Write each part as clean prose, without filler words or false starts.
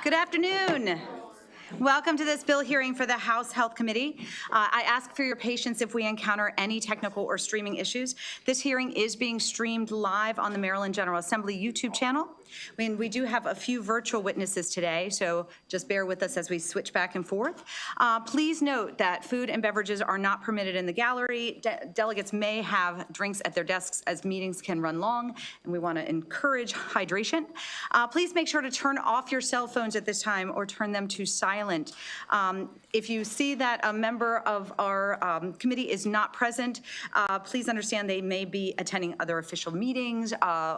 Good afternoon. Welcome to this bill hearing for the House Health Committee. I ask for your patience if we encounter any technical or streaming issues. This hearing is being streamed live on the Maryland General Assembly YouTube channel. We do have a few virtual witnesses today, so just bear with us as we switch back and forth. Please note that food and beverages are not permitted in the gallery. Delegates may have drinks at their desks as meetings can run long, and we want to encourage hydration. Please make sure to turn off your cell phones at this time or turn them to silent. If you see that a member of our committee is not present, please understand they may be attending other official meetings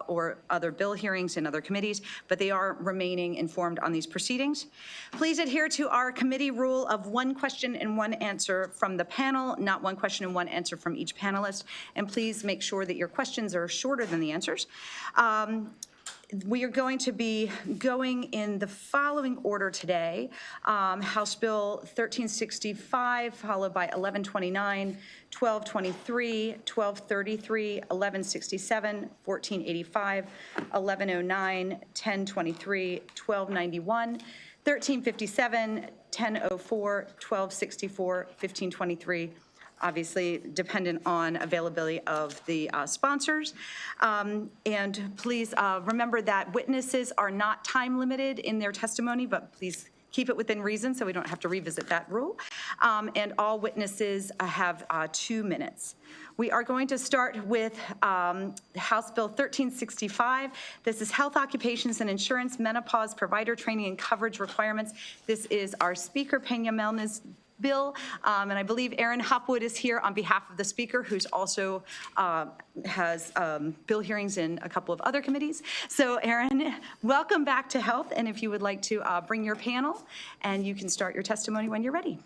or other bill hearings in other committees, but they are remaining informed on these proceedings. Please adhere to our committee rule of one question and one answer from the panel, not one question and one answer from each panelist. And please make sure that your questions are shorter than the answers. We are going to be going in the following order today. House Bill 1365, followed by 1129, 1223, 1233, 1167, 1485, 1109, 1023, 1291, 1357, 1004, 1264, 1523, obviously dependent on availability of the sponsors. And please remember that witnesses are not time limited in their testimony, but please keep it within reason so we don't have to revisit that rule. And all witnesses have 2 minutes. We are going to start with House Bill 1365. This is Health Occupations and Insurance, Menopause, Provider Training and Coverage Requirements. This is our Speaker, Peña Melna's bill, and I believe Aaron Hopwood is here on behalf of the Speaker, who's also has bill hearings in a couple of other committees. So Aaron, welcome back to Health, and if you would like to bring your panel, and you can start your testimony when you're ready.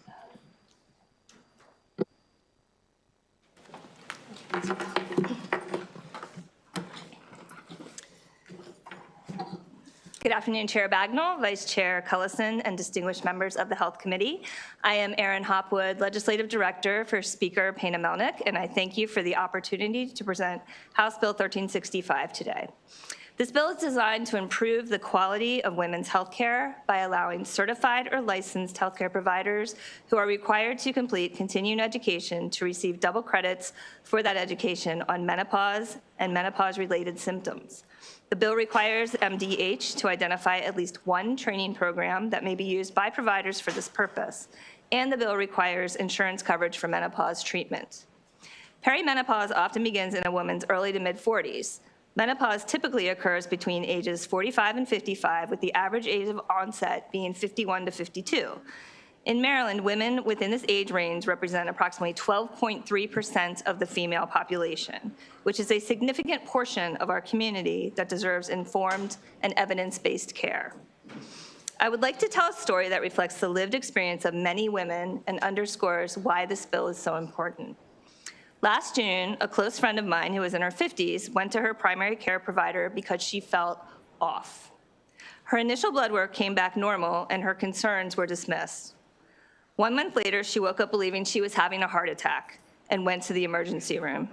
Good afternoon, Chair Bagnall, Vice Chair Cullison, and distinguished members of the Health Committee. I am Erin Hopwood, Legislative Director for Speaker Peña Melnick, and I thank you for the opportunity to present House Bill 1365 today. This bill is designed to improve the quality of women's health care by allowing certified or licensed healthcare providers who are required to complete continuing education to receive double credits for that education on menopause and menopause-related symptoms. The bill requires MDH to identify at least one training program that may be used by providers for this purpose, and the bill requires insurance coverage for menopause treatment. Perimenopause often begins in a woman's early to mid-40s. Menopause typically occurs between ages 45 and 55, with the average age of onset being 51 to 52. In Maryland, women within this age range represent approximately 12.3% of the female population, which is a significant portion of our community that deserves informed and evidence-based care. I would like to tell a story that reflects the lived experience of many women and underscores why this bill is so important. Last June, a close friend of mine who was in her 50s went to her primary care provider because she felt off. Her initial blood work came back normal and her concerns were dismissed. 1 month later, she woke up believing she was having a heart attack and went to the emergency room.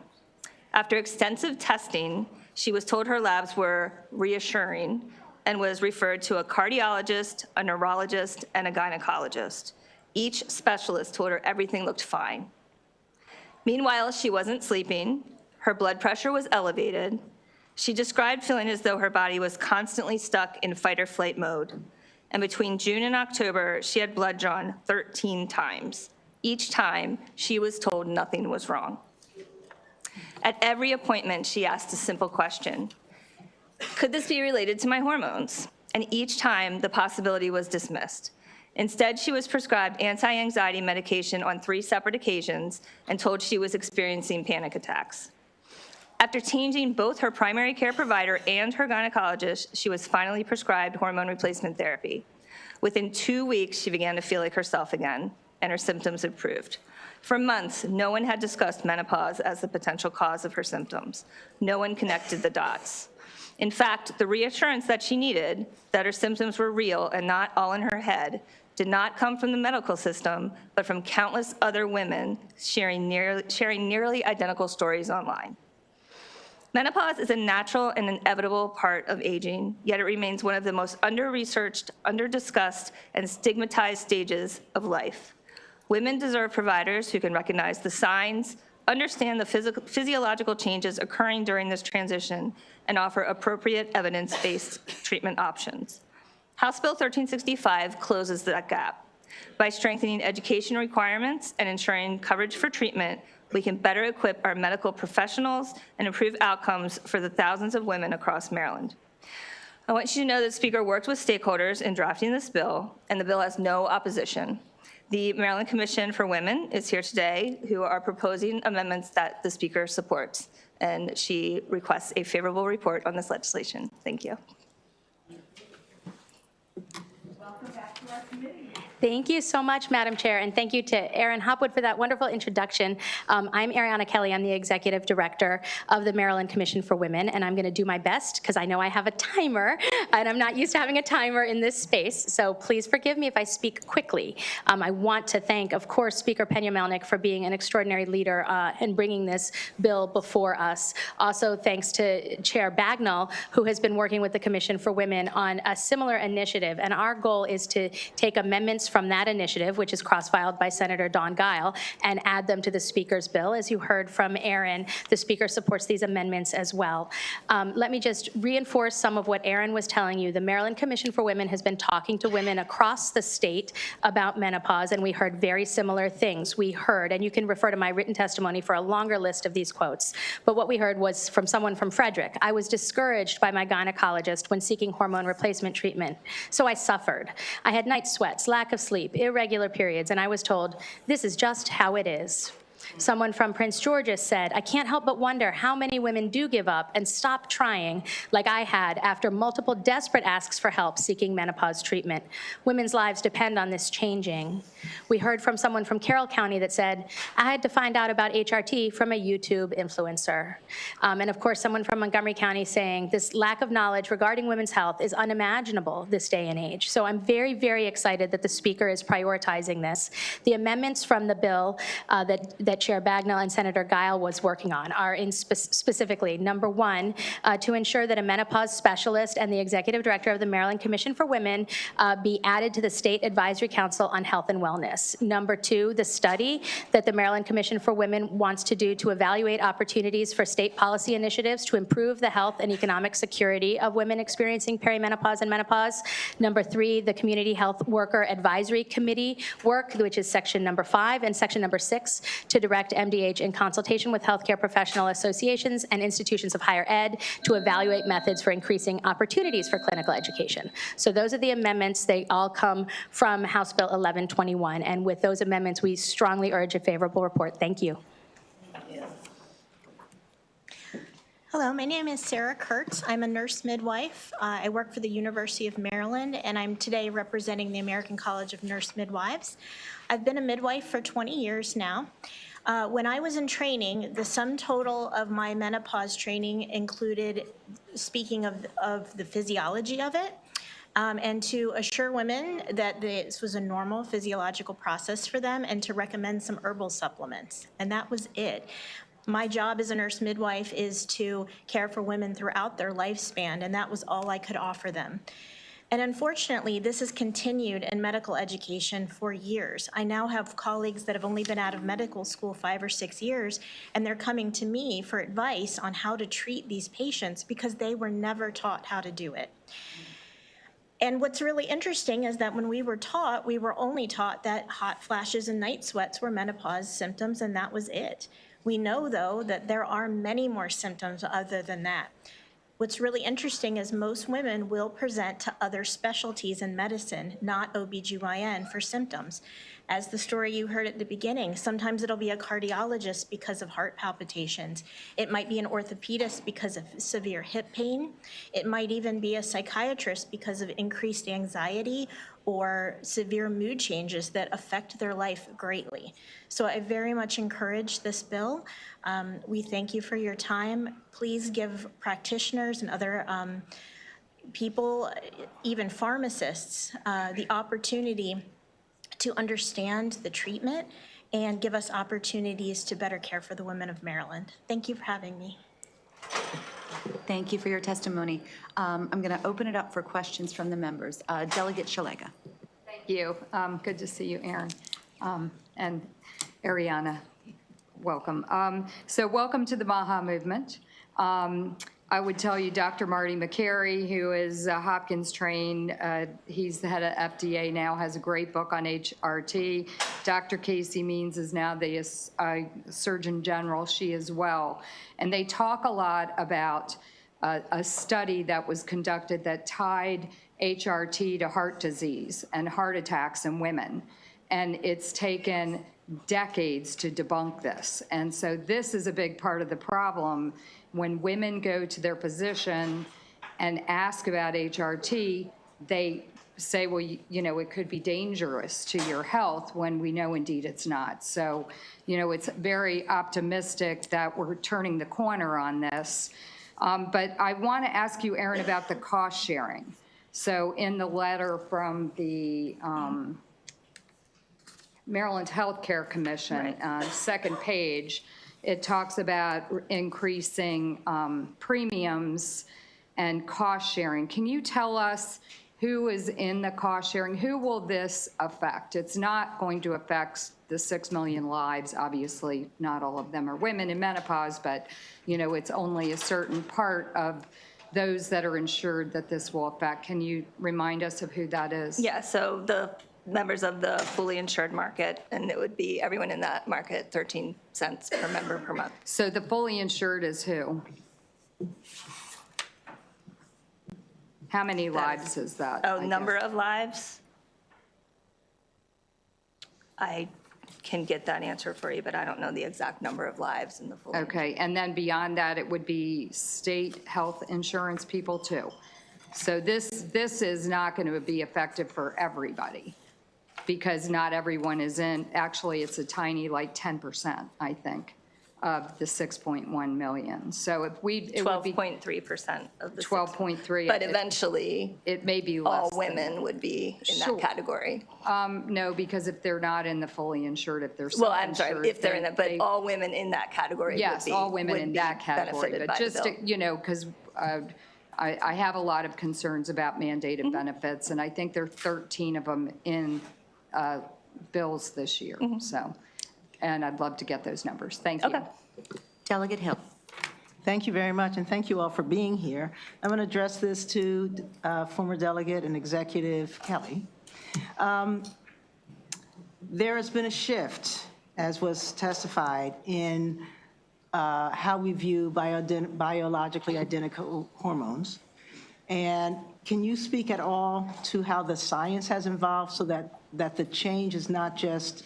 After extensive testing, she was told her labs were reassuring and was referred to a cardiologist, a neurologist, and a gynecologist. Each specialist told her everything looked fine. Meanwhile, she wasn't sleeping, her blood pressure was elevated. She described feeling as though her body was constantly stuck in fight or flight mode. And between June and October, she had blood drawn 13 times. Each time, she was told nothing was wrong. At every appointment, she asked a simple question: could this be related to my hormones? And each time, the possibility was dismissed. Instead, she was prescribed anti-anxiety medication on 3 separate occasions and told she was experiencing panic attacks. After changing both her primary care provider and her gynecologist, she was finally prescribed hormone replacement therapy. Within 2 weeks, she began to feel like herself again, and her symptoms improved. For months, no one had discussed menopause as the potential cause of her symptoms. No one connected the dots. In fact, the reassurance that she needed, that her symptoms were real and not all in her head, did not come from the medical system, but from countless other women sharing nearly identical stories online. Menopause is a natural and inevitable part of aging, yet it remains one of the most under-researched, under-discussed, and stigmatized stages of life. Women deserve providers who can recognize the signs, understand the physiological changes occurring during this transition, and offer appropriate evidence-based treatment options. House Bill 1365 closes that gap. By strengthening education requirements and ensuring coverage for treatment, we can better equip our medical professionals and improve outcomes for the thousands of women across Maryland. I want you to know that the Speaker worked with stakeholders in drafting this bill, and the bill has no opposition. The Maryland Commission for Women is here today, who are proposing amendments that the Speaker supports, and she requests a favorable report on this legislation. Thank you. Welcome back to our committee. Thank you so much, Madam Chair, and thank you to Erin Hopwood for that wonderful introduction. I'm Ariana Kelly. I'm the Executive Director of the Maryland Commission for Women, and I'm going to do my best because I know I have a timer, and I'm not used to having a timer in this space, so please forgive me if I speak quickly. I want to thank, of course, Speaker Peña-Melnyk for being an extraordinary leader and bringing this bill before us. Also, thanks to Chair Bagnall, who has been working with the Commission for Women on a similar initiative, and our goal is to take amendments from that initiative, which is cross-filed by Senator Don Guile, and add them to the Speaker's bill. As you heard from Erin, the Speaker supports these amendments as well. Let me just reinforce some of what Erin was telling you. The Maryland Commission for Women has been talking to women across the state about menopause, and we heard very similar things. We heard, and you can refer to my written testimony for a longer list of these quotes, but what we heard was from someone from Frederick. I was discouraged by my gynecologist when seeking hormone replacement treatment, so I suffered. I had night sweats, lack of sleep, irregular periods, and I was told, this is just how it is. Someone from Prince George's said, I can't help but wonder how many women do give up and stop trying like I had after multiple desperate asks for help seeking menopause treatment. Women's lives depend on this changing. We heard from someone from Carroll County that said, I had to find out about HRT from a YouTube influencer. And of course, someone from Montgomery County saying, this lack of knowledge regarding women's health is unimaginable this day and age. So I'm very, very excited that the Speaker is prioritizing this. The amendments from the bill that Chair Bagnall and Senator Guile was working on are in specifically, number one, to ensure that a menopause specialist and the Executive Director of the Maryland Commission for Women be added to the State Advisory Council on Health and Wellness. Number two, the study that the Maryland Commission for Women wants to do to evaluate opportunities for state policy initiatives to improve the health and economic security of women experiencing perimenopause and menopause. Number three, the Community Health Worker Advisory Committee work, which is section number 5, and section number 6, to direct MDH in consultation with healthcare professional associations and institutions of higher ed to evaluate methods for increasing opportunities for clinical education. So those are the amendments. They all come from House Bill 1121. And with those amendments, we strongly urge a favorable report. Thank you. Hello, my name is Sarah Kurtz. I'm a nurse midwife. I work for the University of Maryland, and I'm today representing the American College of Nurse Midwives. I've been a midwife for 20 years now. When I was in training, the sum total of my menopause training included speaking of the physiology of it, and to assure women that this was a normal physiological process for them, and to recommend some herbal supplements. And that was it. My job as a nurse midwife is to care for women throughout their lifespan, and that was all I could offer them. And unfortunately, this has continued in medical education for years. I now have colleagues that have only been out of medical school 5 or 6 years, and they're coming to me for advice on how to treat these patients because they were never taught how to do it. And what's really interesting is that when we were taught, we were only taught that hot flashes and night sweats were menopause symptoms, and that was it. We know, though, that there are many more symptoms other than that. What's really interesting is most women will present to other specialties in medicine, not OBGYN, for symptoms. As the story you heard at the beginning, sometimes it'll be a cardiologist because of heart palpitations. It might be an orthopedist because of severe hip pain. It might even be a psychiatrist because of increased anxiety or severe mood changes that affect their life greatly. So I very much encourage this bill. We thank you for your time. Please give practitioners and other people, even pharmacists, the opportunity to understand the treatment and give us opportunities to better care for the women of Maryland. Thank you for having me. Thank you for your testimony. I'm going to open it up for questions from the members. Delegate Shalega. Thank you. Good to see you, Aaron. And Ariana, welcome. So welcome to the MAHA movement. I would tell you Dr. Marty McCary, who is Hopkins trained, he's the head of FDA now, has a great book on HRT. Dr. Casey Means is now the Surgeon General, she as well. And they talk a lot about a study that was conducted that tied HRT to heart disease and heart attacks in women. And it's taken decades to debunk this. And so this is a big part of the problem. When women go to their physician and ask about HRT, they say, well, you know, it could be dangerous to your health, when we know indeed it's not. So, you know, it's very optimistic that we're turning the corner on this. But I want to ask you, Aaron, about the cost sharing. So in the letter from the Maryland Healthcare Commission, second page, it talks about increasing premiums and cost sharing. Can you tell us who is in the cost sharing? Who will this affect? It's not going to affect the 6 million lives. Obviously, not all of them are women in menopause, but you know, it's only a certain part of those that are insured that this will affect. Can you remind us of who that is? Yeah, so the members of the fully insured market, and it would be everyone in that market, 13 cents per member per month. So the fully insured is who? How many lives is that? Oh, number of lives? I can get that answer for you, but I don't know the exact number of lives in the fully. Okay, and then beyond that, it would be state health insurance people too. So this is not going to be effective for everybody, because not everyone is in. Actually, it's a tiny, like 10%, I think, of the 6.1 million. So if we, it would be 12.3% of the 12.3. But eventually, It may be less. all than women would be in Sure. that category. No, because if they're not in the fully insured, if they're Well, self-insured. I'm sorry, if they're in it, but they- all women in that category would be. Yes, all women in would be that category, benefited but by the just, bill. you know, because I have a lot of concerns about mandated Mm-hmm. benefits, and I think there are 13 of them in bills this year, Mm-hmm. so, and I'd love to get those numbers. Thank you. Okay. Delegate Hill. Thank you very much, and thank you all for being here. I'm going to address this to former delegate and Executive Kelly. There has been a shift, as was testified, in how we view biologically identical hormones. And can you speak at all to how the science has evolved so that the change is not just,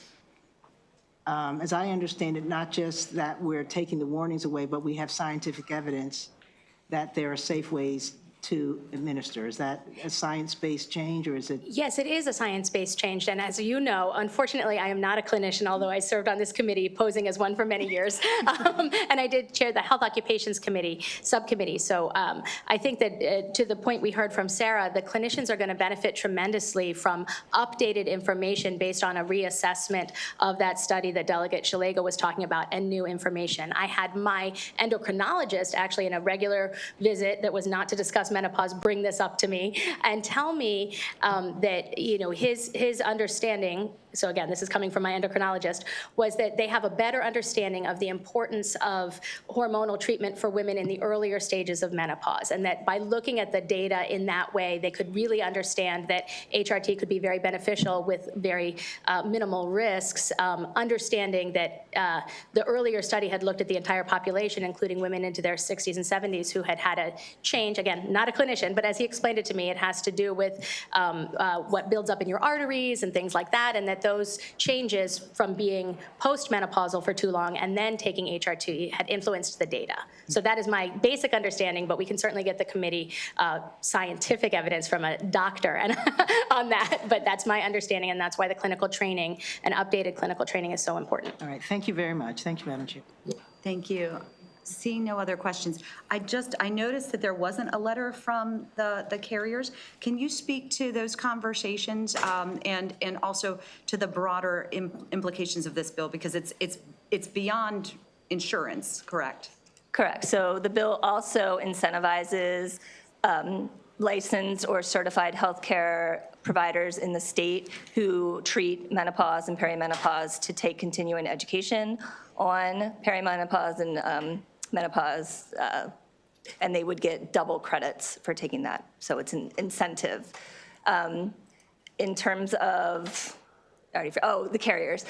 as I understand it, not just that we're taking the warnings away, but we have scientific evidence that there are safe ways to administer? Is that a science-based change, or is it? Yes, it is a science-based change, and as you know, unfortunately, I am not a clinician, although I served on this committee, posing as one for many years, and I did chair the Health Occupations Committee, subcommittee, so I think that to the point we heard from Sarah, the clinicians are going to benefit tremendously from updated information based on a reassessment of that study that Delegate Shalega was talking about, and new information. I had my endocrinologist, actually in a regular visit that was not to discuss menopause, bring this up to me and tell me that, you know, his understanding, so again, this is coming from my endocrinologist, was that they have a better understanding of the importance of hormonal treatment for women in the earlier stages of menopause, and that by looking at the data in that way, they could really understand that HRT could be very beneficial with very minimal risks, understanding that the earlier study had looked at the entire population, including women into their 60s and 70s who had had a change, again, not a clinician, but as he explained it to me, it has to do with what builds up in your arteries and things like that, and that those changes from being postmenopausal for too long and then taking HRT had influenced the data. So that is my basic understanding, but we can certainly get the committee scientific evidence from a doctor and on that, but that's my understanding, and that's why the clinical training and updated clinical training is so important. All right, thank you very much. Thank you, Madam Chair. Thank you. Seeing no other questions, I noticed that there wasn't a letter from the carriers. Can you speak to those conversations and also to the broader implications of this bill, because it's beyond insurance, correct? Correct. So the bill also incentivizes licensed or certified healthcare providers in the state who treat menopause and perimenopause to take continuing education on perimenopause and menopause, and they would get double credits for taking that. So it's an incentive. In terms of, the carriers.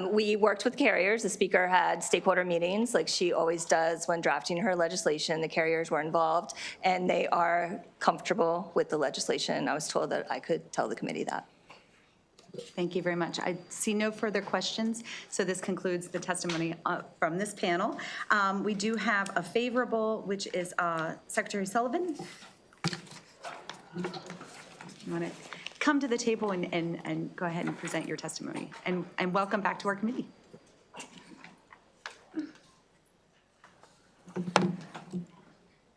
We worked with carriers. The speaker had stakeholder meetings like she always does when drafting her legislation. The carriers were involved, and they are comfortable with the legislation. I was told that I could tell the committee that. Thank you very much. I see no further questions, so this concludes the testimony from this panel. We do have a favorable, which is Secretary Sullivan. You want to come to the table and go ahead and present your testimony. And welcome back to our committee.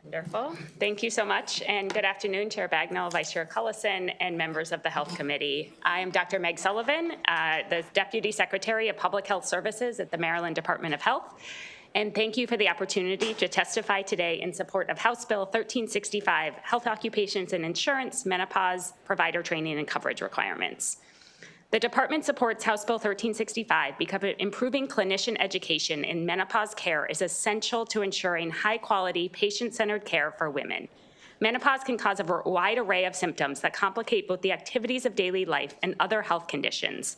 Wonderful. Thank you so much. And good afternoon, Chair Bagnall, Vice Chair Cullison, and members of the Health Committee. I am Dr. Meg Sullivan, the Deputy Secretary of Public Health Services at the Maryland Department of Health. And thank you for the opportunity to testify today in support of House Bill 1365, Health Occupations and Insurance, Menopause, Provider Training and Coverage Requirements. The department supports House Bill 1365 because improving clinician education in menopause care is essential to ensuring high-quality, patient-centered care for women. Menopause can cause a wide array of symptoms that complicate both the activities of daily life and other health conditions.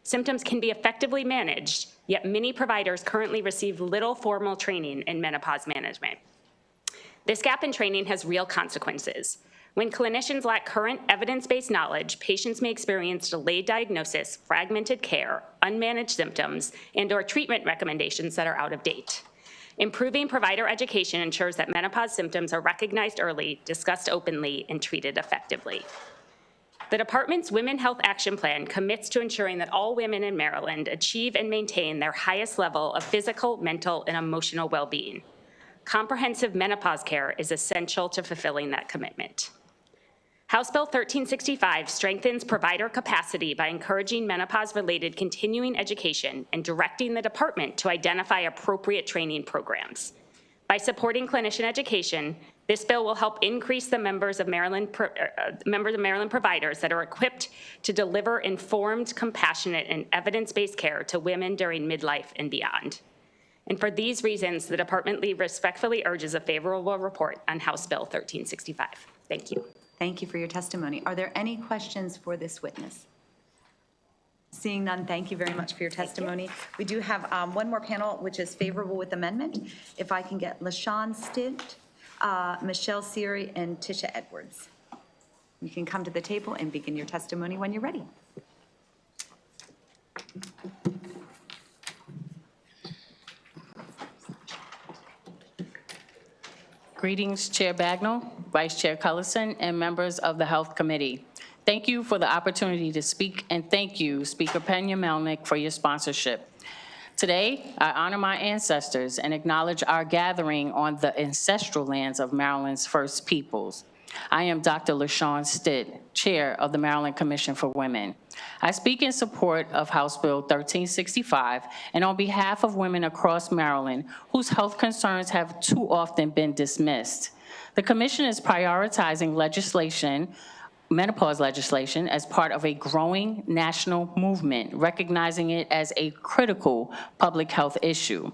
Symptoms can be effectively managed, yet many providers currently receive little formal training in menopause management. This gap in training has real consequences. When clinicians lack current evidence-based knowledge, patients may experience delayed diagnosis, fragmented care, unmanaged symptoms, and/or treatment recommendations that are out of date. Improving provider education ensures that menopause symptoms are recognized early, discussed openly, and treated effectively. The department's Women Health Action Plan commits to ensuring that all women in Maryland achieve and maintain their highest level of physical, mental, and emotional well-being. Comprehensive menopause care is essential to fulfilling that commitment. House Bill 1365 strengthens provider capacity by encouraging menopause-related continuing education and directing the department to identify appropriate training programs. By supporting clinician education, this bill will help increase the members of Maryland providers that are equipped to deliver informed, compassionate, and evidence-based care to women during midlife and beyond. And for these reasons, the department respectfully urges a favorable report on House Bill 1365. Thank you. Thank you for your testimony. Are there any questions for this witness? Seeing none, thank you very much for your testimony. We do have one more panel, which is favorable with amendment. If I can get LaShawn Stint, Michelle Seary, and Tisha Edwards. You can come to the table and begin your testimony when you're ready. Greetings, Chair Bagnall, Vice Chair Cullison, and members of the Health Committee. Thank you for the opportunity to speak, and thank you, Speaker Pena-Melnick, for your sponsorship. Today, I honor my ancestors and acknowledge our gathering on the ancestral lands of Maryland's First Peoples. I am Dr. LaShawn Stitt, Chair of the Maryland Commission for Women. I speak in support of House Bill 1365 and on behalf of women across Maryland whose health concerns have too often been dismissed. The Commission is prioritizing menopause legislation as part of a growing national movement, recognizing it as a critical public health issue.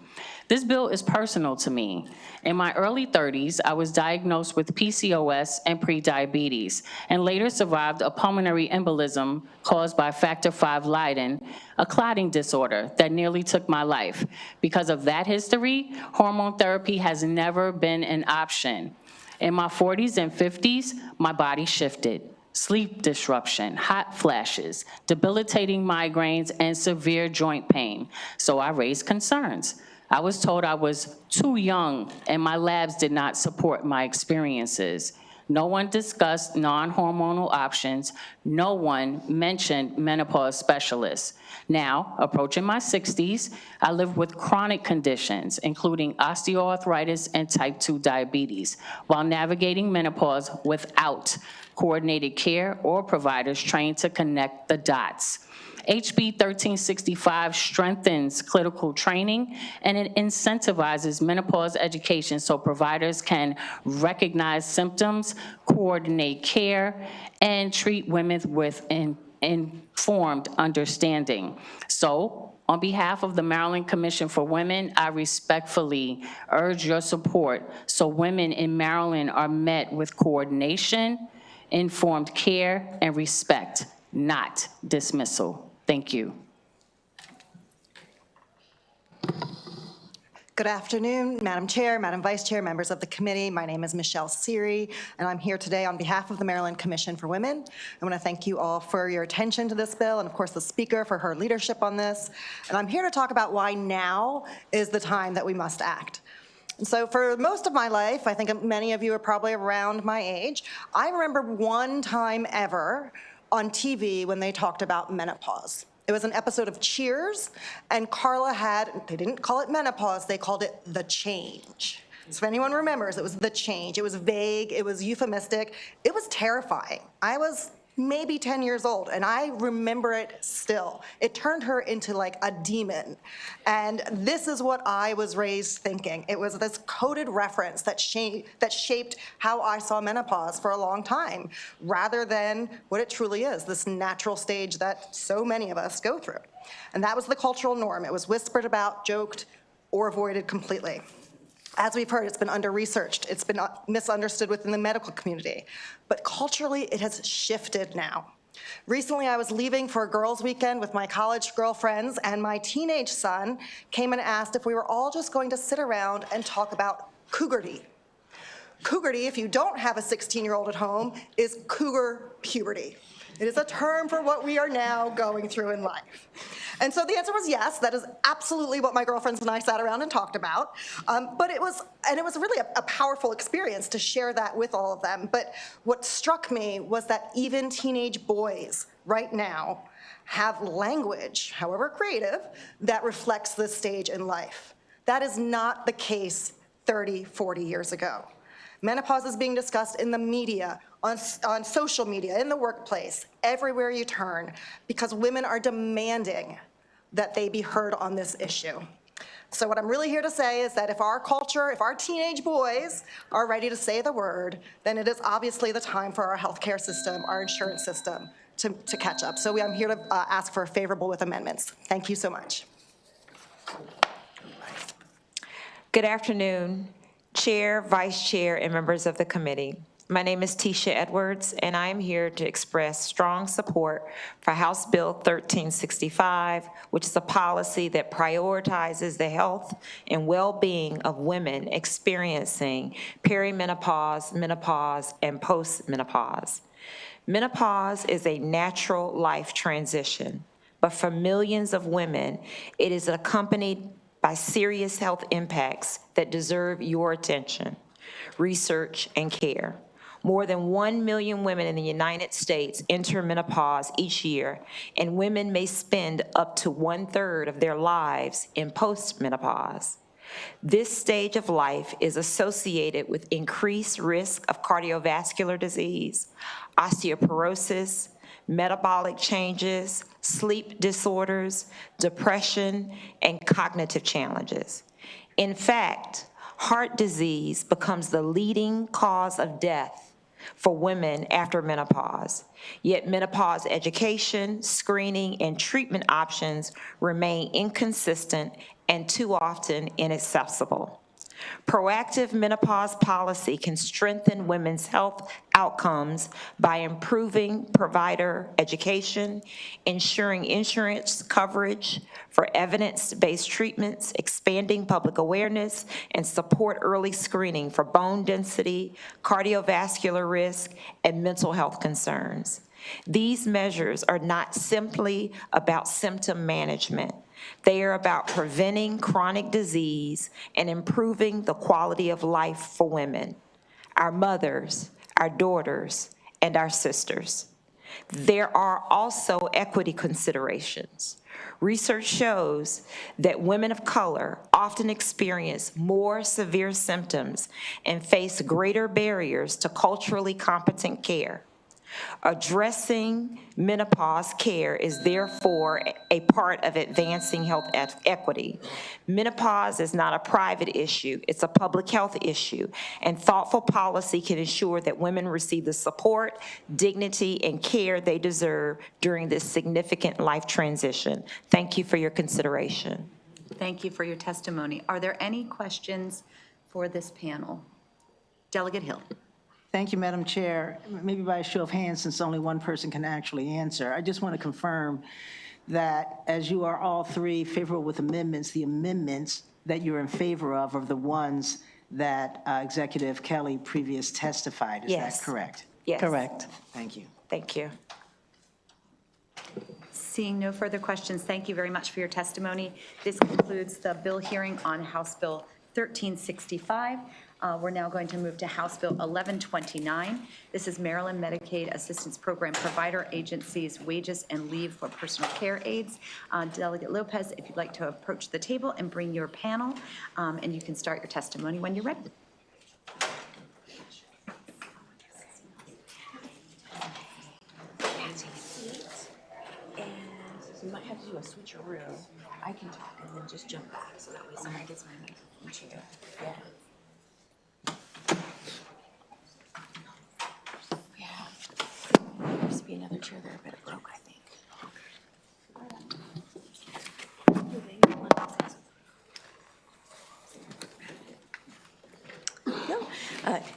This bill is personal to me. In my early 30s, I was diagnosed with PCOS and prediabetes, and later survived a pulmonary embolism caused by factor V Leiden, a clotting disorder that nearly took my life. Because of that history, hormone therapy has never been an option. In my 40s and 50s, my body shifted. Sleep disruption, hot flashes, debilitating migraines, and severe joint pain. So I raised concerns. I was told I was too young and my labs did not support my experiences. No one discussed non-hormonal options. No one mentioned menopause specialists. Now, approaching my 60s, I live with chronic conditions, including osteoarthritis and type 2 diabetes, while navigating menopause without coordinated care or providers trained to connect the dots. HB 1365 strengthens clinical training, and it incentivizes menopause education so providers can recognize symptoms, coordinate care, and treat women with informed understanding. So, on behalf of the Maryland Commission for Women, I respectfully urge your support so women in Maryland are met with coordination, informed care, and respect, not dismissal. Thank you. Good afternoon, Madam Chair, Madam Vice Chair, members of the committee. My name is Michelle Seary, and I'm here today on behalf of the Maryland Commission for Women. I want to thank you all for your attention to this bill, and of course the Speaker for her leadership on this. And I'm here to talk about why now is the time that we must act. And so for most of my life, I think many of you are probably around my age, I remember one time ever on TV when they talked about menopause. It was an episode of Cheers, and Carla they didn't call it menopause, they called it the change. So if anyone remembers, it was the change. It was vague, it was euphemistic, it was terrifying. I was maybe 10 years old, and I remember it still. It turned her into like a demon. And this is what I was raised thinking. It was this coded reference that shaped how I saw menopause for a long time, rather than what it truly is, this natural stage that so many of us go through. And that was the cultural norm. It was whispered about, joked, or avoided completely. As we've heard, it's been under-researched. It's been misunderstood within the medical community. But culturally, it has shifted now. Recently, I was leaving for a girls' weekend with my college girlfriends, and my teenage son came and asked if we were all just going to sit around and talk about cougarty. Cougarty, if you don't have a 16-year-old at home, is cougar puberty. It is a term for what we are now going through in life. And so the answer was yes, that is absolutely what my girlfriends and I sat around and talked about. But it was really a powerful experience to share that with all of them. But what struck me was that even teenage boys right now have language, however creative, that reflects this stage in life. That is not the case 30, 40 years ago. Menopause is being discussed in the media, on social media, in the workplace, everywhere you turn, because women are demanding that they be heard on this issue. So what I'm really here to say is that if our culture, if our teenage boys are ready to say the word, then it is obviously the time for our healthcare system, our insurance system, to catch up. So I'm here to ask for a favorable with amendments. Thank you so much. Good afternoon, Chair, Vice Chair, and members of the committee. My name is Tisha Edwards, and I am here to express strong support for House Bill 1365, which is a policy that prioritizes the health and well-being of women experiencing perimenopause, menopause, and postmenopause. Menopause is a natural life transition, but for millions of women, it is accompanied by serious health impacts that deserve your attention, research, and care. More than 1 million women in the United States enter menopause each year, and women may spend up to 1/3 of their lives in postmenopause. This stage of life is associated with increased risk of cardiovascular disease, osteoporosis, metabolic changes, sleep disorders, depression, and cognitive challenges. In fact, heart disease becomes the leading cause of death for women after menopause. Yet menopause education, screening, and treatment options remain inconsistent and too often inaccessible. Proactive menopause policy can strengthen women's health outcomes by improving provider education, ensuring insurance coverage for evidence-based treatments, expanding public awareness, and support early screening for bone density, cardiovascular risk, and mental health concerns. These measures are not simply about symptom management. They are about preventing chronic disease and improving the quality of life for women, our mothers, our daughters, and our sisters. There are also equity considerations. Research shows that women of color often experience more severe symptoms and face greater barriers to culturally competent care. Addressing menopause care is therefore a part of advancing health equity. Menopause is not a private issue, it's a public health issue, and thoughtful policy can ensure that women receive the support, dignity, and care they deserve during this significant life transition. Thank you for your consideration. Thank you for your testimony. Are there any questions for this panel? Delegate Hill. Thank you, Madam Chair. Maybe by a show of hands, since only one person can actually answer, I just want to confirm that as you are all three favorable with amendments, the amendments that you're in favor of are the ones that Executive Kelly previous testified. Is Yes. that correct? Yes. Correct. Thank you. Thank you. Seeing no further questions, thank you very much for your testimony. This concludes the bill hearing on House Bill 1365. We're now going to move to House Bill 1129. This is Maryland Medicaid Assistance Program Provider Agencies Wages and Leave for Personal Care Aides. Delegate Lopez, if you'd like to approach the table and bring your panel, and you can start your testimony when you're ready. You might have to do a switcheroo. I can talk and then just jump back, so that way somebody gets my mic. Yeah. Yeah. There used to be another chair there, but it broke, I think.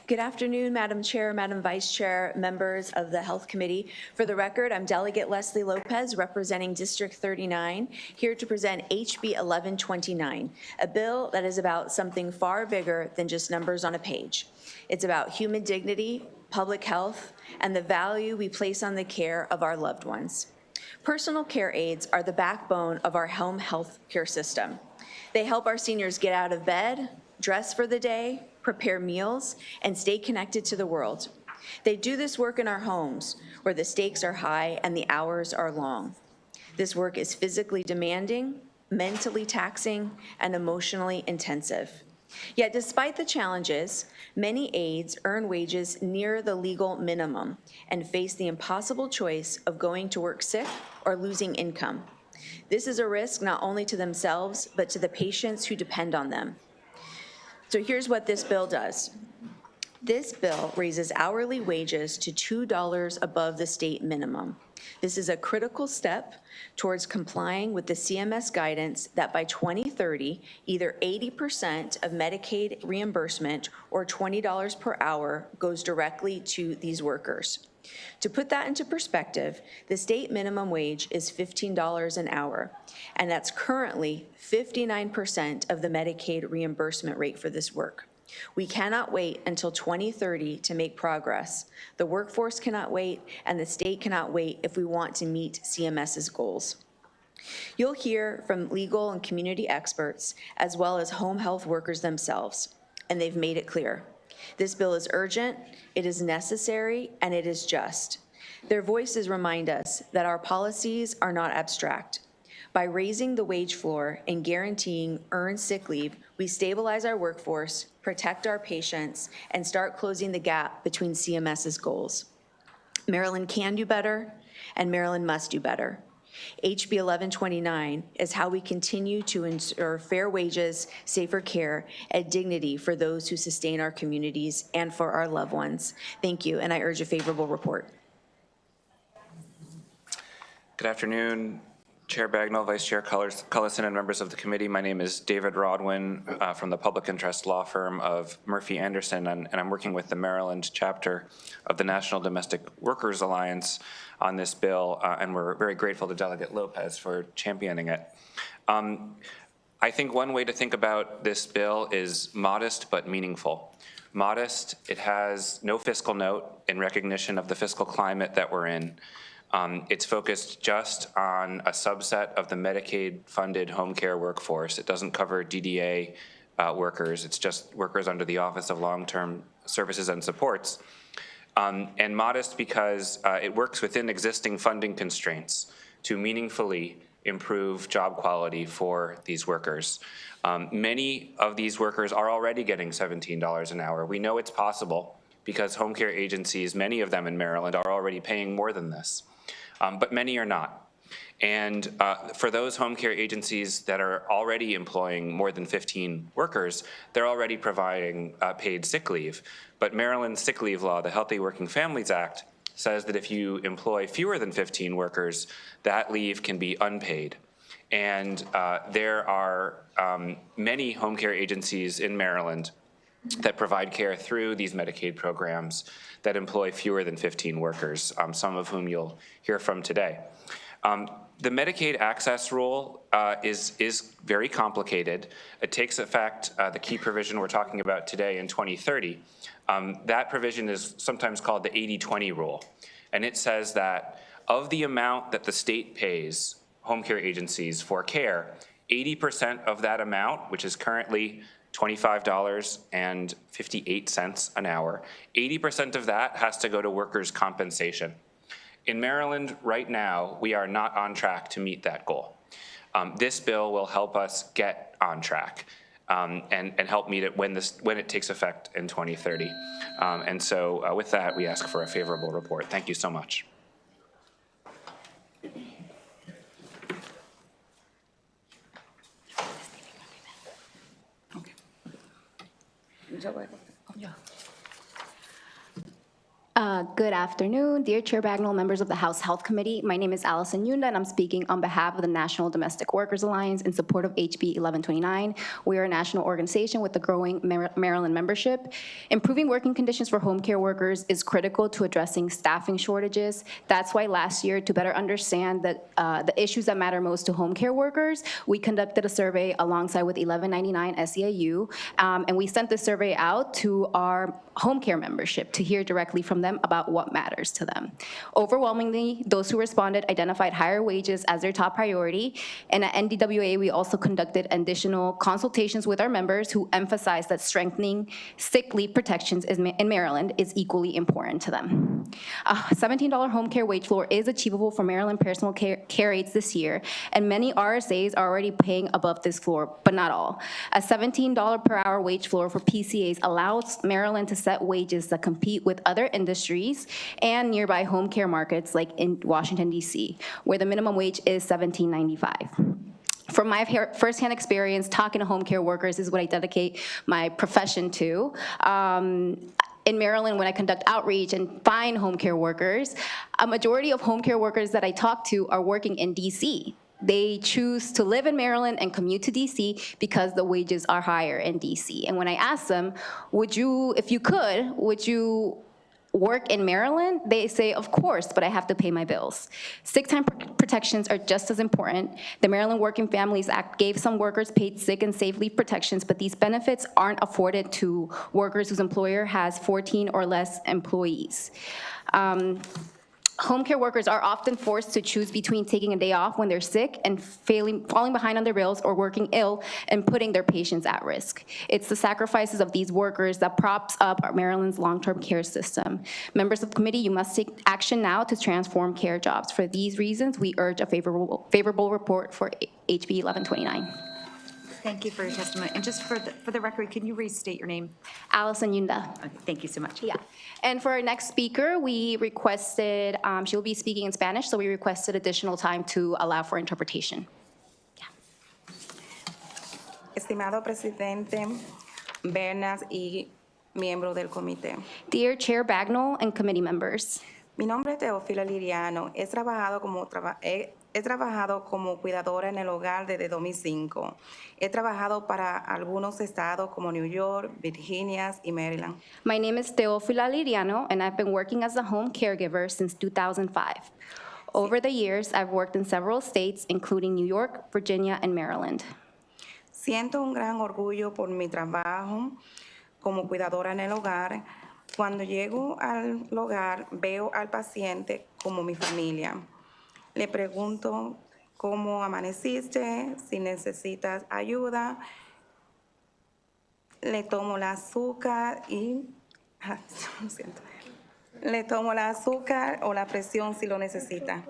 Good afternoon, Madam Chair, Madam Vice Chair, members of the Health Committee. For the record, I'm Delegate Leslie Lopez, representing District 39, here to present HB 1129, a bill that is about something far bigger than just numbers on a page. It's about human dignity, public health, and the value we place on the care of our loved ones. Personal care aides are the backbone of our home health care system. They help our seniors get out of bed, dress for the day, prepare meals, and stay connected to the world. They do this work in our homes, where the stakes are high and the hours are long. This work is physically demanding, mentally taxing, and emotionally intensive. Yet despite the challenges, many aides earn wages near the legal minimum and face the impossible choice of going to work sick or losing income. This is a risk not only to themselves, but to the patients who depend on them. So here's what this bill does. This bill raises hourly wages to $2 above the state minimum. This is a critical step towards complying with the CMS guidance that by 2030, either 80% of Medicaid reimbursement or $20 per hour goes directly to these workers. To put that into perspective, the state minimum wage is $15 an hour, and that's currently 59% of the Medicaid reimbursement rate for this work. We cannot wait until 2030 to make progress. The workforce cannot wait, and the state cannot wait if we want to meet CMS's goals. You'll hear from legal and community experts, as well as home health workers themselves, and they've made it clear. This bill is urgent, it is necessary, and it is just. Their voices remind us that our policies are not abstract. By raising the wage floor and guaranteeing earned sick leave, we stabilize our workforce, protect our patients, and start closing the gap between CMS's goals. Maryland can do better, and Maryland must do better. HB 1129 is how we continue to ensure fair wages, safer care, and dignity for those who sustain our communities and for our loved ones. Thank you, and I urge a favorable report. Good afternoon, Chair Bagnall, Vice Chair Cullison, and members of the committee. My name is David Rodwin from the public interest law firm of Murphy Anderson, and I'm working with the Maryland chapter of the National Domestic Workers Alliance on this bill, and we're very grateful to Delegate Lopez for championing it. I think one way to think about this bill is modest but meaningful. Modest, it has no fiscal note in recognition of the fiscal climate that we're in. It's focused just on a subset of the Medicaid-funded home care workforce. It doesn't cover DDA workers. It's just workers under the Office of Long-Term Services and Supports. And modest because it works within existing funding constraints to meaningfully improve job quality for these workers. Many of these workers are already getting $17 an hour. We know it's possible because home care agencies, many of them in Maryland, are already paying more than this, but many are not. And for those home care agencies that are already employing more than 15 workers, they're already providing paid sick leave. But Maryland's sick leave law, the Healthy Working Families Act, says that if you employ fewer than 15 workers, that leave can be unpaid. And there are many home care agencies in Maryland that provide care through these Medicaid programs that employ fewer than 15 workers, some of whom you'll hear from today. The Medicaid access rule is very complicated. It takes effect, the key provision we're talking about today, in 2030. That provision is sometimes called the 80-20 rule. And it says that of the amount that the state pays home care agencies for care, 80% of that amount, which is currently $25.58 an hour, 80% of that has to go to workers' compensation. In Maryland right now, we are not on track to meet that goal. This bill will help us get on track and help meet it when it takes effect in 2030. And so with that, we ask for a favorable report. Thank you so much. Good afternoon, dear Chair Bagnall, members of the House Health Committee. My name is Allison Yunda, and I'm speaking on behalf of the National Domestic Workers Alliance in support of HB 1129. We are a national organization with a growing Maryland membership. Improving working conditions for home care workers is critical to addressing staffing shortages. That's why last year, to better understand the issues that matter most to home care workers, we conducted a survey alongside with 1199 SEIU, and we sent the survey out to our home care membership to hear directly from them about what matters to them. Overwhelmingly, those who responded identified higher wages as their top priority, and at NDWA, we also conducted additional consultations with our members who emphasized that strengthening sick leave protections in Maryland is equally important to them. $17 home care wage floor is achievable for Maryland personal care aides this year, and many RSAs are already paying above this floor, but not all. A $17 per hour wage floor for PCAs allows Maryland to set wages that compete with other industries and nearby home care markets like in Washington, D.C., where the minimum wage is $17.95. From my firsthand experience, talking to home care workers is what I dedicate my profession to. In Maryland, when I conduct outreach and find home care workers, a majority of home care workers that I talk to are working in D.C. They choose to live in Maryland and commute to DC because the wages are higher in DC. And when I ask them, would you work in Maryland? They say, of course, but I have to pay my bills. Sick time protections are just as important. The Maryland Working Families Act gave some workers paid sick and safe leave protections, but these benefits aren't afforded to workers whose employer has 14 or less employees. Home care workers are often forced to choose between taking a day off when they're sick and falling behind on their bills, or working ill and putting their patients at risk. It's the sacrifices of these workers that props up our Maryland's long-term care system. Members of the committee, you must take action now to transform care jobs. For these reasons, we urge a favorable report for HB 1129. Thank you for your testimony. And just for the record, can you restate your name? Allison Yunda. Okay, thank you so much. Yeah. And for our next speaker, we requested, she'll be speaking in Spanish, so we requested additional time to allow for interpretation. Yeah. Estimado Presidente Bernas y miembros del comité. Dear Chair Bagnall and committee members. Mi nombre es Teófila Liriano. He trabajado como cuidadora en el hogar desde 2005. He trabajado para algunos estados como New York, Virginia y Maryland. My name is Teófila Liriano, and I've been working as a home caregiver since 2005. Over the years, I've worked in several states, including New York, Virginia, and Maryland. Siento un gran orgullo por mi trabajo como cuidadora en el hogar. Cuando llego al hogar, veo al paciente como mi familia. Le pregunto cómo amaneciste, si necesitas ayuda. Le tomo el azúcar le tomo el azúcar o la presión si lo necesita.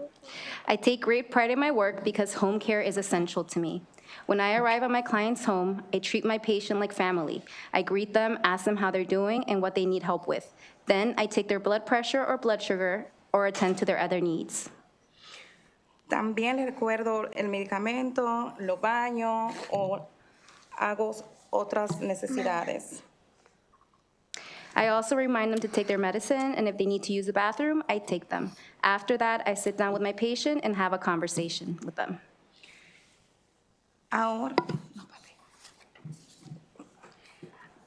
I take great pride in my work because home care is essential to me. When I arrive at my client's home, I treat my patient like family. I greet them, ask them how they're doing and what they need help with. Then I take their blood pressure or blood sugar or attend to their other needs. También les recuerdo el medicamento, lo baño o hago otras necesidades. I also remind them to take their medicine, and if they need to use the bathroom, I take them. After that, I sit down with my patient and have a conversation with them.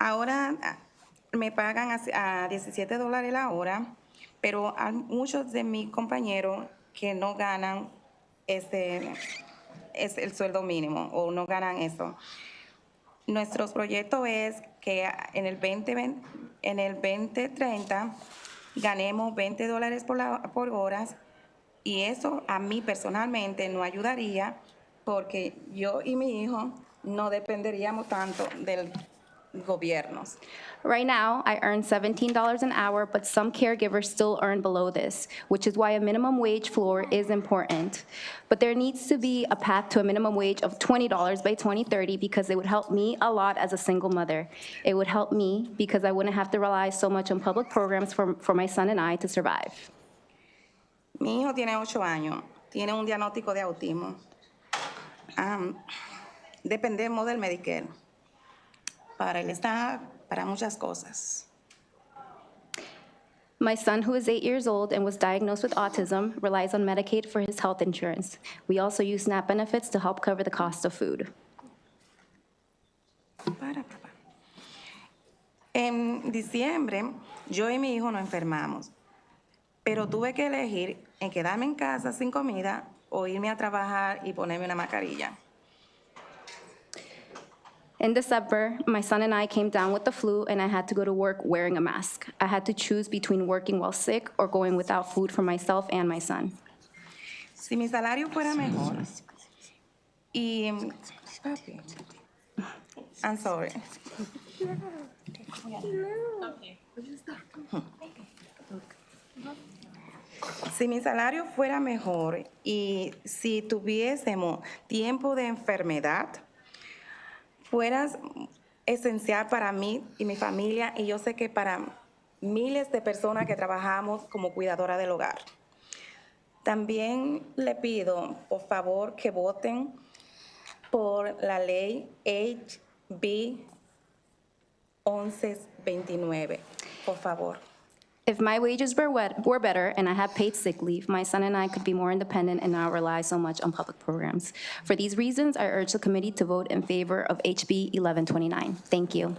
Ahora me pagan a $17 la hora, pero hay muchos de mis compañeros que no ganan es el sueldo mínimo o no ganan eso. Nuestro proyecto es que en el 2030 ganemos $20 por hora, y eso a mí personalmente no ayudaría porque yo y mi hijo no dependeríamos tanto del gobierno. Right now, I earn $17 an hour, but some caregivers still earn below this, which is why a minimum wage floor is important. But there needs to be a path to a minimum wage of $20 by 2030 because it would help me a lot as a single mother. It would help me because I wouldn't have to rely so much on public programs for my son and I to survive. Mi hijo tiene 8 años, tiene un diagnóstico de autismo. Dependemos del Medicare para el Estado, para muchas cosas. My son, who is 8 years old and was diagnosed with autism, relies on Medicaid for his health insurance. We also use SNAP benefits to help cover the cost of food. En diciembre, yo y mi hijo nos enfermamos, pero tuve que elegir en quedarme en casa sin comida o irme a trabajar y ponerme una mascarilla. In December, my son and I came down with the flu, and I had to go to work wearing a mask. I had to choose between working while sick or going without food for myself and my son. Si mi salario fuera mejor y... Papi, I'm sorry. Si mi salario fuera mejor y si tuviésemos tiempo de enfermedad, fueras esencial para mí y mi familia, y yo sé que para miles de personas que trabajamos como cuidadora del hogar. También le pido, por favor, que voten por la ley HB 1129, por favor. If my wages were better and I had paid sick leave, my son and I could be more independent and not rely so much on public programs. For these reasons, I urge the committee to vote in favor of HB 1129. Thank you.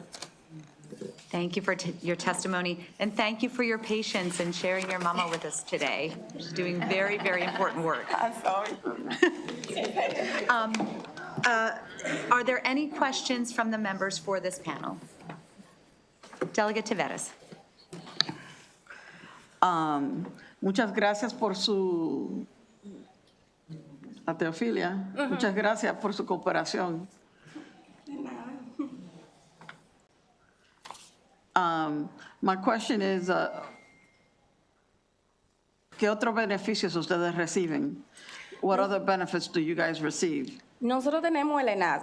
Thank you for your testimony, and thank you for your patience and sharing your mama with us today. She's doing very, very important work. I'm sorry. Are there any questions from the members for this panel? Delegate Taveras. Muchas gracias por su, a Teofilia, muchas gracias por su cooperación. My question is, ¿qué otros beneficios ustedes reciben? What other benefits do you guys receive? Nosotros tenemos el ENAS.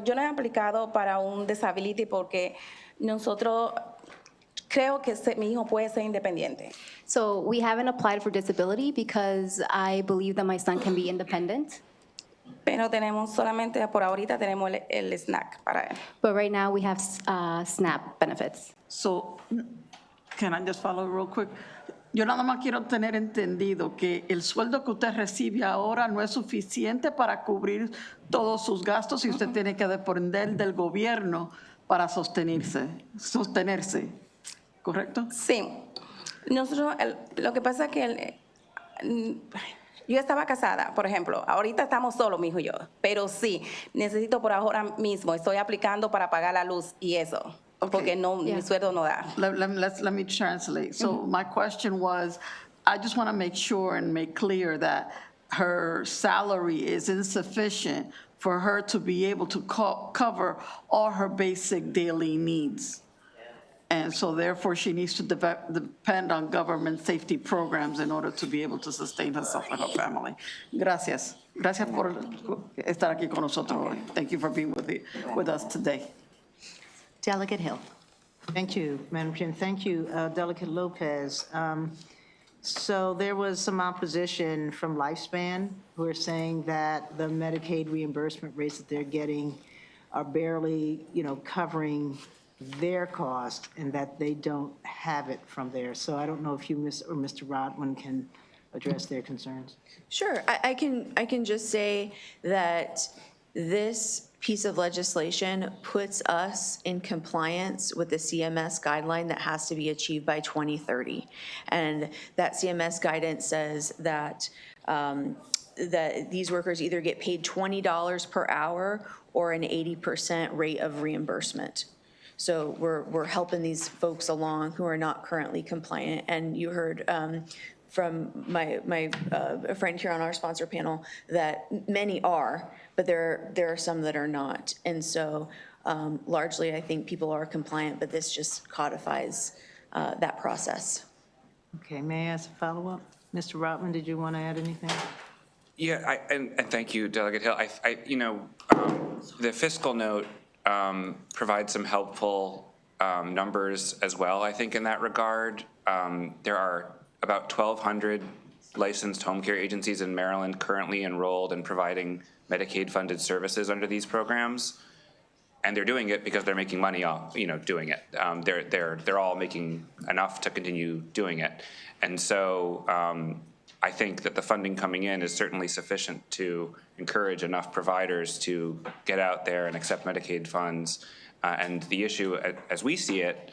Yo no he aplicado para un disability porque nosotros creo que mi hijo puede ser independiente. So we haven't applied for disability because I believe that my son can be independent. Pero tenemos solamente, por ahorita tenemos el snack para él. But right now we have SNAP benefits. So, can I just follow real quick? Yo nada más quiero tener entendido que el sueldo que usted recibe ahora no es suficiente para cubrir todos sus gastos y usted tiene que depender del gobierno para sostenerse, ¿correcto? Sí. Nosotros, lo que pasa es que yo estaba casada, por ejemplo. Ahorita estamos solos, mi hijo y yo. Pero sí, necesito por ahora mismo, estoy aplicando para pagar la luz y eso. Porque no, mi sueldo no da. Let me translate. So my question was, I just want to make sure and make clear that her salary is insufficient for her to be able to cover all her basic daily needs. And so therefore, she needs to depend on government safety programs in order to be able to sustain herself and her family. Gracias. Gracias por estar aquí con nosotros hoy. Thank you for being with us today. Delegate Hill. Thank you, Madam Chair, and thank you, Delegate Lopez. So there was some opposition from Lifespan who are saying that the Medicaid reimbursement rates that they're getting are barely, covering their cost and that they don't have it from there. So I don't know if you, Mr. Rodwin, can address their concerns. Sure, I can just say that this piece of legislation puts us in compliance with the CMS guideline that has to be achieved by 2030. And that CMS guidance says that that these workers either get paid $20 per hour or an 80% rate of reimbursement. So we're helping these folks along who are not currently compliant. And you heard from my friend here on our sponsor panel that many are, but there are some that are not. And so largely, I think people are compliant, but this just codifies that process. Okay, may I ask a follow-up? Mr. Rotman, did you want to add anything? Yeah, and thank you, Delegate Hill. The fiscal note provides some helpful numbers as well, I think, in that regard. There are about 1,200 licensed home care agencies in Maryland currently enrolled in providing Medicaid-funded services under these programs, and they're doing it because they're making money off, doing it. They're all making enough to continue doing it, and so I think that the funding coming in is certainly sufficient to encourage enough providers to get out there and accept Medicaid funds. And the issue, as we see it,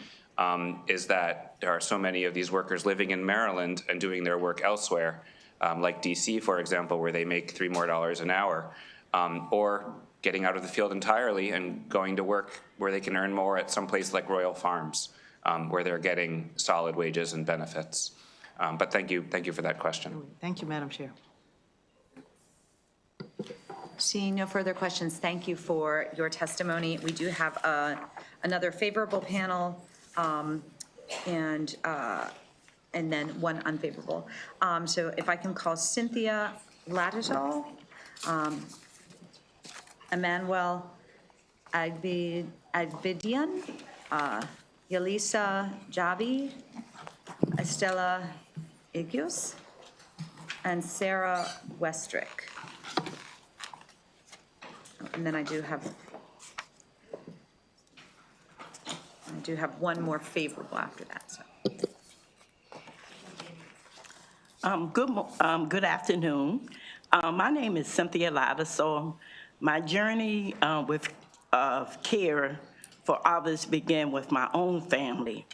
is that there are so many of these workers living in Maryland and doing their work elsewhere, like DC, for example, where they make $3 more an hour, or getting out of the field entirely and going to work where they can earn more at some place like Royal Farms, where they're getting solid wages and benefits. But thank you for that question. Thank you, Madam Chair. Seeing no further questions, thank you for your testimony. We do have another favorable panel and then one unfavorable. So if I can call Cynthia Latishall, Emmanuel Agvidian, Yalisa Javi, Estella Igius, and Sarah Westrick. And then I do have one more favorable after that. So. Good afternoon. My name is Cynthia Lattisall. My journey with care for others began with my own family.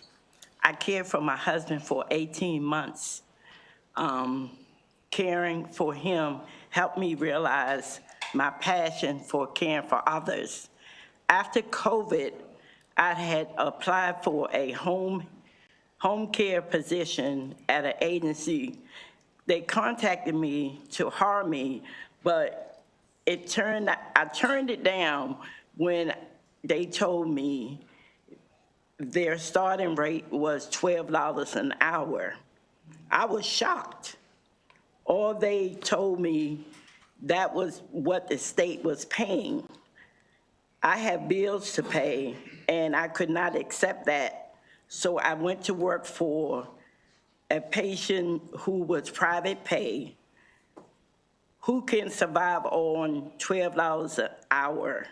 I cared for my husband for 18 months. Caring for him helped me realize my passion for caring for others. After COVID, I had applied for a home care position at an agency. They contacted me to hire me, but I turned it down when they told me their starting rate was $12 an hour. I was shocked. All they told me that was what the state was paying. I have bills to pay, and I could not accept that. So I went to work for a patient who was private pay, who can survive on $12 an hour.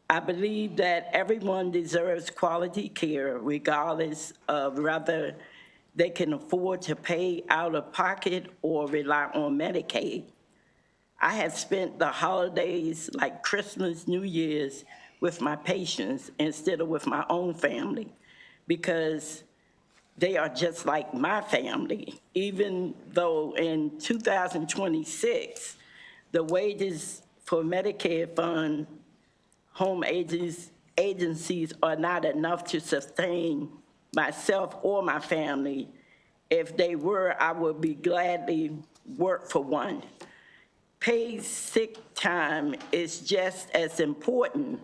I believe that everyone deserves quality care regardless of whether they can afford to pay out of pocket or rely on Medicaid. I have spent the holidays like Christmas, New Year's with my patients instead of with my own family because they are just like my family. Even though in 2026, the wages for Medicare fund home agencies are not enough to sustain myself or my family. If they were, I would be gladly work for one. Paid sick time is just as important.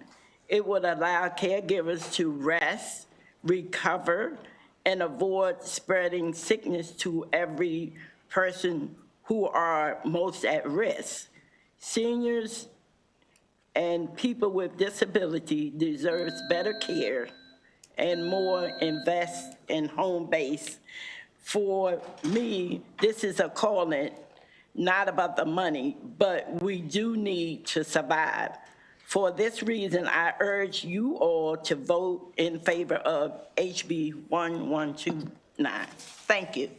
It would allow caregivers to rest, recover, and avoid spreading sickness to every person who are most at risk. Seniors and people with disability deserves better care and more invest in home base. For me, this is a calling, not about the money, but we do need to survive. For this reason, I urge you all to vote in favor of HB 1129. Thank you.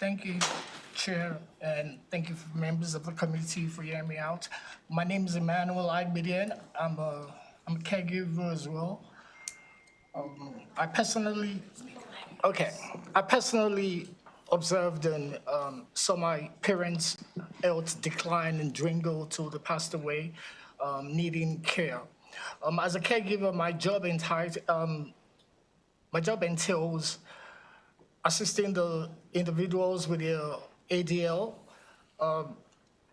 Thank you, Chair, and thank you, members of the committee, for hearing me out. My name is Emmanuel Agbidian. I'm a caregiver as well. I personally observed and saw my parents' health decline and dwindle till they passed away, needing care. As a caregiver, my job entails assisting the individuals with their ADL,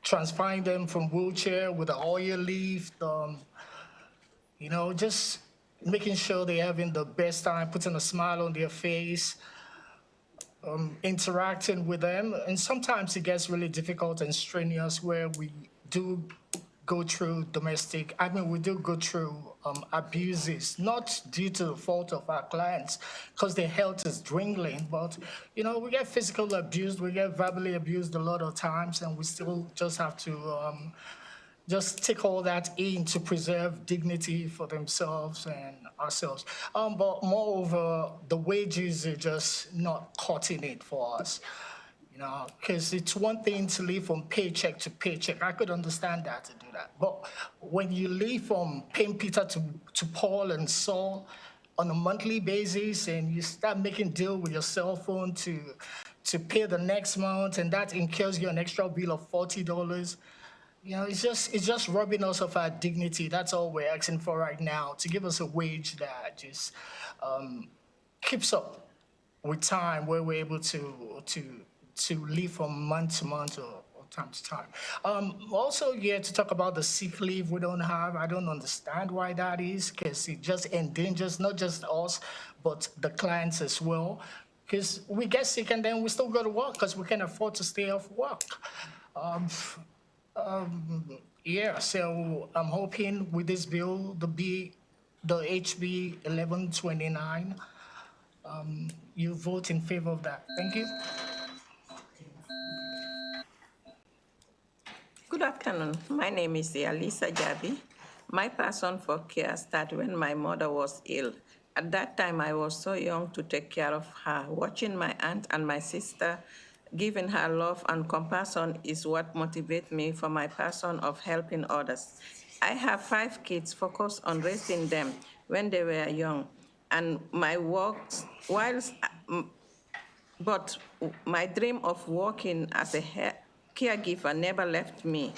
transferring them from wheelchair with the oil lift, just making sure they're having the best time, putting a smile on their face, interacting with them. And sometimes it gets really difficult and strenuous where we do go through we do go through abuses, not due to the fault of our clients, because their health is dwindling, but, we get physical abused, we get verbally abused a lot of times, and we still just have to just take all that in to preserve dignity for themselves and ourselves. But moreover, the wages are just not cutting it for us. Because it's one thing to live from paycheck to paycheck. I could understand that to do that. But when you live from paying Peter to Paul and Saul on a monthly basis, and you start making deal with your cell phone to pay the next month, and that incurs you an extra bill of $40, it's just robbing us of our dignity. That's all we're asking for right now, to give us a wage that just keeps up with time, where we're able to live from month to month or time to time. Also, to talk about the sick leave we don't have. I don't understand why that is, because it just endangers not just us, but the clients as well. Because we get sick and then we still go to work because we can afford to stay off work. So I'm hoping with this bill, the HB 1129, you vote in favor of that. Thank you. Good afternoon. My name is Alisa Jabi. My passion for care started when my mother was ill. At that time, I was so young to take care of her. Watching my aunt and my sister giving her love and compassion is what motivates me for my passion of helping others. I have 5 kids focused on raising them when they were young, and but my dream of working as a caregiver never left me.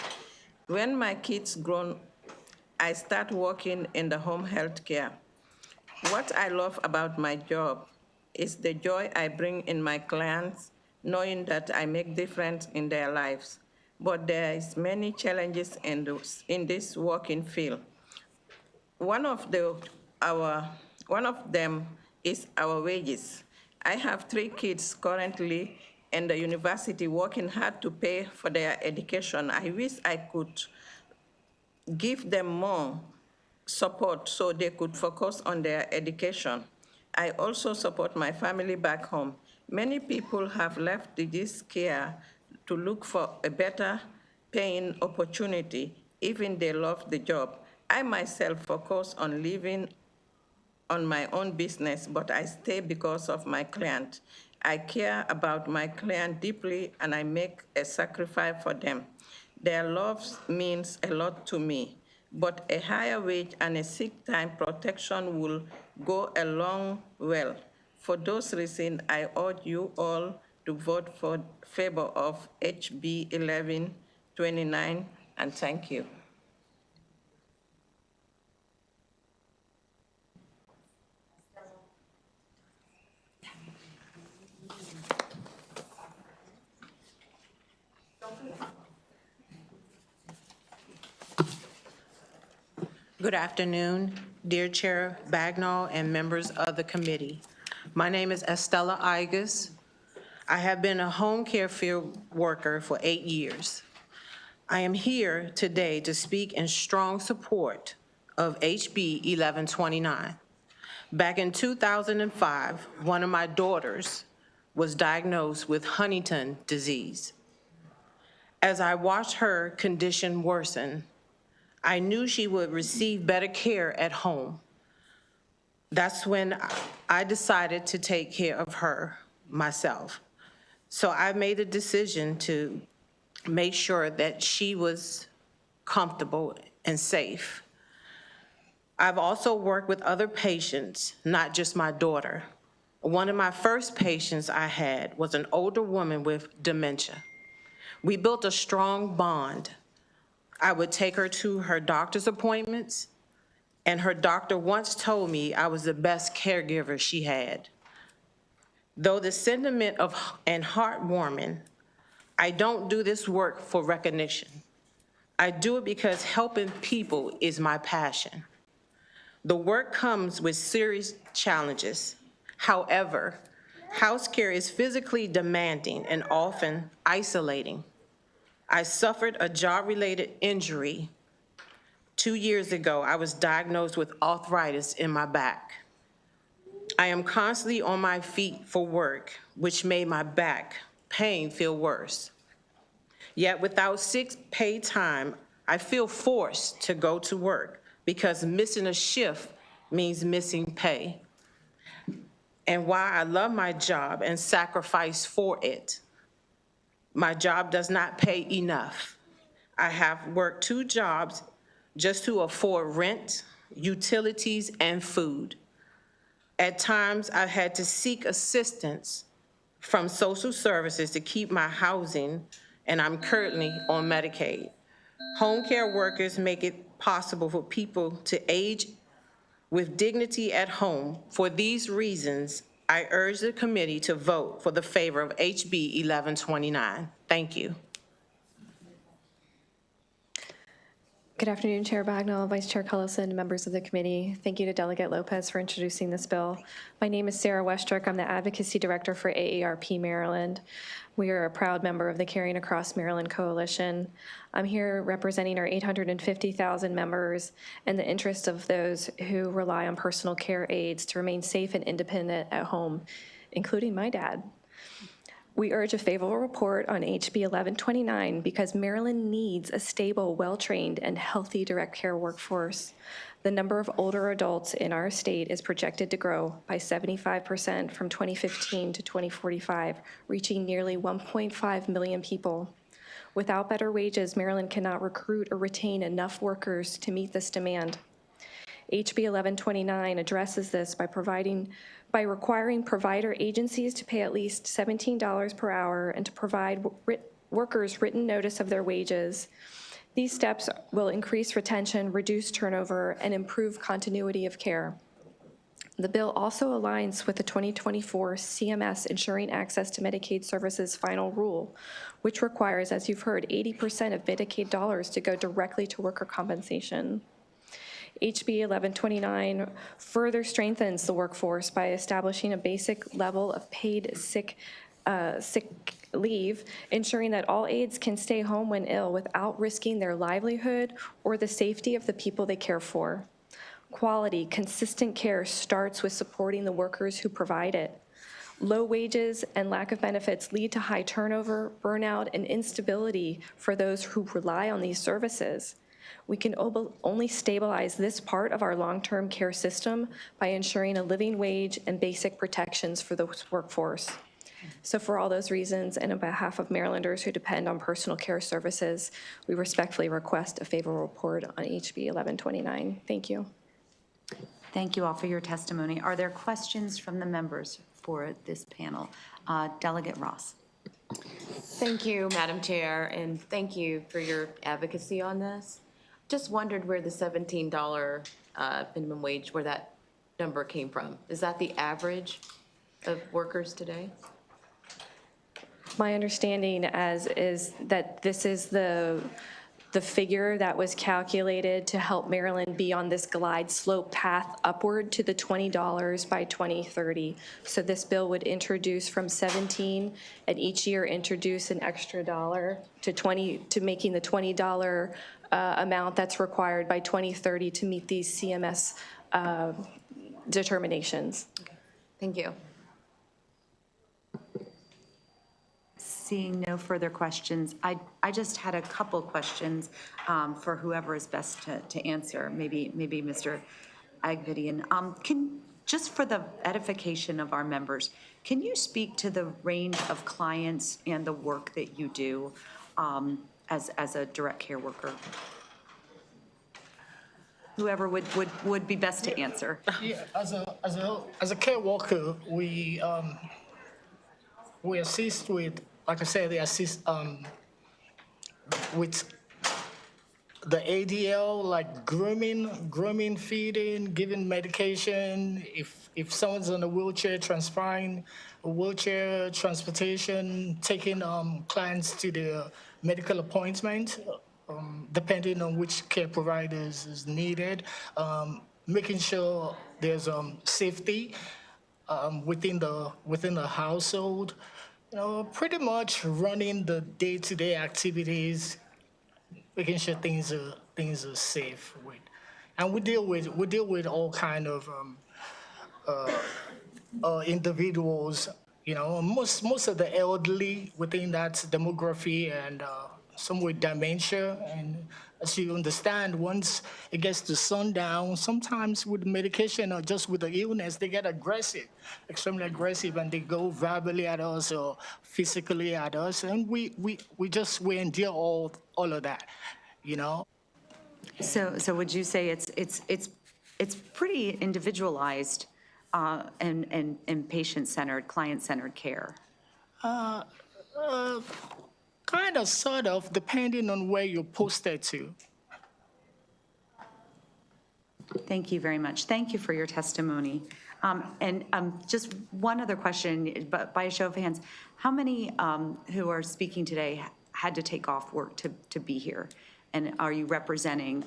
When my kids grown, I start working in the home health care. What I love about my job is the joy I bring in my clients, knowing that I make difference in their lives. But there is many challenges in this working field. One of them is our wages. I have 3 kids currently in the university working hard to pay for their education. I wish I could give them more support so they could focus on their education. I also support my family back home. Many people have left this care to look for a better paying opportunity, even they love the job. I myself focus on living on my own business, but I stay because of my client. I care about my client deeply, and I make a sacrifice for them. Their love means a lot to me, but a higher wage and a sick time protection will go a long way. For those reasons, I urge you all to vote for favor of HB 1129, and thank you. Good afternoon, dear Chair Bagnall and members of the committee. My name is Estella Igas. I have been a home care field worker for 8 years. I am here today to speak in strong support of HB 1129. Back in 2005, one of my daughters was diagnosed with Huntington disease. As I watched her condition worsen, I knew she would receive better care at home. That's when I decided to take care of her myself. So I made a decision to make sure that she was comfortable and safe. I've also worked with other patients, not just my daughter. One of my first patients I had was an older woman with dementia. We built a strong bond. I would take her to her doctor's appointments, and her doctor once told me I was the best caregiver she had. Though the sentiment and heartwarming, I don't do this work for recognition. I do it because helping people is my passion. The work comes with serious challenges. However, house care is physically demanding and often isolating. I suffered a job-related injury. 2 years ago, I was diagnosed with arthritis in my back. I am constantly on my feet for work, which made my back pain feel worse. Yet without sick paid time, I feel forced to go to work because missing a shift means missing pay. And while I love my job and sacrifice for it, my job does not pay enough. I have worked 2 jobs just to afford rent, utilities, and food. At times, I've had to seek assistance from social services to keep my housing, and I'm currently on Medicaid. Home care workers make it possible for people to age with dignity at home. For these reasons, I urge the committee to vote for the favor of HB 1129. Thank you. Good afternoon, Chair Bagnall, Vice Chair Cullison, members of the committee. Thank you to Delegate Lopez for introducing this bill. My name is Sarah Westrick. I'm the Advocacy Director for AARP Maryland. We are a proud member of the Carrying Across Maryland Coalition. I'm here representing our 850,000 members and the interests of those who rely on personal care aides to remain safe and independent at home, including my dad. We urge a favorable report on HB 1129 because Maryland needs a stable, well-trained, and healthy direct care workforce. The number of older adults in our state is projected to grow by 75% from 2015 to 2045, reaching nearly 1.5 million people. Without better wages, Maryland cannot recruit or retain enough workers to meet this demand. HB 1129 addresses this by requiring provider agencies to pay at least $17 per hour and to provide workers written notice of their wages. These steps will increase retention, reduce turnover, and improve continuity of care. The bill also aligns with the 2024 CMS Ensuring Access to Medicaid Services final rule, which requires, as you've heard, 80% of Medicaid dollars to go directly to worker compensation. HB 1129 further strengthens the workforce by establishing a basic level of paid sick leave, ensuring that all aides can stay home when ill without risking their livelihood or the safety of the people they care for. Quality, consistent care starts with supporting the workers who provide it. Low wages and lack of benefits lead to high turnover, burnout, and instability for those who rely on these services. We can only stabilize this part of our long-term care system by ensuring a living wage and basic protections for the workforce. So for all those reasons, and on behalf of Marylanders who depend on personal care services, we respectfully request a favorable report on HB 1129. Thank you. Thank you all for your testimony. Are there questions from the members for this panel? Delegate Ross. Thank you, Madam Chair, and thank you for your advocacy on this. Just wondered where the $17 minimum wage, where that number came from. Is that the average of workers today? My understanding is that this is the the figure that was calculated to help Maryland be on this glide slope path upward to the $20 by 2030. So this bill would introduce from 17 and each year introduce an extra dollar to making the $20 amount that's required by 2030 to meet these CMS determinations. Thank you. Seeing no further questions, I just had a couple questions for whoever is best to answer, maybe Mr. Agvidian. Just for the edification of our members, can you speak to the range of clients and the work that you do as a direct care worker? Whoever would be best to answer. Yeah, as a care worker, we assist with, like I said, they assist with the ADL, like grooming, feeding, giving medication. If someone's on a wheelchair, transferring a wheelchair, transportation, taking clients to their medical appointment, depending on which care providers is needed, making sure there's safety within the household. Pretty much running the day-to-day activities, making sure things are safe with, and we deal with all kind of individuals. Most of the elderly within that demography, and some with dementia. And as you understand, once it gets to sundown, sometimes with medication or just with the illness, they get aggressive, extremely aggressive, and they go verbally at us or physically at us. And we endure all of that, So would you say it's pretty individualized and patient-centered, client-centered care? Kind of, sort of, depending on where you're posted to. Thank you very much. Thank you for your testimony. And just one other question, but by a show of hands, how many who are speaking today had to take off work to be here? And are you representing,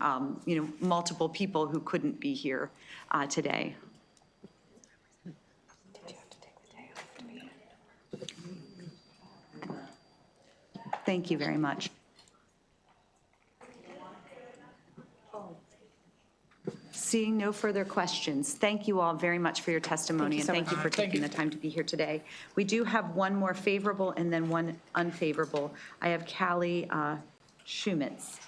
multiple people who couldn't be here today? Thank you very much. Seeing no further questions, thank you all very much for your testimony, and thank you for taking the time to be here today. We do have one more favorable and then one unfavorable. I have Callie Schumitz.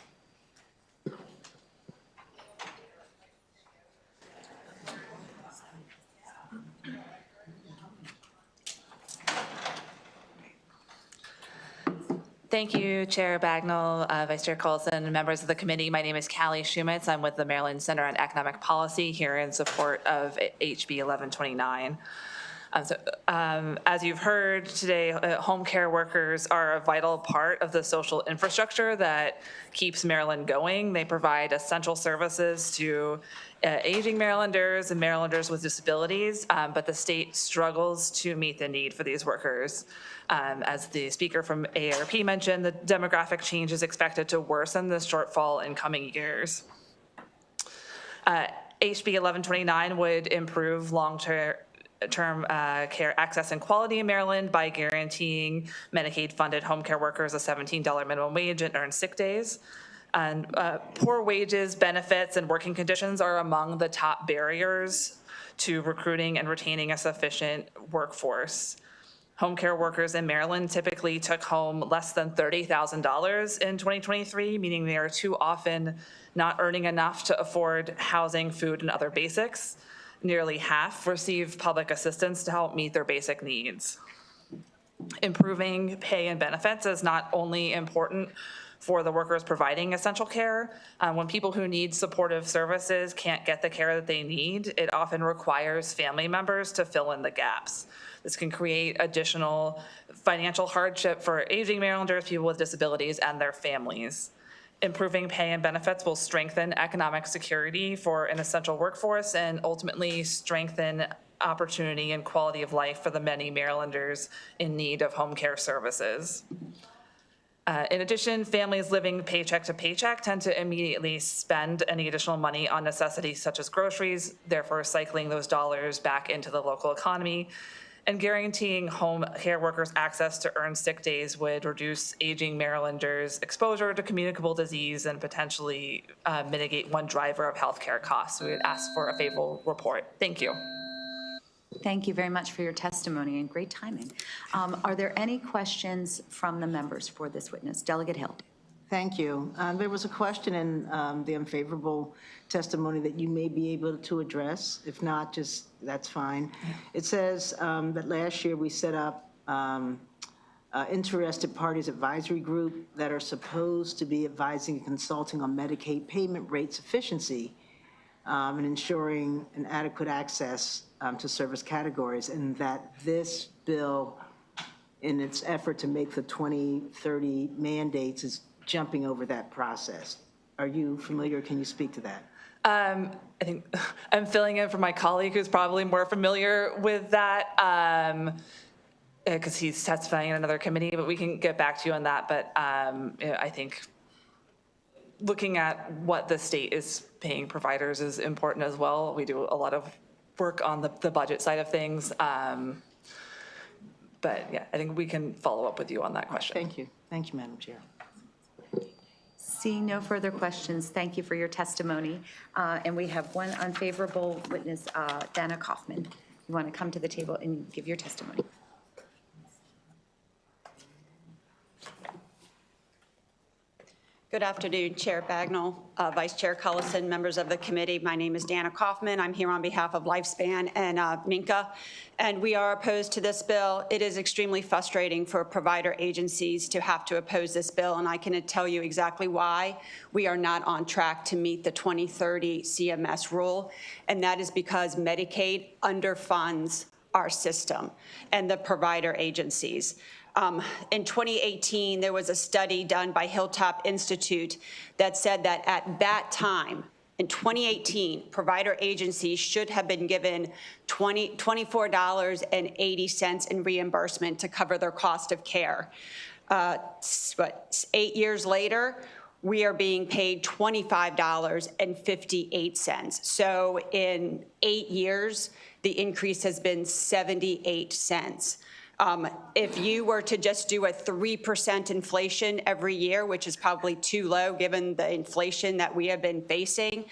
Thank you, Chair Bagnall, Vice Chair Colson, and members of the committee. My name is Callie Schumitz. I'm with the Maryland Center on Economic Policy here in support of HB 1129. As you've heard today, home care workers are a vital part of the social infrastructure that keeps Maryland going. They provide essential services to aging Marylanders and Marylanders with disabilities, but the state struggles to meet the need for these workers. As the speaker from AARP mentioned, the demographic change is expected to worsen the shortfall in coming years. HB 1129 would improve long-term care access and quality in Maryland by guaranteeing Medicaid-funded home care workers a $17 minimum wage and earned sick days. And poor wages, benefits, and working conditions are among the top barriers to recruiting and retaining a sufficient workforce. Home care workers in Maryland typically took home less than $30,000 in 2023, meaning they are too often not earning enough to afford housing, food, and other basics. Nearly half receive public assistance to help meet their basic needs. Improving pay and benefits is not only important for the workers providing essential care. When people who need supportive services can't get the care that they need, it often requires family members to fill in the gaps. This can create additional financial hardship for aging Marylanders, people with disabilities, and their families. Improving pay and benefits will strengthen economic security for an essential workforce and ultimately strengthen opportunity and quality of life for the many Marylanders in need of home care services. In addition, families living paycheck to paycheck tend to immediately spend any additional money on necessities such as groceries, therefore cycling those dollars back into the local economy. And guaranteeing home care workers access to earned sick days would reduce aging Marylanders' exposure to communicable disease and potentially mitigate one driver of healthcare costs. We would ask for a favorable report. Thank you. Thank you very much for your testimony and great timing. Are there any questions from the members for this witness? Delegate Hill. Thank you. There was a question in the unfavorable testimony that you may be able to address. If not, just that's fine. It says that last year we set up interested parties advisory group that are supposed to be advising and consulting on Medicaid payment rate sufficiency and ensuring an adequate access to service categories, and that this bill, in its effort to make the 2030 mandates, is jumping over that process. Are you familiar? Can you speak to that? I think I'm filling in for my colleague who's probably more familiar with that because he's testifying in another committee, but we can get back to you on that. But I think looking at what the state is paying providers is important as well. We do a lot of work on the budget side of things. But yeah, I think we can follow up with you on that question. Thank you. Thank you, Madam Chair. Seeing no further questions, thank you for your testimony. And we have one unfavorable witness, Dana Kaufman. You want to come to the table and give your testimony? Good afternoon, Chair Bagnell, Vice Chair Cullison, members of the committee. My name is Dana Kaufman. I'm here on behalf of Lifespan and Minka, and we are opposed to this bill. It is extremely frustrating for provider agencies to have to oppose this bill, and I can tell you exactly why we are not on track to meet the 2030 CMS rule, and that is because Medicaid underfunds our system and the provider agencies. In 2018, there was a study done by Hilltop Institute that said that at that time, in 2018, provider agencies should have been given $24.80 in reimbursement to cover their cost of care. 8 years later, we are being paid $25.58. So in 8 years, the increase has been 78 cents. If you were to just do a 3% inflation every year, which is probably too low given the inflation that we have been facing,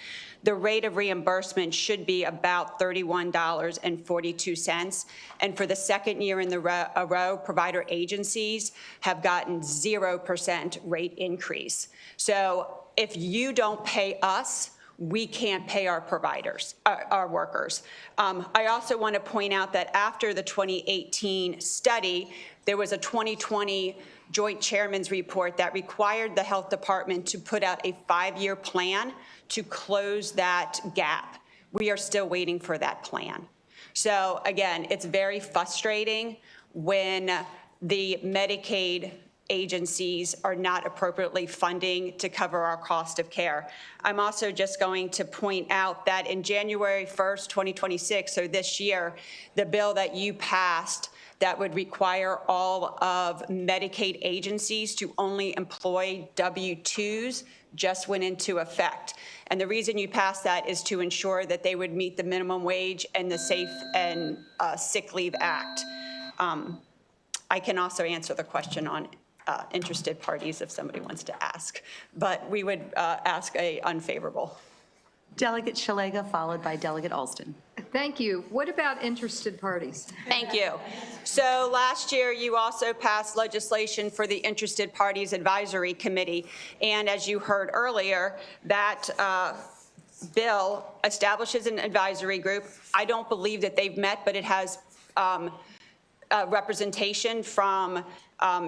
the rate of reimbursement should be about $31.42. And for the second year in a row, provider agencies have gotten 0% rate increase. So if you don't pay us, we can't pay our providers, our workers. I also want to point out that after the 2018 study, there was a 2020 Joint Chairman's report that required the health department to put out a 5-year plan to close that gap. We are still waiting for that plan. So again, it's very frustrating when the Medicaid agencies are not appropriately funding to cover our cost of care. I'm also just going to point out that in January 1st, 2026, so this year, the bill that you passed that would require all of Medicaid agencies to only employ W-2s just went into effect. And the reason you passed that is to ensure that they would meet the minimum wage and the Safe and Sick Leave Act. I can also answer the question on interested parties if somebody wants to ask, but we would ask a unfavorable. Delegate Shalega, followed by Delegate Alston. Thank you. What about interested parties? Thank you. So last year, you also passed legislation for the Interested Parties Advisory Committee. And as you heard earlier, that bill establishes an advisory group. I don't believe that they've met, but it has representation from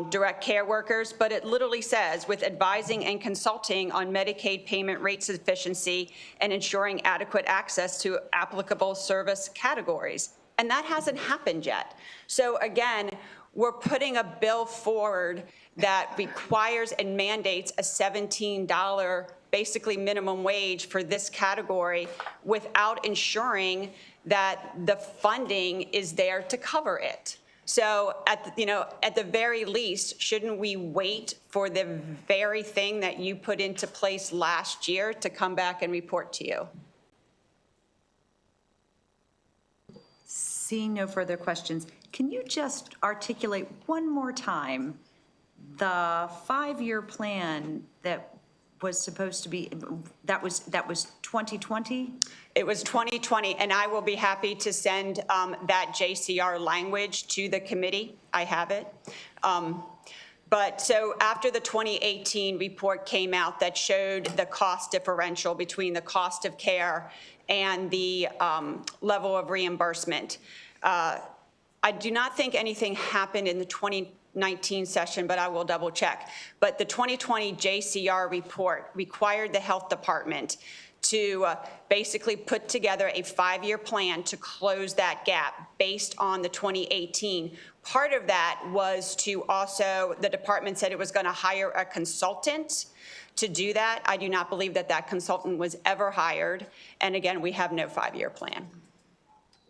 direct care workers, but it literally says, with advising and consulting on Medicaid payment rate sufficiency and ensuring adequate access to applicable service categories. And that hasn't happened yet. So again, we're putting a bill forward that requires and mandates a $17 basically minimum wage for this category without ensuring that the funding is there to cover it. So at the very least, shouldn't we wait for the very thing that you put into place last year to come back and report to you? Seeing no further questions, can you just articulate one more time the 5-year plan that was supposed to be, that was 2020? It was 2020, and I will be happy to send that JCR language to the committee. I have it. But so after the 2018 report came out that showed the cost differential between the cost of care and the level of reimbursement, I do not think anything happened in the 2019 session, but I will double check. But the 2020 JCR report required the health department to basically put together a 5-year plan to close that gap based on the 2018. Part of that was to also, the department said it was going to hire a consultant to do that. I do not believe that that consultant was ever hired. And again, we have no 5-year plan.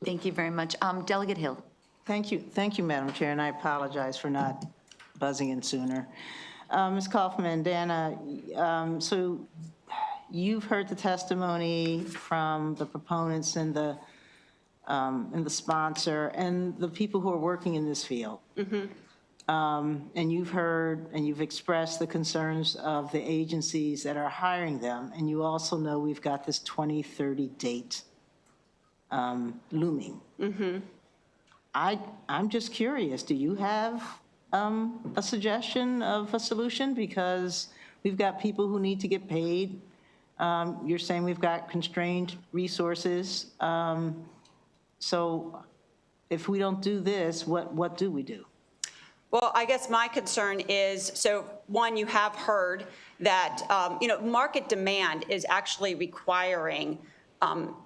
Thank you very much. Delegate Hill. Thank you, Madam Chair, and I apologize for not buzzing in sooner. Ms. Kaufman, Dana, so you've heard the testimony from the proponents and the sponsor and the people who are working in this field. And you've heard and you've expressed the concerns of the agencies that are hiring them, and you also know we've got this 2030 date looming. I'm just curious, do you have a suggestion of a solution? Because we've got people who need to get paid. You're saying we've got constrained resources. So if we don't do this, what do we do? Well, I guess my concern is, so one, you have heard that, market demand is actually requiring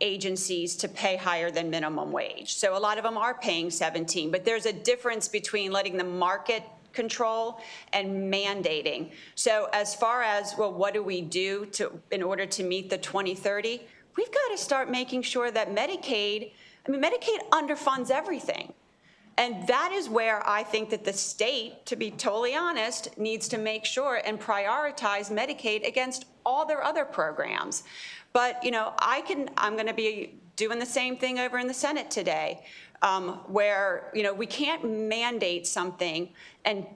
agencies to pay higher than minimum wage. So a lot of them are paying 17, but there's a difference between letting the market control and mandating. So as far as, well, what do we do in order to meet the 2030? We've got to start making sure that Medicaid underfunds everything. And that is where I think that the state, to be totally honest, needs to make sure and prioritize Medicaid against all their other programs. But, I'm going to be doing the same thing over in the Senate today, where, we can't mandate something and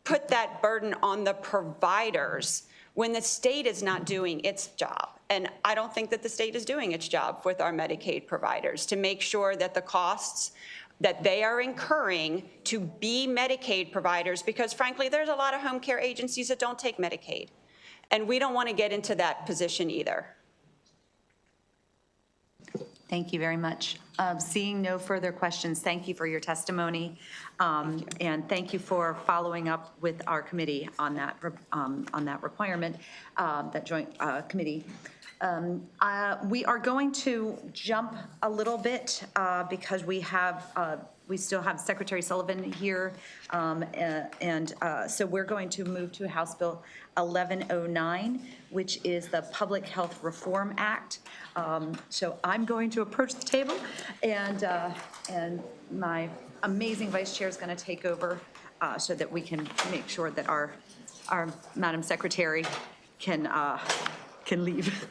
put that burden on the providers when the state is not doing its job. And I don't think that the state is doing its job with our Medicaid providers to make sure that the costs that they are incurring to be Medicaid providers, because frankly, there's a lot of home care agencies that don't take Medicaid. And we don't want to get into that position either. Thank you very much. Seeing no further questions, thank you for your testimony, and thank you for following up with our committee on that requirement, that joint committee. We are going to jump a little bit because we still have Secretary Sullivan here, so we're going to move to House Bill 1109, which is the Public Health Reform Act. So I'm going to approach the table, and my amazing Vice Chair is going to take over so that we can make sure that our Madam Secretary can leave.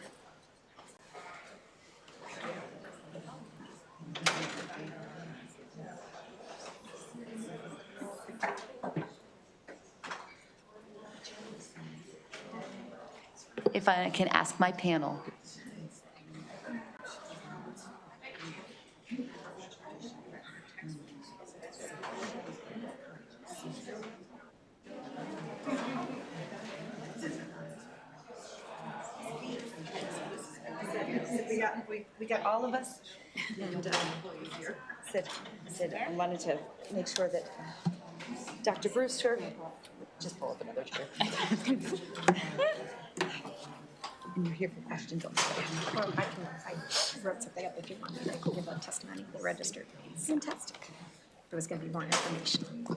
If I can ask my panel. We got all of us. And Sid, I wanted to make sure that Dr. Brewster, just pull up another chair. And you're here for questions on Well, I wrote something up if you want me to give a testimony for the registered. Fantastic. There was going to be more information.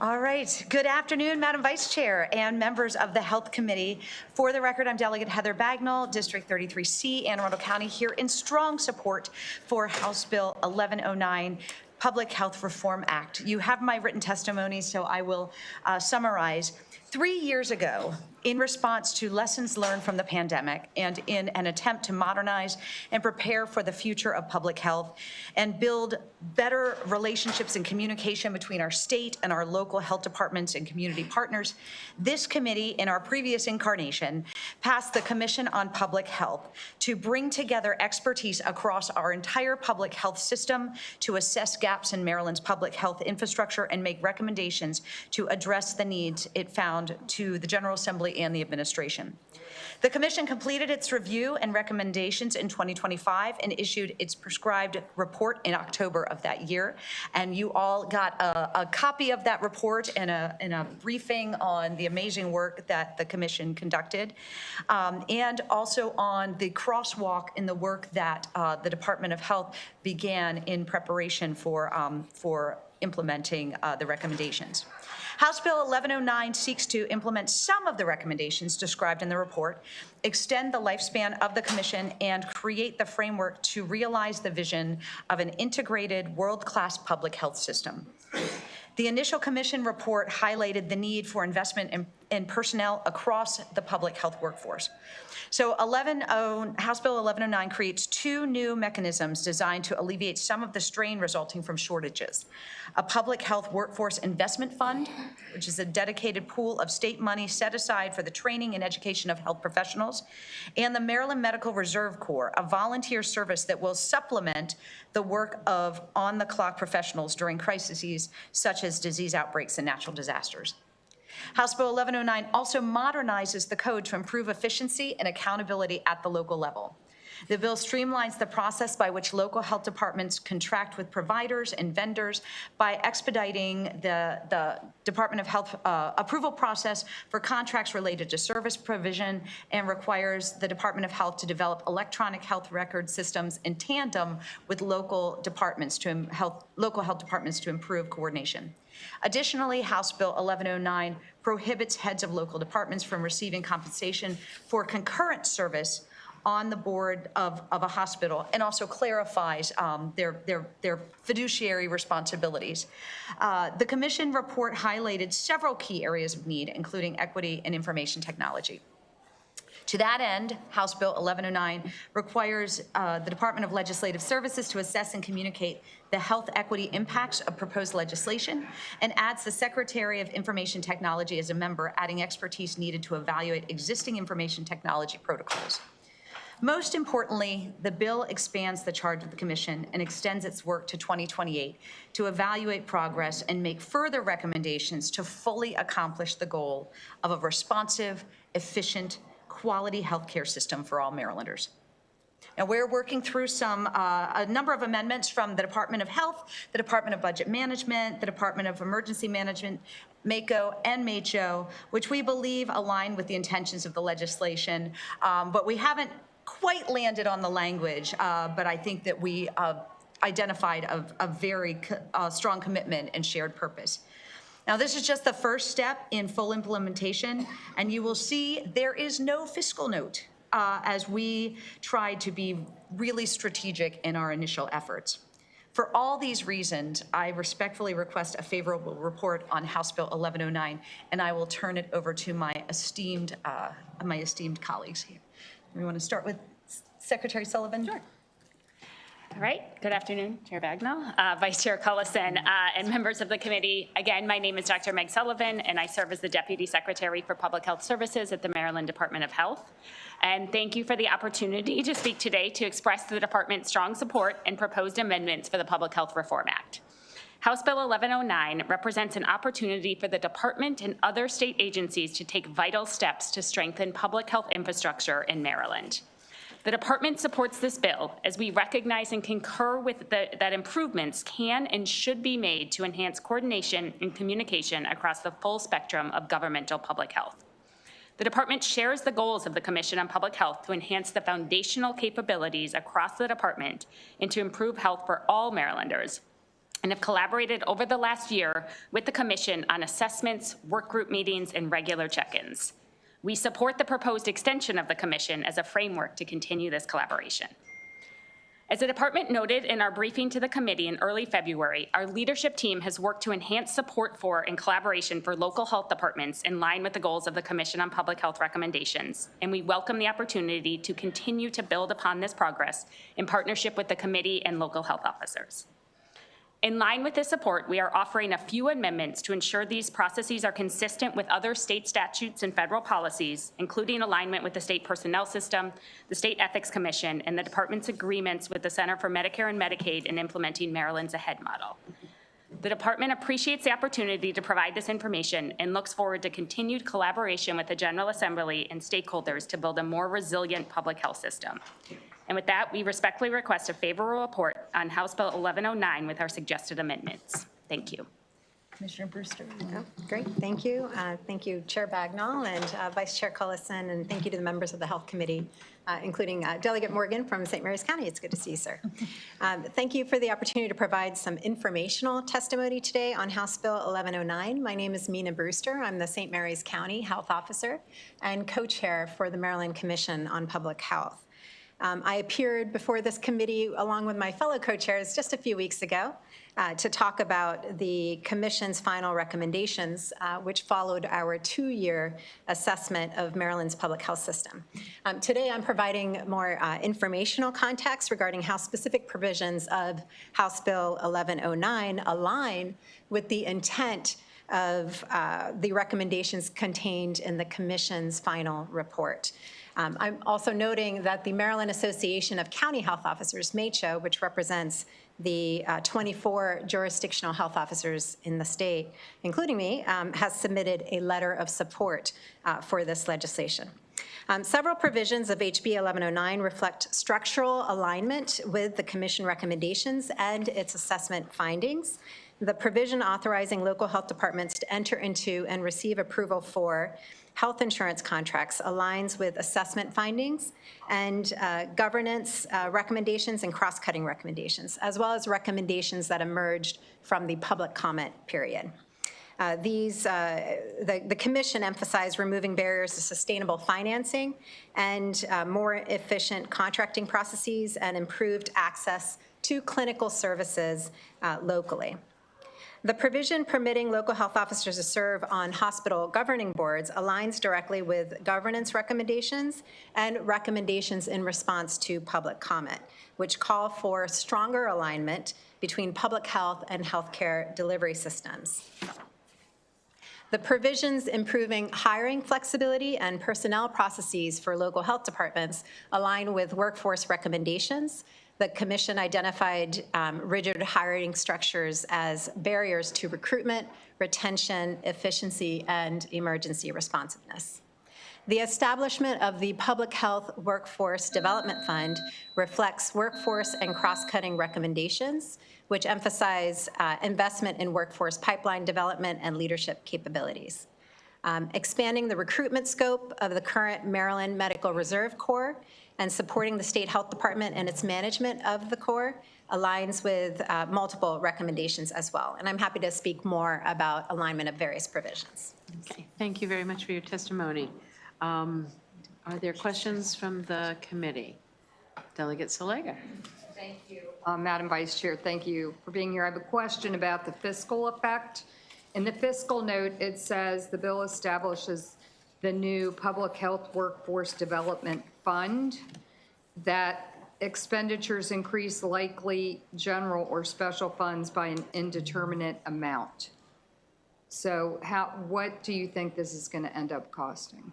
All right. Good afternoon, Madam Vice Chair and members of the Health Committee. For the record, I'm Delegate Heather Bagnall, District 33C, Anne Arundel County, here in strong support for House Bill 1109, Public Health Reform Act. You have my written testimony, so I will summarize. 3 years ago, in response to lessons learned from the pandemic and in an attempt to modernize and prepare for the future of public health and build better relationships and communication between our state and our local health departments and community partners, this committee, in our previous incarnation, passed the Commission on Public Health to bring together expertise across our entire public health system to assess gaps in Maryland's public health infrastructure and make recommendations to address the needs it found to the General Assembly and the administration. The Commission completed its review and recommendations in 2025 and issued its prescribed report in October of that year. And you all got a copy of that report and a briefing on the amazing work that the Commission conducted, and also on the crosswalk in the work that the Department of Health began in preparation for implementing the recommendations. House Bill 1109 seeks to implement some of the recommendations described in the report, extend the lifespan of the Commission, and create the framework to realize the vision of an integrated, world-class public health system. The initial Commission report highlighted the need for investment in personnel across the public health workforce. So House Bill 1109 creates 2 new mechanisms designed to alleviate some of the strain resulting from shortages. A public health workforce investment fund, which is a dedicated pool of state money set aside for the training and education of health professionals, and the Maryland Medical Reserve Corps, a volunteer service that will supplement the work of on-the-clock professionals during crises such as disease outbreaks and natural disasters. House Bill 1109 also modernizes the code to improve efficiency and accountability at the local level. The bill streamlines the process by which local health departments contract with providers and vendors by expediting the Department of Health approval process for contracts related to service provision, and requires the Department of Health to develop electronic health record systems in tandem with local health departments to improve coordination. Additionally, House Bill 1109 prohibits heads of local departments from receiving compensation for concurrent service on the board of a hospital, and also clarifies their fiduciary responsibilities. The Commission report highlighted several key areas of need, including equity and information technology. To that end, House Bill 1109 requires the Department of Legislative Services to assess and communicate the health equity impacts of proposed legislation, and adds the Secretary of Information Technology as a member, adding expertise needed to evaluate existing information technology protocols. Most importantly, the bill expands the charge of the Commission and extends its work to 2028 to evaluate progress and make further recommendations to fully accomplish the goal of a responsive, efficient, quality healthcare system for all Marylanders. Now, we're working through a number of amendments from the Department of Health, the Department of Budget Management, the Department of Emergency Management, MACO, and MACHO, which we believe align with the intentions of the legislation, but we haven't quite landed on the language, but I think that we identified a very strong commitment and shared purpose. Now, this is just the first step in full implementation, and you will see there is no fiscal note as we tried to be really strategic in our initial efforts. For all these reasons, I respectfully request a favorable report on House Bill 1109, and I will turn it over to my esteemed colleagues here. We want to start with Secretary Sullivan? Sure. All right. Good afternoon, Chair Bagnall, Vice Chair Cullison, and members of the committee. Again, my name is Dr. Meg Sullivan, and I serve as the Deputy Secretary for Public Health Services at the Maryland Department of Health. And thank you for the opportunity to speak today to express the department's strong support and proposed amendments for the Public Health Reform Act. House Bill 1109 represents an opportunity for the department and other state agencies to take vital steps to strengthen public health infrastructure in Maryland. The department supports this bill as we recognize and concur with that improvements can and should be made to enhance coordination and communication across the full spectrum of governmental public health. The department shares the goals of the Commission on Public Health to enhance the foundational capabilities across the department and to improve health for all Marylanders, and have collaborated over the last year with the Commission on assessments, work group meetings, and regular check-ins. We support the proposed extension of the Commission as a framework to continue this collaboration. As the department noted in our briefing to the committee in early February, our leadership team has worked to enhance support for and collaboration for local health departments in line with the goals of the Commission on Public Health recommendations, and we welcome the opportunity to continue to build upon this progress in partnership with the committee and local health officers. In line with this support, we are offering a few amendments to ensure these processes are consistent with other state statutes and federal policies, including alignment with the state personnel system, the State Ethics Commission, and the department's agreements with the Center for Medicare and Medicaid in implementing Maryland's AHEAD model. The department appreciates the opportunity to provide this information and looks forward to continued collaboration with the General Assembly and stakeholders to build a more resilient public health system. And with that, we respectfully request a favorable report on House Bill 1109 with our suggested amendments. Thank you. Commissioner Brewster. Oh, great, thank you. Thank you, Chair Bagnall and Vice Chair Cullison, and thank you to the members of the Health Committee, including Delegate Morgan from St. Mary's County. It's good to see you, sir. Thank you for the opportunity to provide some informational testimony today on House Bill 1109. My name is Mina Brewster. I'm the St. Mary's County Health Officer and co-chair for the Maryland Commission on Public Health. I appeared before this committee along with my fellow co-chairs just a few weeks ago to talk about the Commission's final recommendations, which followed our 2-year assessment of Maryland's public health system. Today, I'm providing more informational context regarding how specific provisions of House Bill 1109 align with the intent of the recommendations contained in the Commission's final report. I'm also noting that the Maryland Association of County Health Officers, MACHO, which represents the 24 jurisdictional health officers in the state, including me, has submitted a letter of support for this legislation. Several provisions of HB 1109 reflect structural alignment with the Commission recommendations and its assessment findings. The provision authorizing local health departments to enter into and receive approval for health insurance contracts aligns with assessment findings and governance recommendations and cross-cutting recommendations, as well as recommendations that emerged from the public comment period. The Commission emphasized removing barriers to sustainable financing and more efficient contracting processes and improved access to clinical services locally. The provision permitting local health officers to serve on hospital governing boards aligns directly with governance recommendations and recommendations in response to public comment, which call for stronger alignment between public health and healthcare delivery systems. The provisions improving hiring flexibility and personnel processes for local health departments align with workforce recommendations. The Commission identified rigid hiring structures as barriers to recruitment, retention, efficiency, and emergency responsiveness. The establishment of the Public Health Workforce Development Fund reflects workforce and cross-cutting recommendations, which emphasize investment in workforce pipeline development and leadership capabilities. Expanding the recruitment scope of the current Maryland Medical Reserve Corps and supporting the State Health Department and its management of the Corps aligns with multiple recommendations as well. And I'm happy to speak more about alignment of various provisions. Okay, thank you very much for your testimony. Are there questions from the committee? Delegate Salega. Thank you. Madam Vice Chair, thank you for being here. I have a question about the fiscal effect. In the fiscal note, it says the bill establishes the new Public Health Workforce Development Fund, that expenditures increase likely general or special funds by an indeterminate amount. So what do you think this is going to end up costing?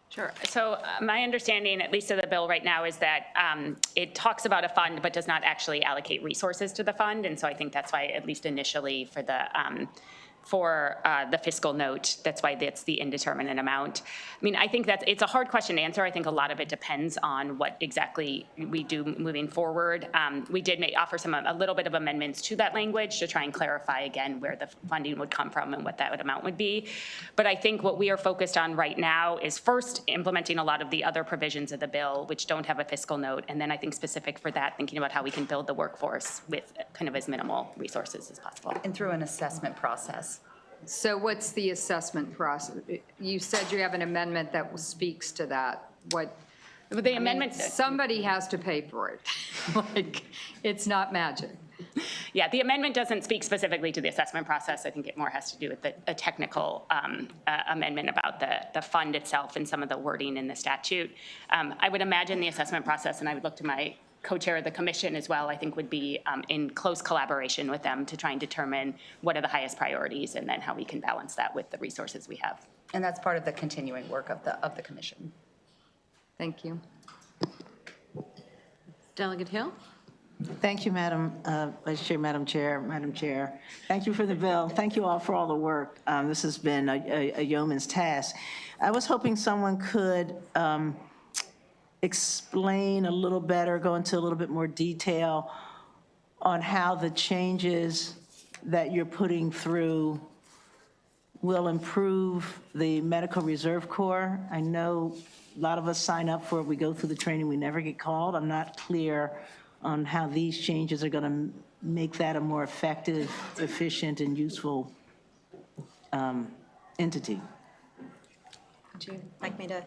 Sure. So my understanding, at least of the bill right now, is that it talks about a fund but does not actually allocate resources to the fund. And so I think that's why, at least initially, for the fiscal note, that's why it's the indeterminate amount. I mean, I think it's a hard question to answer. I think a lot of it depends on what exactly we do moving forward. We did offer a little bit of amendments to that language to try and clarify again where the funding would come from and what that amount would be. But I think what we are focused on right now is first implementing a lot of the other provisions of the bill which don't have a fiscal note, and then I think specific for that, thinking about how we can build the workforce with kind of as minimal resources as possible. And through an assessment process. So what's the assessment process? You said you have an amendment that speaks to that. But the amendment, Somebody has to pay for it. Like, it's not magic. yeah, the amendment doesn't speak specifically to the assessment process. I think it more has to do with a technical amendment about the fund itself and some of the wording in the statute. I would imagine the assessment process, and I would look to my co-chair of the commission as well, I think would be in close collaboration with them to try and determine what are the highest priorities and then how we can balance that with the resources we have. And that's part of the continuing work of the commission. Thank you. Delegate Hill? Thank you, Madam Vice Chair, Madam Chair. Thank you for the bill. Thank you all for all the work. This has been a yeoman's task. I was hoping someone could explain a little better, go into a little bit more detail on how the changes that you're putting through will improve the Medical Reserve Corps. I know a lot of us sign up for it. We go through the training. We never get called. I'm not clear on how these changes are going to make that a more effective, efficient, and useful entity. Would you like me to?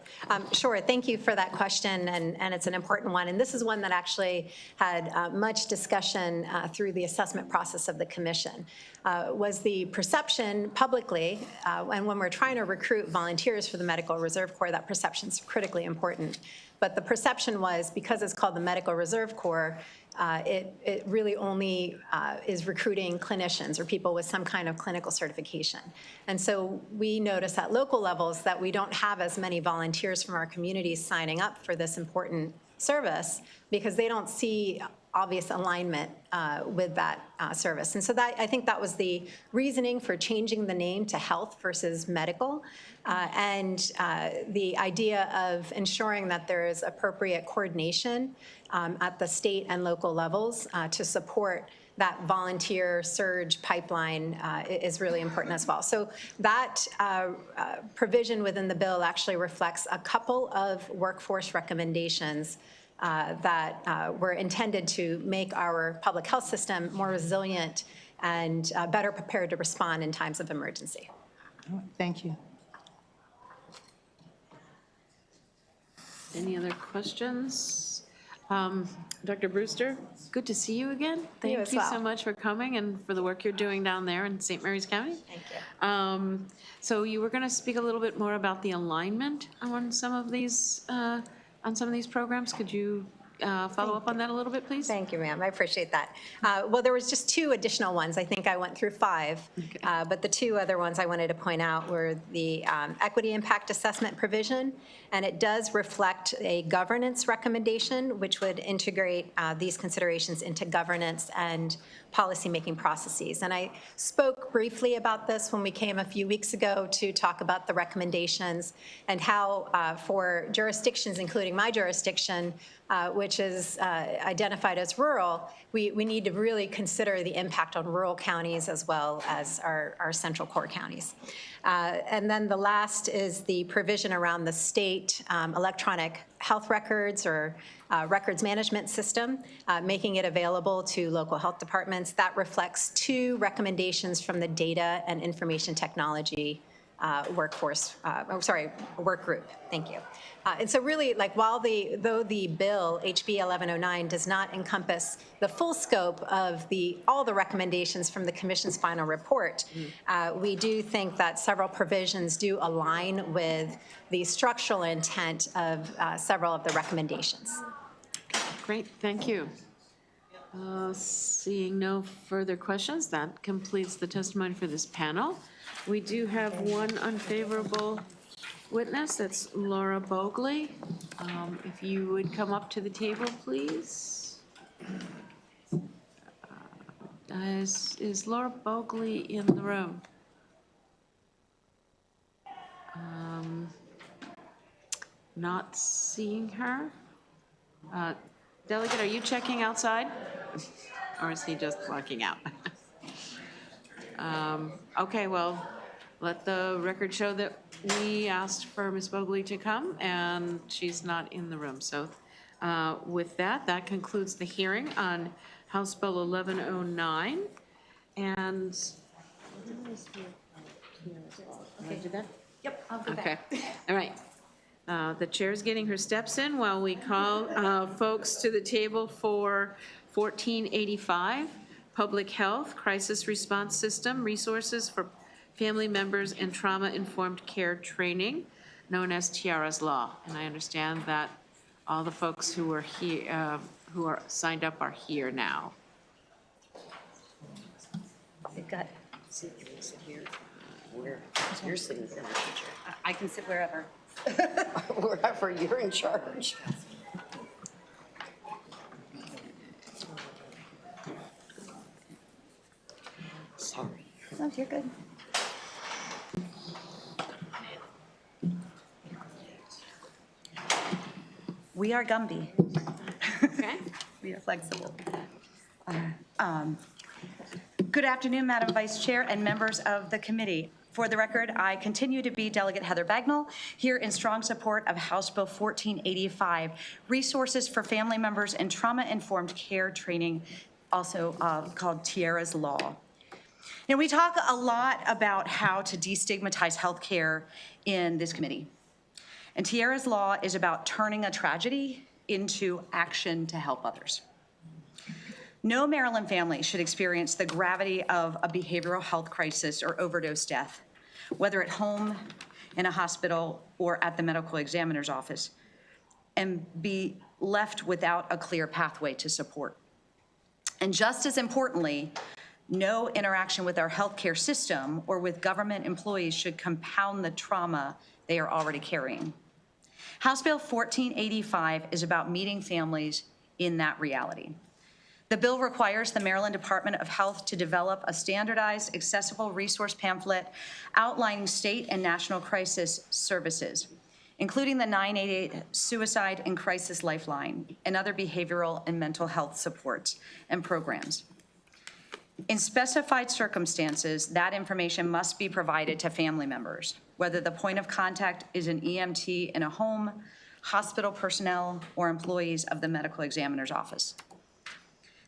Sure, thank you for that question, and it's an important one. And this is one that actually had much discussion through the assessment process of the commission. Was the perception publicly, and when we're trying to recruit volunteers for the Medical Reserve Corps, that perception is critically important. But the perception was, because it's called the Medical Reserve Corps, it really only is recruiting clinicians or people with some kind of clinical certification. And so we notice at local levels that we don't have as many volunteers from our communities signing up for this important service because they don't see obvious alignment with that service. And so that, I think that was the reasoning for changing the name to health versus medical, and the idea of ensuring that there is appropriate coordination at the state and local levels to support that volunteer surge pipeline is really important as well. So that provision within the bill actually reflects a couple of workforce recommendations that were intended to make our public health system more resilient and better prepared to respond in times of emergency. Thank you. Any other questions? Dr. Brewster, good to see you again. Thank as you well. so much for coming and for the work you're doing down there in St. Mary's County. Thank you. So you were going to speak a little bit more about the alignment on some of these programs. Could you follow up on that a little bit, please? Thank you, ma'am. I appreciate that. Well, there was just 2 additional ones. I think I went through 5, but the 2 other ones I wanted to point out were the equity impact assessment provision, and it does reflect a governance recommendation, which would integrate these considerations into governance and policymaking processes. And I spoke briefly about this when we came a few weeks ago to talk about the recommendations and how for jurisdictions, including my jurisdiction, which is identified as rural, we need to really consider the impact on rural counties as well as our central core counties. And then the last is the provision around the state electronic health records or records management system, making it available to local health departments. That reflects 2 recommendations from the Data and Information Technology work group. Thank you. And so really, like, though the bill, HB 1109, does not encompass the full scope of all the recommendations from the commission's final report, we do think that several provisions do align with the structural intent of several of the recommendations. Great, thank you. Seeing no further questions, that completes the testimony for this panel. We do have one unfavorable witness, that's Laura Bogley. If you would come up to the table, please. Is Laura Bogley in the room? Not seeing her. Delegate, are you checking outside? Or is he just walking out? Okay, well, let the record show that we asked for Ms. Bogley to come, and she's not in the room. So with that, that concludes the hearing on House Bill 1109. And Okay. do that? Yep, I'll do that. Okay, all right. The chair's getting her steps in while we call folks to the table for 1485, Public Health Crisis Response System Resources for Family Members and Trauma-Informed Care Training, known as Tiara's Law. And I understand that all the folks who are here, who are signed up are here now. They've got, Sit here. Where? You're sitting there, teacher. I can sit wherever. Wherever you're in charge. Sorry. No, you're good. We are Gumby. Okay. We are flexible. Good afternoon, Madam Vice Chair and members of the committee. For the record, I continue to be Delegate Heather Bagnall, here in strong support of House Bill 1485, Resources for Family Members and Trauma-Informed Care Training, also called Tiara's Law. You know, we talk a lot about how to destigmatize healthcare in this committee. And Tiara's Law is about turning a tragedy into action to help others. No Maryland family should experience the gravity of a behavioral health crisis or overdose death, whether at home, in a hospital, or at the medical examiner's office, and be left without a clear pathway to support. And just as importantly, no interaction with our healthcare system or with government employees should compound the trauma they are already carrying. House Bill 1485 is about meeting families in that reality. The bill requires the Maryland Department of Health to develop a standardized, accessible resource pamphlet outlining state and national crisis services, including the 988 Suicide and Crisis Lifeline and other behavioral and mental health supports and programs. In specified circumstances, that information must be provided to family members, whether the point of contact is an EMT in a home, hospital personnel, or employees of the medical examiner's office.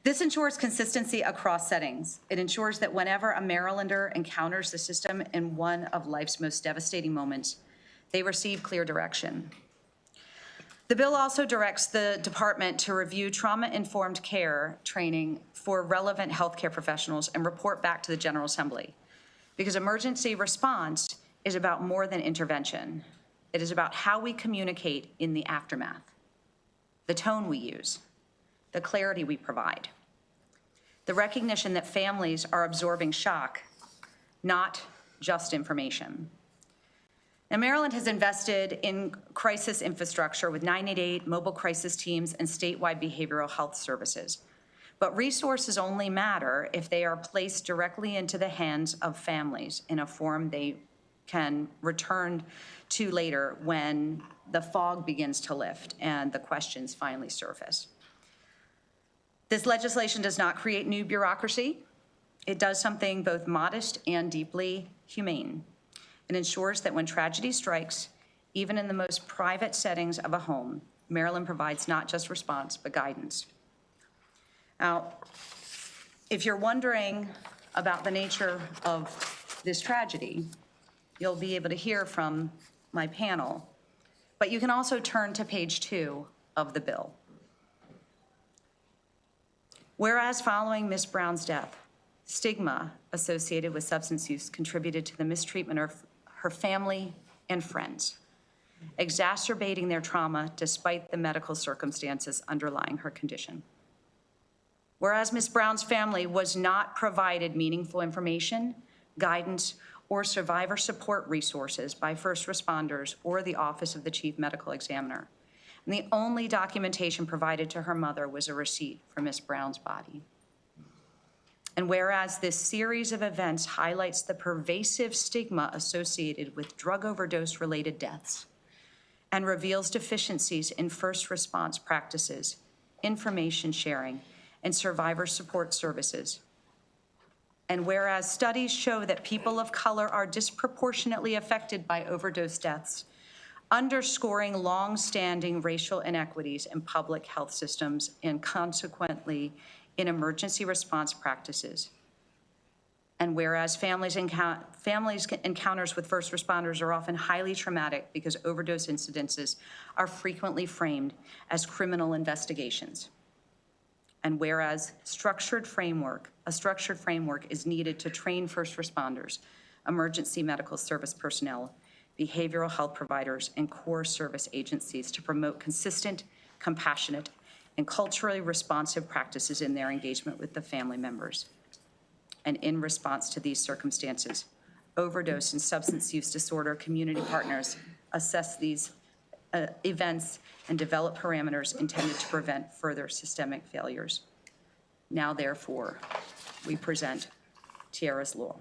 This ensures consistency across settings. It ensures that whenever a Marylander encounters the system in one of life's most devastating moments, they receive clear direction. The bill also directs the department to review trauma-informed care training for relevant healthcare professionals and report back to the General Assembly, because emergency response is about more than intervention. It is about how we communicate in the aftermath, the tone we use, the clarity we provide, the recognition that families are absorbing shock, not just information. Now, Maryland has invested in crisis infrastructure with 988 mobile crisis teams and statewide behavioral health services. But resources only matter if they are placed directly into the hands of families in a form they can return to later when the fog begins to lift and the questions finally surface. This legislation does not create new bureaucracy. It does something both modest and deeply humane. It ensures that when tragedy strikes, even in the most private settings of a home, Maryland provides not just response, but guidance. Now, if you're wondering about the nature of this tragedy, you'll be able to hear from my panel, but you can also turn to page 2 of the bill. Whereas following Ms. Brown's death, stigma associated with substance use contributed to the mistreatment of her family and friends, exacerbating their trauma despite the medical circumstances underlying her condition. Whereas Ms. Brown's family was not provided meaningful information, guidance, or survivor support resources by first responders or the Office of the Chief Medical Examiner. And the only documentation provided to her mother was a receipt for Ms. Brown's body. And whereas this series of events highlights the pervasive stigma associated with drug overdose-related deaths and reveals deficiencies in first response practices, information sharing, and survivor support services. And whereas studies show that people of color are disproportionately affected by overdose deaths, underscoring long-standing racial inequities in public health systems and consequently in emergency response practices. And whereas families' encounters with first responders are often highly traumatic because overdose incidences are frequently framed as criminal investigations. And whereas a structured framework is needed to train first responders, emergency medical service personnel, behavioral health providers, and core service agencies to promote consistent, compassionate, and culturally responsive practices in their engagement with the family members. And in response to these circumstances, overdose and substance use disorder community partners assess these events and develop parameters intended to prevent further systemic failures. Now, therefore, we present Tierra's Law.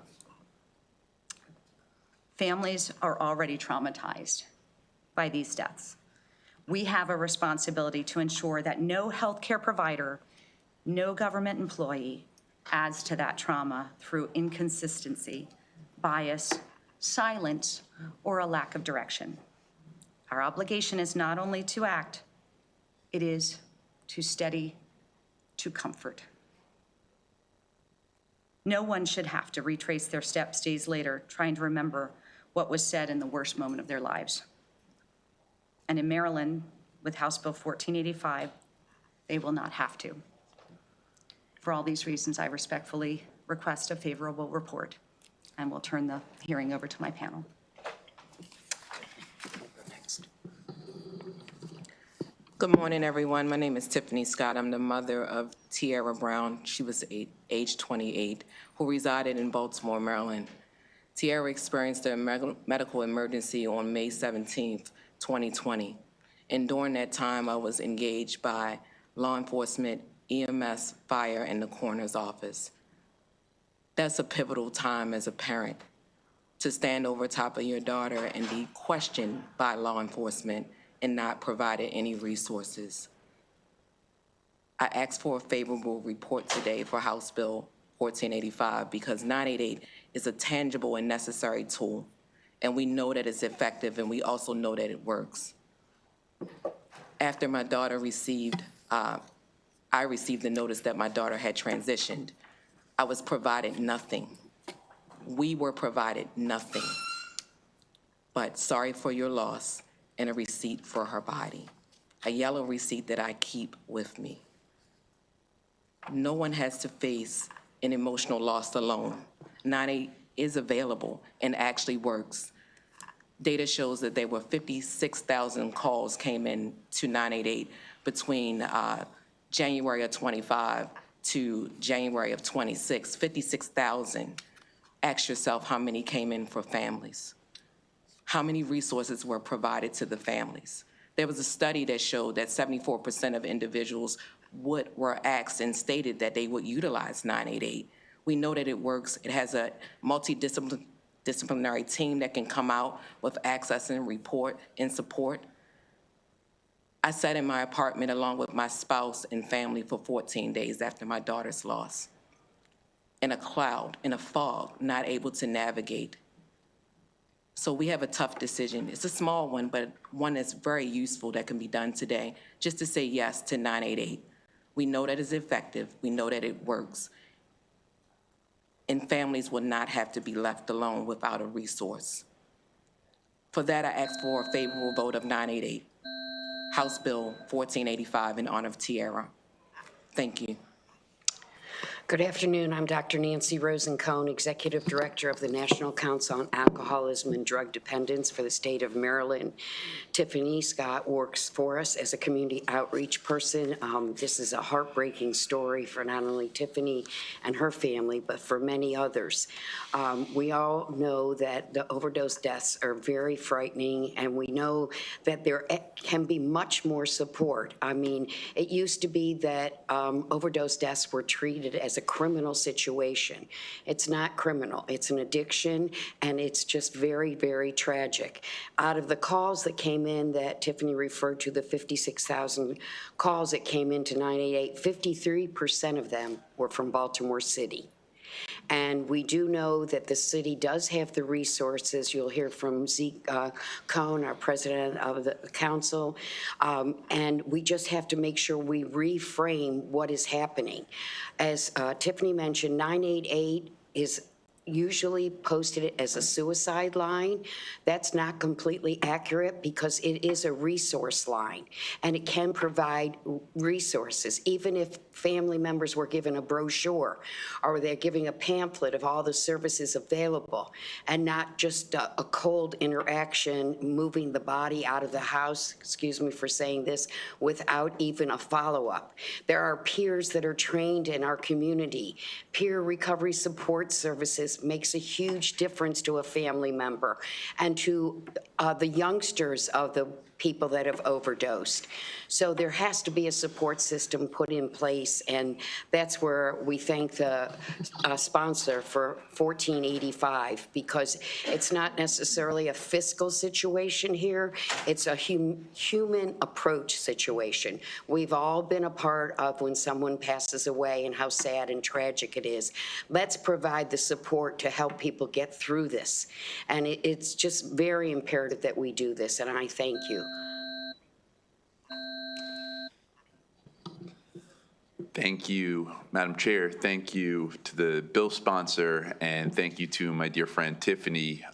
Families are already traumatized by these deaths. We have a responsibility to ensure that no healthcare provider, no government employee adds to that trauma through inconsistency, bias, silence, or a lack of direction. Our obligation is not only to act, it is to steady, to comfort. No one should have to retrace their steps days later trying to remember what was said in the worst moment of their lives. And in Maryland, with House Bill 1485, they will not have to. For all these reasons, I respectfully request a favorable report, and will turn the hearing over to my panel. Good morning, everyone. My name is Tiffany Scott. I'm the mother of Tierra Brown. She was age 28, who resided in Baltimore, Maryland. Tierra experienced a medical emergency on May 17th, 2020. And during that time, I was engaged by law enforcement, EMS, fire, and the coroner's office. That's a pivotal time as a parent, to stand over top of your daughter and be questioned by law enforcement and not provided any resources. I asked for a favorable report today for House Bill 1485 because 988 is a tangible and necessary tool, and we know that it's effective, and we also know that it works. After my daughter received, I received the notice that my daughter had transitioned, I was provided nothing. We were provided nothing but sorry for your loss and a receipt for her body, a yellow receipt that I keep with me. No one has to face an emotional loss alone. 988 is available and actually works. Data shows that there were 56,000 calls came in to 988 between January of 25 to January of 26, 56,000. Ask yourself how many came in for families. How many resources were provided to the families? There was a study that showed that 74% of individuals were asked and stated that they would utilize 988. We know that it works. It has a multidisciplinary team that can come out with access and report and support. I sat in my apartment along with my spouse and family for 14 days after my daughter's loss, in a cloud, in a fog, not able to navigate. So we have a tough decision. It's a small one, but one that's very useful that can be done today, just to say yes to 988. We know that it's effective. We know that it works. And families will not have to be left alone without a resource. For that, I ask for a favorable vote of 988. House Bill 1485 in honor of Tierra. Thank you. Good afternoon. I'm Dr. Nancy Rosencone, Executive Director of the National Council on Alcoholism and Drug Dependence for the state of Maryland. Tiffany Scott works for us as a community outreach person. This is a heartbreaking story for not only Tiffany and her family, but for many others. We all know that the overdose deaths are very frightening, and we know that there can be much more support. I mean, it used to be that overdose deaths were treated as a criminal situation. It's not criminal. It's an addiction, and it's just very, very tragic. Out of the calls that came in that Tiffany referred to, the 56,000 calls that came into 988, 53% of them were from Baltimore City. And we do know that the city does have the resources. You'll hear from Zeke Cohn, our president of the council. And we just have to make sure we reframe what is happening. As Tiffany mentioned, 988 is usually posted it as a suicide line. That's not completely accurate because it is a resource line and it can provide resources. Even if family members were given a brochure or they're giving a pamphlet of all the services available and not just a cold interaction moving the body out of the house, excuse me for saying this, without even a follow-up. There are peers that are trained in our community. Peer recovery support services makes a huge difference to a family member and to the youngsters of the people that have overdosed. So there has to be a support system put in place, and that's where we thank the sponsor for 1485, because it's not necessarily a fiscal situation here, it's a human approach situation. We've all been a part of when someone passes away and how sad and tragic it is. Let's provide the support to help people get through this. And it's just very imperative that we do this, and I thank you. Thank you, Madam Chair. Thank you to the bill sponsor, and thank you to my dear friend Tiffany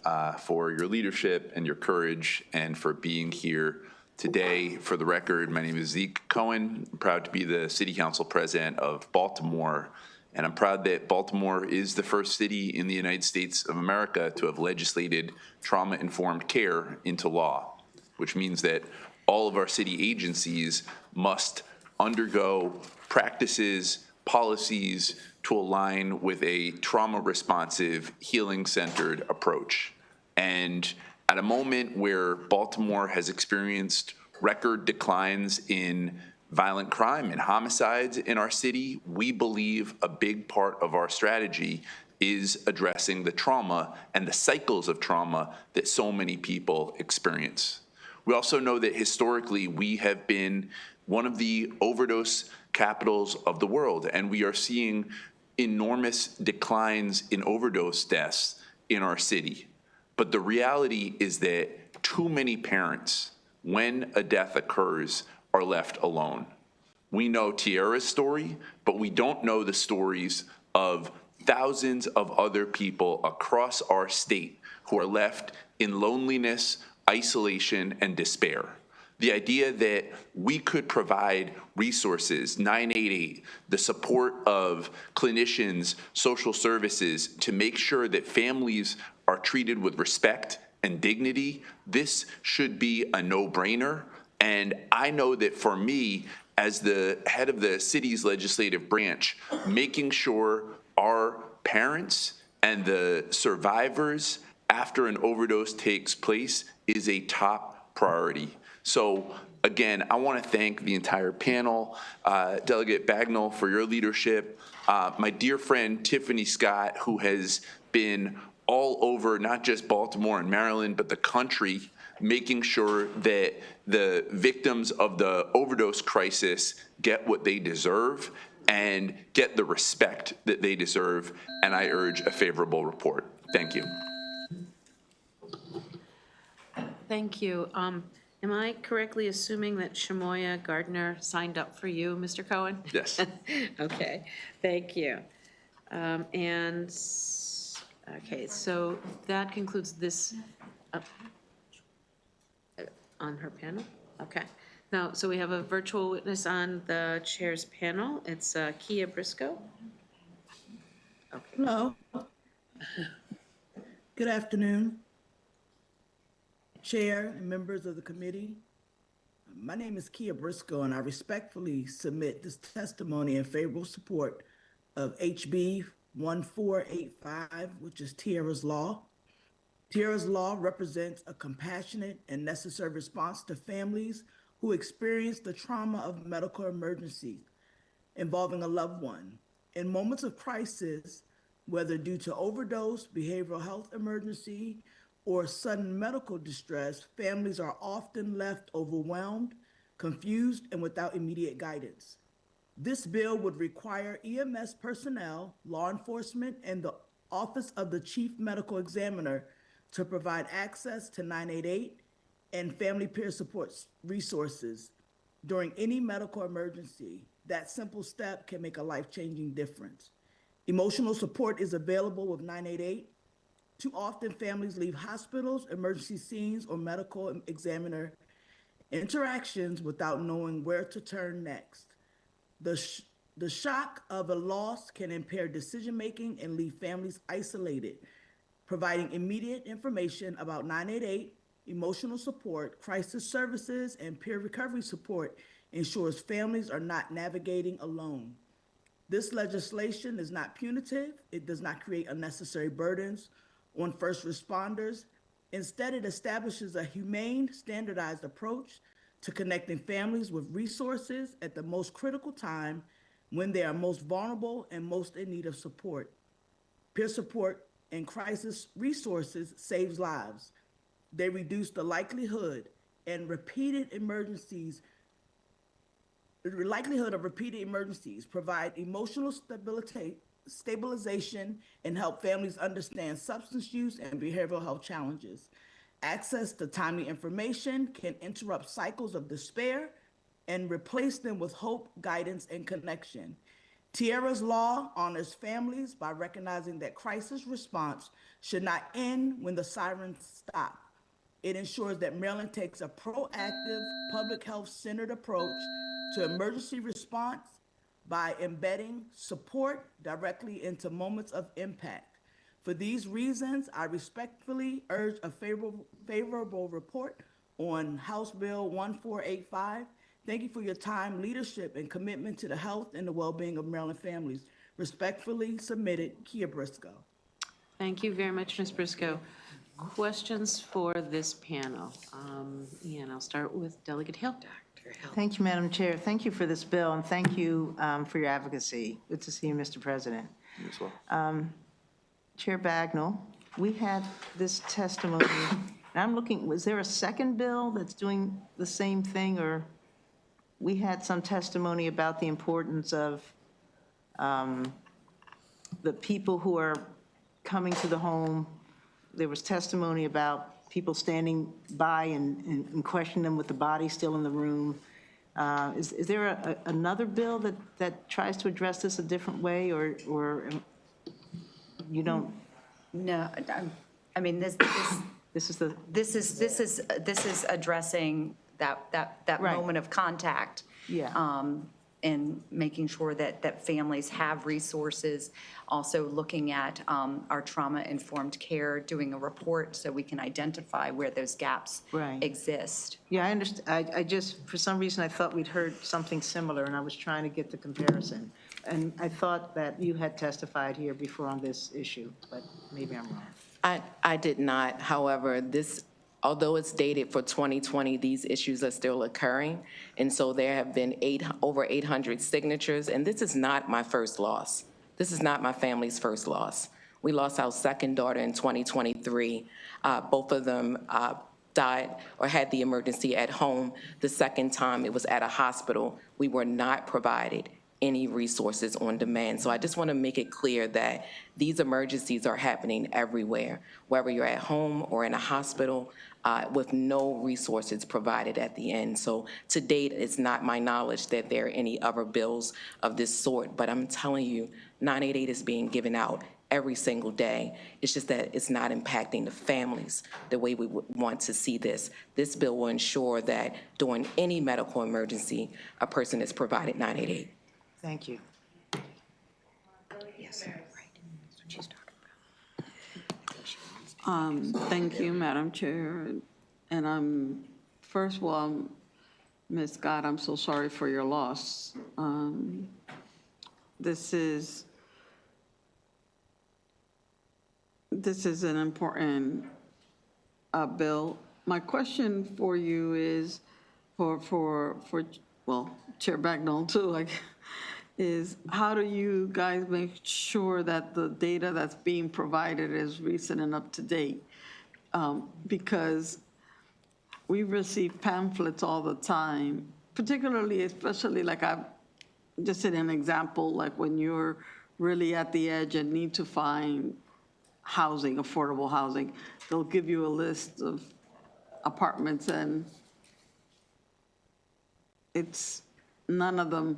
for your leadership and your courage and for being here today. For the record, my name is Zeke Cohen. I'm proud to be the City Council President of Baltimore, and I'm proud that Baltimore is the first city in the United States of America to have legislated trauma-informed care into law, which means that all of our city agencies must undergo practices, policies to align with a trauma-responsive, healing-centered approach. And at a moment where Baltimore has experienced record declines in violent crime and homicides in our city, we believe a big part of our strategy is addressing the trauma and the cycles of trauma that so many people experience. We also know that historically we have been one of the overdose capitals of the world, and we are seeing enormous declines in overdose deaths in our city. But the reality is that too many parents, when a death occurs, are left alone. We know Tiara's story, but we don't know the stories of thousands of other people across our state who are left in loneliness, isolation, and despair. The idea that we could provide resources, 988, the support of clinicians, social services, to make sure that families are treated with respect and dignity, this should be a no-brainer. And I know that for me, as the head of the city's legislative branch, making sure our parents and the survivors after an overdose takes place is a top priority. So again, I want to thank the entire panel, Delegate Bagnall for your leadership, my dear friend Tiffany Scott, who has been all over not just Baltimore and Maryland, but the country, making sure that the victims of the overdose crisis get what they deserve and get the respect that they deserve. And I urge a favorable report. Thank you. Thank you. Am I correctly assuming that Shamoya Gardner signed up for you, Mr. Cohen? Yes. Okay, thank you. Okay, so that concludes this on her panel. Okay. Now, so we have a virtual witness on the chair's panel. It's Kia Briscoe. Okay. Hello. Good afternoon, Chair and members of the committee. My name is Kia Briscoe, and I respectfully submit this testimony in favorable support of HB 1485, which is Tiara's Law. Tiara's Law represents a compassionate and necessary response to families who experience the trauma of medical emergencies involving a loved one. In moments of crisis, whether due to overdose, behavioral health emergency, or sudden medical distress, families are often left overwhelmed, confused, and without immediate guidance. This bill would require EMS personnel, law enforcement, and the Office of the Chief Medical Examiner to provide access to 988 and family peer support resources during any medical emergency. That simple step can make a life-changing difference. Emotional support is available with 988. Too often, families leave hospitals, emergency scenes, or medical examiner interactions without knowing where to turn next. The shock of a loss can impair decision-making and leave families isolated. Providing immediate information about 988, emotional support, crisis services, and peer recovery support ensures families are not navigating alone. This legislation is not punitive. It does not create unnecessary burdens on first responders. Instead, it establishes a humane, standardized approach to connecting families with resources at the most critical time when they are most vulnerable and most in need of support. Peer support and crisis resources saves lives. They reduce the likelihood of repeated emergencies, provide emotional stabilization, and help families understand substance use and behavioral health challenges. Access to timely information can interrupt cycles of despair and replace them with hope, guidance, and connection. Tierra's law honors families by recognizing that crisis response should not end when the sirens stop. It ensures that Maryland takes a proactive, public health-centered approach to emergency response by embedding support directly into moments of impact. For these reasons, I respectfully urge a favorable report on House Bill 1485. Thank you for your time, leadership, and commitment to the health and the well-being of Maryland families. Respectfully submitted, Kia Briscoe. Thank you very much, Ms. Briscoe. Questions for this panel? And I'll start with Delegate Hill. Thank you, Madam Chair. Thank you for this bill, and thank you for your advocacy. Good to see you, Mr. President. You as well. Chair Bagnell, we had this testimony, and I'm looking, was there a second bill that's doing the same thing, or we had some testimony about the importance of the people who are coming to the home. There was testimony about people standing by and questioning them with the body still in the room. Is there another bill that tries to address this a different way, or you don't? No, I mean, this is addressing that Right. moment of contact. Yeah. And making sure that families have resources, also looking at our trauma-informed care, doing a report so we can identify where those gaps Right. exist. Yeah, I understand. I just, for some reason, I thought we'd heard something similar, and I was trying to get the comparison. And I thought that you had testified here before on this issue, but maybe I'm wrong. I did not. However, although it's dated for 2020, these issues are still occurring. And so there have been over 800 signatures, and this is not my first loss. This is not my family's first loss. We lost our second daughter in 2023. Both of them died or had the emergency at home. The second time it was at a hospital. We were not provided any resources on demand. So I just want to make it clear that these emergencies are happening everywhere, whether you're at home or in a hospital, with no resources provided at the end. So to date, it's not my knowledge that there are any other bills of this sort, but I'm telling you, 988 is being given out every single day. It's just that it's not impacting the families the way we would want to see this. This bill will ensure that during any medical emergency, a person is provided 988. Thank you. Yes, right. That's what she's talking about. Thank you, Madam Chair. And first of all, Ms. Scott, I'm so sorry for your loss. This is an important bill. My question for you is, well, Chair Bagnell too, is how do you guys make sure that the data that's being provided is recent and up to date? Because we receive pamphlets all the time, particularly, especially like I've just in an example, like when you're really at the edge and need to find housing, affordable housing, they'll give you a list of apartments and it's none of them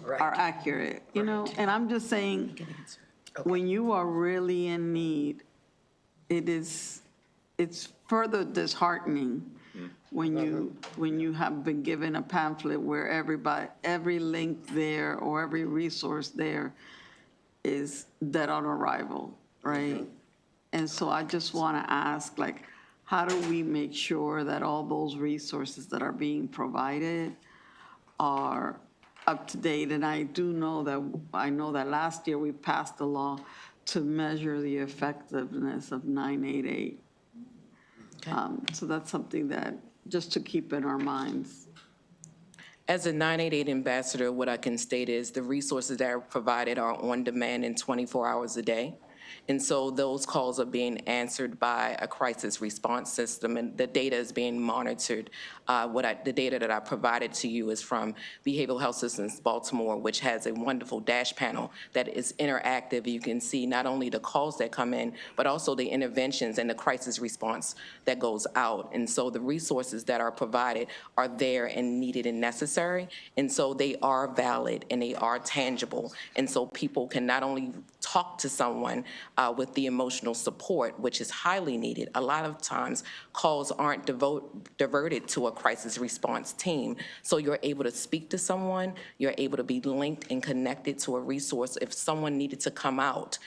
are accurate, you know? And I'm just saying, when you are really in need, it's further disheartening when you have been given a pamphlet where every link there or every resource there is dead on arrival, right? And so I just want to ask, like, how do we make sure that all those resources that are being provided are up to date? And I know that last year we passed a law to measure the effectiveness of 988. So that's something that, just to keep in our minds. As a 988 ambassador, what I can state is the resources that are provided are on demand and 24 hours a day. And so those calls are being answered by a crisis response system, and the data is being monitored. The data that I provided to you is from Behavioral Health Systems Baltimore, which has a wonderful dash panel that is interactive. You can see not only the calls that come in, but also the interventions and the crisis response that goes out. And so the resources that are provided are there and needed and necessary. And so they are valid and they are tangible. And so people can not only talk to someone with the emotional support, which is highly needed. A lot of times, calls aren't diverted to a crisis response team. So you're able to speak to someone, you're able to be linked and connected to a resource if someone needed to come out.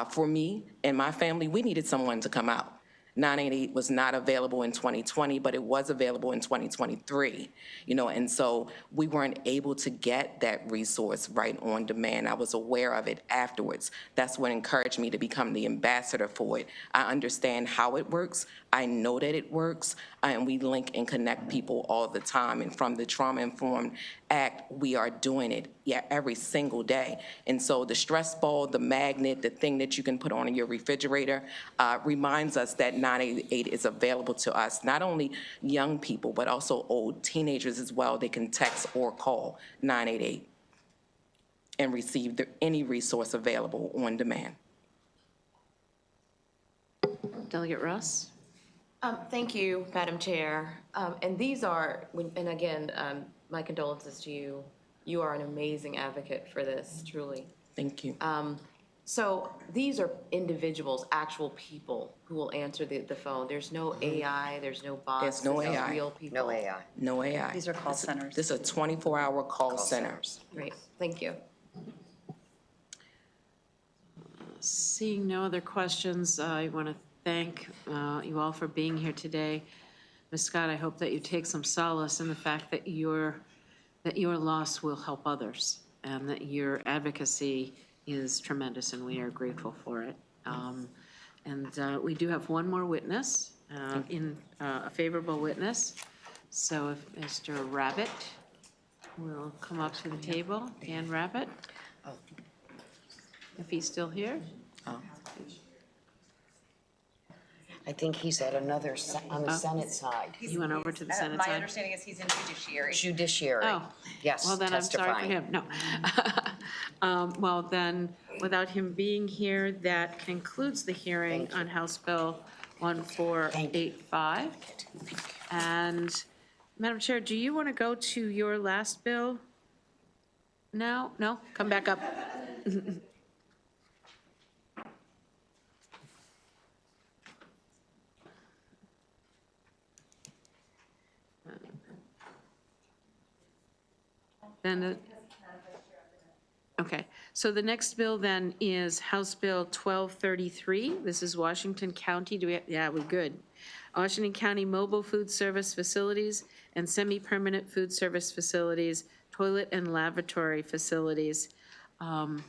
For me and my family, we needed someone to come out. 988 was not available in 2020, but it was available in 2023, and so we weren't able to get that resource right on demand. I was aware of it afterwards. That's what encouraged me to become the ambassador for it. I understand how it works. I know that it works, and we link and connect people all the time. And from the Trauma Informed Act, we are doing it every single day. And so the stress ball, the magnet, the thing that you can put on in your refrigerator reminds us that 988 is available to us, not only young people, but also old teenagers as well. They can text or call 988 and receive any resource available on demand. Delegate Ross? Thank you, Madam Chair. And these are, and again, my condolences to you. You are an amazing advocate for this, truly. Thank you. So these are individuals, actual people who will answer the phone. There's no AI, there's no bots. There's no this is AI. real people. No AI. No AI. These are call centers. This is a 24-hour call center. Great, thank you. Seeing no other questions, I want to thank you all for being here today. Ms. Scott, I hope that you take some solace in the fact that your loss will help others and that your advocacy is tremendous, and we are grateful for it. And we do have one more witness, a favorable witness. So if Mr. Rabbit will come up to the table, Dan Rabbit, if he's still here. I think he's at another, on the Senate side. He went over to the Senate side? My understanding is he's in judiciary. Judiciary. Oh. Yes, Well, then I'm sorry for him. No. Well, then, without him being here, that concludes the hearing on House Bill 1485. And, Madam Chair, do you want to go to your last bill now? No? Come back up. Then, okay, so the next bill then is House Bill 1233. This is Washington County, we're good. Washington County Mobile Food Service Facilities and Semi-Permanent Food Service Facilities, Toilet and Lavatory Facilities. And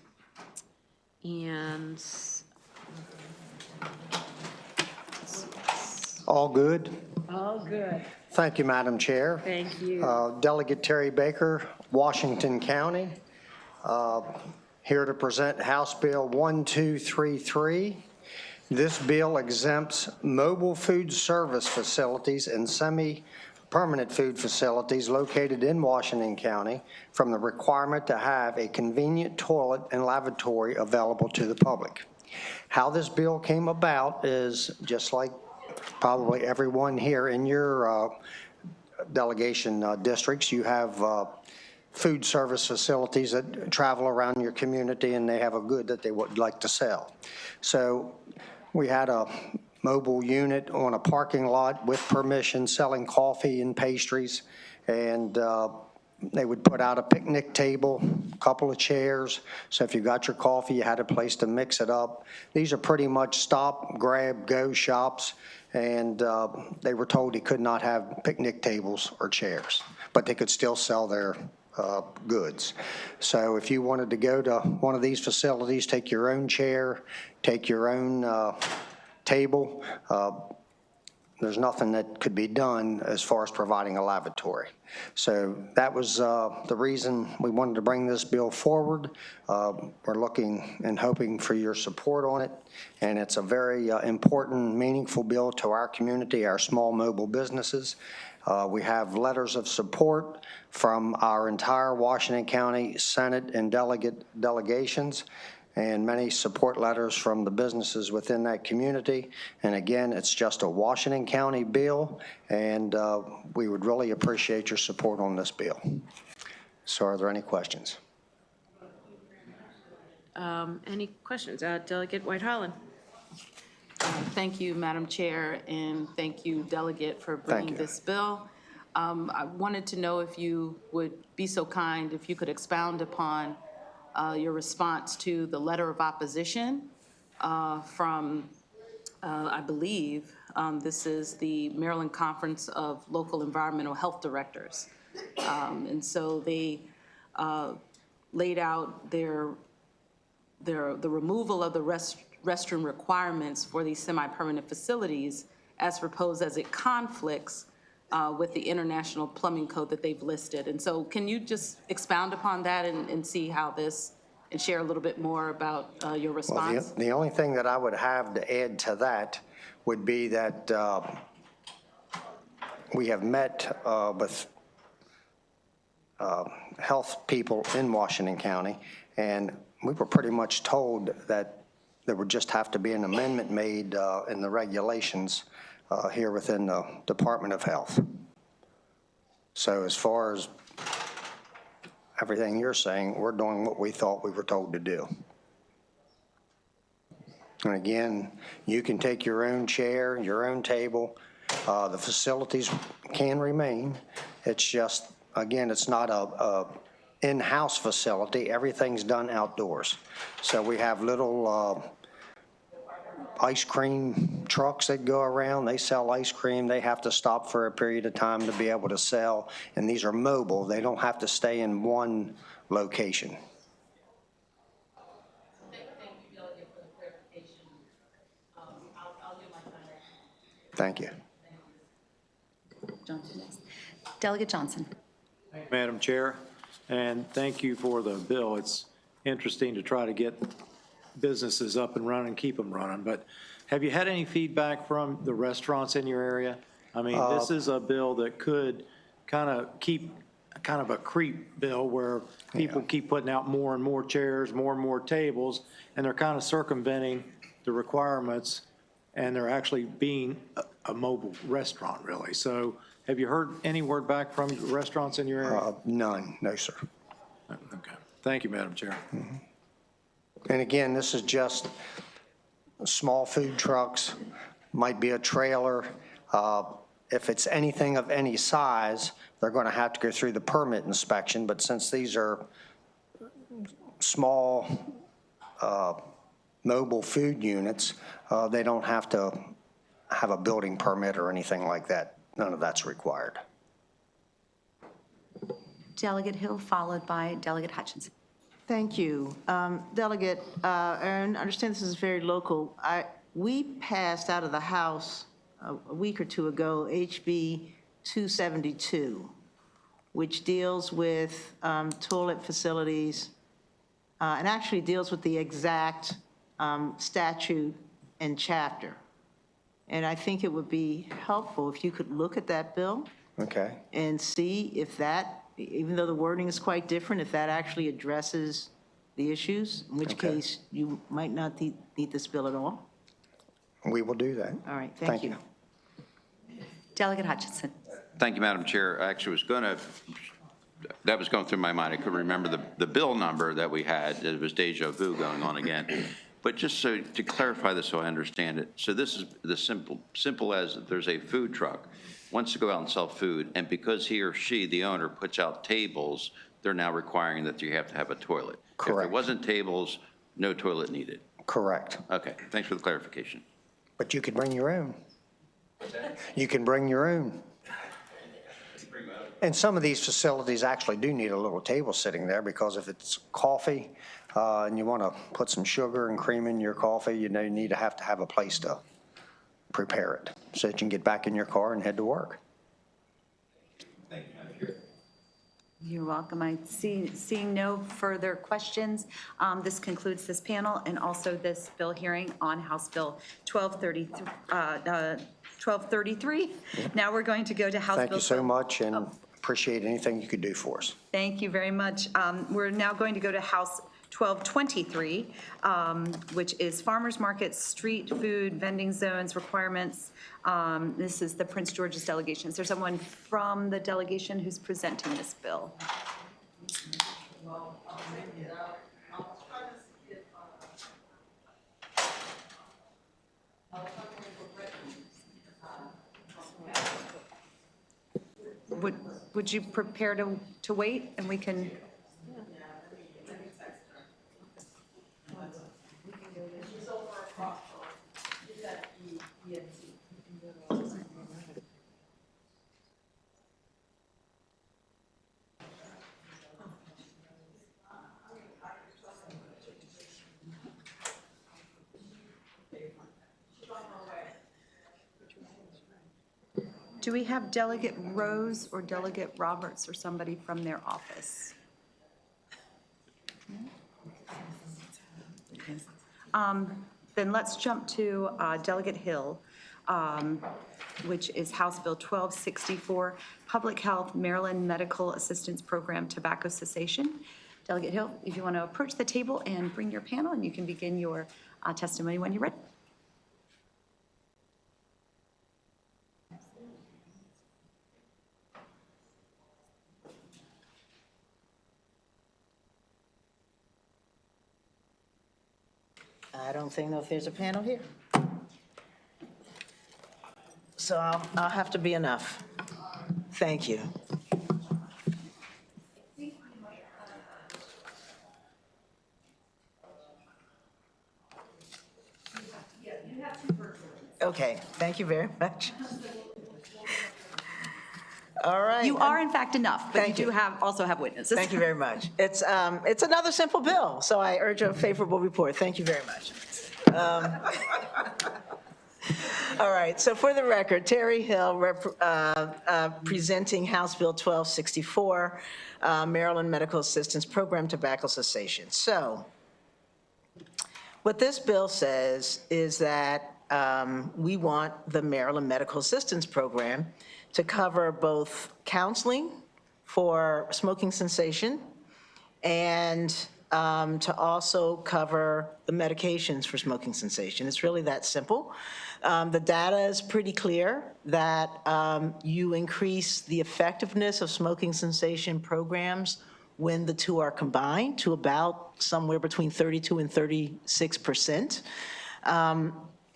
all good? all good. Thank you, Madam Chair. Thank you. Delegate Terry Baker, Washington County, here to present House Bill 1233. This bill exempts mobile food service facilities and semi-permanent food facilities located in Washington County from the requirement to have a convenient toilet and lavatory available to the public. How this bill came about is just like probably everyone here in your delegation districts. You have food service facilities that travel around your community and they have a good that they would like to sell. So we had a mobile unit on a parking lot with permission selling coffee and pastries, and they would put out a picnic table, a couple of chairs, so if you got your coffee, you had a place to mix it up. These are pretty much stop, grab, go shops, and they were told they could not have picnic tables or chairs, but they could still sell their goods. So if you wanted to go to one of these facilities, take your own chair, take your own table, there's nothing that could be done as far as providing a lavatory. So that was the reason we wanted to bring this bill forward. We're looking and hoping for your support on it, and it's a very important, meaningful bill to our community, our small mobile businesses. We have letters of support from our entire Washington County Senate and delegations, and many support letters from the businesses within that community. And again, it's just a Washington County bill, and we would really appreciate your support on this bill. So are there any questions? Any questions? Delegate White Holland. Thank you, Madam Chair, and thank you, Delegate, for bringing this bill. I wanted to know if you would be so kind, if you could expound upon your response to the letter of opposition from, I believe, this is the Maryland Conference of Local Environmental Health Directors. And so they laid out the removal of the restroom requirements for these semi-permanent facilities as proposed as it conflicts with the International Plumbing Code that they've listed. And so can you just expound upon that and see how this, and share a little bit more about your response? Well, the only thing that I would have to add to that would be that we have met with health people in Washington County, and we were pretty much told that there would just have to be an amendment made in the regulations here within the Department of Health. So as far as everything you're saying, we're doing what we thought we were told to do. And again, you can take your own chair, your own table. The facilities can remain. It's just, again, it's not a in-house facility. Everything's done outdoors. So we have little ice cream trucks that go around. They sell ice cream. They have to stop for a period of time to be able to sell. And these are mobile. They don't have to stay in one location. Thank you. Delegate Johnson. Madam Chair, and thank you for the bill. It's interesting to try to get businesses up and running, keep them running. But have you had any feedback from the restaurants in your area? I mean, this is a bill that could kind of keep kind of a creep bill where people keep putting out more and more chairs, more and more tables, and they're kind of circumventing the requirements, and they're actually being a mobile restaurant, really. So have you heard any word back from restaurants in your area? None, no, sir. Okay. Thank you, Madam Chair. Mm-hmm. And again, this is just small food trucks, might be a trailer. If it's anything of any size, they're going to have to go through the permit inspection. But since these are small mobile food units, they don't have to have a building permit or anything like that. None of that's required. Delegate Hill, followed by Delegate Hutchinson. Thank you. Delegate, I understand this is very local. We passed out of the House a week or two ago HB 272, which deals with toilet facilities and actually deals with the exact statute and chapter. And I think it would be helpful if you could look at that bill. Okay. And see if that, even though the wording is quite different, if that actually addresses the issues, in which case you might not need this bill at all. We will do that. All right, thank you. Delegate Hutchinson. Thank you, Madam Chair. I actually was going to that was going through my mind. I couldn't remember the bill number that we had. It was deja vu going on again. But just so to clarify this so I understand it, so this is the simple as there's a food truck, wants to go out and sell food, and because he or she, the owner, puts out tables, they're now requiring that you have to have a toilet. Correct. If there wasn't tables, no toilet needed. Correct. Okay, thanks for the clarification. But you could bring your own. You can bring your own. And some of these facilities actually do need a little table sitting there, because if it's coffee and you want to put some sugar and cream in your coffee, you know, you need to have a place to prepare it so that you can get back in your car and head to work. You're welcome. Seeing no further questions, this concludes this panel and also this bill hearing on House Bill 1233. Now we're going to go to House Bill. Thank you so much, and appreciate anything you could do for us. Thank you very much. We're now going to go to House 1223, which is farmers markets, street food, vending zones, requirements. This is the Prince George's delegation. Is there someone from the delegation who's presenting this bill? Would you prepare to wait and we can? Do we have Delegate Rose or Delegate Roberts or somebody from their office? Then let's jump to Delegate Hill, which is House Bill 1264, Public Health Maryland Medical Assistance Program Tobacco Cessation. Delegate Hill, if you want to approach the table and bring your panel, and you can begin your testimony when you're ready. I don't think if there's a panel here. So I'll have to be enough. Thank you. Okay, thank you very much. All right. You are in fact enough, but you Thank do you. also have witnesses. Thank you very much. It's another simple bill, so I urge a favorable report. Thank you very much. All right, so for the record, Terry Hill presenting House Bill 1264, Maryland Medical Assistance Program Tobacco Cessation. So what this bill says is that we want the Maryland Medical Assistance Program to cover both counseling for smoking cessation and to also cover the medications for smoking cessation. It's really that simple. The data is pretty clear that you increase the effectiveness of smoking cessation programs when the two are combined to about somewhere between 32 and 36%.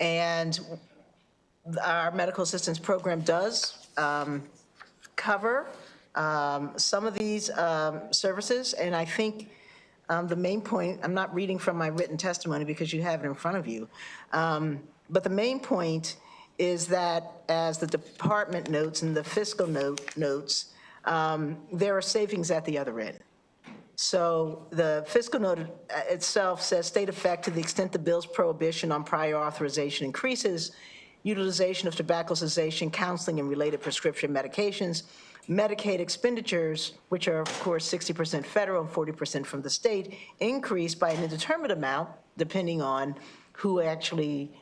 And our medical assistance program does cover some of these services, and I think the main point, I'm not reading from my written testimony because you have it in front of you, but the main point is that, as the department notes and the fiscal notes, there are savings at the other end. So the fiscal note itself says, state effect to the extent the bill's prohibition on prior authorization increases utilization of tobacco cessation, counseling, and related prescription medications, Medicaid expenditures, which are, of course, 60% federal and 40% from the state, increase by an indeterminate amount, depending on who actually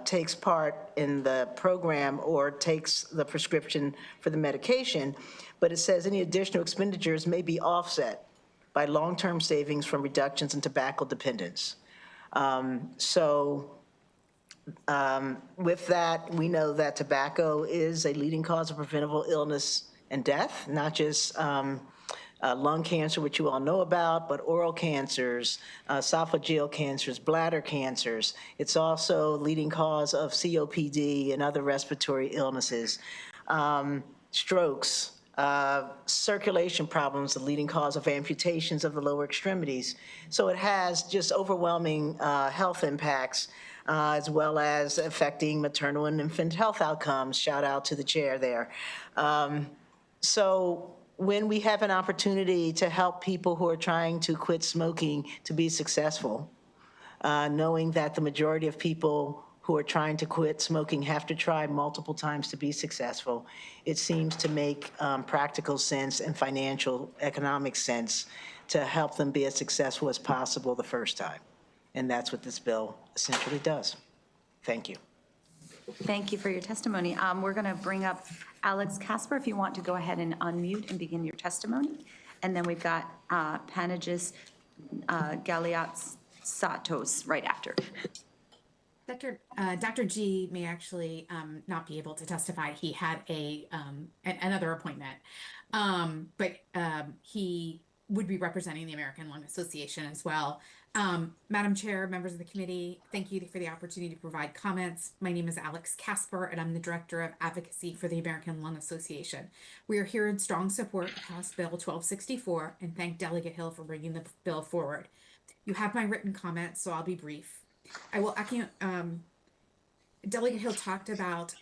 takes part in the program or takes the prescription for the medication. But it says any additional expenditures may be offset by long-term savings from reductions in tobacco dependence. With that, we know that tobacco is a leading cause of preventable illness and death, not just lung cancer, which you all know about, but oral cancers, esophageal cancers, bladder cancers. It's also leading cause of COPD and other respiratory illnesses, strokes, circulation problems, the leading cause of amputations of the lower extremities. So it has just overwhelming health impacts, as well as affecting maternal and infant health outcomes. Shout out to the chair there. So when we have an opportunity to help people who are trying to quit smoking to be successful, knowing that the majority of people who are trying to quit smoking have to try multiple times to be successful, it seems to make practical sense and financial, economic sense to help them be as successful as possible the first time. And that's what this bill essentially does. Thank you. Thank you for your testimony. We're going to bring up Alex Casper, if you want to go ahead and unmute and begin your testimony. And then we've got Panagis Galiatsatos right after. Dr. G may actually not be able to testify. He had another appointment, but he would be representing the American Lung Association as well. Madam Chair, members of the committee, thank you for the opportunity to provide comments. My name is Alex Casper, and I'm the Director of Advocacy for the American Lung Association. We are here in strong support of House Bill 1264 and thank Delegate Hill for bringing the bill forward. You have my written comments, so I'll be brief. I will echo, Delegate Hill talked about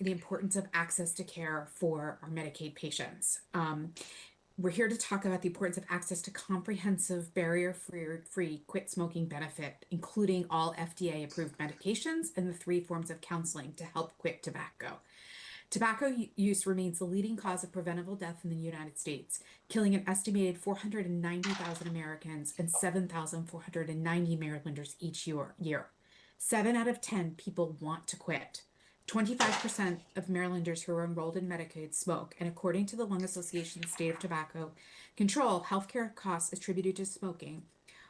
the importance of access to care for our Medicaid patients. We're here to talk about the importance of access to comprehensive barrier-free quit smoking benefit, including all FDA-approved medications and the 3 forms of counseling to help quit tobacco. Tobacco use remains the leading cause of preventable death in the United States, killing an estimated 490,000 Americans and 7,490 Marylanders each year. 7 out of 10 people want to quit. 25% of Marylanders who are enrolled in Medicaid smoke, and according to the Lung Association's State of Tobacco Control, healthcare costs attributed to smoking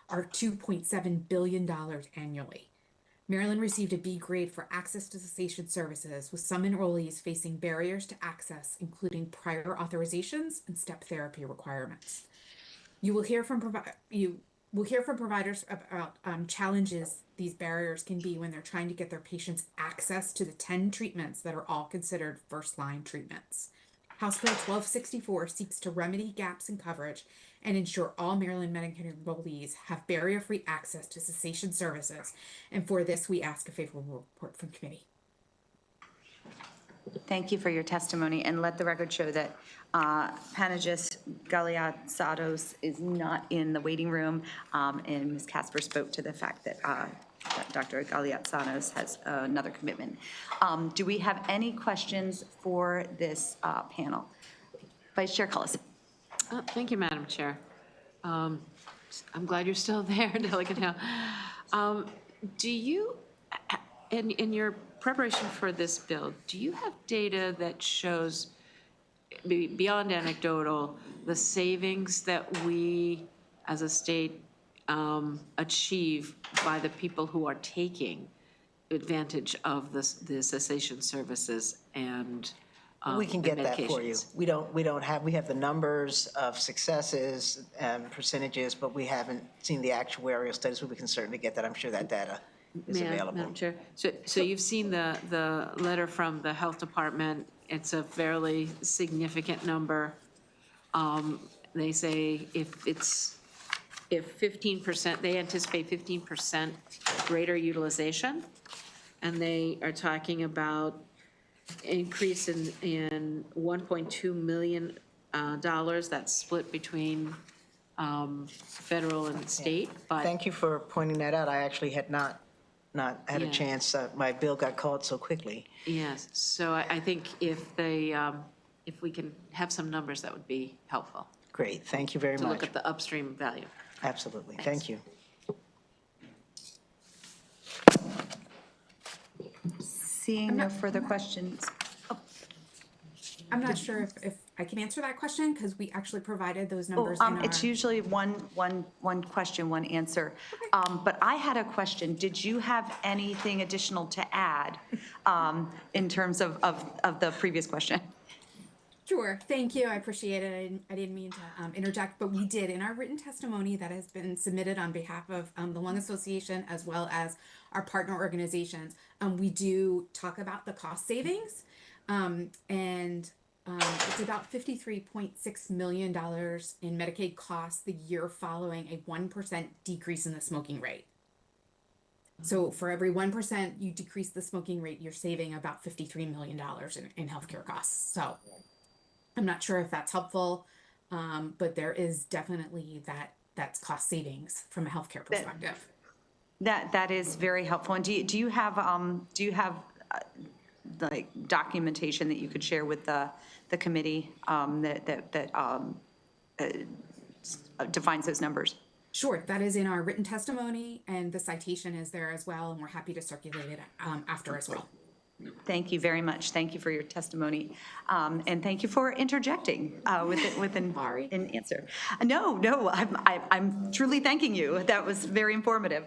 are $2.7 billion annually. Maryland received a B grade for access to cessation services, with some enrollees facing barriers to access, including prior authorizations and step therapy requirements. You will hear from providers about challenges these barriers can be when they're trying to get their patients access to the 10 treatments that are all considered first-line treatments. House Bill 1264 seeks to remedy gaps in coverage and ensure all Maryland Medicaid enrollees have barrier-free access to cessation services. And for this, we ask a favorable report from committee. Thank you for your testimony, and let the record show that Panagis Galiatsatos is not in the waiting room, and Ms. Casper spoke to the fact that Dr. Galiatsatos has another commitment. Do we have any questions for this panel? Vice Chair Cullison. Thank you, Madam Chair. I'm glad you're still there, Delegate Hill. Do you, in your preparation for this bill, do you have data that shows, beyond anecdotal, the savings that we as a state achieve by the people who are taking advantage of the cessation services and We can get that for you. medications? We have the numbers of successes and percentages, but we haven't seen the actuarial studies, but we can certainly get that. I'm sure that data is available. Madam Chair, so you've seen the letter from the Health Department. It's a fairly significant number. They say if 15%, they anticipate 15% greater utilization, and they are talking about increase in $1.2 million. That's split between federal and state. But Thank you for pointing that out. I actually had not had a chance. My bill got called so quickly. yes, so I think if we can have some numbers, that would be helpful. Great, thank you very To much. look at the upstream value. Absolutely, Thanks. thank you. Seeing no further questions. I'm not sure if I can answer that question because we actually provided those numbers in our... It's usually one question, one answer. But I had a question. Did you have anything additional to add in terms of the previous question? Sure, thank you, I appreciate it. I didn't mean to interject, but we did in our written testimony that has been submitted on behalf of the Lung Association as well as our partner organizations. We do talk about the cost savings, and it's about $53.6 million in Medicaid costs the year following a 1% decrease in the smoking rate. So for every 1% you decrease the smoking rate, you're saving about $53 million in healthcare costs. So I'm not sure if that's helpful, but there is definitely that's cost savings from a healthcare perspective. That is very helpful. And do you have like documentation that you could share with the committee that defines those numbers? Sure, that is in our written testimony, and the citation is there as well, and we're happy to circulate it after as well. Thank you very much. Thank you for your testimony, and thank you for interjecting with an answer. No, I'm truly thanking you. That was very informative.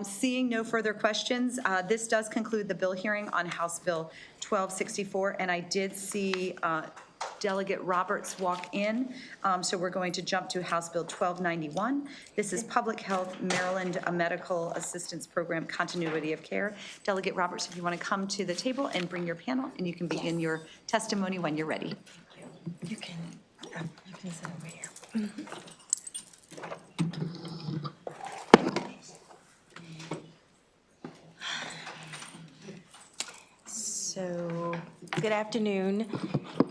Seeing no further questions, this does conclude the bill hearing on House Bill 1264, and I did see Delegate Roberts walk in, so we're going to jump to House Bill 1291. This is Public Health Maryland Medical Assistance Program Continuity of Care. Delegate Roberts, if you want to come to the table and bring your panel, and you can begin your testimony when you're ready. You can sit over here. So, good afternoon,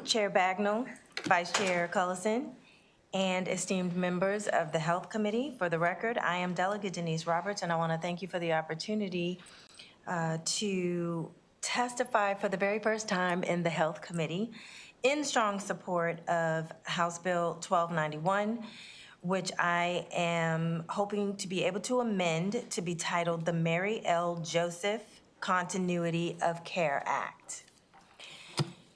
Chair Bagnell, Vice Chair Cullison, and esteemed members of the Health Committee. For the record, I am Delegate Denise Roberts, and I want to thank you for the opportunity to testify for the very first time in the Health Committee in strong support of House Bill 1291, which I am hoping to be able to amend to be titled the Mary L. Joseph Continuity of Care Act.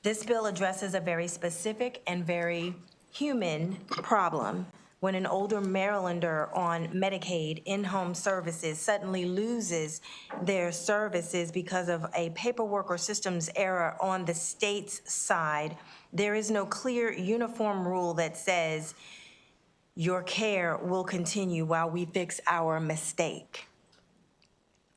This bill addresses a very specific and very human problem when an older Marylander on Medicaid in-home services suddenly loses their services because of a paperwork or systems error on the state's side. There is no clear uniform rule that says your care will continue while we fix our mistake.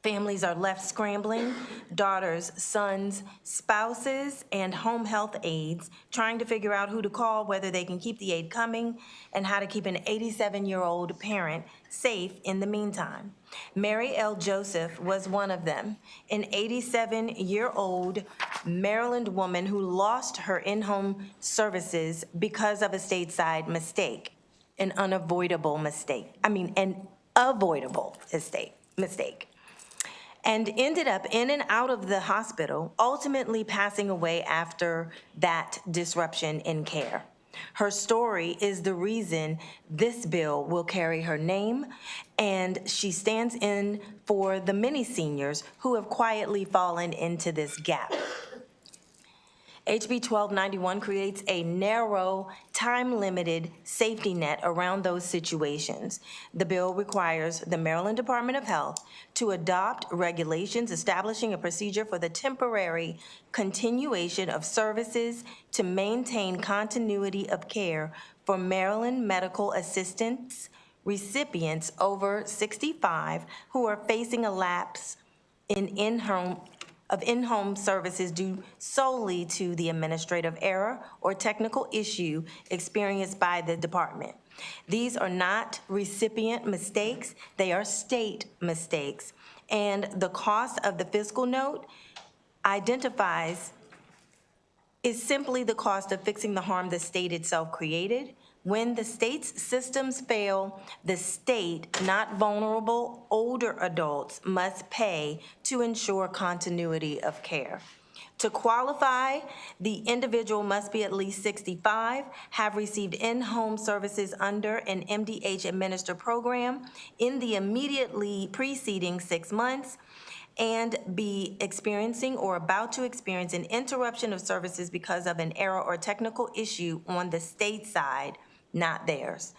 Families are left scrambling, daughters, sons, spouses, and home health aides trying to figure out who to call, whether they can keep the aid coming, and how to keep an 87-year-old parent safe in the meantime. Mary L. Joseph was one of them, an 87-year-old Maryland woman who lost her in-home services because of a stateside mistake, an avoidable mistake, and ended up in and out of the hospital, ultimately passing away after that disruption in care. Her story is the reason this bill will carry her name, and she stands in for the many seniors who have quietly fallen into this gap. HB 1291 creates a narrow, time-limited safety net around those situations. The bill requires the Maryland Department of Health to adopt regulations establishing a procedure for the temporary continuation of services to maintain continuity of care for Maryland medical assistance recipients over 65 who are facing a lapse in in-home services due solely to the administrative error or technical issue experienced by the department. These are not recipient mistakes, they are state mistakes. And the cost of the fiscal note is simply the cost of fixing the harm the state itself created. When the state's systems fail, the state, not vulnerable older adults, must pay to ensure continuity of care. To qualify, the individual must be at least 65, have received in-home services under an MDH-administered program in the immediately preceding 6 months, and be experiencing or about to experience an interruption of services because of an error or technical issue on the state side, not theirs.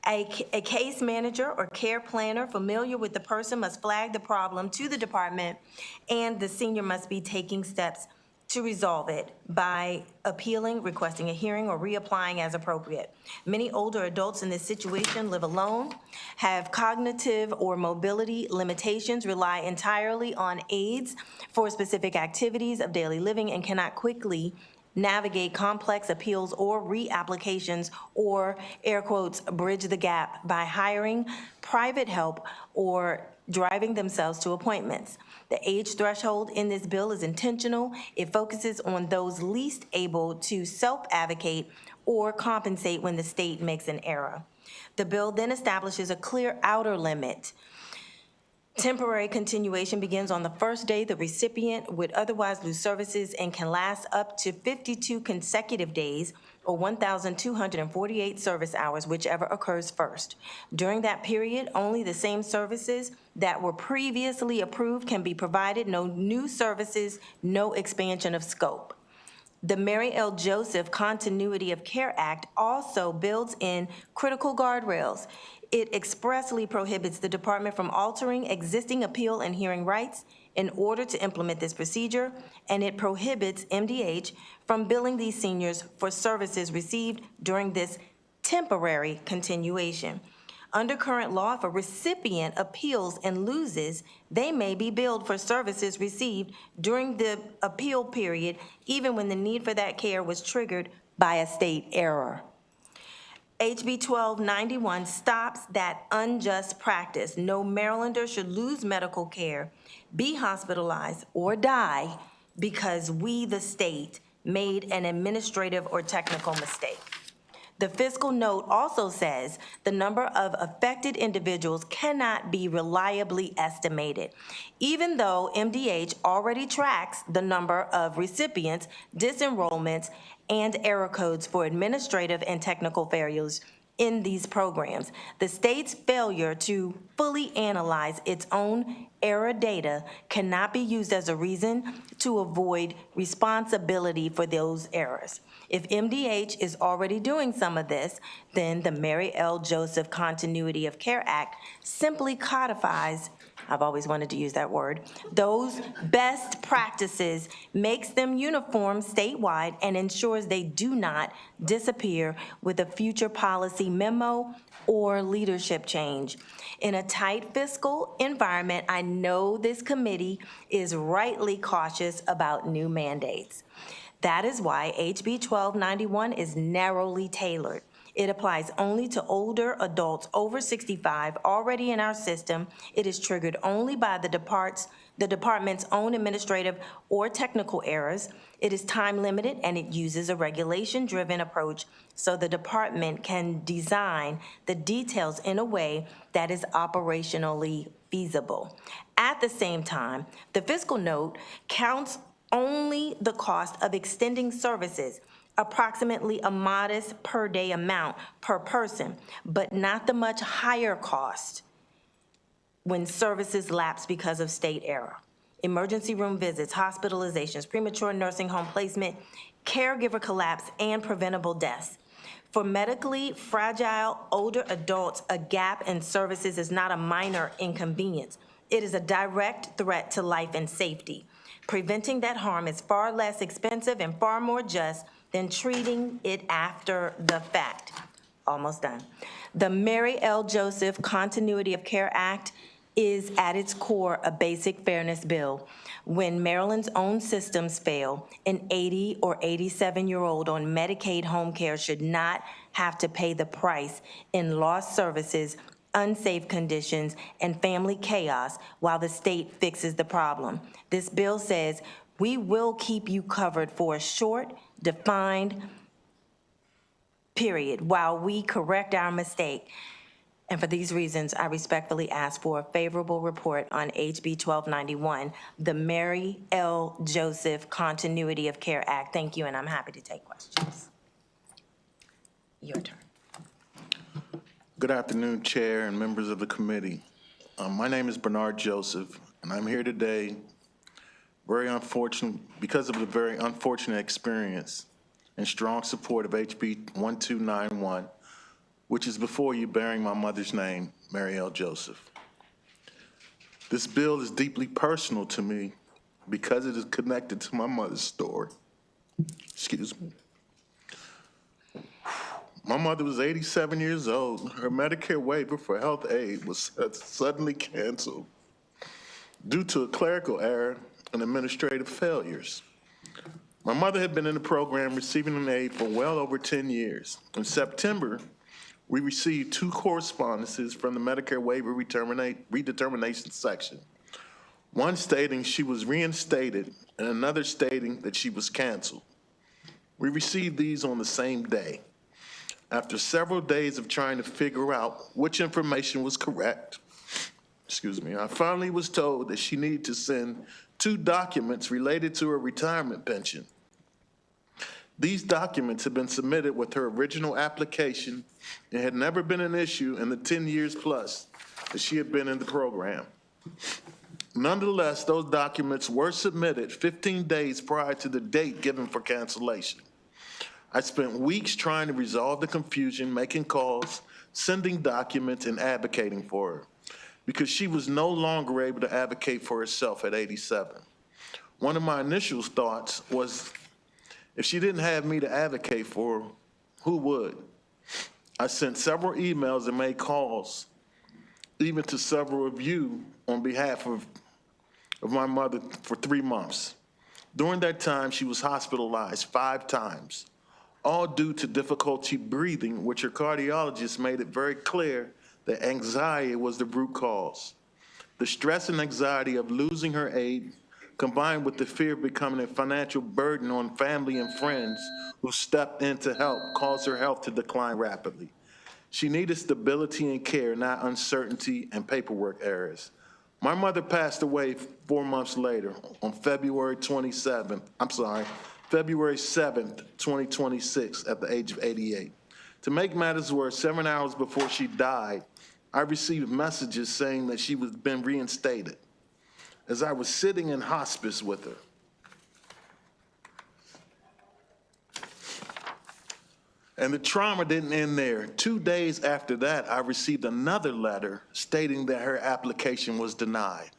A case manager or care planner familiar with the person must flag the problem to the department, and the senior must be taking steps to resolve it by appealing, requesting a hearing, or reapplying as appropriate. Many older adults in this situation live alone, have cognitive or mobility limitations, rely entirely on aids for specific activities of daily living, and cannot quickly navigate complex appeals or reapplications, or, air quotes, bridge the gap by hiring private help or driving themselves to appointments. The age threshold in this bill is intentional. It focuses on those least able to self-advocate or compensate when the state makes an error. The bill then establishes a clear outer limit. Temporary continuation begins on the first day the recipient would otherwise lose services and can last up to 52 consecutive days or 1,248 service hours, whichever occurs first. During that period, only the same services that were previously approved can be provided. No new services, no expansion of scope. The Mary L. Joseph Continuity of Care Act also builds in critical guardrails. It expressly prohibits the department from altering existing appeal and hearing rights in order to implement this procedure, and it prohibits MDH from billing these seniors for services received during this temporary continuation. Under current law, if a recipient appeals and loses, they may be billed for services received during the appeal period, even when the need for that care was triggered by a state error. HB 1291 stops that unjust practice. No Marylander should lose medical care, be hospitalized, or die because we, the state, made an administrative or technical mistake. The fiscal note also says the number of affected individuals cannot be reliably estimated, even though MDH already tracks the number of recipients, disenrollments, and error codes for administrative and technical failures in these programs. The state's failure to fully analyze its own error data cannot be used as a reason to avoid responsibility for those errors. If MDH is already doing some of this, then the Mary L. Joseph Continuity of Care Act simply codifies, I've always wanted to use that word, those best practices, makes them uniform statewide, and ensures they do not disappear with a future policy memo or leadership change. In a tight fiscal environment, I know this committee is rightly cautious about new mandates. That is why HB 1291 is narrowly tailored. It applies only to older adults over 65 already in our system. It is triggered only by the department's own administrative or technical errors. It is time limited, and it uses a regulation-driven approach so the department can design the details in a way that is operationally feasible. At the same time, the fiscal note counts only the cost of extending services, approximately a modest per day amount per person, but not the much higher cost when services lapse because of state error. Emergency room visits, hospitalizations, premature nursing home placement, caregiver collapse, and preventable deaths. For medically fragile older adults, a gap in services is not a minor inconvenience. It is a direct threat to life and safety. Preventing that harm is far less expensive and far more just than treating it after the fact. Almost done. The Mary L. Joseph Continuity of Care Act is at its core a basic fairness bill. When Maryland's own systems fail, an 80 or 87-year-old on Medicaid home care should not have to pay the price in lost services, unsafe conditions, and family chaos while the state fixes the problem. This bill says we will keep you covered for a short, defined period while we correct our mistake. And for these reasons, I respectfully ask for a favorable report on HB 1291, the Mary L. Joseph Continuity of Care Act. Thank you, and I'm happy to take questions. Your turn. Good afternoon, Chair and members of the committee. My name is Bernard Joseph, and I'm here today because of the very unfortunate experience and strong support of HB 1291, which is before you bearing my mother's name, Mary L. Joseph. This bill is deeply personal to me because it is connected to my mother's story. Excuse me. My mother was 87 years old. Her Medicare waiver for health aid was suddenly canceled due to a clerical error and administrative failures. My mother had been in the program receiving an aid for well over 10 years. In September, we received 2 correspondences from the Medicare waiver redetermination section, one stating she was reinstated and another stating that she was canceled. We received these on the same day. After several days of trying to figure out which information was correct, I finally was told that she needed to send 2 documents related to her retirement pension. These documents had been submitted with her original application and had never been an issue in the 10 years plus that she had been in the program. Nonetheless, those documents were submitted 15 days prior to the date given for cancellation. I spent weeks trying to resolve the confusion, making calls, sending documents, and advocating for her, because she was no longer able to advocate for herself at 87. One of my initial thoughts was, if she didn't have me to advocate for her, who would? I sent several emails and made calls, even to several of you on behalf of my mother for 3 months. During that time, she was hospitalized 5 times, all due to difficulty breathing, which her cardiologist made it very clear that anxiety was the root cause. The stress and anxiety of losing her aid, combined with the fear of becoming a financial burden on family and friends who stepped in to help, caused her health to decline rapidly. She needed stability and care, not uncertainty and paperwork errors. My mother passed away 4 months later on February 7th, 2026, at the age of 88. To make matters worse, 7 hours before she died, I received messages saying that she was been reinstated as I was sitting in hospice with her. And the trauma didn't end there. 2 days after that, I received another letter stating that her application was denied.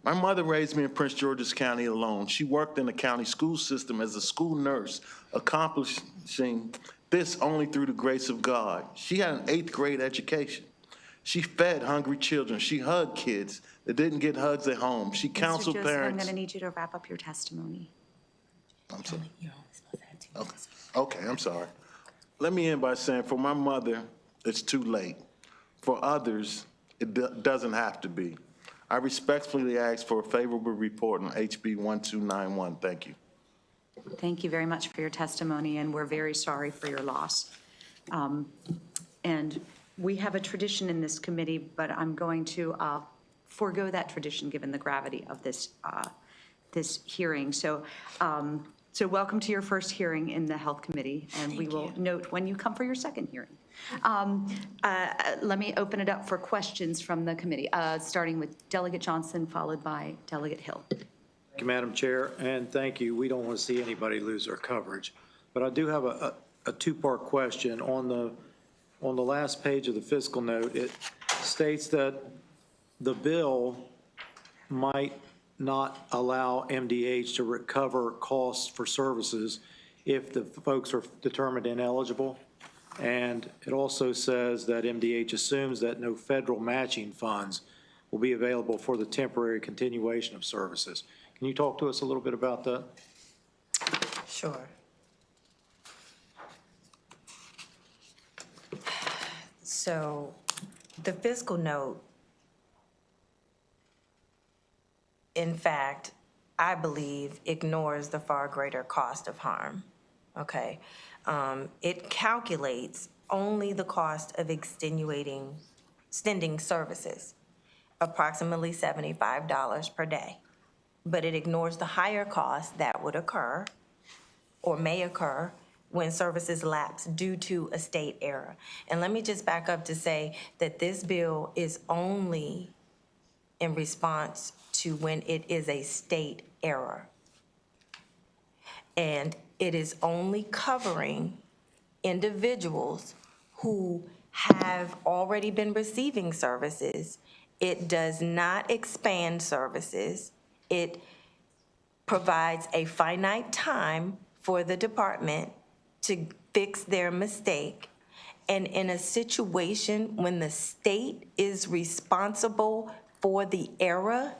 My mother raised me in Prince George's County alone. She worked in the county school system as a school nurse, accomplishing this only through the grace of God. She had an 8th grade education. She fed hungry children. She hugged kids that didn't get hugs at home. She counseled Mr. Joseph, parents. I'm going to need you to wrap up your testimony. I'm sorry. Okay, I'm sorry. Let me end by saying, for my mother, it's too late. For others, it doesn't have to be. I respectfully ask for a favorable report on HB 1291. Thank you. Thank you very much for your testimony, and we're very sorry for your loss. And we have a tradition in this committee, but I'm going to forego that tradition given the gravity of this hearing. So welcome to your first hearing in the Health Committee, and we will note when you come for your second hearing. Let me open it up for questions from the committee, starting with Delegate Johnson, followed by Delegate Hill. Thank you, Madam Chair, and thank you. We don't want to see anybody lose their coverage. But I do have a 2-part question. On the last page of the fiscal note, it states that the bill might not allow MDH to recover costs for services if the folks are determined ineligible. And it also says that MDH assumes that no federal matching funds will be available for the temporary continuation of services. Can you talk to us a little bit about that? Sure. So the fiscal note, in fact, I believe ignores the far greater cost of harm, okay? It calculates only the cost of extending services, approximately $75 per day. But it ignores the higher cost that would occur or may occur when services lapse due to a state error. And let me just back up to say that this bill is only in response to when it is a state error. And it is only covering individuals who have already been receiving services. It does not expand services. It provides a finite time for the department to fix their mistake. And in a situation when the state is responsible for the error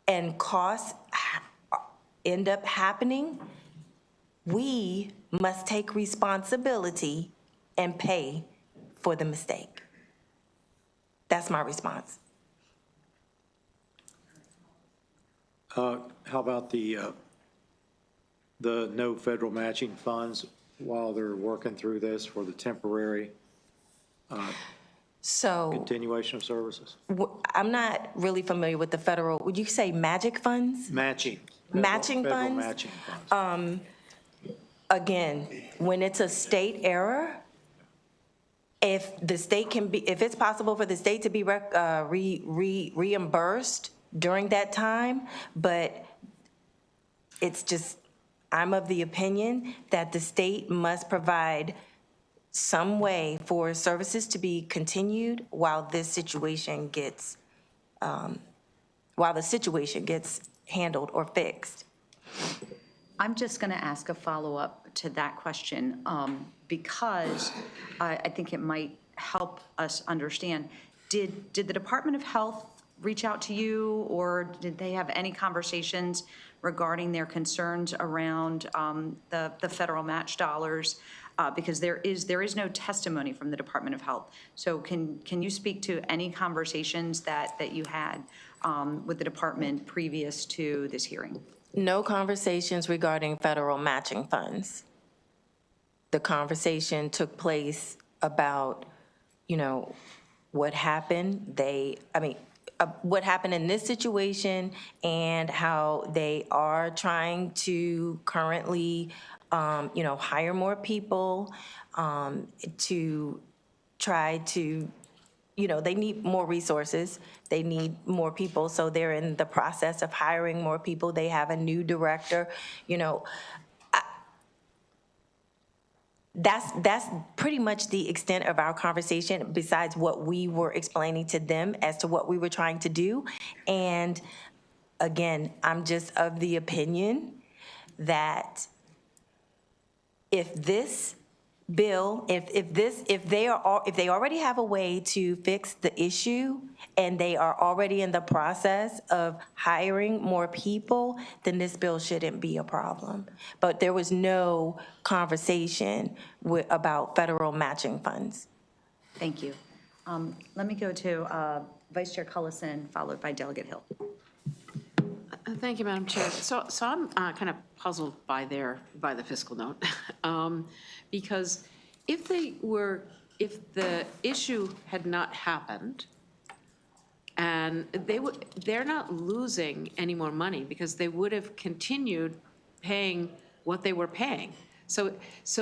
and costs end up happening, we must take responsibility and pay for the mistake. That's my response. How about the no federal matching funds while they're working through this for the temporary continuation of services? I'm not really familiar with the federal, would you say magic funds? Matching. Matching Federal funds? matching funds. Again, when it's a state error, if the state can be, if it's possible for the state to be reimbursed during that time, but it's just, I'm of the opinion that the state must provide some way for services to be continued while this situation gets, handled or fixed. I'm just going to ask a follow-up to that question because I think it might help us understand. Did the Department of Health reach out to you, or did they have any conversations regarding their concerns around the federal match dollars? Because there is no testimony from the Department of Health. So can you speak to any conversations that you had with the department previous to this hearing? No conversations regarding federal matching funds. The conversation took place about, what happened. What happened in this situation and how they are trying to currently, hire more people to try to, they need more resources. They need more people, so they're in the process of hiring more people. They have a new director, That's pretty much the extent of our conversation, besides what we were explaining to them as to what we were trying to do. And again, I'm just of the opinion that if this bill, if they already have a way to fix the issue and they are already in the process of hiring more people, then this bill shouldn't be a problem. But there was no conversation about federal matching funds. Thank you. Let me go to Vice Chair Cullison, followed by Delegate Hill. Thank you, Madam Chair. So I'm kind of puzzled by the fiscal note. Because if the issue had not happened, and they're not losing any more money because they would have continued paying what they were paying. So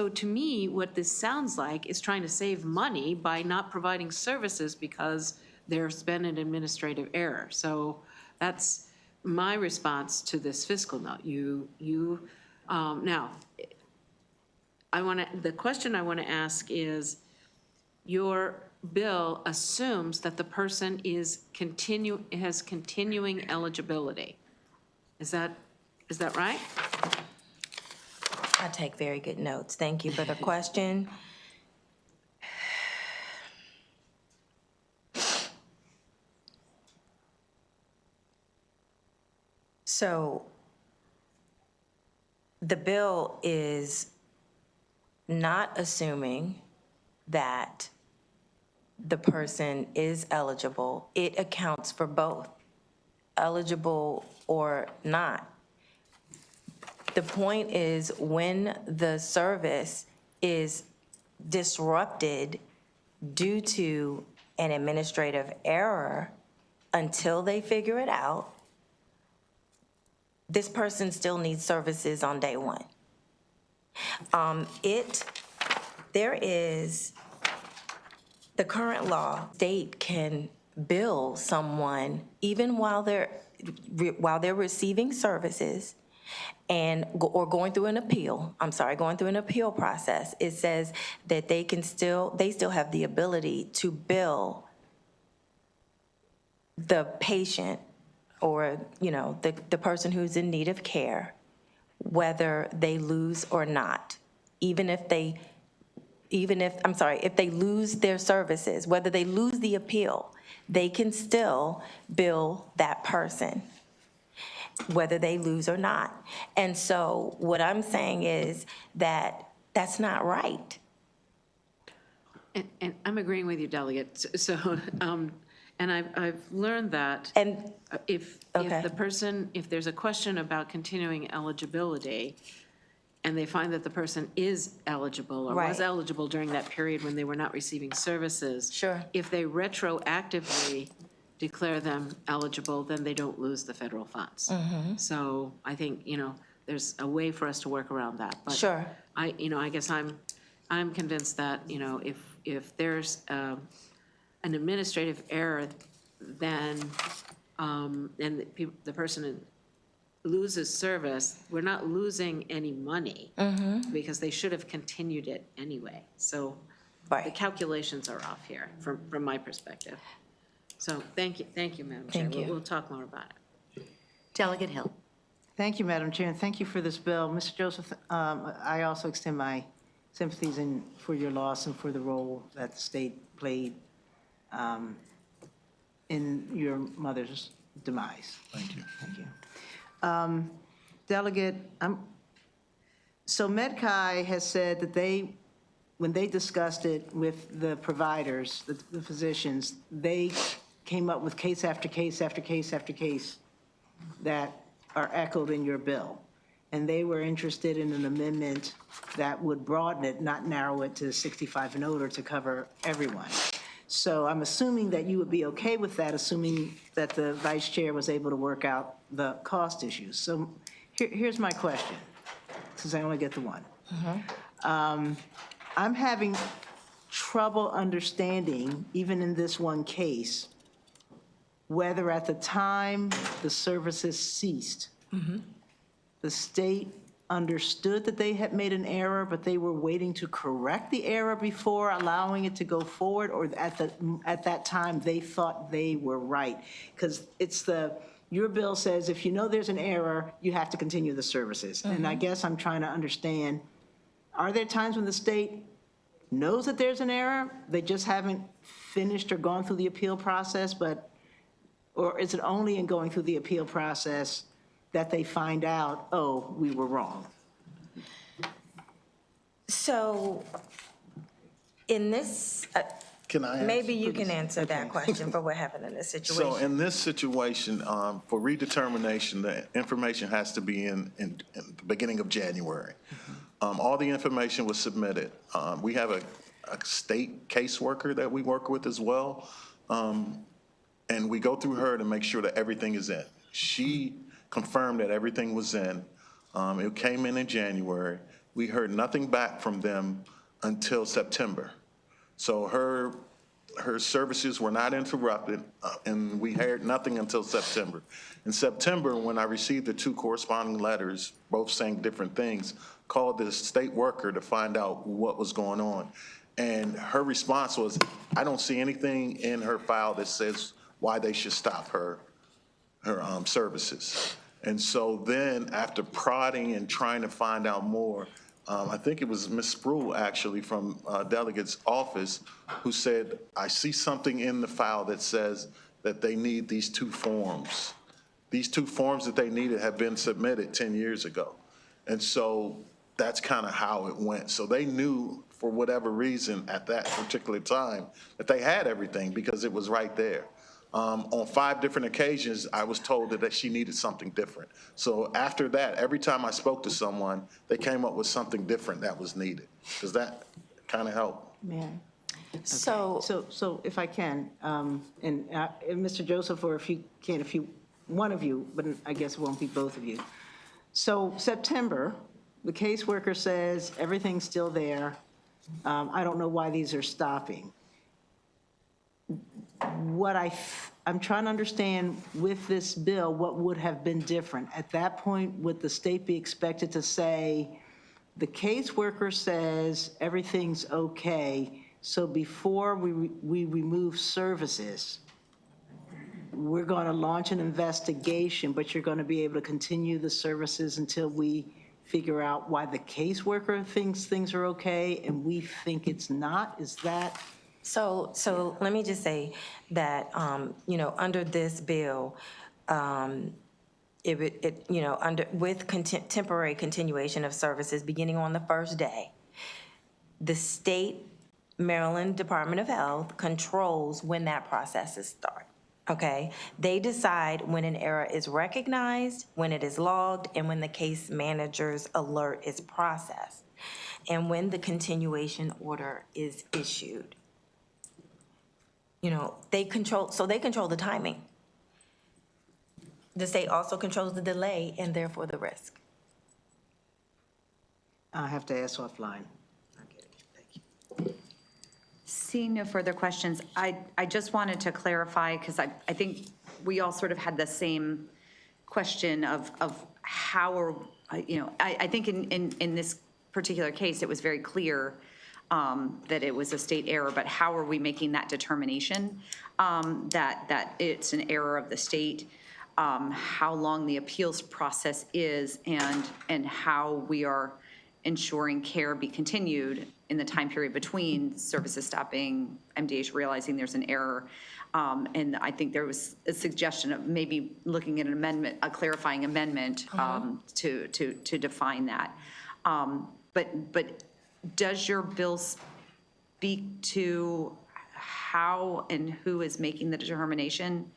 to me, what this sounds like is trying to save money by not providing services because there's been an administrative error. So that's my response to this fiscal note. Now, the question I want to ask is, your bill assumes that the person has continuing eligibility. Is that right? I take very good notes. Thank you for the question. So the bill is not assuming that the person is eligible. It accounts for both, eligible or not. The point is, when the service is disrupted due to an administrative error, until they figure it out, this person still needs services on day one. There is, the current law, state can bill someone even while they're receiving services or going through an appeal process. It says that they still have the ability to bill the patient or, the person who's in need of care, whether they lose or not, if they lose their services, whether they lose the appeal, they can still bill that person, whether they lose or not. And so what I'm saying is that that's not right. And I'm agreeing with you, Delegate. So, and I've learned that if there's a question about continuing eligibility, and they find that the person is eligible or was eligible during that period when they were not receiving services. Sure. If they retroactively declare them eligible, then they don't lose the federal funds. So I think, there's a way for us to work around that. But Sure. I guess I'm convinced that, if there's an administrative error, then, and the person loses service, we're not losing any money because they should have continued it anyway. So the calculations are off here from my perspective. So thank you, Madam Chair. Thank you. We'll talk more about it. Delegate Hill. Thank you, Madam Chair, and thank you for this bill. Mr. Joseph, I also extend my sympathies for your loss and for the role that the state played in your mother's demise. Thank you. Thank you. Delegate, so MedChi has said that when they discussed it with the providers, the physicians, they came up with case after case after case after case that are echoed in your bill. And they were interested in an amendment that would broaden it, not narrow it to 65 and older to cover everyone. So I'm assuming that you would be okay with that, assuming that the vice chair was able to work out the cost issues. So here's my question, since I only get the one. I'm having trouble understanding, even in this one case, whether at the time the services ceased, the state understood that they had made an error, but they were waiting to correct the error before allowing it to go forward, or at that time they thought they were right? Because your bill says if you know there's an error, you have to continue the services. And I guess I'm trying to understand, are there times when the state knows that there's an error, they just haven't finished or gone through the appeal process, or is it only in going through the appeal process that they find out, oh, we were wrong? So in this, Can I answer? maybe you can answer that question for what happened in this situation. So in this situation, for redetermination, the information has to be in the beginning of January. All the information was submitted. We have a state caseworker that we work with as well. And we go through her to make sure that everything is in. She confirmed that everything was in. It came in January. We heard nothing back from them until September. So her services were not interrupted, and we heard nothing until September. In September, when I received the two corresponding letters, both saying different things, called the state worker to find out what was going on. And her response was, I don't see anything in her file that says why they should stop her services. And so then, after prodding and trying to find out more, I think it was Ms. Spruill, actually, from Delegate's office, who said, I see something in the file that says that they need these two forms. These two forms that they needed have been submitted 10 years ago. And so that's kind of how it went. So they knew, for whatever reason, at that particular time, that they had everything because it was right there. On 5 different occasions, I was told that she needed something different. So after that, every time I spoke to someone, they came up with something different that was needed. Does that kind of help? Yeah. So if I can, and Mr. Joseph, or if you can, one of you, but I guess it won't be both of you. So September, the caseworker says everything's still there. I don't know why these are stopping. I'm trying to understand with this bill, what would have been different? At that point, would the state be expected to say, the caseworker says everything's okay, so before we remove services, we're going to launch an investigation, but you're going to be able to continue the services until we figure out why the caseworker thinks things are okay and we think it's not? Is that? So let me just say that, under this bill, with temporary continuation of services beginning on the first day, the state Maryland Department of Health controls when that process is started. Okay, they decide when an error is recognized, when it is logged, and when the case manager's alert is processed, and when the continuation order is issued. They control the timing. The state also controls the delay and therefore the risk. I have to ask offline. Seeing no further questions, I just wanted to clarify, because I think we all sort of had the same question of how are, I think in this particular case, it was very clear that it was a state error, but how are we making that determination that it's an error of the state, how long the appeals process is, and how we are ensuring care be continued in the time period between services stopping, MDH realizing there's an error. And I think there was a suggestion of maybe looking at an amendment, a clarifying amendment to define that. But does your bill speak to how and who is making the determination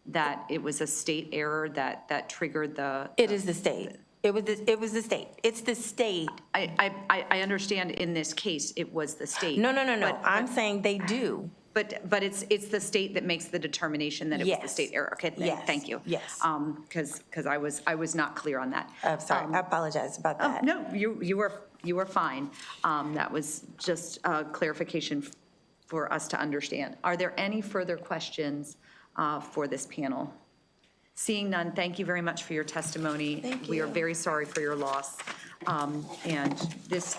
that it was a state error that triggered the? It is the state. It was the state. It's the state. I understand in this case, it was the state. No. I'm saying they do. But it's the state that makes the determination that it was the state error. Okay, thank you. Yes. Because I was not clear on that. I'm sorry, I apologize about that. No, you were fine. That was just a clarification for us to understand. Are there any further questions for this panel? Seeing none, thank you very much for your testimony. Thank you. We are very sorry for your loss. And this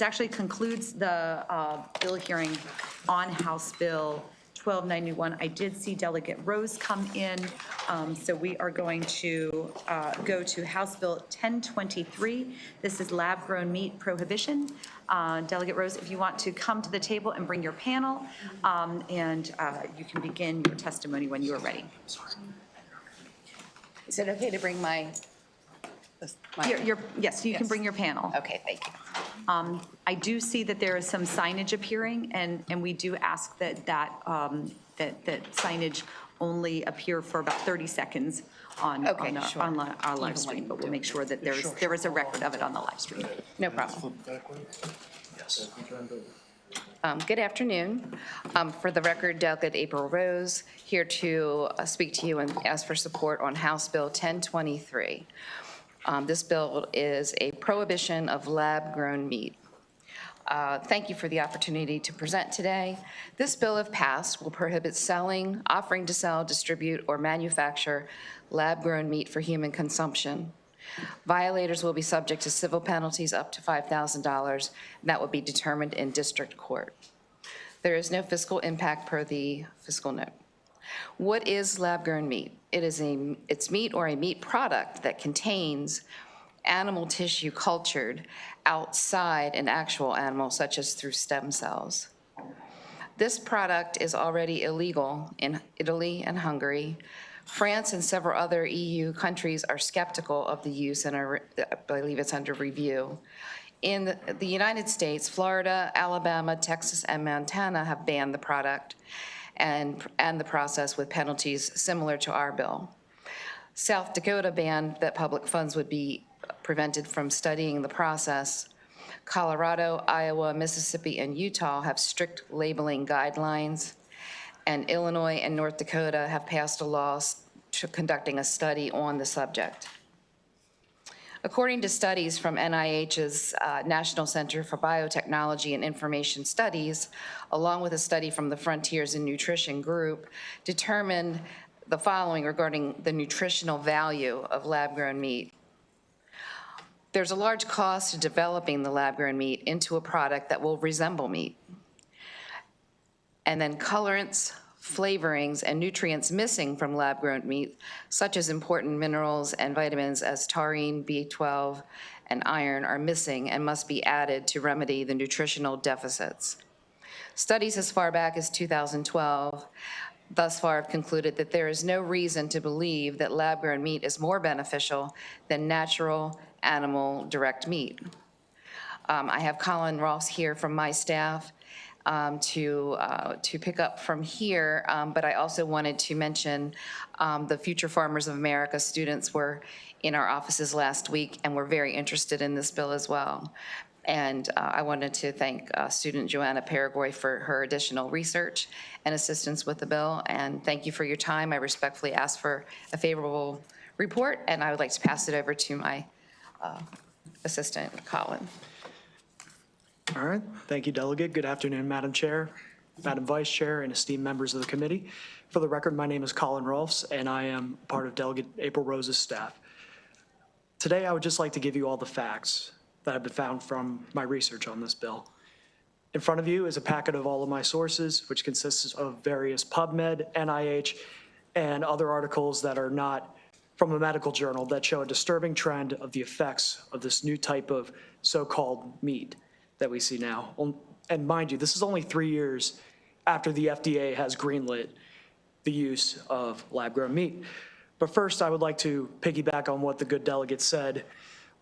actually concludes the bill hearing on House Bill 1291. I did see Delegate Rose come in, so we are going to go to House Bill 1023. This is lab-grown meat prohibition. Delegate Rose, if you want to come to the table and bring your panel, and you can begin your testimony when you are ready. Is it okay to bring my? Yes, you can bring your panel. Okay, thank you. I do see that there is some signage appearing, and we do ask that signage only appear for about 30 seconds on our live stream, but we'll make sure that there is a record of it on the live stream. No problem. Good afternoon. For the record, Delegate April Rose, here to speak to you and ask for support on House Bill 1023. This bill is a prohibition of lab-grown meat. Thank you for the opportunity to present today. This bill, if passed, will prohibit selling, offering to sell, distribute, or manufacture lab-grown meat for human consumption. Violators will be subject to civil penalties up to $5,000, and that will be determined in district court. There is no fiscal impact per the fiscal note. What is lab-grown meat? It's meat or a meat product that contains animal tissue cultured outside an actual animal, such as through stem cells. This product is already illegal in Italy and Hungary. France and several other EU countries are skeptical of the use and I believe it's under review. In the United States, Florida, Alabama, Texas, and Montana have banned the product and the process with penalties similar to our bill. South Dakota banned that public funds would be prevented from studying the process. Colorado, Iowa, Mississippi, and Utah have strict labeling guidelines. And Illinois and North Dakota have passed a law conducting a study on the subject. According to studies from NIH's National Center for Biotechnology and Information Studies, along with a study from the Frontiers in Nutrition group, determined the following regarding the nutritional value of lab-grown meat. There's a large cost to developing the lab-grown meat into a product that will resemble meat. And then colorants, flavorings, and nutrients missing from lab-grown meat, such as important minerals and vitamins as taurine, B12, and iron are missing and must be added to remedy the nutritional deficits. Studies as far back as 2012 thus far have concluded that there is no reason to believe that lab-grown meat is more beneficial than natural animal direct meat. I have Colin Ross here from my staff to pick up from here, but I also wanted to mention the Future Farmers of America students were in our offices last week and were very interested in this bill as well. And I wanted to thank student Joanna Paraguay for her additional research and assistance with the bill. And thank you for your time. I respectfully ask for a favorable report, and I would like to pass it over to my assistant, Colin. All right. Thank you, Delegate. Good afternoon, Madam Chair, Madam Vice Chair, and esteemed members of the committee. For the record, my name is Colin Rolfs, and I am part of Delegate April Rose's staff. Today, I would just like to give you all the facts that have been found from my research on this bill. In front of you is a packet of all of my sources, which consists of various PubMed, NIH, and other articles that are not from a medical journal that show a disturbing trend of the effects of this new type of so-called meat that we see now. And mind you, this is only 3 years after the FDA has greenlit the use of lab-grown meat. But first, I would like to piggyback on what the good delegate said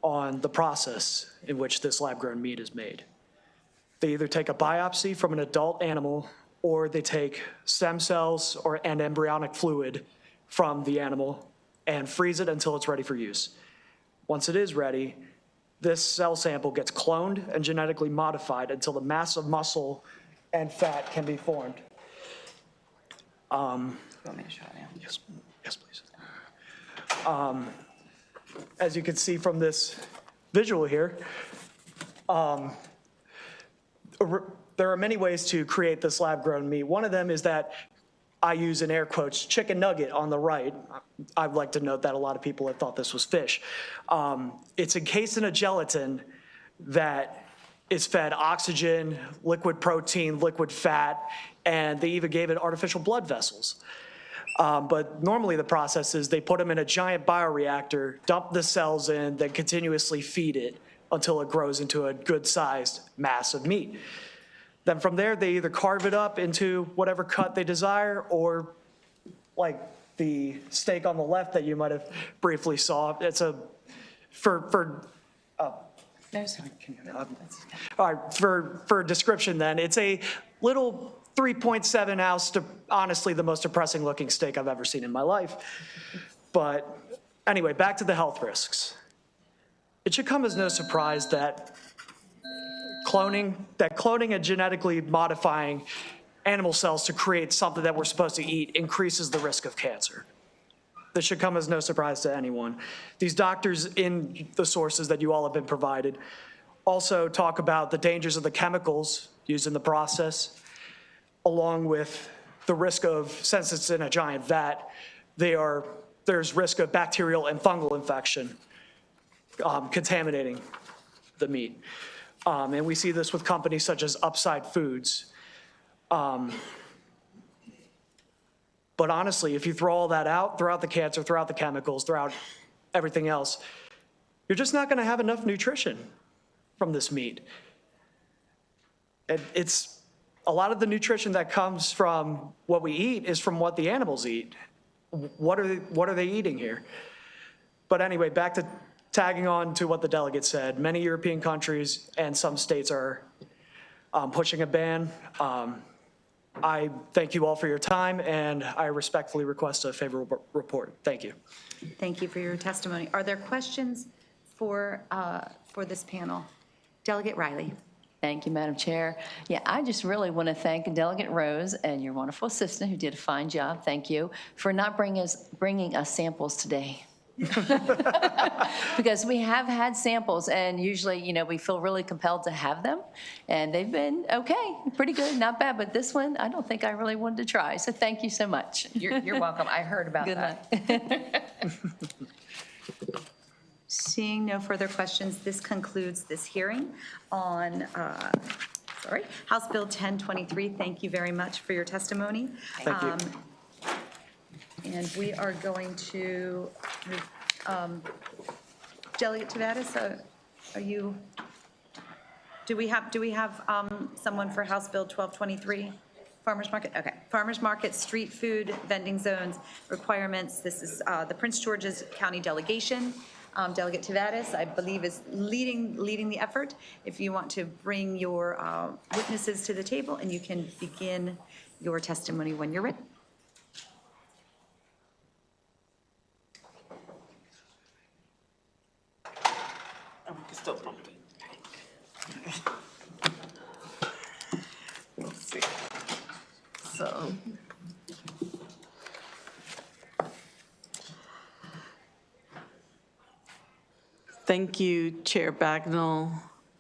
on the process in which this lab-grown meat is made. They either take a biopsy from an adult animal, or they take stem cells and embryonic fluid from the animal and freeze it until it's ready for use. Once it is ready, this cell sample gets cloned and genetically modified until the mass of muscle and fat can be formed. Want me to show you? Yes, please. As you can see from this visual here, there are many ways to create this lab-grown meat. One of them is that I use in air quotes, chicken nugget on the right. I'd like to note that a lot of people have thought this was fish. It's encased in a gelatin that is fed oxygen, liquid protein, liquid fat, and they even gave it artificial blood vessels. But normally the process is they put them in a giant bioreactor, dump the cells in, then continuously feed it until it grows into a good-sized mass of meat. Then from there, they either carve it up into whatever cut they desire, or like the steak on the left that you might have briefly saw, it's a, all right, for description then, it's a little 3.7 ounce, honestly the most depressing looking steak I've ever seen in my life. But anyway, back to the health risks. It should come as no surprise that cloning and genetically modifying animal cells to create something that we're supposed to eat increases the risk of cancer. This should come as no surprise to anyone. These doctors in the sources that you all have been provided also talk about the dangers of the chemicals used in the process, along with the risk of, since it's in a giant vat, there's risk of bacterial and fungal infection contaminating the meat. And we see this with companies such as Upside Foods. But honestly, if you throw all that out, throw out the cancer, throw out the chemicals, throw out everything else, you're just not gonna have enough nutrition from this meat. It's a lot of the nutrition that comes from what we eat is from what the animals eat. What are they eating here? But anyway, back to tagging on to what the delegate said, many European countries and some states are pushing a ban. I thank you all for your time, and I respectfully request a favorable report. Thank you. Thank you for your testimony. Are there questions for this panel? Delegate Riley. Thank you, Madam Chair. Yeah, I just really want to thank Delegate Rose and your wonderful assistant who did a fine job. Thank you for not bringing us samples today. Because we have had samples, and usually, you know, we feel really compelled to have them, and they've been okay, pretty good, not bad. But this one, I don't think I really wanted to try. So thank you so much. You're welcome. I heard about that. Seeing no further questions, this concludes this hearing on, All right, House Bill 1023, thank you very much for your testimony. Thank you. And we are going to, Delegate Tavares, are you, do we have someone for House Bill 1223? Farmers Market, okay. Farmers Market, street food, vending zones, requirements. This is the Prince George's County delegation. Delegate Tavares, I believe, is leading the effort. If you want to bring your witnesses to the table, and you can begin your testimony when you're ready. Let's see. So. Thank you, Chair Bagnall,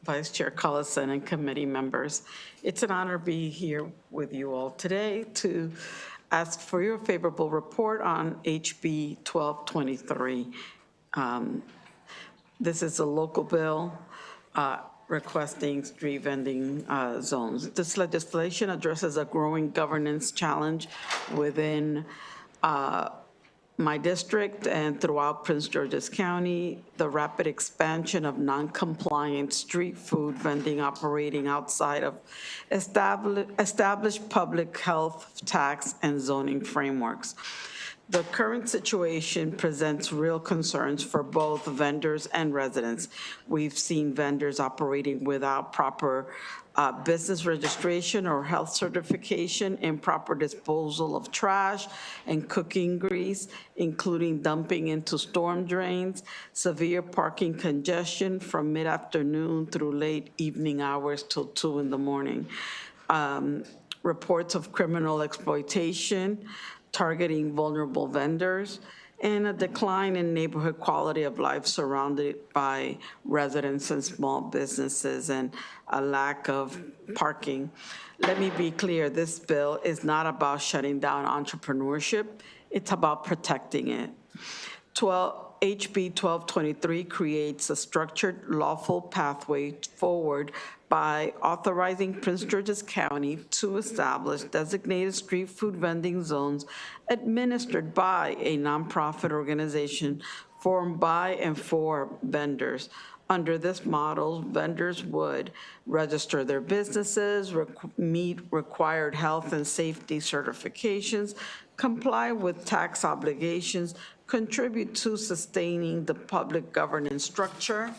Vice Chair Collison, and committee members. It's an honor to be here with you all today to ask for your favorable report on HB 1223. This is a local bill requesting street vending zones. This legislation addresses a growing governance challenge within my district and throughout Prince George's County, the rapid expansion of non-compliant street food vending operating outside of established public health, tax, and zoning frameworks. The current situation presents real concerns for both vendors and residents. We've seen vendors operating without proper business registration or health certification, improper disposal of trash and cooking grease, including dumping into storm drains, severe parking congestion from mid-afternoon through late evening hours till 2 in the morning. Reports of criminal exploitation, targeting vulnerable vendors, and a decline in neighborhood quality of life surrounded by residents and small businesses, and a lack of parking. Let me be clear, this bill is not about shutting down entrepreneurship, it's about protecting it. HB 1223 creates a structured, lawful pathway forward by authorizing Prince George's County to establish designated street food vending zones administered by a nonprofit organization formed by and for vendors. Under this model, vendors would register their businesses, meet required health and safety certifications, comply with tax obligations, contribute to sustaining the public governance structure.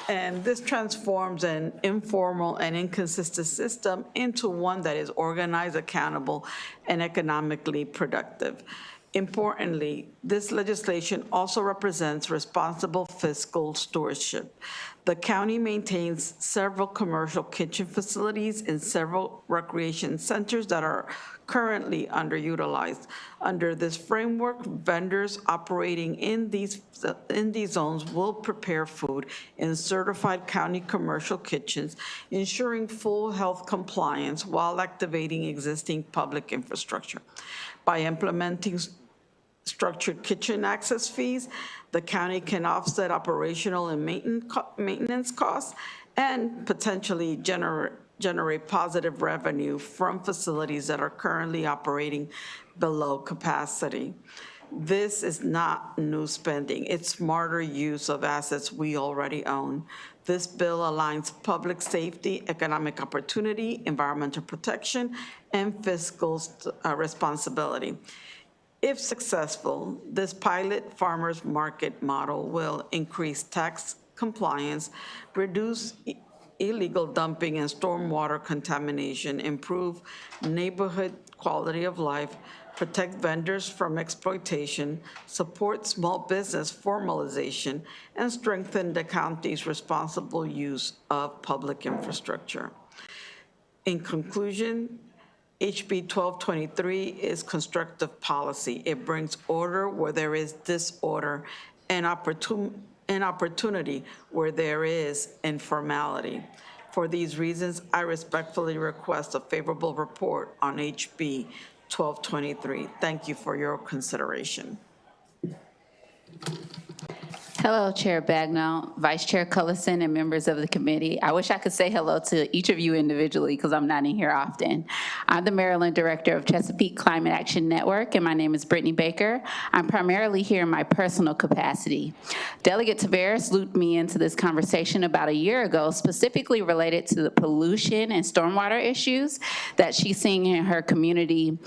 And this transforms an informal and inconsistent system into one that is organized, accountable, and economically productive. Importantly, this legislation also represents responsible fiscal stewardship. The county maintains several commercial kitchen facilities and several recreation centers that are currently underutilized. Under this framework, vendors operating in these zones will prepare food in certified county commercial kitchens, ensuring full health compliance while activating existing public infrastructure. By implementing structured kitchen access fees, the county can offset operational and maintenance costs and potentially generate positive revenue from facilities that are currently operating below capacity. This is not new spending. It's smarter use of assets we already own. This bill aligns public safety, economic opportunity, environmental protection, and fiscal responsibility. If successful, this pilot farmers market model will increase tax compliance, reduce illegal dumping and stormwater contamination, improve neighborhood quality of life, protect vendors from exploitation, support small business formalization, and strengthen the county's responsible use of public infrastructure. In conclusion, HB 1223 is constructive policy. It brings order where there is disorder and opportunity where there is informality. For these reasons, I respectfully request a favorable report on HB 1223. Thank you for your consideration. Hello, Chair Bagnall, Vice Chair Cullison, and members of the committee. I wish I could say hello to each of you individually because I'm not in here often. I'm the Maryland Director of Chesapeake Climate Action Network, and my name is Brittany Baker. I'm primarily here in my personal capacity. Delegate Taveras looped me into this conversation about a year ago, specifically related to the pollution and stormwater issues that she's seeing in her community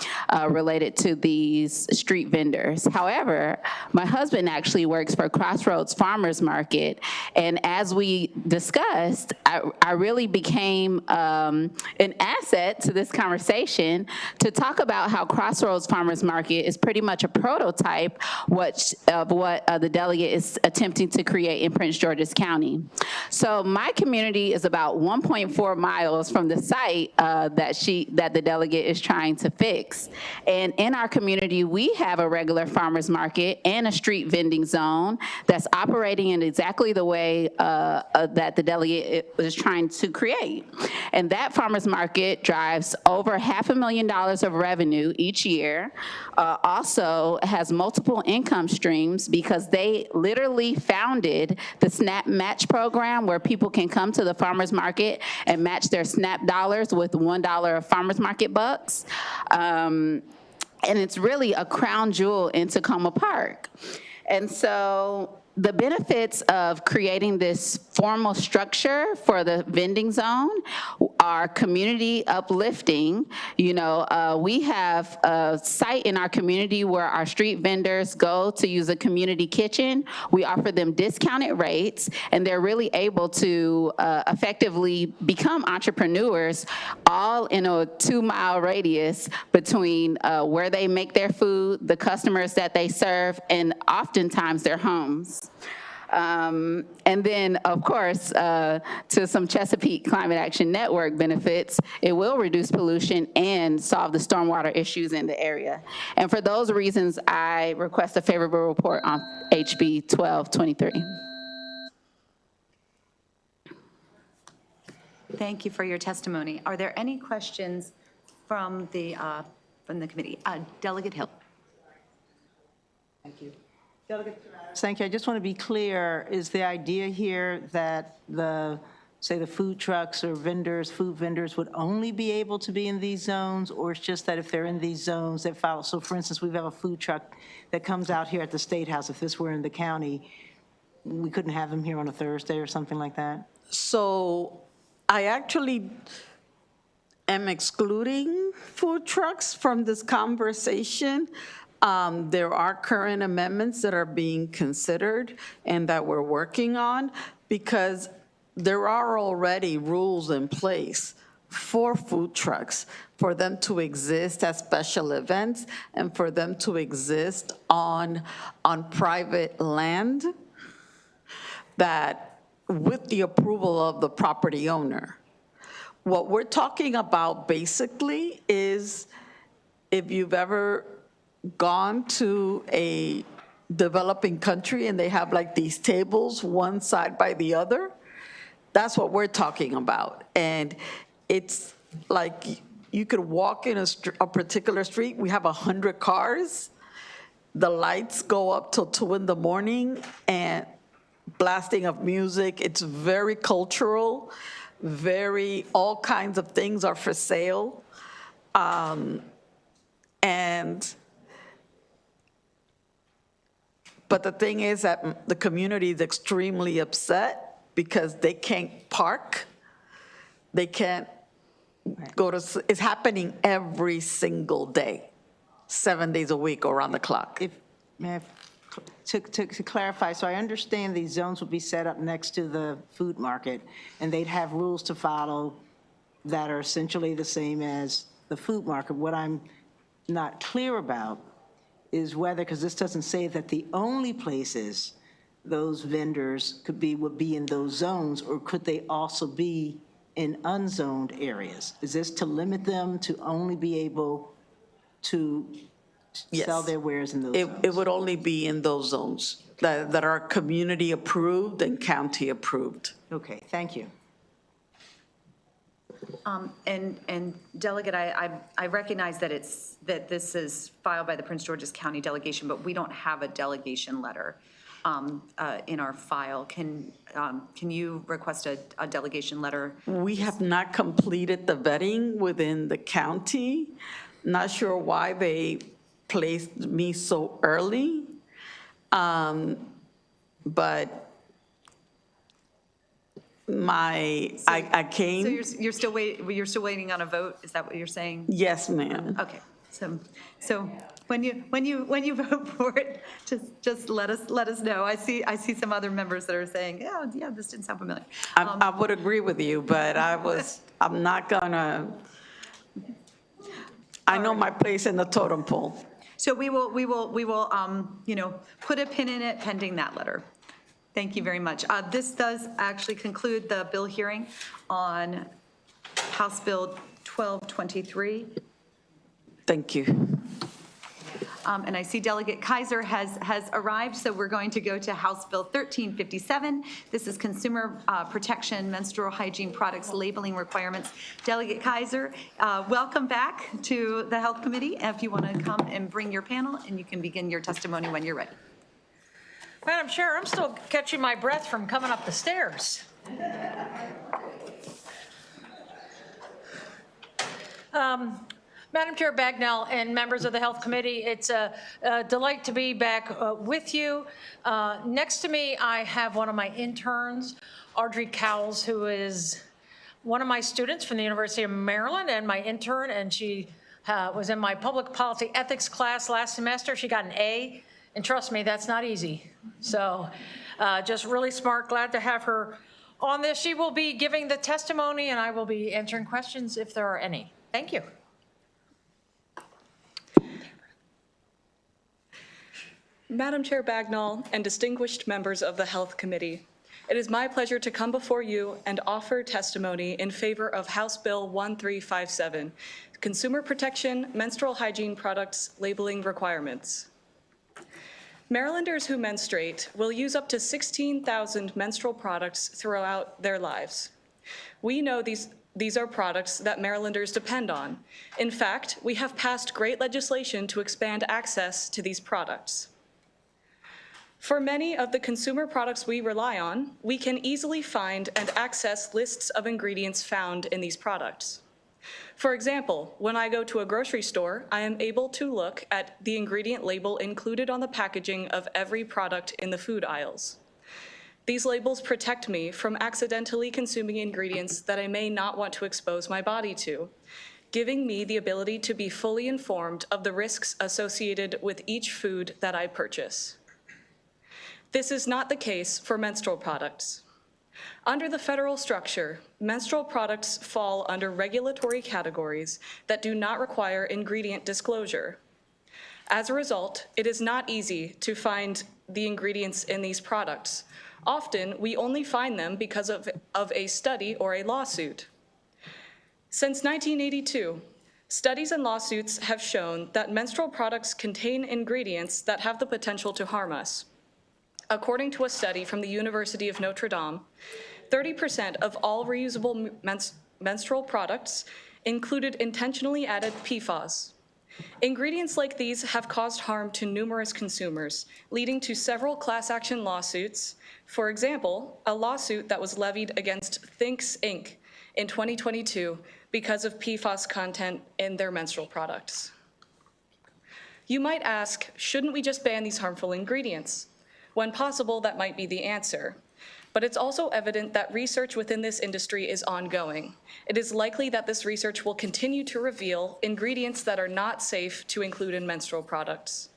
related to these street vendors. However, my husband actually works for Crossroads Farmers Market, and as we discussed, I really became an asset to this conversation to talk about how Crossroads Farmers Market is pretty much a prototype of what the delegate is attempting to create in Prince George's County. So my community is about 1.4 miles from the site that the delegate is trying to fix. And in our community, we have a regular farmers market and a street vending zone that's operating in exactly the way that the delegate is trying to create. And that farmers market drives over $500,000 of revenue each year, also has multiple income streams because they literally founded the SNAP Match program where people can come to the farmers market and match their SNAP dollars with $1 of farmers market bucks. And it's really a crown jewel in Tacoma Park. And so the benefits of creating this formal structure for the vending zone are community uplifting. You know, we have a site in our community where our street vendors go to use a community kitchen. We offer them discounted rates, and they're really able to effectively become entrepreneurs all in a 2-mile radius between where they make their food, the customers that they serve, and oftentimes their homes. And then, of course, to some Chesapeake Climate Action Network benefits, it will reduce pollution and solve the stormwater issues in the area. And for those reasons, I request a favorable report on HB 1223. Thank you for your testimony. Are there any questions from the committee? Delegate Hill. Thank you. Thank you. I just want to be clear, is the idea here that say the food trucks or vendors, food vendors would only be able to be in these zones, or it's just that if they're in these zones, they follow? So for instance, we have a food truck that comes out here at the State House. If this were in the county, we couldn't have them here on a Thursday or something like that? So I actually am excluding food trucks from this conversation. There are current amendments that are being considered and that we're working on because there are already rules in place for food trucks, for them to exist at special events and for them to exist on private land that with the approval of the property owner. What we're talking about basically is if you've ever gone to a developing country and they have like these tables, one side by the other, that's what we're talking about. And it's like you could walk in a particular street, we have 100 cars, the lights go up till 2 in the morning and blasting of music. It's very cultural, all kinds of things are for sale. But the thing is that the community is extremely upset because they can't park. They can't go to, it's happening every single day, 7 days a week around the clock. To clarify, so I understand these zones would be set up next to the food market, and they'd have rules to follow that are essentially the same as the food market. What I'm not clear about is whether, because this doesn't say that the only places those vendors would be in those zones, or could they also be in unzoned areas? Is this to limit them to only be able to sell their wares in those zones? It would only be in those zones that are community approved and county approved. Okay, thank you. And Delegate, I recognize that this is filed by the Prince George's County delegation, but we don't have a delegation letter. in our file. Can you request a delegation letter? We have not completed the vetting within the county. Not sure why they placed me so early. But I came. So you're still waiting on a vote? Is that what you're saying? Yes, ma'am. Okay, so when you vote for it, just let us know. I see some other members that are saying, yeah, this didn't sound familiar. I would agree with you, but I'm not gonna, I know my place in the totem pole. So we will, put a pin in it pending that letter. Thank you very much. This does actually conclude the bill hearing on House Bill 1223. Thank you. And I see Delegate Kaiser has arrived, so we're going to go to House Bill 1357. This is Consumer Protection Menstrual Hygiene Products Labeling Requirements. Delegate Kaiser, welcome back to the Health Committee. If you want to come and bring your panel, and you can begin your testimony when you're ready. Madam Chair, I'm still catching my breath from coming up the stairs. Madam Chair Bagnell and members of the Health Committee, it's a delight to be back with you. Next to me, I have one of my interns, Audrey Cowles, who is one of my students from the University of Maryland and my intern, and she was in my public policy ethics class last semester. She got an A, and trust me, that's not easy. So just really smart, glad to have her on this. She will be giving the testimony, and I will be answering questions if there are any. Thank you. Madam Chair Bagnall and distinguished members of the Health Committee, it is my pleasure to come before you and offer testimony in favor of House Bill 1357, Consumer Protection Menstrual Hygiene Products Labeling Requirements. Marylanders who menstruate will use up to 16,000 menstrual products throughout their lives. We know these are products that Marylanders depend on. In fact, we have passed great legislation to expand access to these products. For many of the consumer products we rely on, we can easily find and access lists of ingredients found in these products. For example, when I go to a grocery store, I am able to look at the ingredient label included on the packaging of every product in the food aisles. These labels protect me from accidentally consuming ingredients that I may not want to expose my body to, giving me the ability to be fully informed of the risks associated with each food that I purchase. This is not the case for menstrual products. Under the federal structure, menstrual products fall under regulatory categories that do not require ingredient disclosure. As a result, it is not easy to find the ingredients in these products. Often, we only find them because of a study or a lawsuit. Since 1982, studies and lawsuits have shown that menstrual products contain ingredients that have the potential to harm us. According to a study from the University of Notre Dame, 30% of all reusable menstrual products included intentionally added PFAS. Ingredients like these have caused harm to numerous consumers, leading to several class action lawsuits. For example, a lawsuit that was levied against Thinks Inc. in 2022 because of PFAS content in their menstrual products. You might ask, shouldn't we just ban these harmful ingredients? When possible, that might be the answer. But it's also evident that research within this industry is ongoing. It is likely that this research will continue to reveal ingredients that are not safe to include in menstrual products.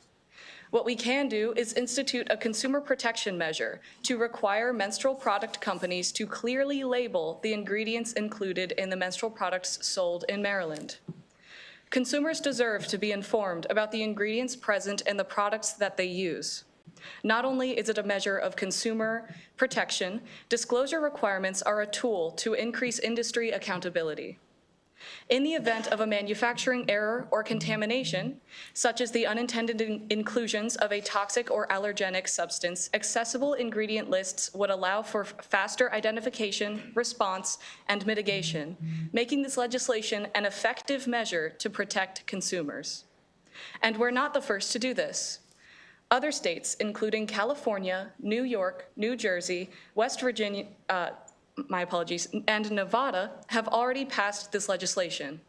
What we can do is institute a consumer protection measure to require menstrual product companies to clearly label the ingredients included in the menstrual products sold in Maryland. Consumers deserve to be informed about the ingredients present in the products that they use. Not only is it a measure of consumer protection, disclosure requirements are a tool to increase industry accountability. In the event of a manufacturing error or contamination, such as the unintended inclusions of a toxic or allergenic substance, accessible ingredient lists would allow for faster identification, response, and mitigation, making this legislation an effective measure to protect consumers. And we're not the first to do this. Other states, including California, New York, New Jersey, West Virginia, and Nevada, have already passed this legislation.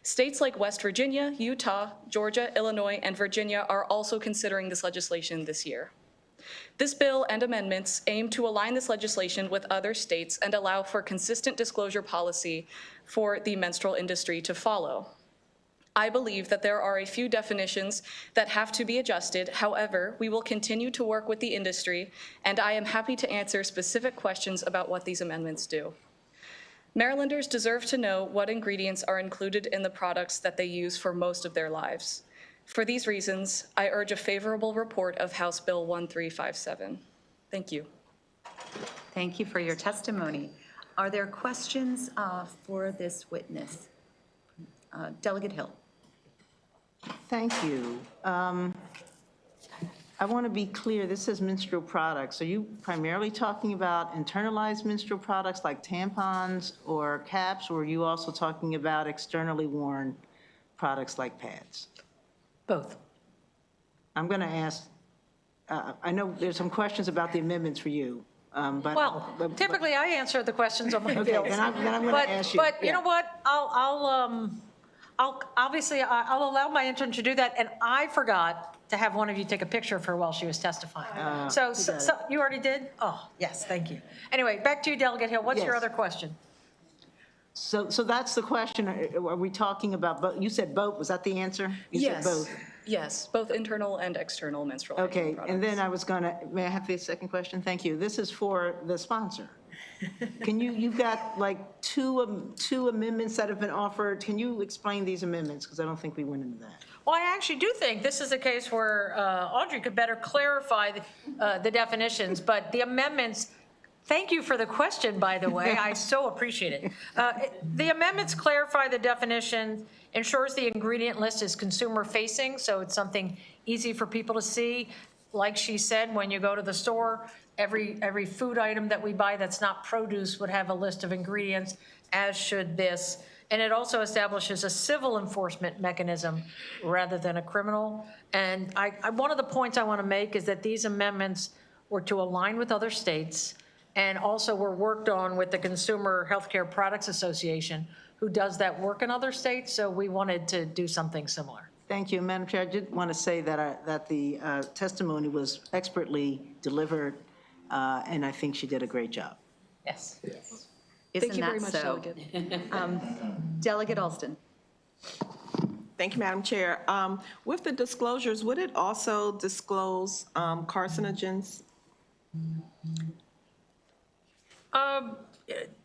States like West Virginia, Utah, Georgia, Illinois, and Virginia are also considering this legislation this year. This bill and amendments aim to align this legislation with other states and allow for consistent disclosure policy for the menstrual industry to follow. I believe that there are a few definitions that have to be adjusted. However, we will continue to work with the industry, and I am happy to answer specific questions about what these amendments do. Marylanders deserve to know what ingredients are included in the products that they use for most of their lives. For these reasons, I urge a favorable report of House Bill 1357. Thank you. Thank you for your testimony. Are there questions for this witness? Delegate Hill. Thank you. I want to be clear, this says menstrual products. Are you primarily talking about internalized menstrual products like tampons or caps, or are you also talking about externally worn products like pads? Both. I'm going to ask, I know there's some questions about the amendments for you, but. Well, typically I answer the questions on my bills. Okay, then I'm going to ask you. But you know what? I'll obviously, I'll allow my intern to do that, and I forgot to have one of you take a picture of her while she was testifying. So you already did? Oh, yes, thank you. Anyway, back to you, Delegate Hill. What's your Yes. other question? So that's the question. Are we talking about both? You said both. Was that the answer? You Yes. said both. Yes, both internal and external menstrual hygiene Okay, products. and then I was going to, may I have the second question? Thank you. This is for the sponsor. Can you've got like two amendments that have been offered. Can you explain these amendments? Because I don't think we went into that. Well, I actually do think this is a case where Audrey could better clarify the definitions, but the amendments, thank you for the question, by the way. I so appreciate it. The amendments clarify the definition, ensures the ingredient list is consumer-facing, so it's something easy for people to see. Like she said, when you go to the store, every food item that we buy that's not produce would have a list of ingredients, as should this. And it also establishes a civil enforcement mechanism rather than a criminal. And one of the points I want to make is that these amendments were to align with other states and also were worked on with the Consumer Healthcare Products Association, who does that work in other states. So we wanted to do something similar. Thank you, Madam Chair. I did want to say that the testimony was expertly delivered, and I think she did a great job. Yes. Isn't that so? Delegate Alston. Thank you, Madam Chair. With the disclosures, would it also disclose carcinogens?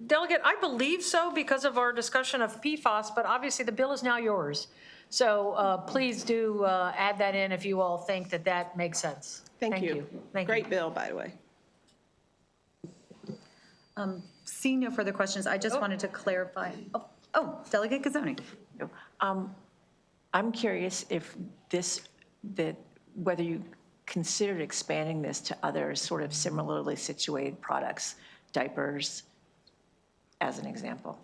Delegate, I believe so because of our discussion of PFAS, but obviously the bill is now yours. So please do add that in if you all think that that makes sense. Thank you. Great bill, by the way. Seeing no further questions, I just wanted to clarify. Oh, Delegate Gazzoni. I'm curious if whether you considered expanding this to other sort of similarly situated products, diapers, as an example.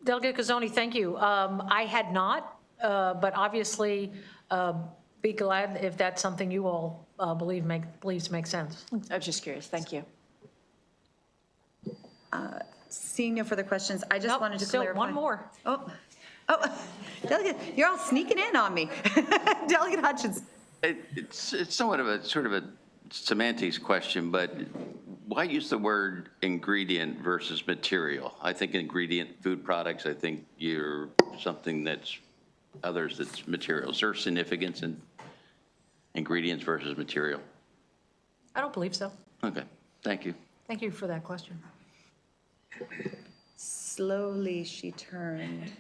Delegate Gazzoni, thank you. I had not, but obviously be glad if that's something you all believes makes sense. I was just curious. Thank you. Seeing no further questions, I just wanted to clarify. One more. Oh, Delegate, you're all sneaking in on me. Delegate Hutchins. It's somewhat of a sort of a semantics question, but why use the word ingredient versus material? I think ingredient food products, I think you're something that's others that's material. Is there significance in ingredients versus material? I don't believe so. Okay, thank you. Thank you for that question. Slowly she turned.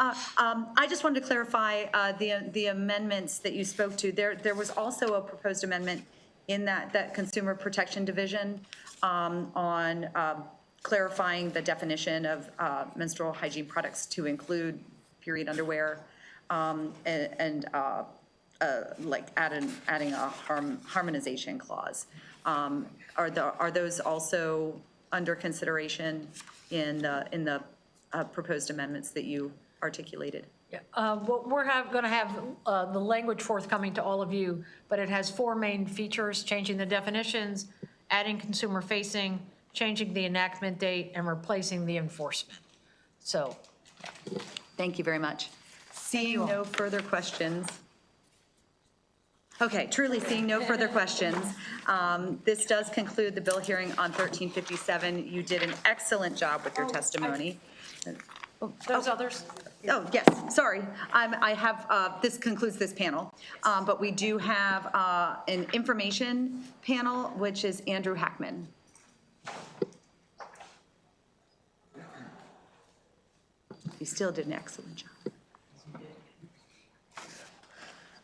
I just wanted to clarify the amendments that you spoke to. There was also a proposed amendment in that Consumer Protection Division on clarifying the definition of menstrual hygiene products to include period underwear and like adding a harmonization clause. Are those also under consideration in the proposed amendments that you articulated? What we're going to have the language forthcoming to all of you, but it has 4 main features: changing the definitions, adding consumer facing, changing the enactment date, and replacing the enforcement. So. Thank you very much. Seeing no further questions. Okay, truly seeing no further questions. This does conclude the bill hearing on 1357. You did an excellent job with your testimony. Those others? Oh, yes, sorry. I have, this concludes this panel. But we do have an information panel, which is Andrew Hackman. You still did an excellent job.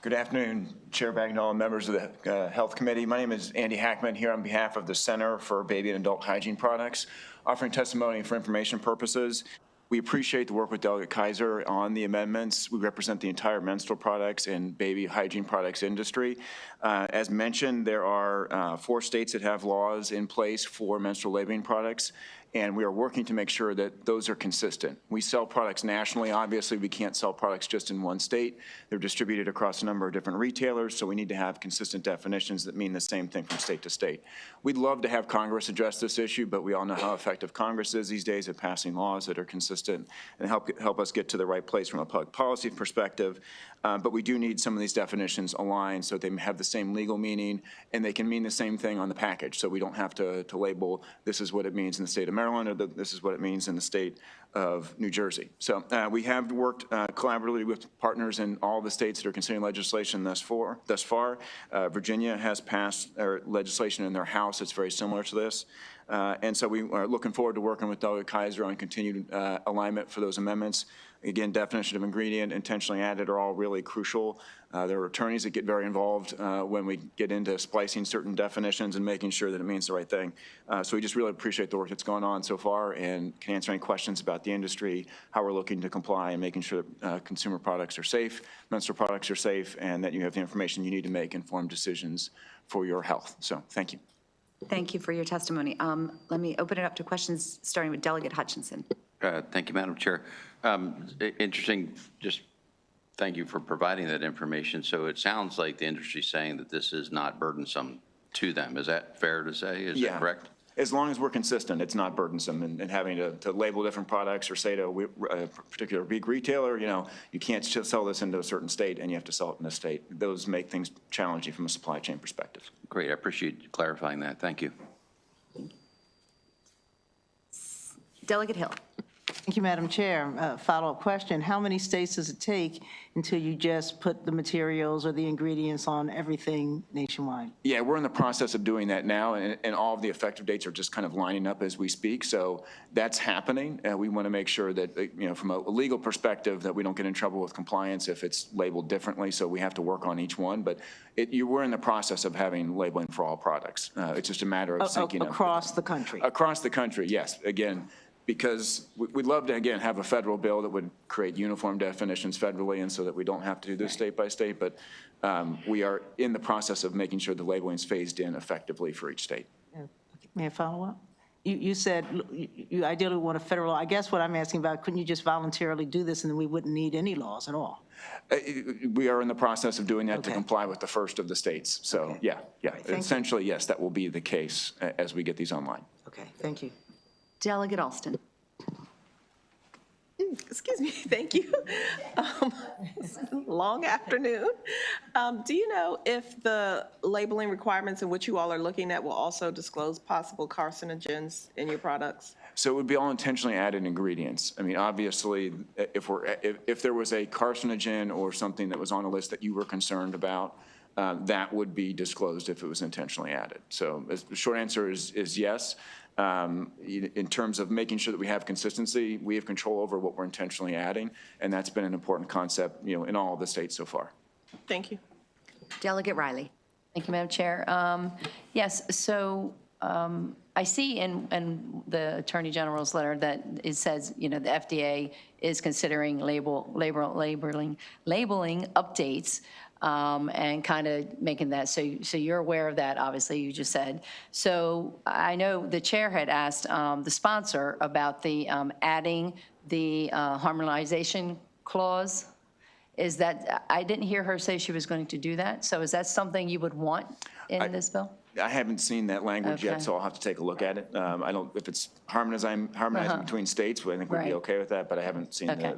Good afternoon, Chair Bagnall and members of the Health Committee. My name is Andy Hackman here on behalf of the Center for Baby and Adult Hygiene Products, offering testimony for information purposes. We appreciate the work with Delegate Kaiser on the amendments. We represent the entire menstrual products and baby hygiene products industry. As mentioned, there are 4 states that have laws in place for menstrual labeling products, and we are working to make sure that those are consistent. We sell products nationally. Obviously, we can't sell products just in one state. They're distributed across a number of different retailers, so we need to have consistent definitions that mean the same thing from state to state. We'd love to have Congress address this issue, but we all know how effective Congress is these days at passing laws that are consistent and help us get to the right place from a public policy perspective. But we do need some of these definitions aligned so they have the same legal meaning and they can mean the same thing on the package. So we don't have to label this is what it means in the state of Maryland or this is what it means in the state of New Jersey. So we have worked collaboratively with partners in all the states that are considering legislation thus far. Virginia has passed legislation in their House that's very similar to this. And so we are looking forward to working with Delegate Kaiser on continued alignment for those amendments. Again, definition of ingredient, intentionally added are all really crucial. There are attorneys that get very involved when we get into splicing certain definitions and making sure that it means the right thing. So we just really appreciate the work that's gone on so far and can answer any questions about the industry, how we're looking to comply and making sure that consumer products are safe, menstrual products are safe, and that you have the information you need to make informed decisions for your health. So thank you. Thank you for your testimony. Let me open it up to questions, starting with Delegate Hutchinson. Thank you, Madam Chair. Interesting, just thank you for providing that information. So it sounds like the industry is saying that this is not burdensome to them. Is that fair to say? Is that correct? As long as we're consistent, it's not burdensome and having to label different products or say to a particular big retailer, you can't sell this into a certain state and you have to sell it in this state. Those make things challenging from a supply chain perspective. Great, I appreciate you clarifying that. Thank you. Delegate Hill. Thank you, Madam Chair. Follow-up question. How many states does it take until you just put the materials or the ingredients on everything nationwide? Yeah, we're in the process of doing that now, and all of the effective dates are just kind of lining up as we speak. So that's happening. We want to make sure that, from a legal perspective, that we don't get in trouble with compliance if it's labeled differently. So we have to work on each one. But we're in the process of having labeling for all products. It's just a matter of syncing up. Across the country? Across the country, yes. Again, because we'd love to, again, have a federal bill that would create uniform definitions federally and so that we don't have to do this state by state, but we are in the process of making sure the labeling is phased in effectively for each state. May I follow up? You said you ideally want a federal law. I guess what I'm asking about, couldn't you just voluntarily do this and then we wouldn't need any laws at all? We are in the process of doing that to comply with the first of the states. So, yeah. Right, essentially, yes, that will be the case as we get these online. Okay, thank you. Delegate Alston. Excuse me, thank you. Long afternoon. Do you know if the labeling requirements in which you all are looking at will also disclose possible carcinogens in your products? So it would be all intentionally added ingredients. I mean, obviously, if there was a carcinogen or something that was on a list that you were concerned about, that would be disclosed if it was intentionally added. So the short answer is yes. In terms of making sure that we have consistency, we have control over what we're intentionally adding, and that's been an important concept, in all of the states so far. Thank you. Delegate Riley. Thank you, Madam Chair. Yes, so I see in the Attorney General's letter that it says, the FDA is considering labeling updates and kind of making that, so you're aware of that, obviously, you just said. So I know the chair had asked the sponsor about the adding the harmonization clause Is that, I didn't hear her say she was going to do that, so is that something you would want in this bill? I haven't seen that language yet, Okay. so I'll have to take a look at it. I don't, if it's harmonizing between states, I think we'd be Right. okay with that, but I haven't seen Okay.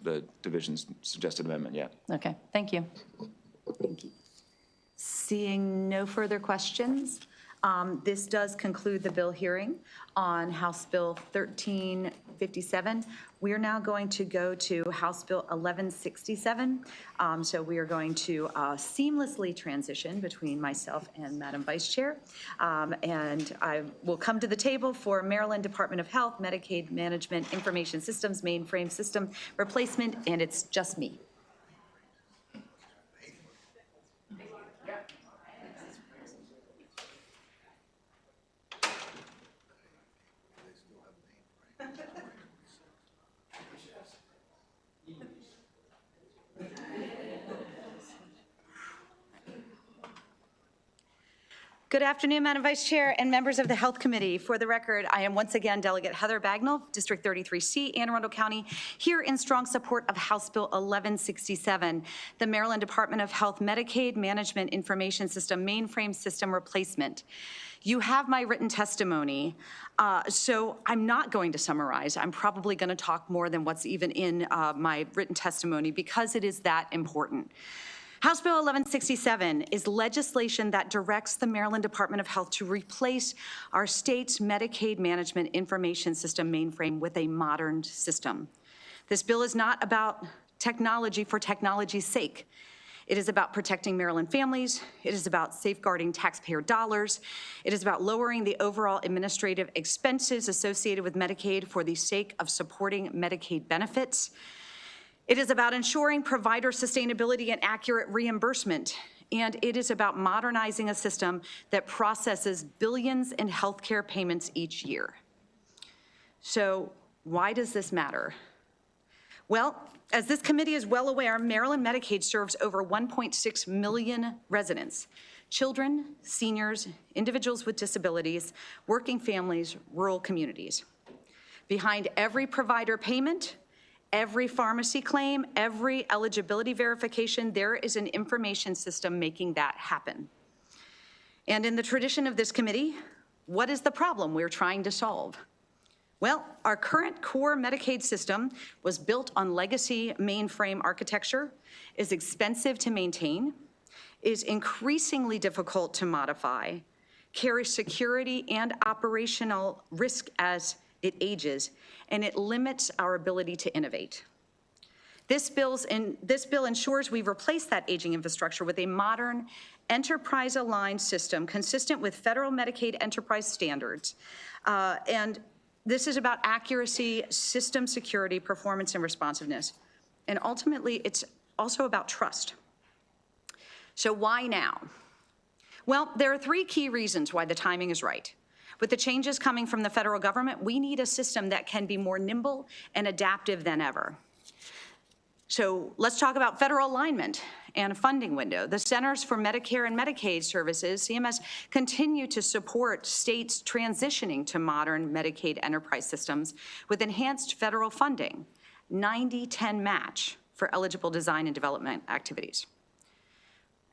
the division's suggested amendment yet. Okay, thank you. Seeing no further questions, this does conclude the bill hearing on House Bill 1357. We are now going to go to House Bill 1167. So we are going to seamlessly transition between myself and Madam Vice Chair. And I will come to the table for Maryland Department of Health Medicaid Management Information Systems Mainframe System Replacement, and it's just me. Good afternoon, Madam Vice Chair and members of the Health Committee. For the record, I am once again Delegate Heather Bagnall, District 33C, Anne Arundel County, here in strong support of House Bill 1167, the Maryland Department of Health Medicaid Management Information System Mainframe System Replacement. You have my written testimony, so I'm not going to summarize. I'm probably going to talk more than what's even in my written testimony because it is that important. House Bill 1167 is legislation that directs the Maryland Department of Health to replace our state's Medicaid management information system mainframe with a modern system. This bill is not about technology for technology's sake. It is about protecting Maryland families. It is about safeguarding taxpayer dollars. It is about lowering the overall administrative expenses associated with Medicaid for the sake of supporting Medicaid benefits. It is about ensuring provider sustainability and accurate reimbursement. And it is about modernizing a system that processes billions in healthcare payments each year. So why does this matter? Well, as this committee is well aware, Maryland Medicaid serves over 1.6 million residents, children, seniors, individuals with disabilities, working families, rural communities. Behind every provider payment, every pharmacy claim, every eligibility verification, there is an information system making that happen. And in the tradition of this committee, what is the problem we're trying to solve? Well, our current core Medicaid system was built on legacy mainframe architecture, is expensive to maintain, is increasingly difficult to modify, carries security and operational risk as it ages, and it limits our ability to innovate. This bill ensures we replace that aging infrastructure with a modern, enterprise-aligned system consistent with federal Medicaid enterprise standards. And this is about accuracy, system security, performance, and responsiveness. And ultimately, it's also about trust. So why now? Well, there are three key reasons why the timing is right. With the changes coming from the federal government, we need a system that can be more nimble and adaptive than ever. So let's talk about federal alignment and a funding window. The Centers for Medicare and Medicaid Services, CMS, continue to support states transitioning to modern Medicaid enterprise systems with enhanced federal funding, 90-10 match for eligible design and development activities.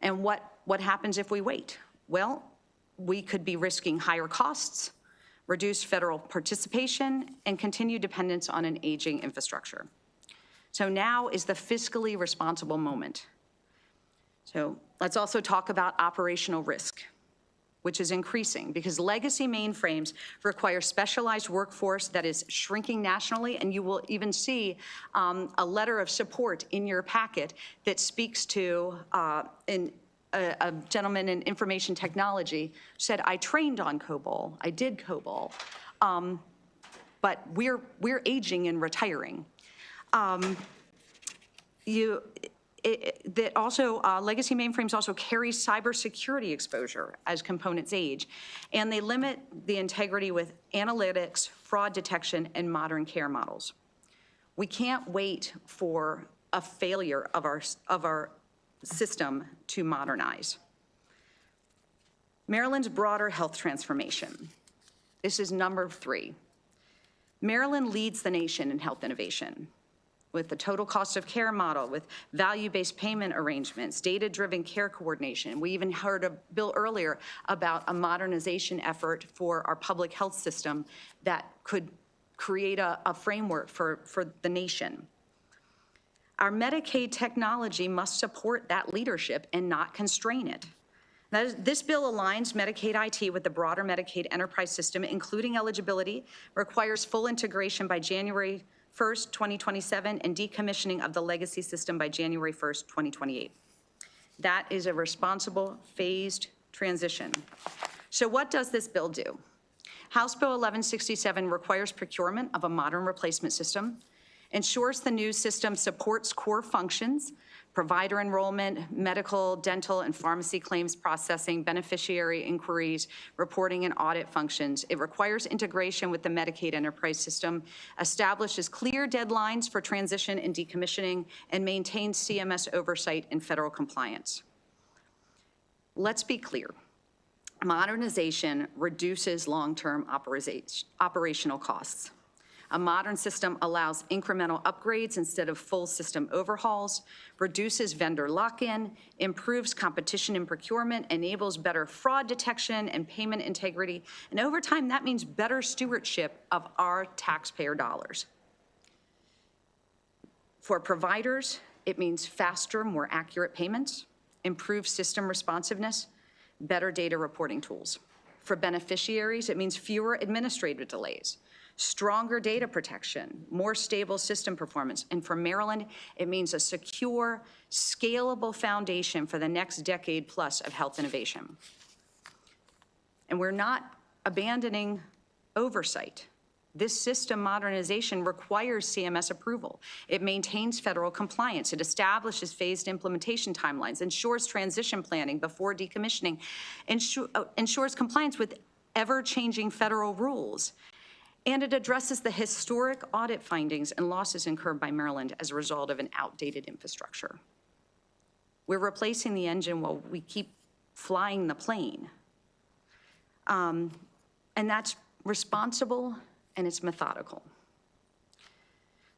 And what happens if we wait? Well, we could be risking higher costs, reduced federal participation, and continued dependence on an aging infrastructure. So now is the fiscally responsible moment. So let's also talk about operational risk, which is increasing because legacy mainframes require specialized workforce that is shrinking nationally, and you will even see a letter of support in your packet that speaks to a gentleman in information technology said, I trained on COBOL, I did COBOL, but we're aging and retiring. That also, legacy mainframes also carry cybersecurity exposure as components age, and they limit the integrity with analytics, fraud detection, and modern care models. We can't wait for a failure of our system to modernize. Maryland's broader health transformation. This is number 3. Maryland leads the nation in health innovation. with the total cost of care model, with value-based payment arrangements, data-driven care coordination. We even heard a bill earlier about a modernization effort for our public health system that could create a framework for the nation. Our Medicaid technology must support that leadership and not constrain it. This bill aligns Medicaid IT with the broader Medicaid enterprise system, including eligibility, requires full integration by January 1st, 2027, and decommissioning of the legacy system by January 1st, 2028. That is a responsible, phased transition. So what does this bill do? House Bill 1167 requires procurement of a modern replacement system, ensures the new system supports core functions, provider enrollment, medical, dental, and pharmacy claims processing, beneficiary inquiries, reporting, and audit functions. It requires integration with the Medicaid enterprise system, establishes clear deadlines for transition and decommissioning, and maintains CMS oversight and federal compliance. Let's be clear. Modernization reduces long-term operational costs. A modern system allows incremental upgrades instead of full system overhauls, reduces vendor lock-in, improves competition in procurement, enables better fraud detection and payment integrity, and over time, that means better stewardship of our taxpayer dollars. For providers, it means faster, more accurate payments, improved system responsiveness, better data reporting tools. For beneficiaries, it means fewer administrative delays, stronger data protection, more stable system performance. And for Maryland, it means a secure, scalable foundation for the next decade plus of health innovation. And we're not abandoning oversight. This system modernization requires CMS approval. It maintains federal compliance. It establishes phased implementation timelines, ensures transition planning before decommissioning, ensures compliance with ever-changing federal rules, and it addresses the historic audit findings and losses incurred by Maryland as a result of an outdated infrastructure. We're replacing the engine while we keep flying the plane. And that's responsible and it's methodical.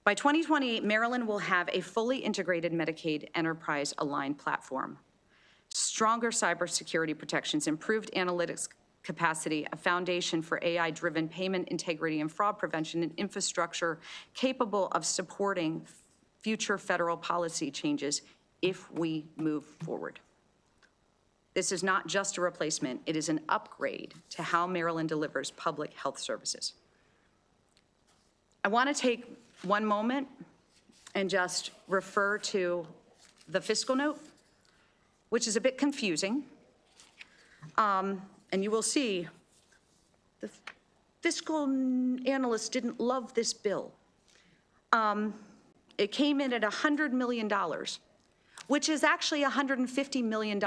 By 2028, Maryland will have a fully integrated Medicaid enterprise aligned platform, stronger cybersecurity protections, improved analytics capacity, a foundation for AI-driven payment integrity and fraud prevention, and infrastructure capable of supporting future federal policy changes if we move forward. This is not just a replacement, it is an upgrade to how Maryland delivers public health services. I want to take one moment and just refer to the fiscal note, which is a bit confusing. And you will see the fiscal analysts didn't love this bill. It came in at $100 million, which is actually $150 million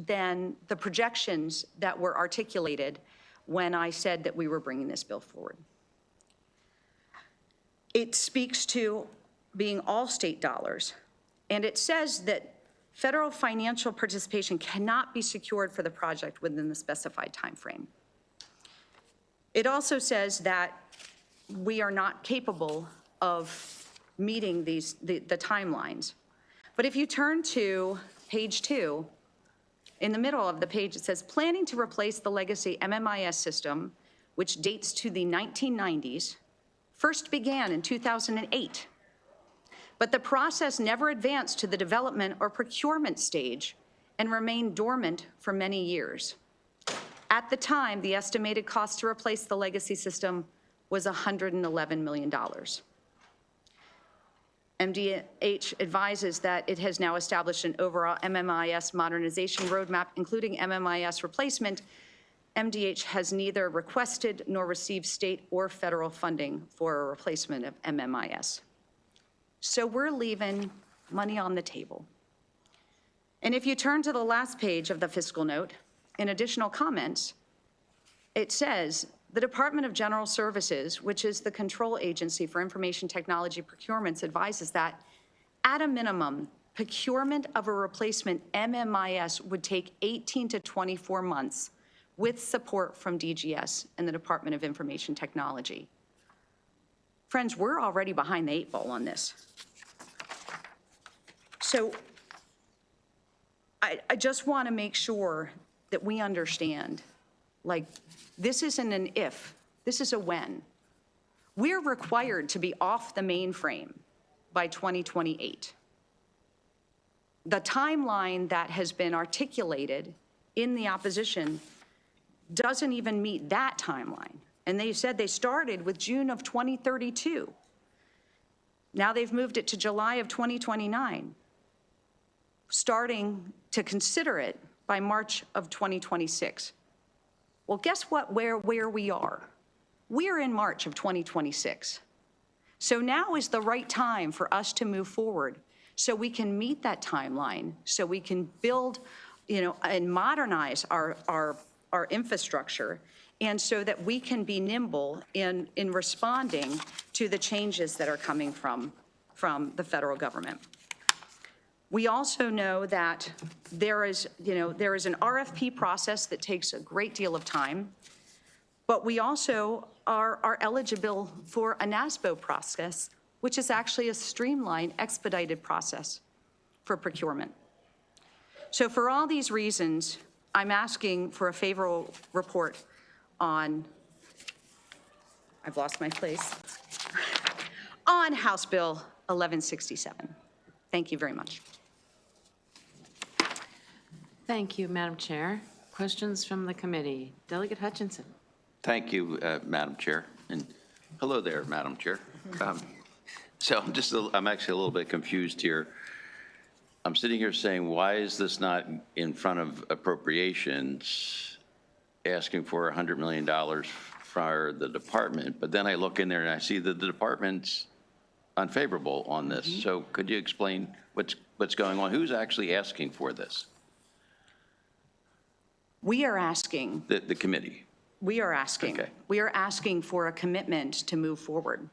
than the projections that were articulated when I said that we were bringing this bill forward. It speaks to being all state dollars, and it says that federal financial participation cannot be secured for the project within the specified timeframe. It also says that we are not capable of meeting the timelines. But if you turn to page 2, in the middle of the page, it says, planning to replace the legacy MMIS system, which dates to the 1990s, first began in 2008. But the process never advanced to the development or procurement stage and remained dormant for many years. At the time, the estimated cost to replace the legacy system was $111 million. MDH advises that it has now established an overall MMIS modernization roadmap, including MMIS replacement. MDH has neither requested nor received state or federal funding for a replacement of MMIS. So we're leaving money on the table. And if you turn to the last page of the fiscal note, in additional comments, it says, the Department of General Services, which is the control agency for information technology procurements, advises that, at a minimum, procurement of a replacement MMIS would take 18 to 24 months with support from DGS and the Department of Information Technology. Friends, we're already behind the 8 ball on this. So I just want to make sure that we understand, like, this isn't an if, this is a when. We're required to be off the mainframe by 2028. The timeline that has been articulated in the opposition doesn't even meet that timeline. And they said they started with June of 2032. Now they've moved it to July of 2029, starting to consider it by March of 2026. Well, guess what, where we are? We're in March of 2026. So now is the right time for us to move forward so we can meet that timeline, so we can build, and modernize our infrastructure, and so that we can be nimble in responding to the changes that are coming from the federal government. We also know that there is an RFP process that takes a great deal of time, but we also are eligible for a NASPO process, which is actually a streamlined, expedited process for procurement. So for all these reasons, I'm asking for a favorable report on, I've lost my place, on House Bill 1167. Thank you very much. Thank you, Madam Chair. Questions from the committee? Delegate Hutchinson. Thank you, Madam Chair. And hello there, Madam Chair. So I'm actually a little bit confused here. I'm sitting here saying, why is this not in front of appropriations, asking for $100 million for the department? But then I look in there and I see that the department's unfavorable on this. So could you explain what's going on? Who's actually asking for this? We are asking. The committee. We are asking. Okay. We are asking for a commitment to move forward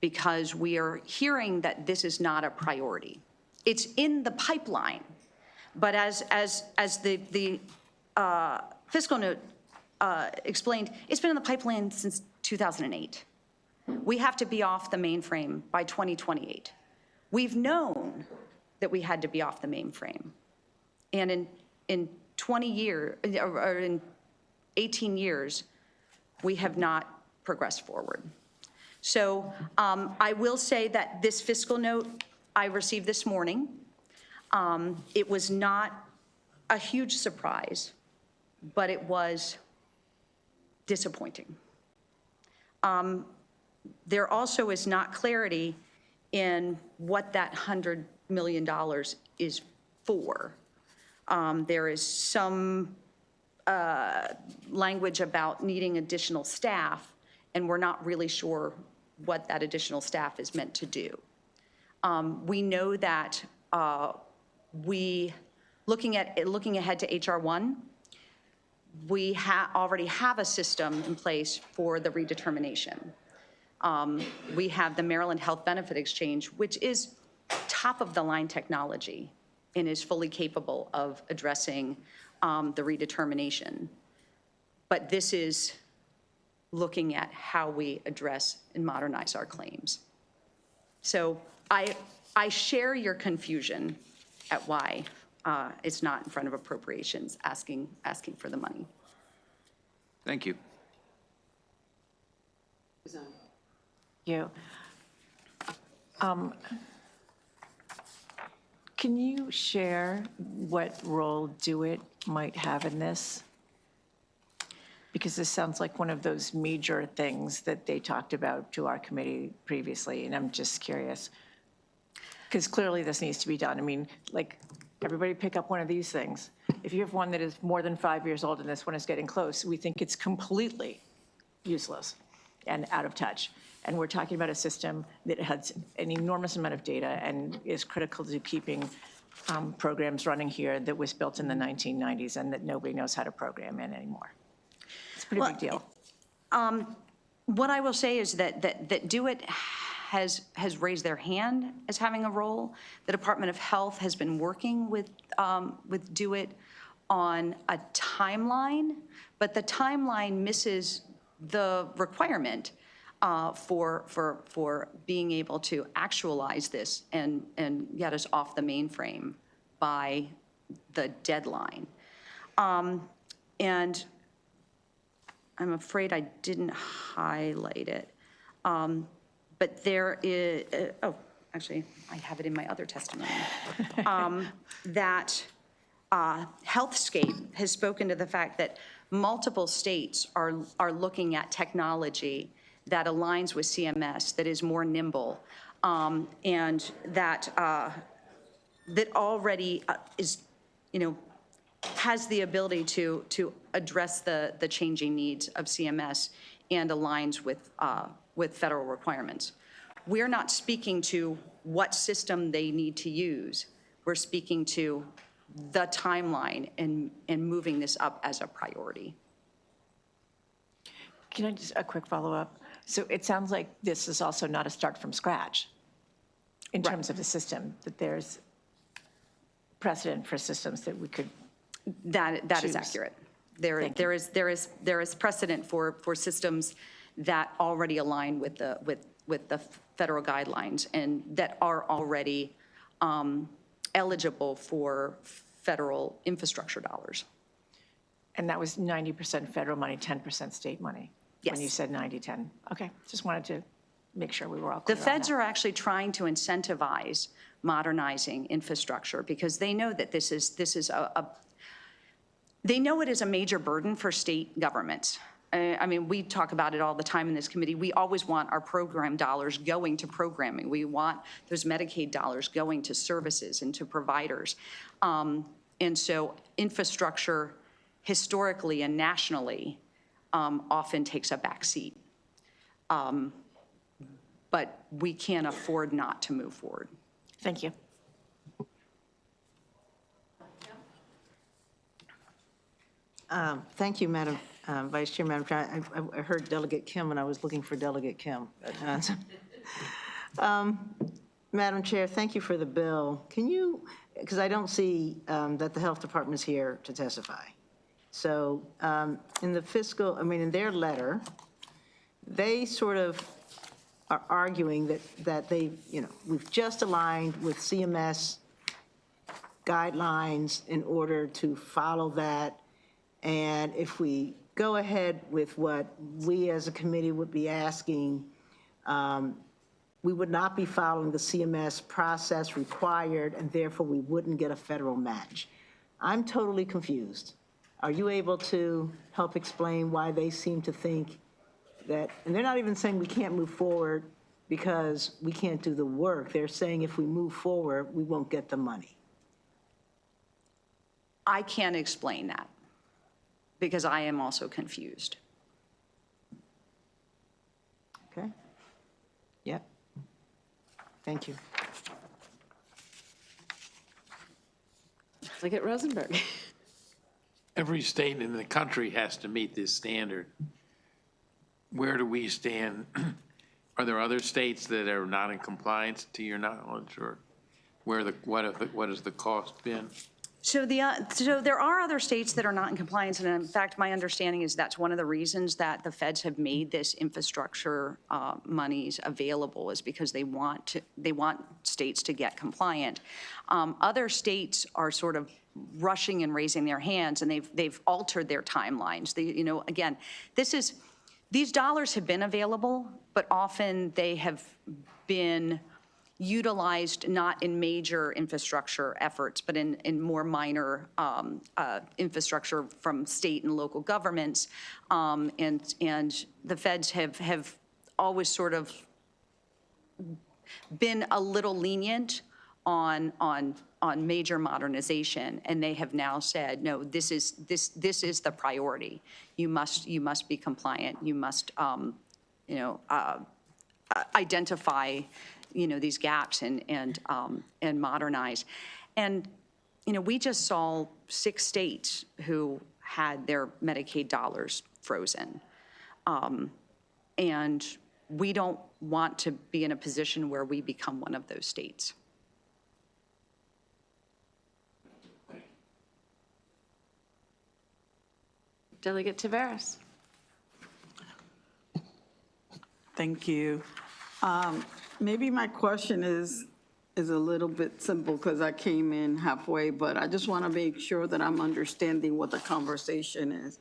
because we are hearing that this is not a priority. It's in the pipeline, but as the fiscal note explained, it's been in the pipeline since 2008. We have to be off the mainframe by 2028. We've known that we had to be off the mainframe. And in 20 years, or in 18 years, we have not progressed forward. So I will say that this fiscal note I received this morning, it was not a huge surprise, but it was disappointing. There also is not clarity in what that $100 million is for. There is some language about needing additional staff, and we're not really sure what that additional staff is meant to do. We know that looking ahead to HR 1, we already have a system in place for the redetermination. We have the Maryland Health Benefit Exchange, which is top of the line technology and is fully capable of addressing the redetermination. But this is looking at how we address and modernize our claims. So I share your confusion at why it's not in front of appropriations asking for the money. Thank you. You. Can you share what role DoIT might have in this? Because this sounds like one of those major things that they talked about to our committee previously, and I'm just curious. Because clearly this needs to be done. I mean, like, everybody pick up one of these things. If you have one that is more than 5 years old and this one is getting close, we think it's completely useless and out of touch. And we're talking about a system that has an enormous amount of data and is critical to keeping programs running here that was built in the 1990s and that nobody knows how to program in anymore. It's a pretty big deal. What I will say is that DoIT has raised their hand as having a role. The Department of Health has been working with DoIT on a timeline, but the timeline misses the requirement for being able to actualize this and get us off the mainframe by the deadline. And I'm afraid I didn't highlight it. But there is, oh, actually, I have it in my other testimony. That Healthscape has spoken to the fact that multiple states are looking at technology that aligns with CMS, that is more nimble, and that already is, has the ability to address the changing needs of CMS and aligns with federal requirements. We're not speaking to what system they need to use. We're speaking to the timeline and moving this up as a priority. Can I just, a quick follow-up? So it sounds like this is also not a start from scratch in terms of the system, that there's precedent for systems that we could That is accurate. There is precedent for systems that already align with the federal guidelines and that are already eligible for federal infrastructure dollars. And that was 90% federal money, 10% state money? Yes. When you said 90-10. Okay, just wanted to make sure we were all clear The on feds that. are actually trying to incentivize modernizing infrastructure because they know that this is they know it is a major burden for state governments. I mean, we talk about it all the time in this committee. We always want our program dollars going to programming. We want those Medicaid dollars going to services and to providers. And so infrastructure historically and nationally often takes a back seat. But we can't afford not to move forward. Thank you. Thank you, Madam Vice Chair. Madam Chair, I heard Delegate Kim, and I was looking for Delegate Kim. Madam Chair, thank you for the bill. Can you, because I don't see that the Health Department is here to testify. So in the fiscal, in their letter, they sort of are arguing that they, we've just aligned with CMS guidelines in order to follow that. And if we go ahead with what we as a committee would be asking, we would not be following the CMS process required, and therefore we wouldn't get a federal match. I'm totally confused. Are you able to help explain why they seem to think that, and they're not even saying we can't move forward because we can't do the work. They're saying if we move forward, we won't get the money. I can't explain that because I am also confused. Okay? Yep. Thank you. Look at Rosenberg. Every state in the country has to meet this standard. Where do we stand? Are there other states that are not in compliance to your knowledge, or what has the cost been? So there are other states that are not in compliance, and in fact, my understanding is that's one of the reasons that the feds have made this infrastructure monies available, is because they want states to get compliant. Other states are sort of rushing and raising their hands, and they've altered their timelines. Again, these dollars have been available, but often they have been utilized not in major infrastructure efforts, but in more minor infrastructure from state and local governments. And the feds have always sort of been a little lenient on major modernization, and they have now said, no, this is the priority. You must be compliant. You must identify these gaps and modernize. And we just saw 6 states who had their Medicaid dollars frozen, and we don't want to be in a position where we become one of those states. Delegate Taveras. Thank you. Maybe my question is a little bit simple because I came in halfway, but I just want to make sure that I'm understanding what the conversation is.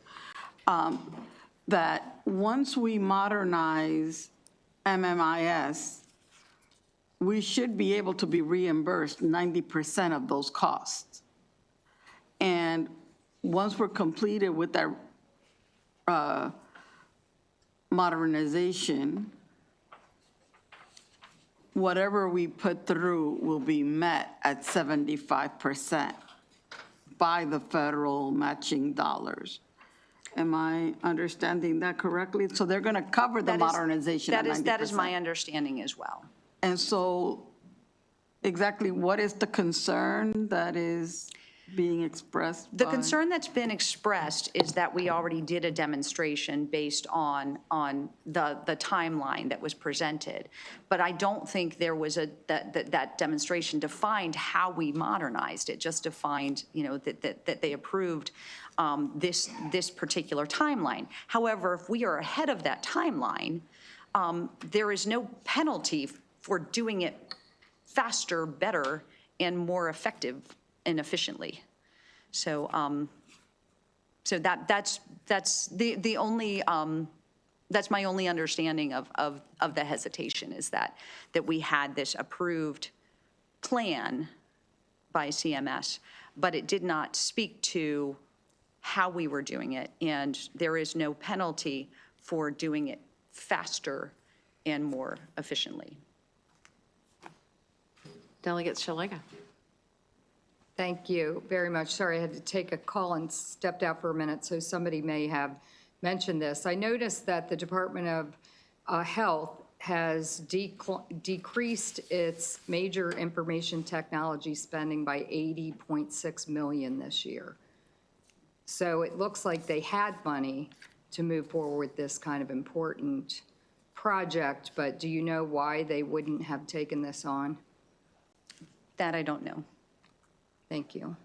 That once we modernize MMIS, we should be able to be reimbursed 90% of those costs. And once we're completed with that modernization, whatever we put through will be met at 75% by the federal matching dollars. Am I understanding that correctly? So they're going to cover the modernization at 90%? That is my understanding as well. And so exactly what is the concern that is being expressed? The concern that's been expressed is that we already did a demonstration based on the timeline that was presented. But I don't think there was that demonstration defined how we modernized it, just defined, that they approved this particular timeline. However, if we are ahead of that timeline, there is no penalty for doing it faster, better, and more effective and efficiently. So, that's the only, that's my only understanding of the hesitation, is that we had this approved plan by CMS, but it did not speak to how we were doing it, and there is no penalty for doing it faster and more efficiently. Delegate Shalega. Thank you very much. Sorry, I had to take a call and stepped out for a minute, so somebody may have mentioned this. I noticed that the Department of Health has decreased its major information technology spending by $80.6 million this year. So it looks like they had money to move forward with this kind of important project, but do you know why they wouldn't have taken this on? That I don't know. Thank you.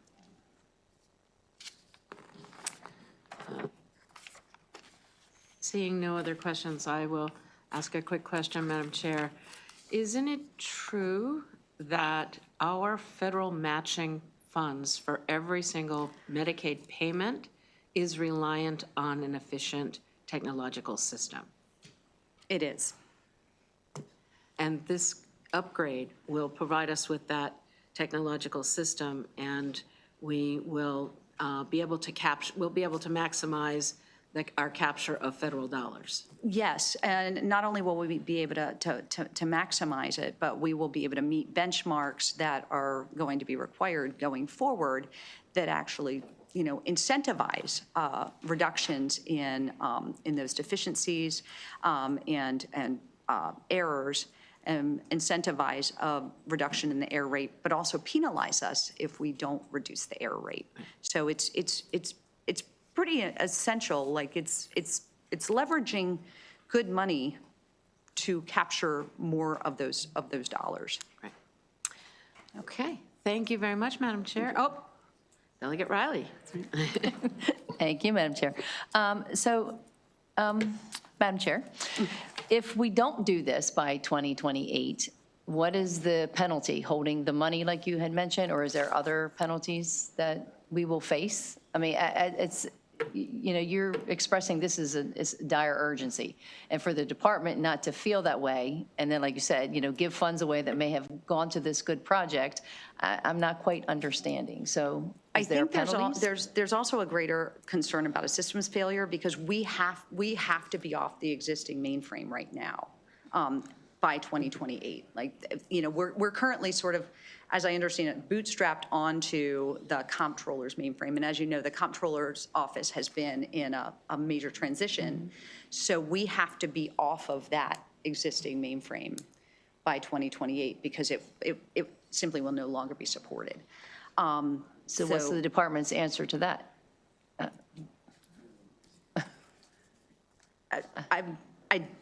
Seeing no other questions, I will ask a quick question, Madam Chair. Isn't it true that our federal matching funds for every single Medicaid payment is reliant on an efficient technological system? It is. And this upgrade will provide us with that technological system, and we will be able to maximize our capture of federal dollars. Yes, and not only will we be able to maximize it, but we will be able to meet benchmarks that are going to be required going forward that actually, incentivize reductions in those deficiencies and errors, and incentivize a reduction in the error rate, but also penalize us if we don't reduce the error rate. So it's pretty essential. Like it's leveraging good money to capture more of those dollars. Right. Okay. Thank you very much, Madam Chair. Oh, Delegate Riley. Thank you, Madam Chair. Madam Chair, if we don't do this by 2028, what is the penalty? Holding the money like you had mentioned, or is there other penalties that we will face? I mean, it's, you're expressing this is a dire urgency. And for the department not to feel that way, and then like you said, give funds away that may have gone to this good project, I'm not quite understanding. So I think there's also a greater concern about a systems failure, because we have to be off the existing mainframe right now by 2028. Like, we're currently sort of, as I understand it, bootstrapped onto the comptroller's mainframe. And as you know, the comptroller's office has been in a major transition. So we have to be off of that existing mainframe by 2028, because it simply will no longer be supported. So what's the department's answer to that?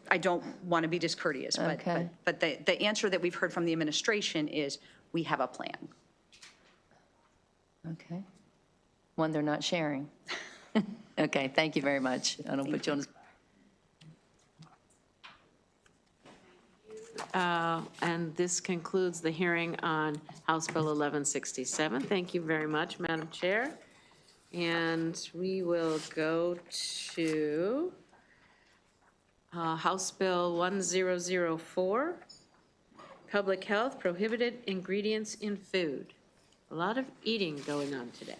I don't want to be discourteous, Okay. but the answer that we've heard from the administration is we have a plan. Okay. One they're not sharing. Okay, thank you very much. I don't put you on the And this concludes the hearing on House Bill 1167. Thank you very much, Madam Chair. And we will go to House Bill 1004, Public Health, Prohibited Ingredients in Food. A lot of eating going on today.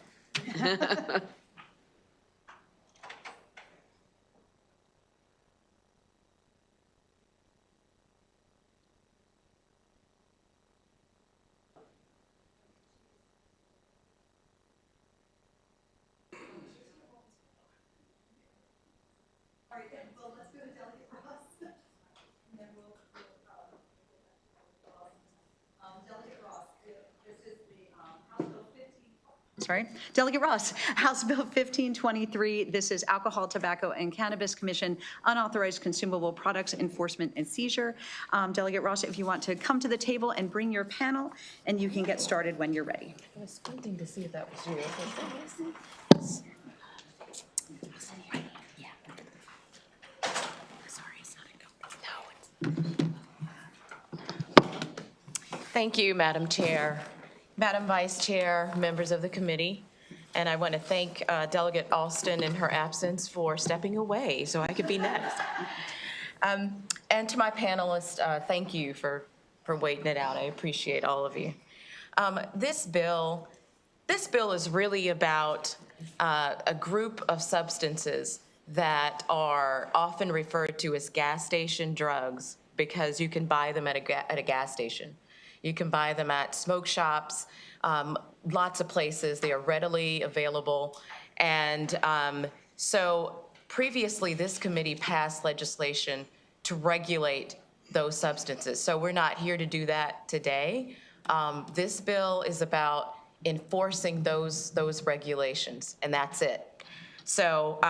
Sorry, Delegate Ross, House Bill 1523. This is Alcohol, Tobacco, and Cannabis Commission, Unauthorized Consumable Products Enforcement and Seizure. Delegate Ross, if you want to come to the table and bring your panel, and you can get started when you're ready. I was squinting to see if that was you. Thank you, Madam Chair, Madam Vice Chair, members of the committee. And I want to thank Delegate Alston in her absence for stepping away so I could be next. And to my panelists, thank you for waiting it out. I appreciate all of you. This bill is really about a group of substances that are often referred to as gas station drugs because you can buy them at a gas station. You can buy them at smoke shops, lots of places. They are readily available. And so previously, this committee passed legislation to regulate those substances. So we're not here to do that today. This bill is about enforcing those regulations, and that's it. So,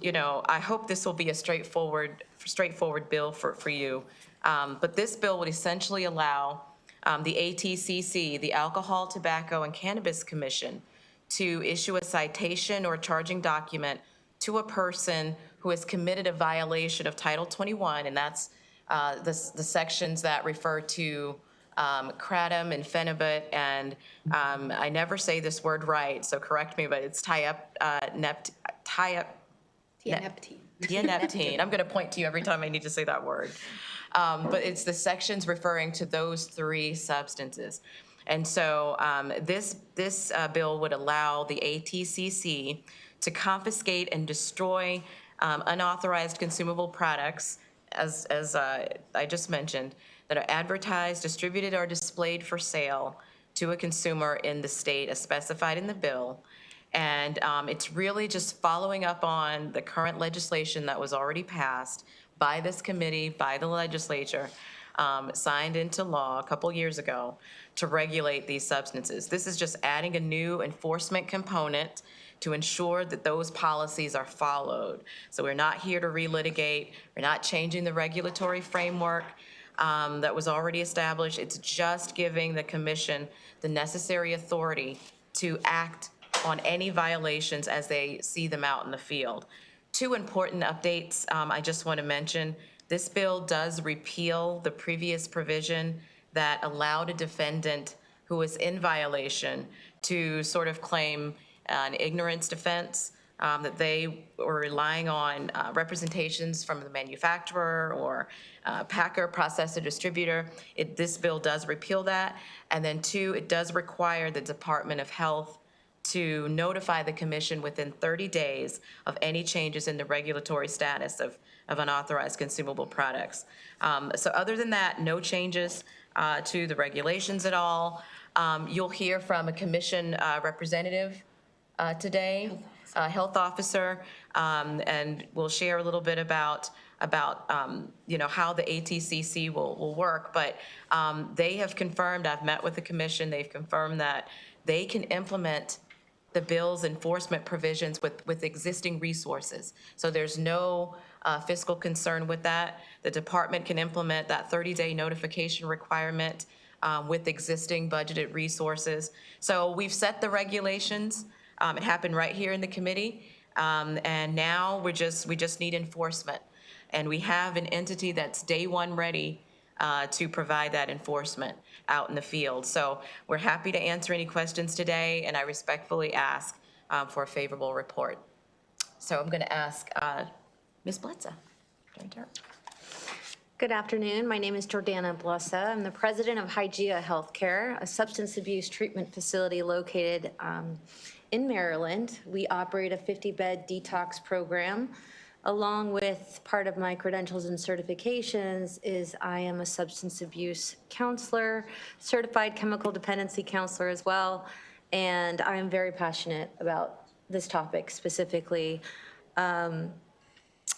you know, I hope this will be a straightforward bill for you. But this bill would essentially allow the ATCC, the Alcohol, Tobacco, and Cannabis Commission, to issue a citation or charging document to a person who has committed a violation of Title 21, and that's the sections that refer to kratom and phenibut, and I never say this word right, so correct me, but it's tianeptine. I'm going to point to you every time I need to say that word. But it's the sections referring to those three substances. And so this bill would allow the ATCC to confiscate and destroy unauthorized consumable products, as I just mentioned, that are advertised, distributed, or displayed for sale to a consumer in the state as specified in the bill. And it's really just following up on the current legislation that was already passed by this committee, by the legislature, signed into law a couple years ago to regulate these substances. This is just adding a new enforcement component to ensure that those policies are followed. So we're not here to relitigate. We're not changing the regulatory framework that was already established. It's just giving the commission the necessary authority to act on any violations as they see them out in the field. Two important updates I just want to mention. This bill does repeal the previous provision that allowed a defendant who was in violation to sort of claim an ignorance defense, that they were relying on representations from the manufacturer or packer, processor, distributor. This bill does repeal that. And then two, it does require the Department of Health to notify the commission within 30 days of any changes in the regulatory status of unauthorized consumable products. So other than that, no changes to the regulations at all. You'll hear from a commission representative today, a health officer, and we'll share a little bit about you know, how the ATCC will work. But they have confirmed, I've met with the commission, they've confirmed that they can implement the bill's enforcement provisions with existing resources. So there's no fiscal concern with that. The department can implement that 30-day notification requirement with existing budgeted resources. So we've set the regulations. It happened right here in the committee. And now we just need enforcement. And we have an entity that's day one ready to provide that enforcement out in the field. So we're happy to answer any questions today, and I respectfully ask for a favorable report. So I'm going to ask Ms. Bledsoe. Good afternoon. My name is Jordana Blessa. I'm the president of Hygeia Healthcare, a substance abuse treatment facility located in Maryland. We operate a 50-bed detox program. Along with part of my credentials and certifications is I am a substance abuse counselor, certified chemical dependency counselor as well, and I am very passionate about this topic specifically.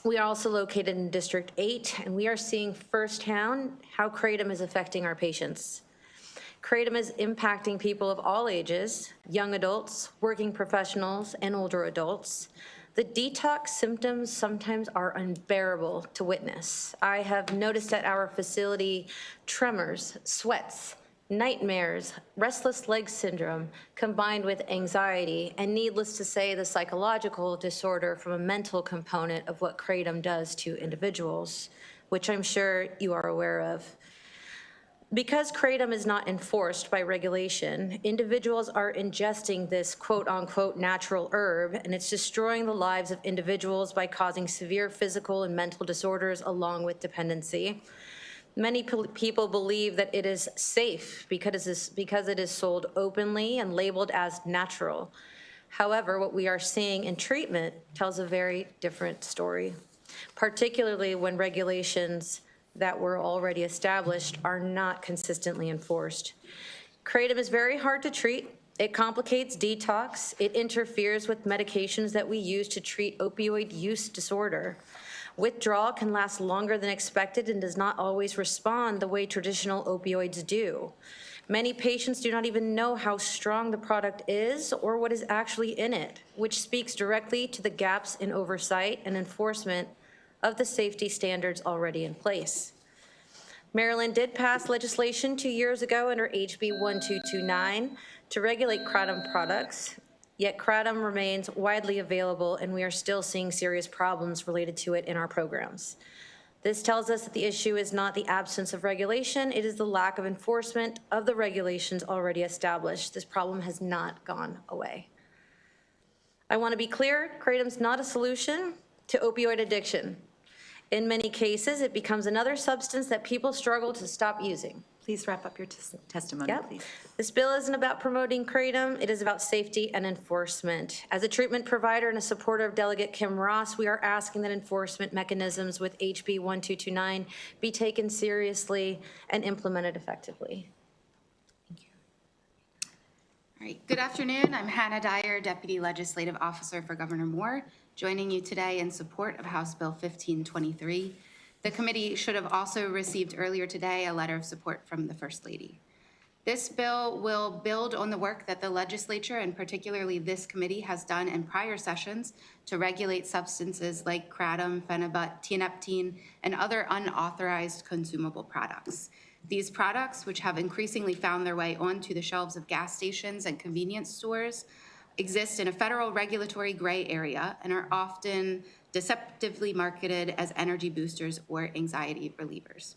We are also located in District 8, and we are seeing firsthand how kratom is affecting our patients. Kratom is impacting people of all ages, young adults, working professionals, and older adults. The detox symptoms sometimes are unbearable to witness. I have noticed at our facility tremors, sweats, nightmares, restless leg syndrome, combined with anxiety, and needless to say, the psychological disorder from a mental component of what kratom does to individuals, which I'm sure you are aware of. Because kratom is not enforced by regulation, individuals are ingesting this quote-unquote natural herb, and it's destroying the lives of individuals by causing severe physical and mental disorders along with dependency. Many people believe that it is safe because it is sold openly and labeled as natural. However, what we are seeing in treatment tells a very different story, particularly when regulations that were already established are not consistently enforced. Kratom is very hard to treat. It complicates detox. It interferes with medications that we use to treat opioid use disorder. Withdrawal can last longer than expected and does not always respond the way traditional opioids do. Many patients do not even know how strong the product is or what is actually in it, which speaks directly to the gaps in oversight and enforcement of the safety standards already in place. Maryland did pass legislation 2 years ago under HB 1229 to regulate kratom products, yet kratom remains widely available and we are still seeing serious problems related to it in our programs. This tells us that the issue is not the absence of regulation, it is the lack of enforcement of the regulations already established. This problem has not gone away. I want to be clear, kratom's not a solution to opioid addiction. In many cases, it becomes another substance that people struggle to stop using. Please wrap up your testimony, please. This bill isn't about promoting kratom, it is about safety and enforcement. As a treatment provider and a supporter of Delegate Kim Ross, we are asking that enforcement mechanisms with HB 1229 be taken seriously and implemented effectively. All right, good afternoon. I'm Hannah Dyer, Deputy Legislative Officer for Governor Moore, joining you today in support of House Bill 1523. The committee should have also received earlier today a letter of support from the First Lady. This bill will build on the work that the legislature, and particularly this committee, has done in prior sessions to regulate substances like kratom, phenibut, tianeptine, and other unauthorized consumable products. These products, which have increasingly found their way onto the shelves of gas stations and convenience stores, exist in a federal regulatory gray area and are often deceptively marketed as energy boosters or anxiety relievers.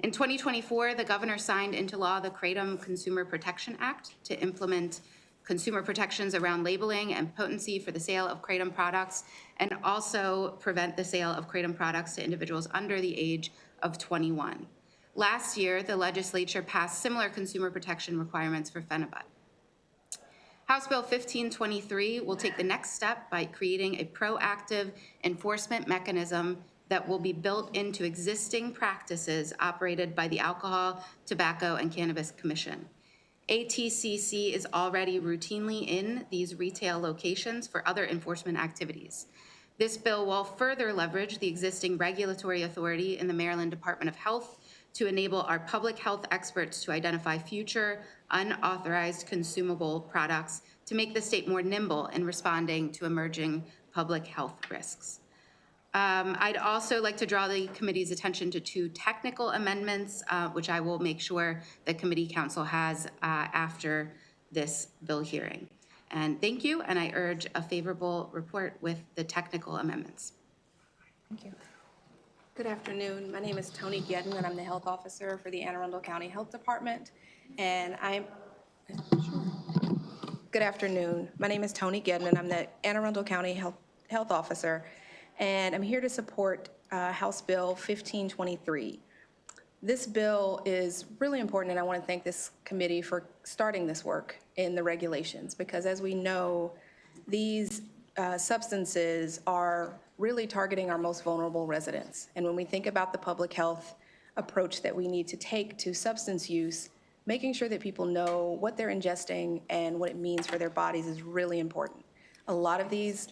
In 2024, the governor signed into law the Kratom Consumer Protection Act to implement consumer protections around labeling and potency for the sale of kratom products, and also prevent the sale of kratom products to individuals under the age of 21. Last year, the legislature passed similar consumer protection requirements for phenibut. House Bill 1523 will take the next step by creating a proactive enforcement mechanism that will be built into existing practices operated by the Alcohol, Tobacco, and Cannabis Commission. ATCC is already routinely in these retail locations for other enforcement activities. This bill will further leverage the existing regulatory authority in the Maryland Department of Health to enable our public health experts to identify future unauthorized consumable products to make the state more nimble in responding to emerging public health risks. I'd also like to draw the committee's attention to two technical amendments, which I will make sure the committee council has after this bill hearing. And thank you, and I urge a favorable report with the technical amendments. Thank you. Good afternoon. My name is Tony Gedden, and I'm the health officer for the Anne Arundel County Health Department. And Good afternoon. My name is Tony Gedden, and I'm the Anne Arundel County Health Officer. And I'm here to support House Bill 1523. This bill is really important, and I want to thank this committee for starting this work in the regulations, because as we know, these substances are really targeting our most vulnerable residents. And when we think about the public health approach that we need to take to substance use, making sure that people know what they're ingesting and what it means for their bodies is really important. A lot of these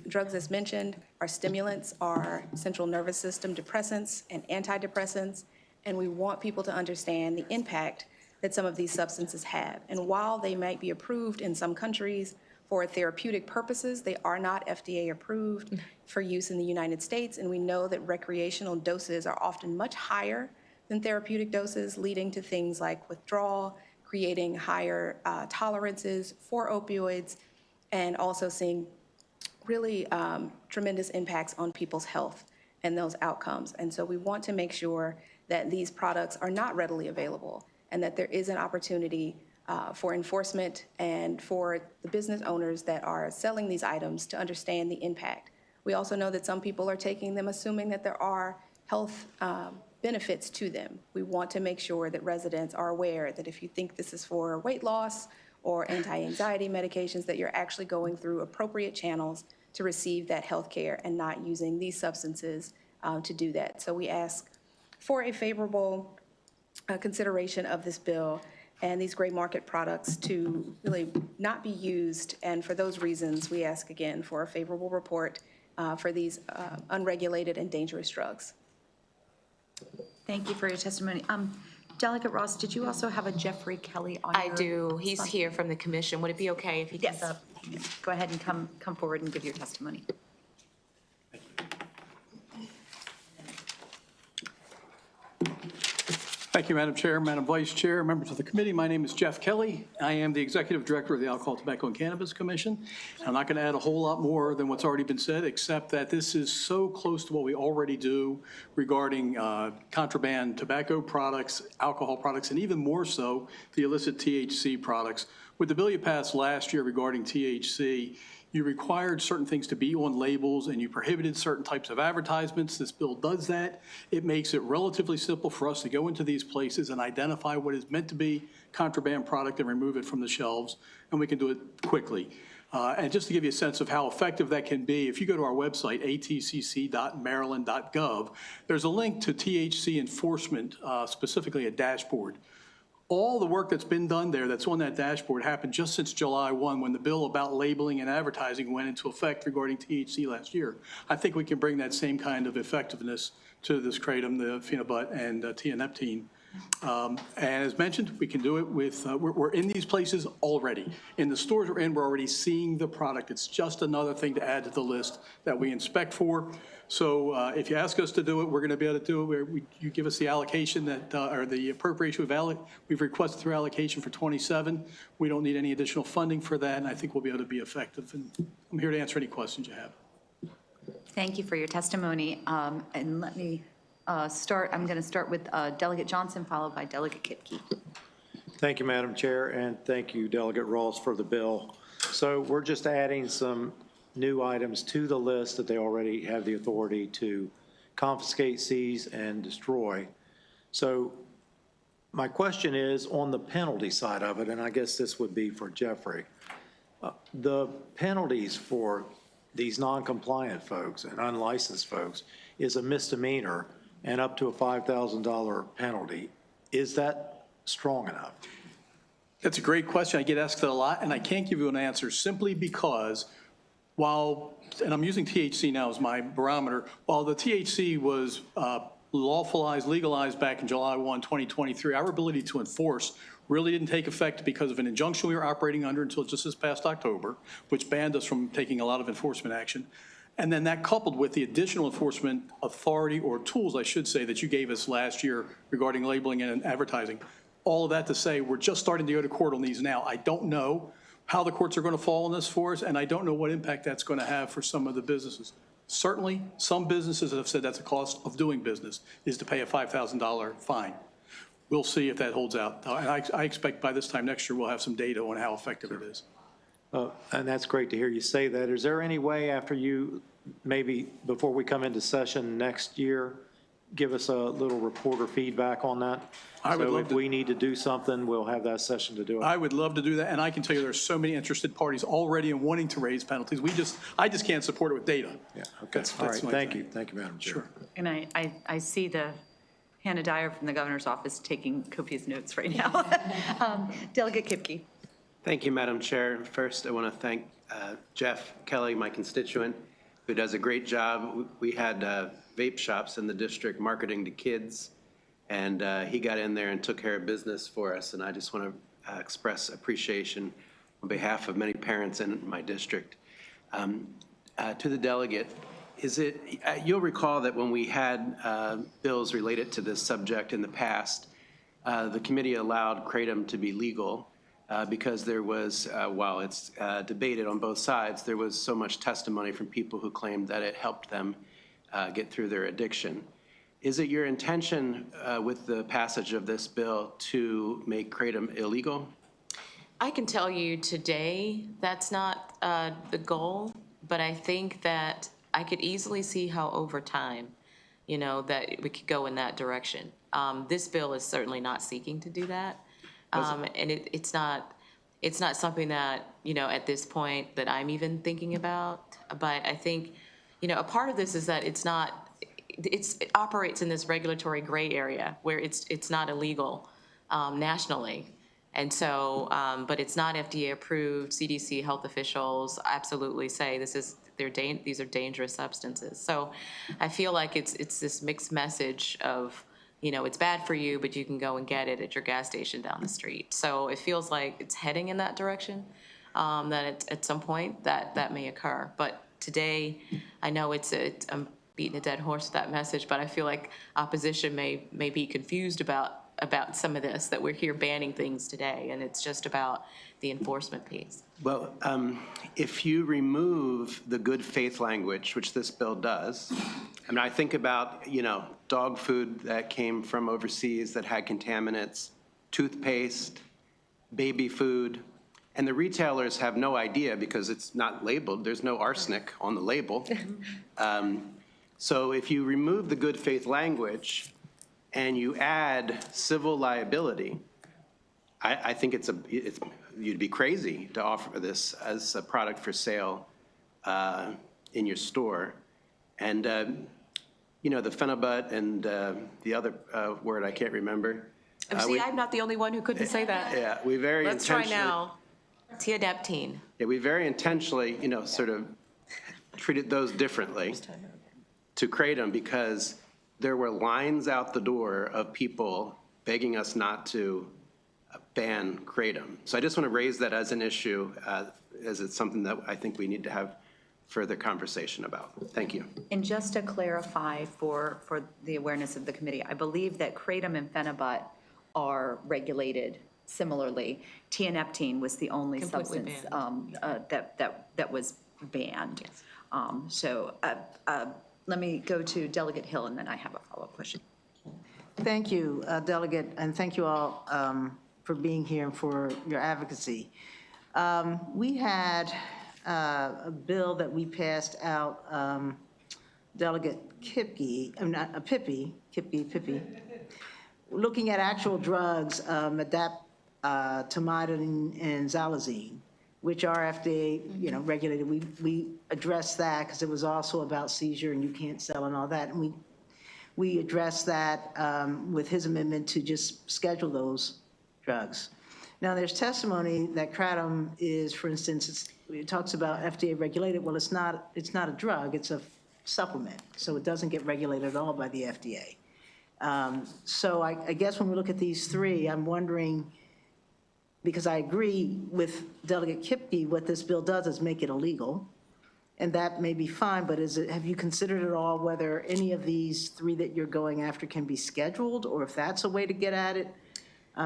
drugs, as mentioned, are stimulants, are central nervous system depressants and antidepressants, and we want people to understand the impact that some of these substances have. And while they might be approved in some countries for therapeutic purposes, they are not FDA approved for use in the United States, and we know that recreational doses are often much higher than therapeutic doses, leading to things like withdrawal, creating higher tolerances for opioids, and also seeing really tremendous impacts on people's health and those outcomes. And so we want to make sure that these products are not readily available and that there is an opportunity for enforcement and for the business owners that are selling these items to understand the impact. We also know that some people are taking them assuming that there are health benefits to them. We want to make sure that residents are aware that if you think this is for weight loss or anti-anxiety medications, that you're actually going through appropriate channels to receive that health care and not using these substances to do that. So we ask for a favorable consideration of this bill and these gray market products to really not be used. And for those reasons, we ask again for a favorable report for these unregulated and dangerous drugs. Thank you for your testimony. Delegate Ross, did you also have a Jeffrey Kelly on your? I do. He's here from the commission. Would it be okay if he comes up? Go ahead and come forward and give your testimony. Thank you, Madam Chair, Madam Vice Chair, members of the committee. My name is Jeff Kelly. I am the Executive Director of the Alcohol, Tobacco, and Cannabis Commission. I'm not going to add a whole lot more than what's already been said, except that this is so close to what we already do regarding contraband tobacco products, alcohol products, and even more so, the illicit THC products. With the bill you passed last year regarding THC, you required certain things to be on labels and you prohibited certain types of advertisements. This bill does that. It makes it relatively simple for us to go into these places and identify what is meant to be contraband product and remove it from the shelves, and we can do it quickly. And just to give you a sense of how effective that can be, if you go to our website, atcc.maryland.gov, there's a link to THC enforcement, specifically a dashboard. All the work that's been done there that's on that dashboard happened just since July 1 when the bill about labeling and advertising went into effect regarding THC last year. I think we can bring that same kind of effectiveness to this kratom, the phenobut, and tianeptine. And as mentioned, we can do it with, we're in these places already. In the stores we're in, we're already seeing the product. It's just another thing to add to the list that we inspect for. So if you ask us to do it, we're going to be able to do it. You give us the allocation that, or the appropriation we've requested through allocation for 27. We don't need any additional funding for that, and I think we'll be able to be effective. And I'm here to answer any questions you have. Thank you for your testimony. And let me start. I'm going to start with Delegate Johnson, followed by Delegate Kipke. Thank you, Madam Chair, and thank you, Delegate Ross, for the bill. So we're just adding some new items to the list that they already have the authority to confiscate, seize, and destroy. So my question is on the penalty side of it, and I guess this would be for Jeffrey. The penalties for these non-compliant folks and unlicensed folks is a misdemeanor and up to a $5,000 penalty. Is that strong enough? That's a great question. I get asked that a lot, and I can't give you an answer simply because while, and I'm using THC now as my barometer, while the THC was lawfulized, legalized back in July 1, 2023, our ability to enforce really didn't take effect because of an injunction we were operating under until just this past October, which banned us from taking a lot of enforcement action. And then that coupled with the additional enforcement authority, or tools, I should say, that you gave us last year regarding labeling and advertising. All of that to say, we're just starting to go to court on these now. I don't know how the courts are going to fall on this for us, and I don't know what impact that's going to have for some of the businesses. Certainly, some businesses have said that's the cost of doing business, is to pay a $5,000 fine. We'll see if that holds out. And I expect by this time next year, we'll have some data on how effective it is. And that's great to hear you say that. Is there any way after you, maybe before we come into session next year, give us a little report or feedback on that? I would So love if to. we need to do something, we'll have that session to do it. I would love to do that, and I can tell you there's so many interested parties already in wanting to raise penalties. I just can't support it with data. Yeah, okay. All right, thank you. Thank you, Madam Chair. Sure. And I see the Hannah Dyer from the governor's office taking copious notes right now. Delegate Kipke. Thank you, Madam Chair. First, I want to thank Jeff Kelly, my constituent, who does a great job. We had vape shops in the district marketing to kids, and he got in there and took care of business for us. And I just want to express appreciation on behalf of many parents in my district. To the delegate, you'll recall that when we had bills related to this subject in the past, the committee allowed kratom to be legal because there was, while it's debated on both sides, there was so much testimony from people who claimed that it helped them get through their addiction. Is it your intention with the passage of this bill to make kratom illegal? I can tell you today, that's not the goal, but I think that I could easily see how over time, that we could go in that direction. This bill is certainly not seeking to do that. And it's not something that, at this point that I'm even thinking about. But I think, a part of this is that it operates in this regulatory gray area where it's not illegal nationally. And so, but it's not FDA approved. CDC health officials absolutely say these are dangerous substances. So I feel like it's this mixed message of, it's bad for you, but you can go and get it at your gas station down the street. So it feels like it's heading in that direction, that at some point that may occur. But today, I know I'm beating a dead horse with that message, but I feel like opposition may be confused about some of this, that we're here banning things today, and it's just about the enforcement piece. Well, if you remove the good faith language, which this bill does, I think about, dog food that came from overseas that had contaminants, toothpaste, baby food, and the retailers have no idea because it's not labeled. There's no arsenic on the label. So if you remove the good faith language and you add civil liability, I think you'd be crazy to offer this as a product for sale in your store. And, the phenibut and the other word I can't remember. I'm not the only one who couldn't say that. Yeah, we very Let's try intentionally. now. Tiadeptine. Yeah, we very intentionally, sort of treated those differently to kratom because there were lines out the door of people begging us not to ban kratom. So I just want to raise that as an issue, as it's something that I think we need to have further conversation about. Thank you. And just to clarify for the awareness of the committee, I believe that kratom and phenibut are regulated similarly. Tianeptine was the only Completely substance that was banned. So let me go to Delegate Hill, and then I have a follow-up question. Thank you, Delegate, and thank you all for being here and for your advocacy. We had a bill that we passed out, Delegate Kipke, Pippi, looking at actual drugs, Adaptomycin and Xylazine, which are FDA, regulated. We addressed that because it was also about seizure and you can't sell and all that. And we addressed that with his amendment to just schedule those drugs. Now, there's testimony that kratom is, for instance, it talks about FDA regulated. Well, it's not a drug, it's a supplement. So it doesn't get regulated at all by the FDA. So I guess when we look at these three, I'm wondering, because I agree with Delegate Kipke, what this bill does is make it illegal. And that may be fine, but have you considered at all whether any of these three that you're going after can be scheduled, or if that's a way to get at it?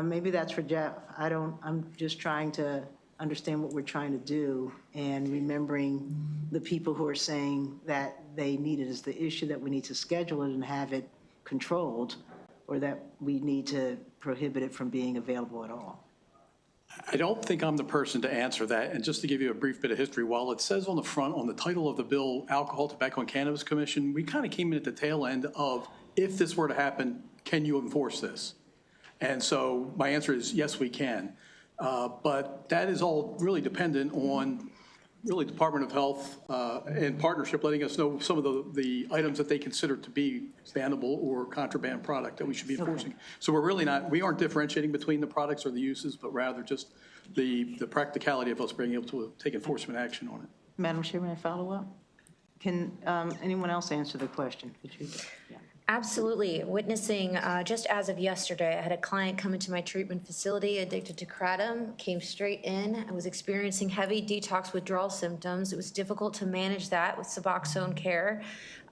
Maybe that's for Jeff. I'm just trying to understand what we're trying to do and remembering the people who are saying that they need it as the issue, that we need to schedule it and have it controlled, or that we need to prohibit it from being available at all. I don't think I'm the person to answer that. And just to give you a brief bit of history, while it says on the front, on the title of the bill, Alcohol, Tobacco, and Cannabis Commission, we kind of came in at the tail end of, if this were to happen, can you enforce this? And so my answer is yes, we can. But that is all really dependent on really Department of Health in partnership letting us know some of the items that they consider to be bannable or contraband product that we should be enforcing. Okay. So we aren't differentiating between the products or the uses, but rather just the practicality of us being able to take enforcement action on it. Madam Chair, may I follow up? Can anyone else answer the question? Could you? Yeah. Absolutely. Witnessing, just as of yesterday, I had a client come into my treatment facility addicted to kratom, came straight in. I was experiencing heavy detox withdrawal symptoms. It was difficult to manage that with Suboxone care,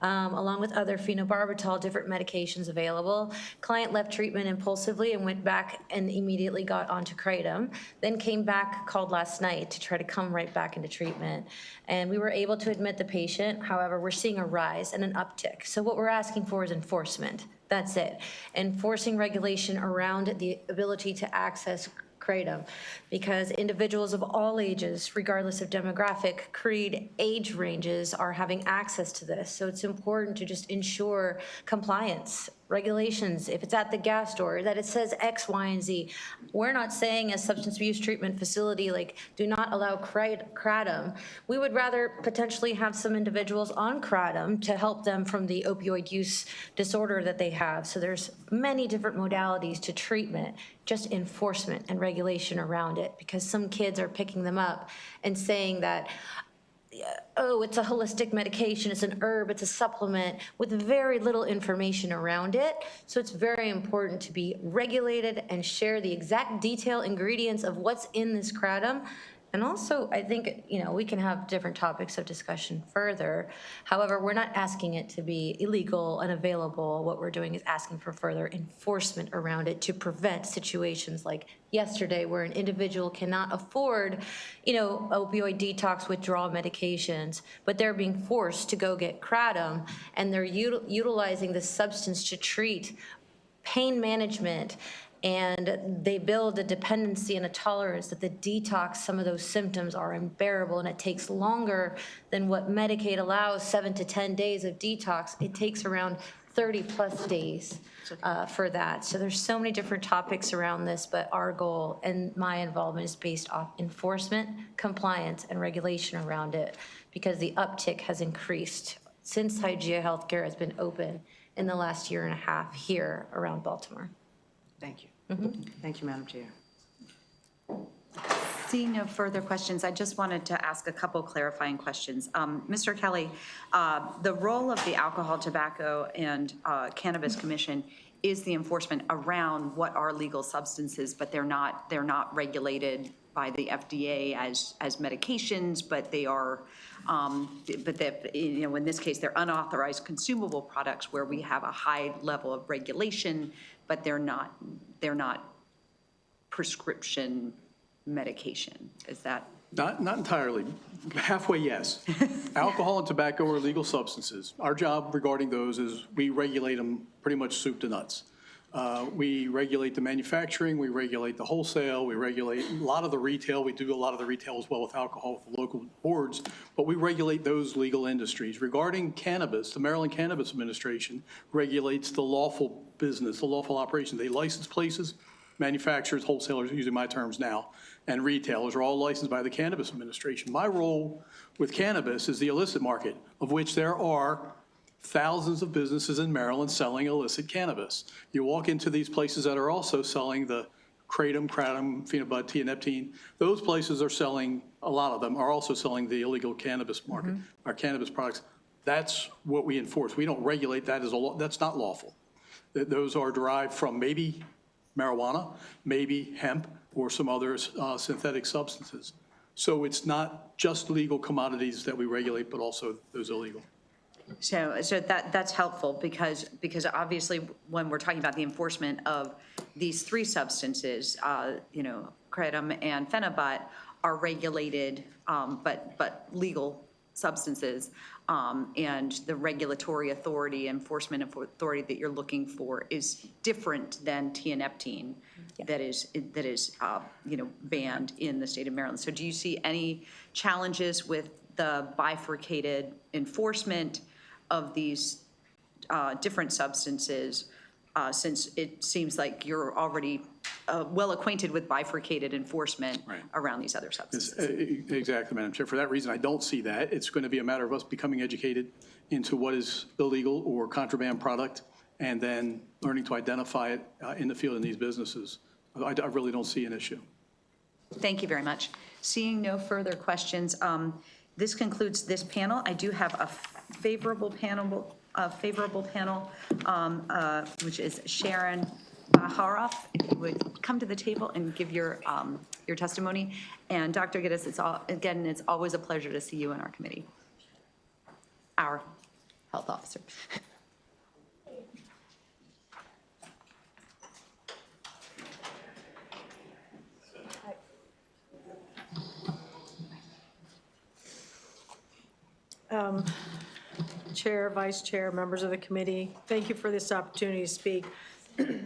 along with other phenobarbital, different medications available. Client left treatment impulsively and went back and immediately got onto kratom, then came back, called last night to try to come right back into treatment. And we were able to admit the patient. However, we're seeing a rise and an uptick. So what we're asking for is enforcement. That's it. Enforcing regulation around the ability to access kratom, because individuals of all ages, regardless of demographic, creed, age ranges, are having access to this. So it's important to just ensure compliance, regulations, if it's at the gas store, that it says X, Y, and Z. We're not saying as substance abuse treatment facility, like, do not allow kratom. We would rather potentially have some individuals on kratom to help them from the opioid use disorder that they have. So there's many different modalities to treatment, just enforcement and regulation around it, because some kids are picking them up and saying that, oh, it's a holistic medication, it's an herb, it's a supplement, with very little information around it. So it's very important to be regulated and share the exact detail ingredients of what's in this kratom. And also, I think, we can have different topics of discussion further. However, we're not asking it to be illegal and available. What we're doing is asking for further enforcement around it to prevent situations like yesterday where an individual cannot afford, opioid detox withdrawal medications, but they're being forced to go get kratom, and they're utilizing this substance to treat pain management. And they build a dependency and a tolerance that the detox, some of those symptoms are unbearable, and it takes longer than what Medicaid allows, 7 to 10 days of detox. It takes around 30+ days for that. So there's so many different topics around this, but our goal and my involvement is based off enforcement, compliance, and regulation around it, because the uptick has increased since Hygeia Healthcare has been open in the last year and a half here around Baltimore. Thank you. Thank you, Madam Chair. Seeing no further questions, I just wanted to ask a couple clarifying questions. Mr. Kelly, the role of the Alcohol, Tobacco, and Cannabis Commission is the enforcement around what are legal substances, but they're not regulated by the FDA as medications, but they are, in this case, they're unauthorized consumable products where we have a high level of regulation, but they're not prescription medication. Is that? Not entirely. Halfway, yes. Alcohol and tobacco are illegal substances. Our job regarding those is we regulate them pretty much soup to nuts. We regulate the manufacturing, we regulate the wholesale, we regulate a lot of the retail. We do a lot of the retail as well with alcohol with the local boards, but we regulate those legal industries. Regarding cannabis, the Maryland Cannabis Administration regulates the lawful business, the lawful operation. They license places, manufacturers, wholesalers, using my terms now, and retailers are all licensed by the Cannabis Administration. My role with cannabis is the illicit market, of which there are thousands of businesses in Maryland selling illicit cannabis. You walk into these places that are also selling the kratom, phenobut, tianeptine. Those places are selling, a lot of them are also selling the illegal cannabis market, our cannabis products. That's what we enforce. We don't regulate that as a law. That's not lawful. Those are derived from maybe marijuana, maybe hemp, or some other synthetic substances. So it's not just legal commodities that we regulate, but also those illegal. So that's helpful because obviously when we're talking about the enforcement of these three substances, kratom and phenibut are regulated, but legal substances. And the regulatory authority, enforcement authority that you're looking for is different than tianeptine that is banned in the state of Maryland. So do you see any challenges with the bifurcated enforcement of these different substances, since it seems like you're already well acquainted with bifurcated enforcement around these other substances? Exactly, Madam Chair. For that reason, I don't see that. It's going to be a matter of us becoming educated into what is illegal or contraband product, and then learning to identify it in the field in these businesses. I really don't see an issue. Thank you very much. Seeing no further questions, this concludes this panel. I do have a favorable panel, which is Sharon Baharoff. If you would come to the table and give your testimony. And Dr. Gittes, it's always a pleasure to see you in our committee, our health officer. Chair, Vice Chair, members of the committee, thank you for this opportunity to speak.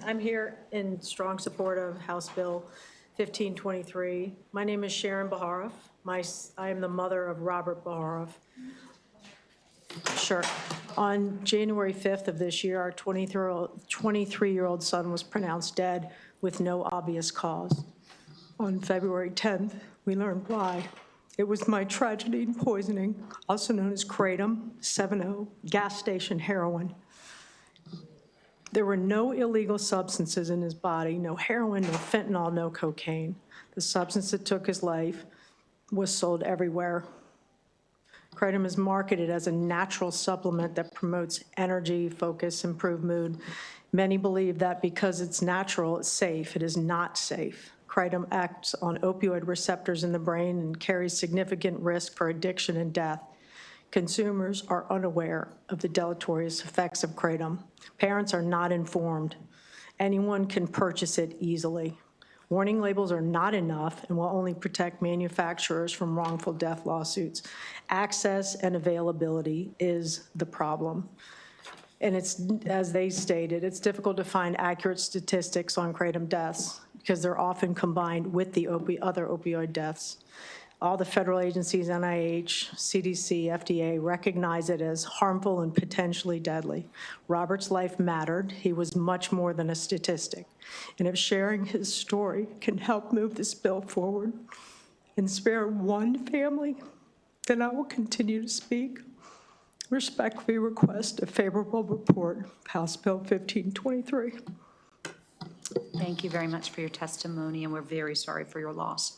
I'm here in strong support of House Bill 1523. My name is Sharon Baharoff. I am the mother of Robert Baharoff. Sure. On January 5th of this year, our 23-year-old son was pronounced dead with no obvious cause. On February 10th, we learned why. It was my tragedy poisoning, also known as kratom, 7-0, gas station heroin. There were no illegal substances in his body, no heroin, no fentanyl, no cocaine. The substance that took his life was sold everywhere. Kratom is marketed as a natural supplement that promotes energy, focus, improved mood. Many believe that because it's natural, it's safe. It is not safe. Kratom acts on opioid receptors in the brain and carries significant risk for addiction and death. Consumers are unaware of the deleterious effects of kratom. Parents are not informed. Anyone can purchase it easily. Warning labels are not enough and will only protect manufacturers from wrongful death lawsuits. Access and availability is the problem. And it's, as they stated, it's difficult to find accurate statistics on kratom deaths because they're often combined with the other opioid deaths. All the federal agencies, NIH, CDC, FDA, recognize it as harmful and potentially deadly. Robert's life mattered. He was much more than a statistic. And if sharing his story can help move this bill forward and spare one family, then I will continue to speak. Respectfully request a favorable report, House Bill 1523. Thank you very much for your testimony, and we're very sorry for your loss.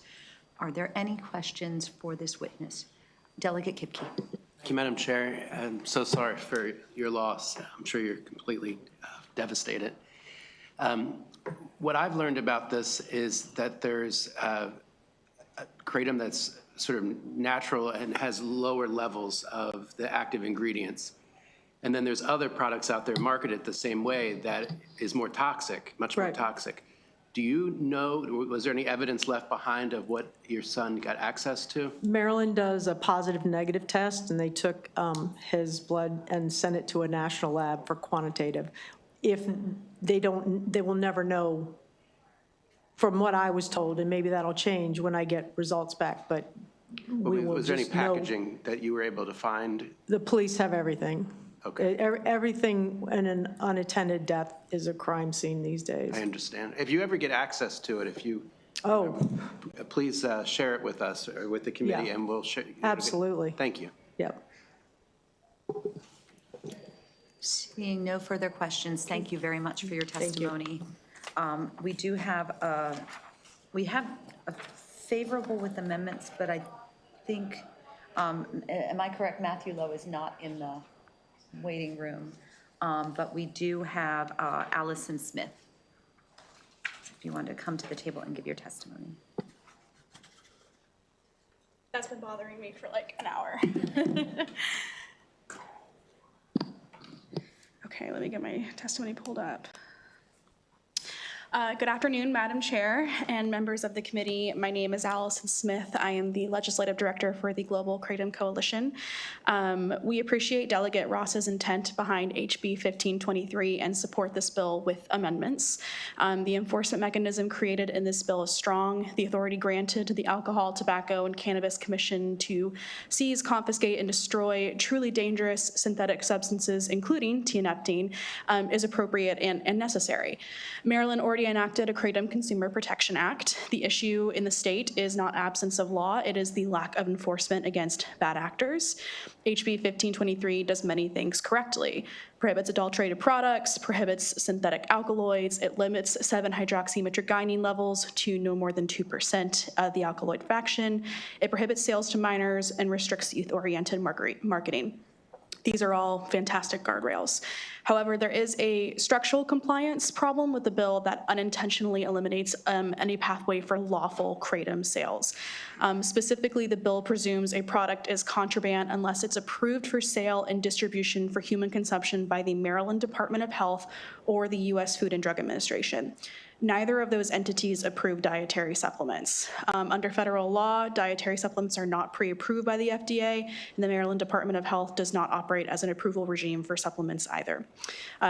Are there any questions for this witness? Delegate Kipke. Thank you, Madam Chair. I'm so sorry for your loss. I'm sure you're completely devastated. What I've learned about this is that there's kratom that's sort of natural and has lower levels of the active ingredients. And then there's other products out there marketed the same way that is more toxic, much more toxic. Do you know, was there any evidence left behind of what your son got access to? Maryland does a positive negative test, and they took his blood and sent it to a national lab for quantitative. If they don't, they will never know, from what I was told, and maybe that'll change when I get results back, but we will Was there any just know. packaging that you were able to find? The police have everything. Okay. Everything in an unattended death is a crime scene these days. I understand. If you ever get access to it, if you, please share it with us or with the committee, Yeah. and we'll share. Absolutely. Thank you. Yep. Seeing no further questions, thank you very much for your testimony. We do have a favorable with amendments, but I think, am I correct, Matthew Lowe is not in the waiting room, but we do have Allison Smith. If you want to come to the table and give your testimony. That's been bothering me for like an hour. Okay, let me get my testimony pulled up. Good afternoon, Madam Chair and members of the committee. My name is Allison Smith. I am the Legislative Director for the Global Kratom Coalition. We appreciate Delegate Ross's intent behind HB 1523 and support this bill with amendments. The enforcement mechanism created in this bill is strong. The authority granted to the Alcohol, Tobacco, and Cannabis Commission to seize, confiscate, and destroy truly dangerous synthetic substances, including tianeptine, is appropriate and necessary. Maryland already enacted a Kratom Consumer Protection Act. The issue in the state is not absence of law, it is the lack of enforcement against bad actors. HB 1523 does many things correctly. Prohibits adulterated products, prohibits synthetic alkaloids, it limits 7-hydroxymitragynine levels to no more than 2% of the alkaloid fraction. It prohibits sales to minors and restricts youth-oriented marketing. These are all fantastic guardrails. However, there is a structural compliance problem with the bill that unintentionally eliminates any pathway for lawful kratom sales. Specifically, the bill presumes a product is contraband unless it's approved for sale and distribution for human consumption by the Maryland Department of Health or the U.S. Food and Drug Administration. Neither of those entities approve dietary supplements. Under federal law, dietary supplements are not pre-approved by the FDA, and the Maryland Department of Health does not operate as an approval regime for supplements either.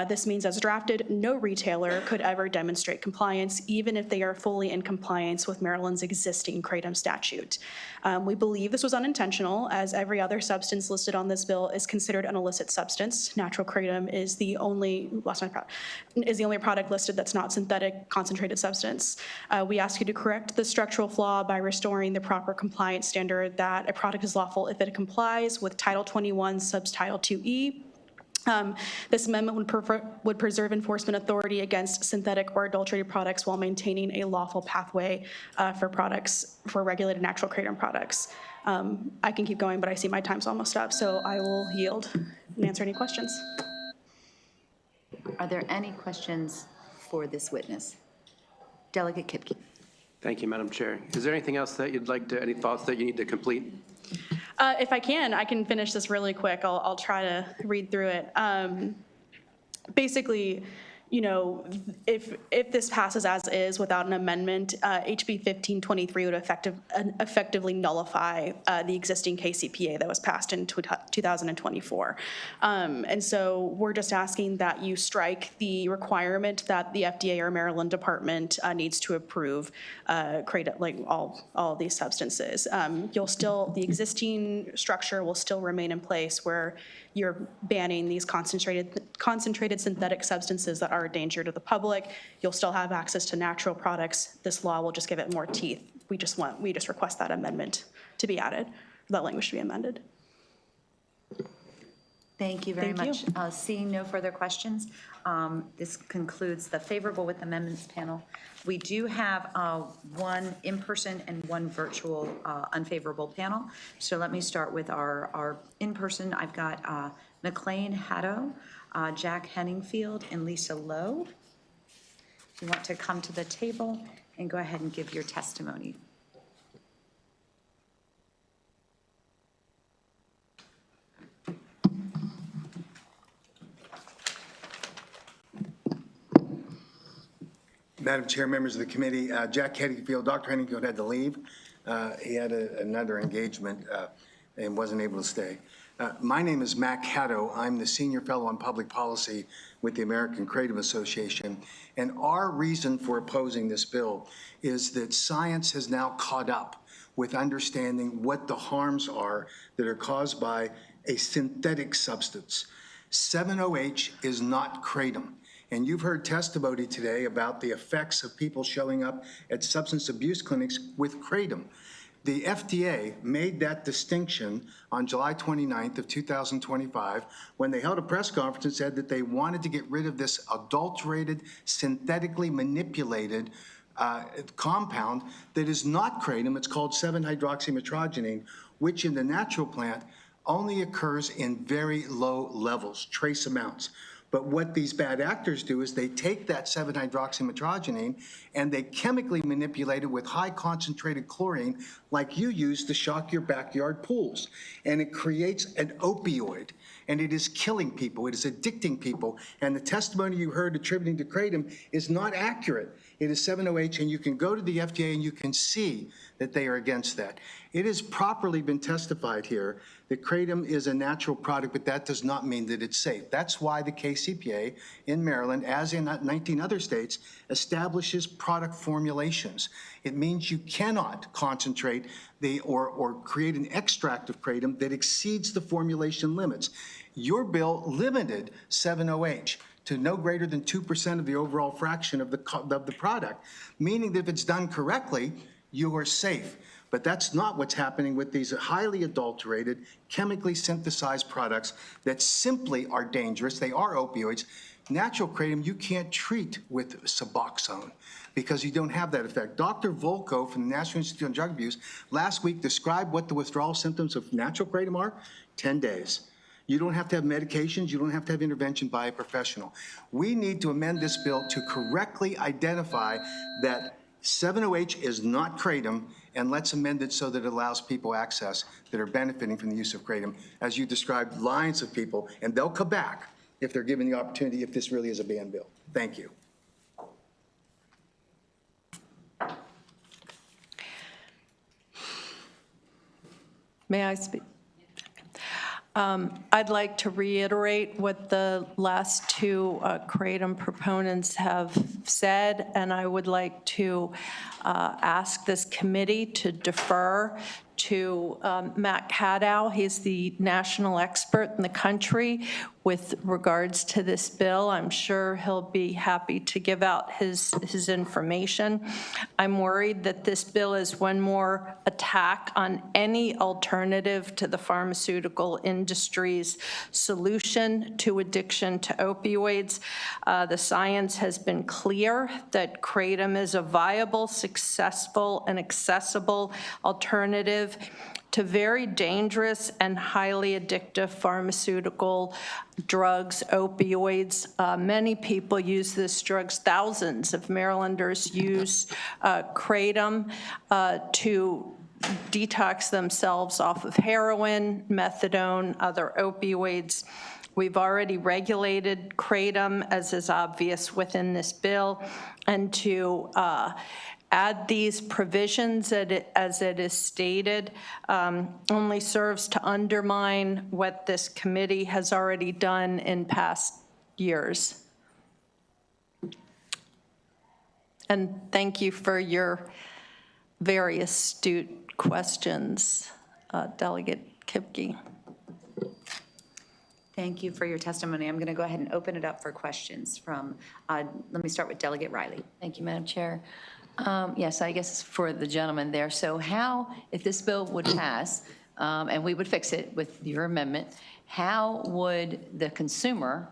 This means, as drafted, no retailer could ever demonstrate compliance, even if they are fully in compliance with Maryland's existing kratom statute. We believe this was unintentional, as every other substance listed on this bill is considered an illicit substance. Natural kratom is the only product listed that's not synthetic concentrated substance. We ask you to correct the structural flaw by restoring the proper compliance standard that a product is lawful if it complies with Title 21, Subtitle 2E. This amendment would preserve enforcement authority against synthetic or adulterated products while maintaining a lawful pathway for regulated natural kratom products. I can keep going, but I see my time's almost up, so I will yield and answer any questions. Are there any questions for this witness? Delegate Kipke. Thank you, Madam Chair. Is there anything else that you'd like to, any thoughts that you need to complete? If I can finish this really quick. I'll try to read through it. Basically, you know, if this passes as is without an amendment, HB 1523 would effectively nullify the existing KCPA that was passed in 2024. And so we're just asking that you strike the requirement that the FDA or Maryland Department needs to approve all of these substances. The existing structure will still remain in place where you're banning these concentrated synthetic substances that are a danger to the public. You'll still have access to natural products. This law will just give it more teeth. We just request that amendment to be added, that language to be amended. Thank you very much. Seeing no further questions, this concludes the favorable with amendments panel. We do have one in-person and one virtual unfavorable panel. So let me start with our in-person. I've got McLean Haddo, Jack Henningfield, and Lisa Lowe. If you want to come to the table and go ahead and give your testimony. Madam Chair, members of the committee, Jack Henningfield, Dr. Henningfield had to leave. He had another engagement and wasn't able to stay. My name is Mac Haddo. I'm the Senior Fellow on Public Policy with the American Kratom Association. And our reason for opposing this bill is that science has now caught up with understanding what the harms are that are caused by a synthetic substance. 7-OH is not kratom. And you've heard testimony today about the effects of people showing up at substance abuse clinics with kratom. The FDA made that distinction on July 29th of 2025 when they held a press conference and said that they wanted to get rid of this adulterated, synthetically manipulated compound that is not kratom. It's called 7-hydroxymitragynine, which in the natural plant only occurs in very low levels, trace amounts. But what these bad actors do is they take that 7-hydroxymetrogenine and they chemically manipulate it with high concentrated chlorine like you use to shock your backyard pools. And it creates an opioid, and it is killing people. It is addicting people. And the testimony you heard attributing to kratom is not accurate. It is 7-OH, and you can go to the FDA and you can see that they are against that. It has properly been testified here that kratom is a natural product, but that does not mean that it's safe. That's why the KCPA in Maryland, as in 19 other states, establishes product formulations. It means you cannot concentrate or create an extract of kratom that exceeds the formulation limits. Your bill limited 7-OH to no greater than 2% of the overall fraction of the product, meaning that if it's done correctly, you are safe. But that's not what's happening with these highly adulterated, chemically synthesized products that simply are dangerous. They are opioids. Natural kratom you can't treat with Suboxone because you don't have that effect. Dr. Volko from the National Institute on Drug Abuse last week described what the withdrawal symptoms of natural kratom are: 10 days. You don't have to have medications. You don't have to have intervention by a professional. We need to amend this bill to correctly identify that 7-OH is not kratom, and let's amend it so that it allows people access that are benefiting from the use of kratom. As you described, lines of people, and they'll come back if they're given the opportunity, if this really is a banned bill. Thank you. May I speak? I'd like to reiterate what the last two kratom proponents have said, and I would like to ask this committee to defer to Matt Cadow. He's the national expert in the country with regards to this bill. I'm sure he'll be happy to give out his information. I'm worried that this bill is one more attack on any alternative to the pharmaceutical industry's solution to addiction to opioids. The science has been clear that kratom is a viable, successful, and accessible alternative to very dangerous and highly addictive pharmaceutical drugs, opioids. Many people use these drugs. Thousands of Marylanders use kratom to detox themselves off of heroin, methadone, other opioids. We've already regulated kratom, as is obvious within this bill, and to add these provisions as it is stated only serves to undermine what this committee has already done in past years. And thank you for your very astute questions, Delegate Kipke. Thank you for your testimony. I'm going to go ahead and open it up for questions from, let me start with Delegate Riley. Thank you, Madam Chair. Yes, I guess for the gentleman there. So how, if this bill would pass, and we would fix it with your amendment, how would the consumer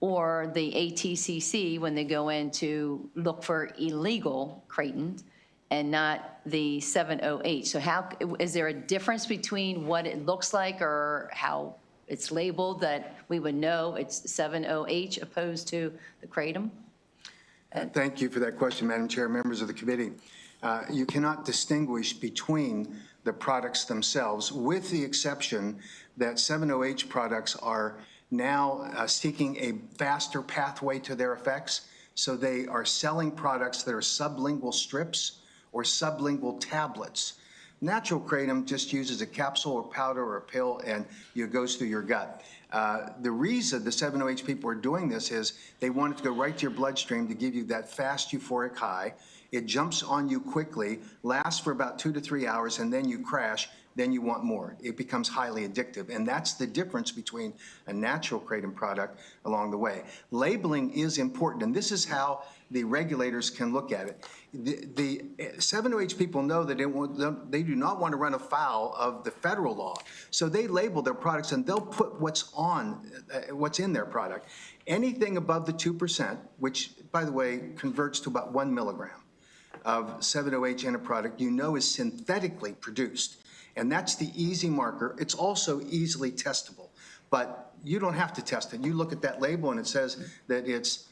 or the ATCC, when they go in to look for illegal kratom and not the 7-OH, so how, is there a difference between what it looks like or how it's labeled that we would know it's 7-OH opposed to the kratom? Thank you for that question, Madam Chair, members of the committee. You cannot distinguish between the products themselves, with the exception that 7-OH products are now seeking a faster pathway to their effects. So they are selling products that are sublingual strips or sublingual tablets. Natural kratom just uses a capsule or powder or a pill, and it goes through your gut. The reason the 7-OH people are doing this is they want it to go right to your bloodstream to give you that fast euphoric high. It jumps on you quickly, lasts for about 2 to 3 hours, and then you crash. Then you want more. It becomes highly addictive, and that's the difference between a natural kratom product along the way. Labeling is important, and this is how the regulators can look at it. The 7-OH people know that they do not want to run afoul of the federal law, so they label their products and they'll put what's in their product. Anything above the 2%, which, by the way, converts to about 1 milligram of 7-OH in a product, you know is synthetically produced. And that's the easy marker. It's also easily testable. But you don't have to test it. You look at that label and it says that it's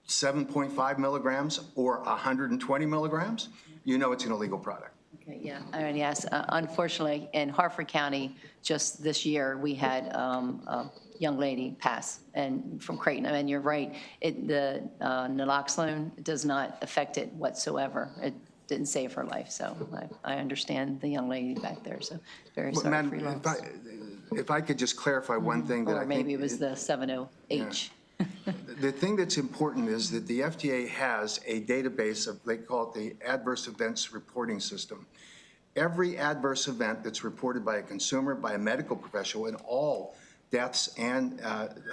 7.5 milligrams or 120 milligrams, you know it's an illegal product. Okay, yeah, I already asked. Unfortunately, in Harford County, just this year, we had a young lady pass and from Creighton. And you're right, the naloxone does not affect it whatsoever. It didn't save her life, so I understand the young lady back there, so very Well, sorry Madam, for your loss. if I could just clarify one thing that I Or think. maybe it was the 70H. The thing that's important is that the FDA has a database of, they call it the Adverse Events Reporting System. Every adverse event that's reported by a consumer, by a medical professional, and all deaths and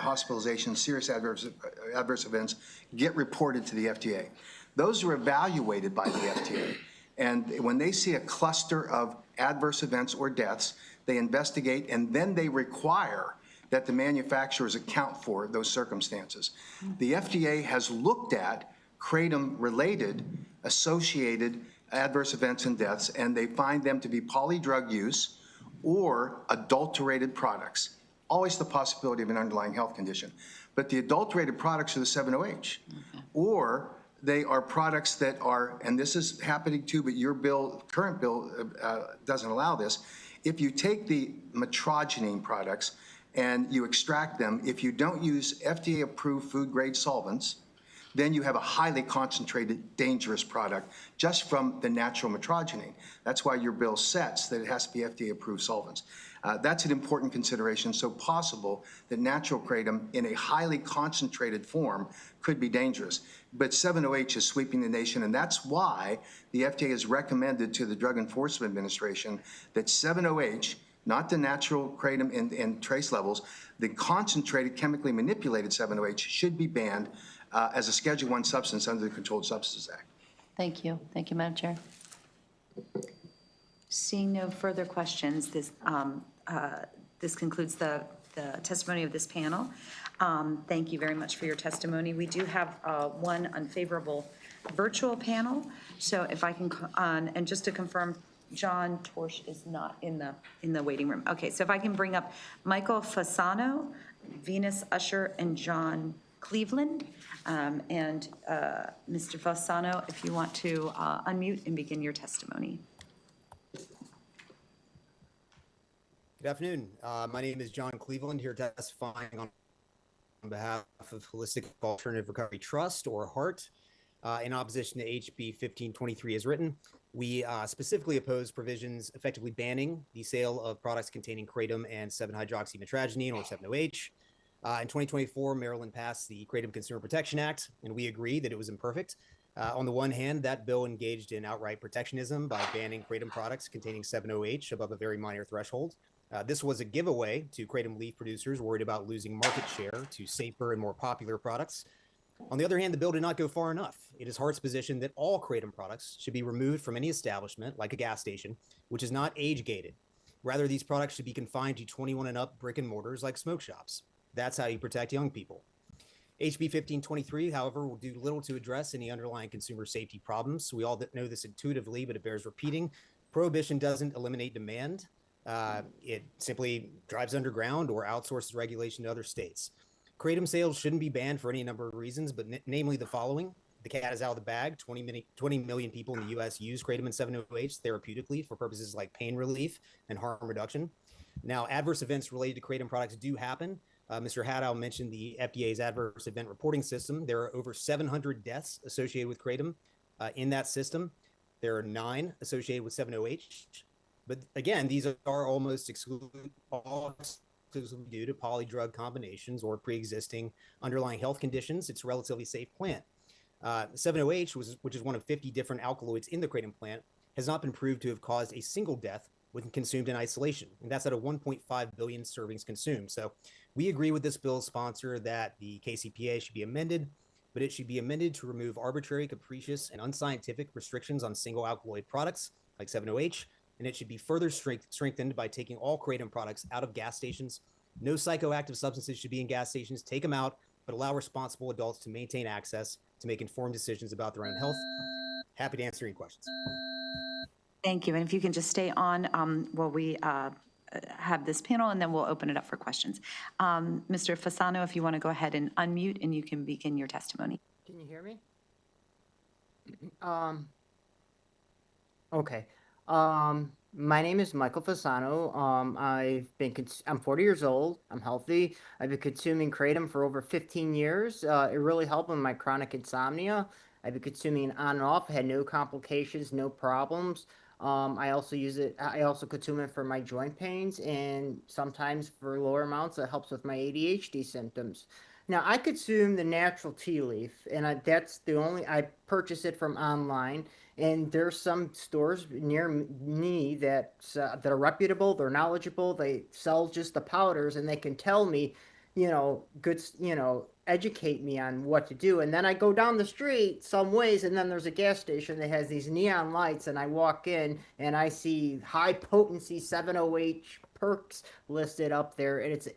hospitalizations, serious adverse events get reported to the FDA. Those are evaluated by the FDA. And when they see a cluster of adverse events or deaths, they investigate and then they require that the manufacturers account for those circumstances. The FDA has looked at kratom-related associated adverse events and deaths, and they find them to be polydrug use or adulterated products. Always the possibility of an underlying health condition. But the adulterated products are the 7-OH. Or they are products that are, and this is happening too, but your bill, current bill doesn't allow this. If you take the metrogenine products and you extract them, if you don't use FDA-approved food-grade solvents, then you have a highly concentrated, dangerous product just from the natural metrogenine. That's why your bill sets that it has to be FDA-approved solvents. That's an important consideration. So possible that natural kratom in a highly concentrated form could be dangerous. But 7-OH is sweeping the nation, and that's why the FDA has recommended to the Drug Enforcement Administration that 7-OH, not the natural kratom in trace levels, the concentrated, chemically manipulated 7-OH should be banned as a Schedule I substance under the Controlled Substances Act. Thank you. Thank you, Madam Chair. Seeing no further questions, this concludes the testimony of this panel. Thank you very much for your testimony. We do have one unfavorable virtual panel. So if I can, and just to confirm, John Torsch is not in the waiting room. Okay, so if I can bring up Michael Fasano, Venus Usher, and John Cleveland. And Mr. Fasano, if you want to unmute and begin your testimony. Good afternoon. My name is John Cleveland, here testifying on behalf of Holistic Alternative Recovery Trust, or HART, in opposition to HB 1523 as written. We specifically oppose provisions effectively banning the sale of products containing kratom and 7-hydroxymetragenine, or 7-OH. In 2024, Maryland passed the Kratom Consumer Protection Act, and we agree that it was imperfect. On the one hand, that bill engaged in outright protectionism by banning kratom products containing 7-OH above a very minor threshold. This was a giveaway to kratom leaf producers worried about losing market share to safer and more popular products. On the other hand, the bill did not go far enough. It is HART's position that all kratom products should be removed from any establishment, like a gas station, which is not age-gated. Rather, these products should be confined to 21 and up brick and mortars like smoke shops. That's how you protect young people. HB 1523, however, will do little to address any underlying consumer safety problems. We all know this intuitively, but it bears repeating. Prohibition doesn't eliminate demand. It simply drives underground or outsources regulation to other states. Kratom sales shouldn't be banned for any number of reasons, but namely the following. The cat is out of the bag. 20 million people in the U.S. use kratom and 7-OH therapeutically for purposes like pain relief and harm reduction. Now, adverse events related to kratom products do happen. Mr. Haddow mentioned the FDA's adverse event reporting system. There are over 700 deaths associated with kratom in that system. There are 9 associated with 7-OH. But again, these are almost exclusively due to polydrug combinations or pre-existing underlying health conditions. It's a relatively safe plant. 7-OH, which is one of 50 different alkaloids in the kratom plant, has not been proved to have caused a single death when consumed in isolation. And that's out of 1.5 billion servings consumed. So we agree with this bill's sponsor that the KCPA should be amended, but it should be amended to remove arbitrary, capricious, and unscientific restrictions on single alkaloid products like 7-OH, and it should be further strengthened by taking all kratom products out of gas stations. No psychoactive substances should be in gas stations. Take them out, but allow responsible adults to maintain access to make informed decisions about their own health. Happy to answer any questions. Thank you. And if you can just stay on while we have this panel, and then we'll open it up for questions. Mr. Fasano, if you want to go ahead and unmute, and you can begin your testimony. Can you hear me? Okay. My name is Michael Fasano. I'm 40 years old. I'm healthy. I've been consuming Kratom for over 15 years. It really helped with my chronic insomnia. I've been consuming it on and off. I had no complications, no problems. I also consume it for my joint pains, and sometimes for lower amounts it helps with my ADHD symptoms. Now, I consume the natural tea leaf, and I purchase it from online, and there's some stores near me that are reputable, they're knowledgeable, they sell just the powders, and they can tell me, educate me on what to do. And then I go down the street some ways, and then there's a gas station that has these neon lights, and I walk in, and I see high potency 708 perks listed up there, and it's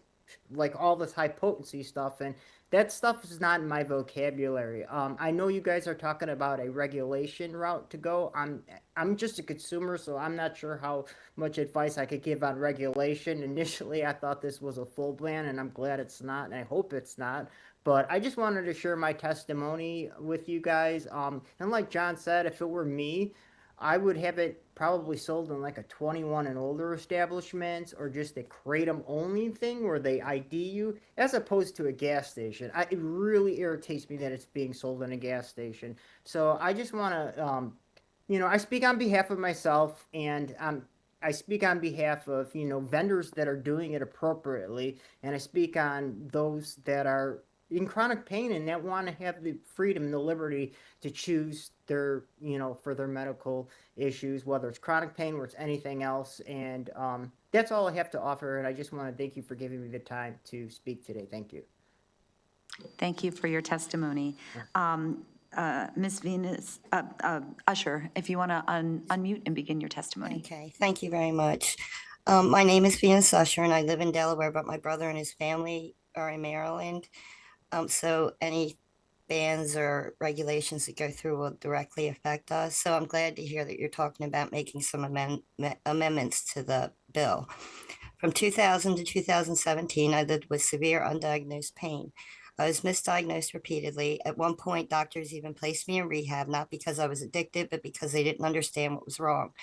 like all this high potency stuff, and that stuff is not in my vocabulary. I know you guys are talking about a regulation route to go. I'm just a consumer, so I'm not sure how much advice I could give on regulation. Initially, I thought this was a full ban, and I'm glad it's not, and I hope it's not. But I just wanted to share my testimony with you guys. And like John said, if it were me, I would have it probably sold in like a 21 and older establishment, or just a Kratom only thing where they ID you, as opposed to a gas station. It really irritates me that it's being sold in a gas station. So I just want to, I speak on behalf of myself, and I speak on behalf of, vendors that are doing it appropriately, and I speak on those that are in chronic pain and that want to have the freedom and the liberty to choose their, for their medical issues, whether it's chronic pain or it's anything else. And that's all I have to offer. And I just want to thank you for giving me the time to speak today. Thank you. Thank you for your testimony. Ms. Venus, Usher, if you want to unmute and begin your testimony. Okay, thank you very much. My name is Venus Usher, and I live in Delaware, but my brother and his family are in Maryland. So any bans or regulations that go through will directly affect us. So I'm glad to hear that you're talking about making some amendments to the bill. From 2000 to 2017, I lived with severe undiagnosed pain. I was misdiagnosed repeatedly. At one point, doctors even placed me in rehab, not because I was addicted, but because they didn't understand what was wrong.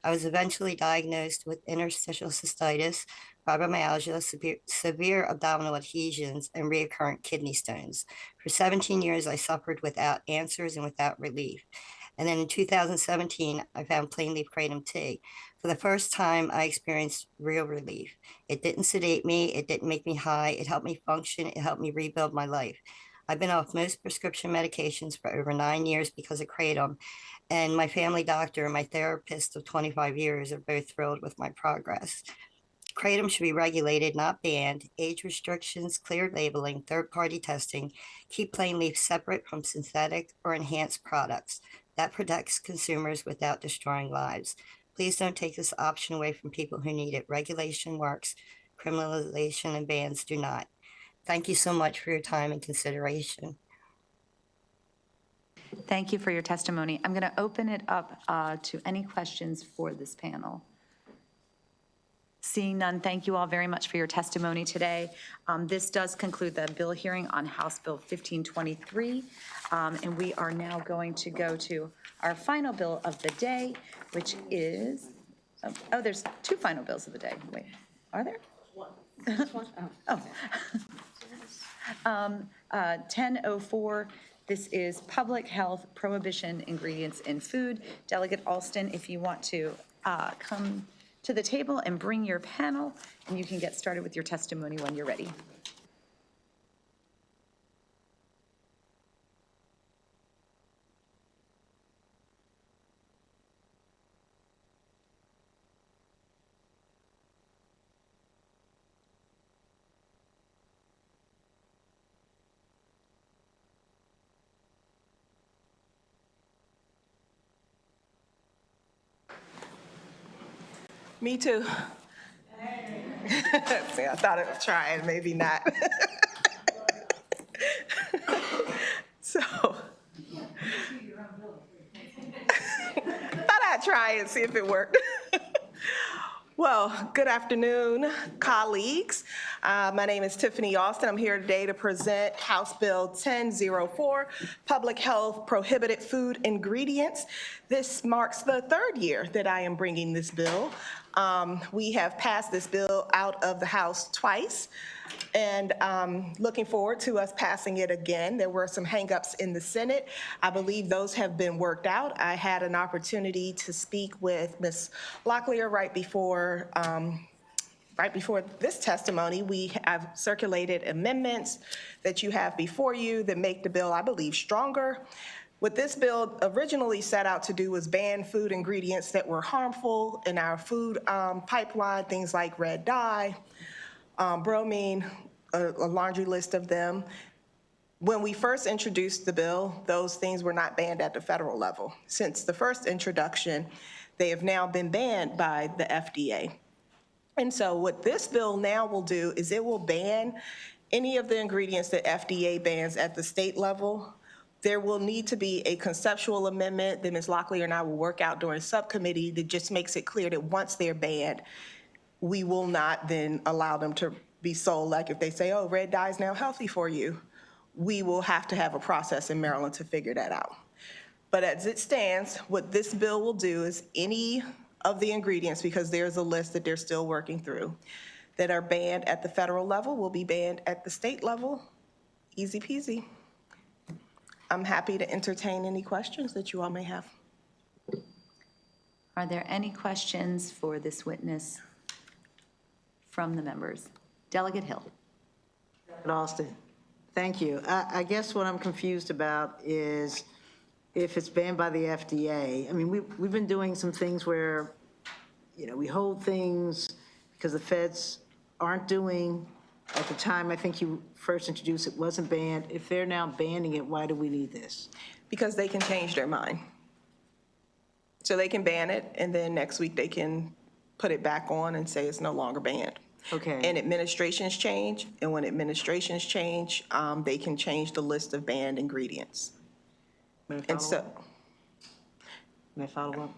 I was eventually diagnosed with interstitial cystitis, fibromyalgia, severe abdominal adhesions, and recurrent kidney stones. For 17 years, I suffered without answers and without relief. And then in 2017, I found plain leaf kratom tea. For the first time, I experienced real relief. It didn't sedate me. It didn't make me high. It helped me function. It helped me rebuild my life. I've been off most prescription medications for over 9 years because of kratom. And my family doctor and my therapist of 25 years are both thrilled with my progress. Kratom should be regulated, not banned. Age restrictions, clear labeling, third-party testing keep plain leaf separate from synthetic or enhanced products. That protects consumers without destroying lives. Please don't take this option away from people who need it. Regulation works, criminalization and bans do not. Thank you so much for your time and consideration. Thank you for your testimony. I'm going to open it up to any questions for this panel. Seeing none, thank you all very much for your testimony today. This does conclude the bill hearing on House Bill 1523, and we are now going to go to our final bill of the day, which is, oh, there's two final bills of the day. Wait, are there? One. Oh. 1004. This is Public Health Prohibition Ingredients in Food. Delegate Alston, if you want to come to the table and bring your panel, and you can get started with your testimony when you're ready. Me too. See, I thought it was trying, maybe not. So, thought I'd try and see if it worked. Well, good afternoon, colleagues. My name is Tiffany Austin. I'm here today to present House Bill 1004, Public Health Prohibited Food Ingredients. This marks the third year that I am bringing this bill. We have passed this bill out of the House twice, and looking forward to us passing it again. There were some hangups in the Senate. I believe those have been worked out. I had an opportunity to speak with Ms. Locklear right before this testimony. We have circulated amendments that you have before you that make the bill, I believe, stronger. What this bill originally set out to do was ban food ingredients that were harmful in our food pipeline, things like red dye, bromine, a laundry list of them. When we first introduced the bill, those things were not banned at the federal level. Since the first introduction, they have now been banned by the FDA. And so what this bill now will do is it will ban any of the ingredients that FDA bans at the state level. There will need to be a conceptual amendment that Ms. Locklear and I will work out during subcommittee that just makes it clear that once they're banned, we will not then allow them to be sold. Like if they say, oh, red dye is now healthy for you, we will have to have a process in Maryland to figure that out. But as it stands, what this bill will do is any of the ingredients, because there's a list that they're still working through, that are banned at the federal level will be banned at the state level. Easy peasy. I'm happy to entertain any questions that you all may have. Are there any questions for this witness from the members? Delegate Hill. Austin, thank you. I guess what I'm confused about is if it's banned by the FDA. I mean, we've been doing some things where, we hold things because the feds aren't doing. At the time, I think you first introduced it, wasn't banned. If they're now banning it, why do we need this? Because they can change their mind. So they can ban it, and then next week they can put it back on and say it's no longer banned. Okay. And administrations change, and when administrations change, they can change the list of banned ingredients. And so, may I follow up?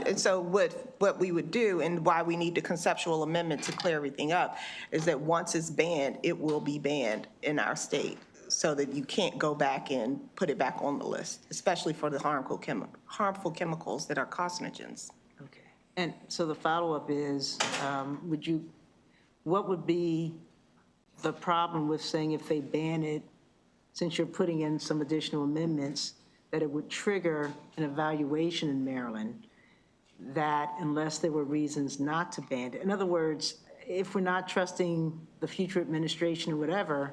And so what we would do, and why we need the conceptual amendment to clear everything up, is that once it's banned, it will be banned in our state, so that you can't go back and put it back on the list, especially for the harmful chemicals that are carcinogens. Okay. And so the follow-up is, what would be the problem with saying if they ban it, since you're putting in some additional amendments, that it would trigger an evaluation in Maryland that unless there were reasons not to ban it? In other words, if we're not trusting the future administration or whatever,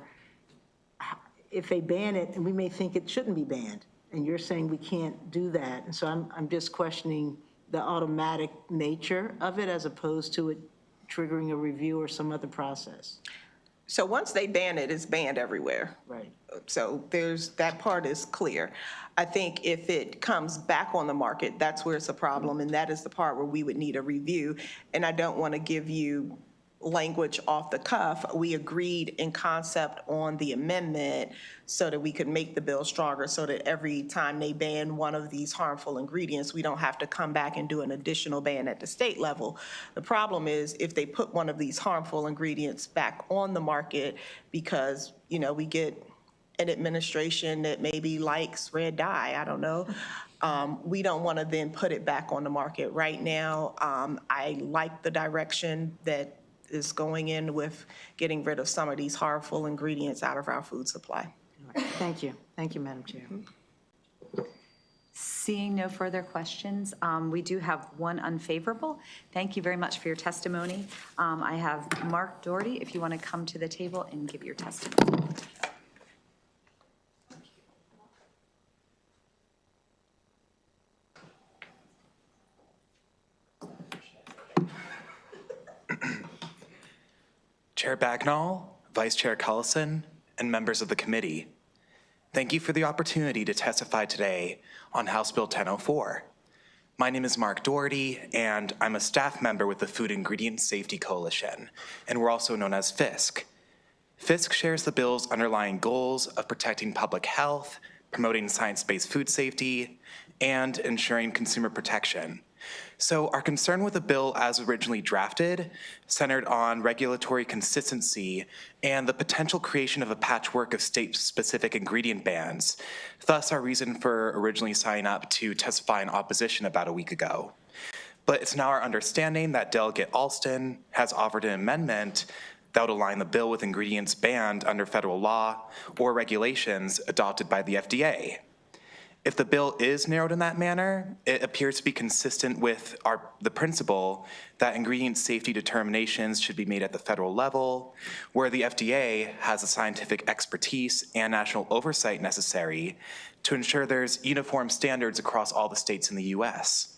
if they ban it, and we may think it shouldn't be banned, and you're saying we can't do that. And so I'm just questioning the automatic nature of it as opposed to it triggering a review or some other process. So once they ban it, it's banned everywhere. Right. So that part is clear. I think if it comes back on the market, that's where it's a problem, and that is the part where we would need a review. And I don't want to give you language off the cuff. We agreed in concept on the amendment so that we could make the bill stronger, so that every time they ban one of these harmful ingredients, we don't have to come back and do an additional ban at the state level. The problem is if they put one of these harmful ingredients back on the market, because, we get an administration that maybe likes red dye, I don't know. We don't want to then put it back on the market. Right now, I like the direction that is going in with getting rid of some of these harmful ingredients out of our food supply. Thank you. Thank you, Madam Chair. Seeing no further questions, we do have one unfavorable. Thank you very much for your testimony. I have Mark Doherty, if you want to come to the table and give your testimony. Chair Bagnall, Vice Chair Cullison, and members of the committee, thank you for the opportunity to testify today on House Bill 1004. My name is Mark Doherty, and I'm a staff member with the Food Ingredient Safety Coalition, and we're also known as FISC. FISC shares the bill's underlying goals of protecting public health, promoting science-based food safety, and ensuring consumer protection. So our concern with the bill as originally drafted centered on regulatory consistency and the potential creation of a patchwork of state-specific ingredient bans, thus our reason for originally signing up to testify in opposition about a week ago. But it's now our understanding that Delegate Alston has offered an amendment that would align the bill with ingredients banned under federal law or regulations adopted by the FDA. If the bill is narrowed in that manner, it appears to be consistent with the principle that ingredient safety determinations should be made at the federal level, where the FDA has the scientific expertise and national oversight necessary to ensure there's uniform standards across all the states in the US.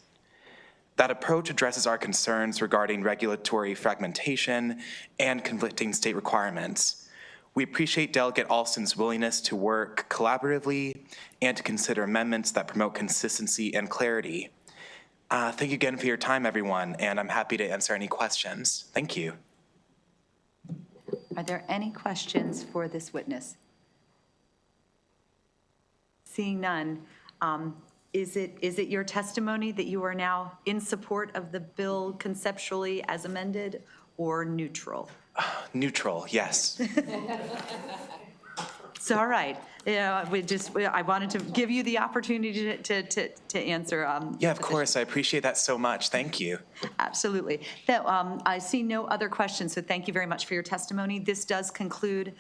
That approach addresses our concerns regarding regulatory fragmentation and conflicting state requirements. We appreciate Delegate Alston's willingness to work collaboratively and to consider amendments that promote consistency and clarity. Thank you again for your time, everyone, and I'm happy to answer any questions. Thank you. Are there any questions for this witness? Seeing none, is it your testimony that you are now in support of the bill conceptually as amended or neutral? Neutral, yes. It's all right. You know, I wanted to give you the opportunity to answer. Yeah, of course. I appreciate that so much. Thank you. Absolutely. I see no other questions, so thank you very much for your testimony. This does conclude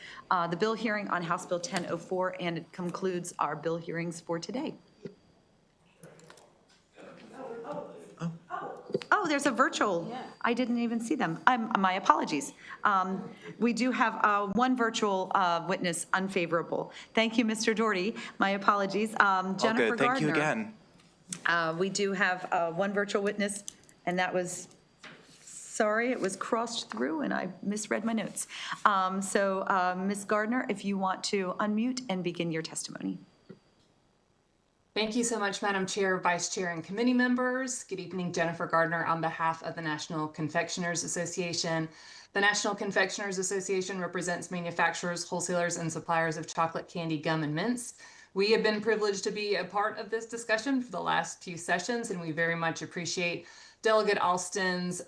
the bill hearing on House Bill 1004, and it concludes our bill hearings for today. Oh, there's a virtual. Yeah. I didn't even see them. My apologies. We do have one virtual witness unfavorable. Thank you, Mr. Doherty. My apologies. Jennifer good. Thank you Gardner. again. We do have one virtual witness, and that was, sorry, it was crossed through and I misread my notes. Ms. Gardner, if you want to unmute and begin your testimony. Thank you so much, Madam Chair, Vice Chair, and committee members. Good evening, Jennifer Gardner on behalf of the National Confectioners Association. The National Confectioners Association represents manufacturers, wholesalers, and suppliers of chocolate, candy, gum, and mints. We have been privileged to be a part of this discussion for the last few sessions, and we very much appreciate Delegate Alston's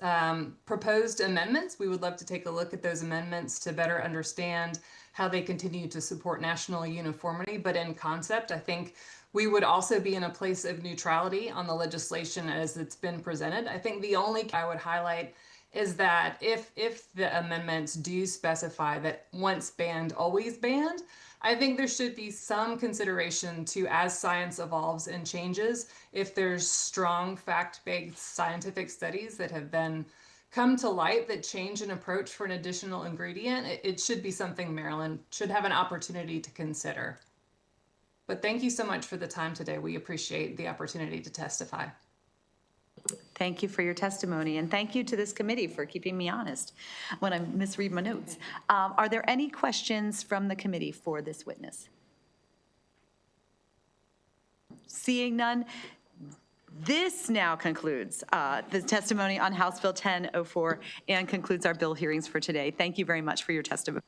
proposed amendments. We would love to take a look at those amendments to better understand how they continue to support national uniformity. But in concept, I think we would also be in a place of neutrality on the legislation as it's been presented. I think the only I would highlight is that if the amendments do specify that once banned, always banned, I think there should be some consideration to, as science evolves and changes, if there's strong fact-based scientific studies that have been come to light that change an approach for an additional ingredient, it should be something Maryland should have an opportunity to consider. But thank you so much for the time today. We appreciate the opportunity to testify. Thank you for your testimony, and thank you to this committee for keeping me honest when I misread my notes. Are there any questions from the committee for this witness? Seeing none, this now concludes the testimony on House Bill 1004 and concludes our bill hearings for today. Thank you very much for your testimony.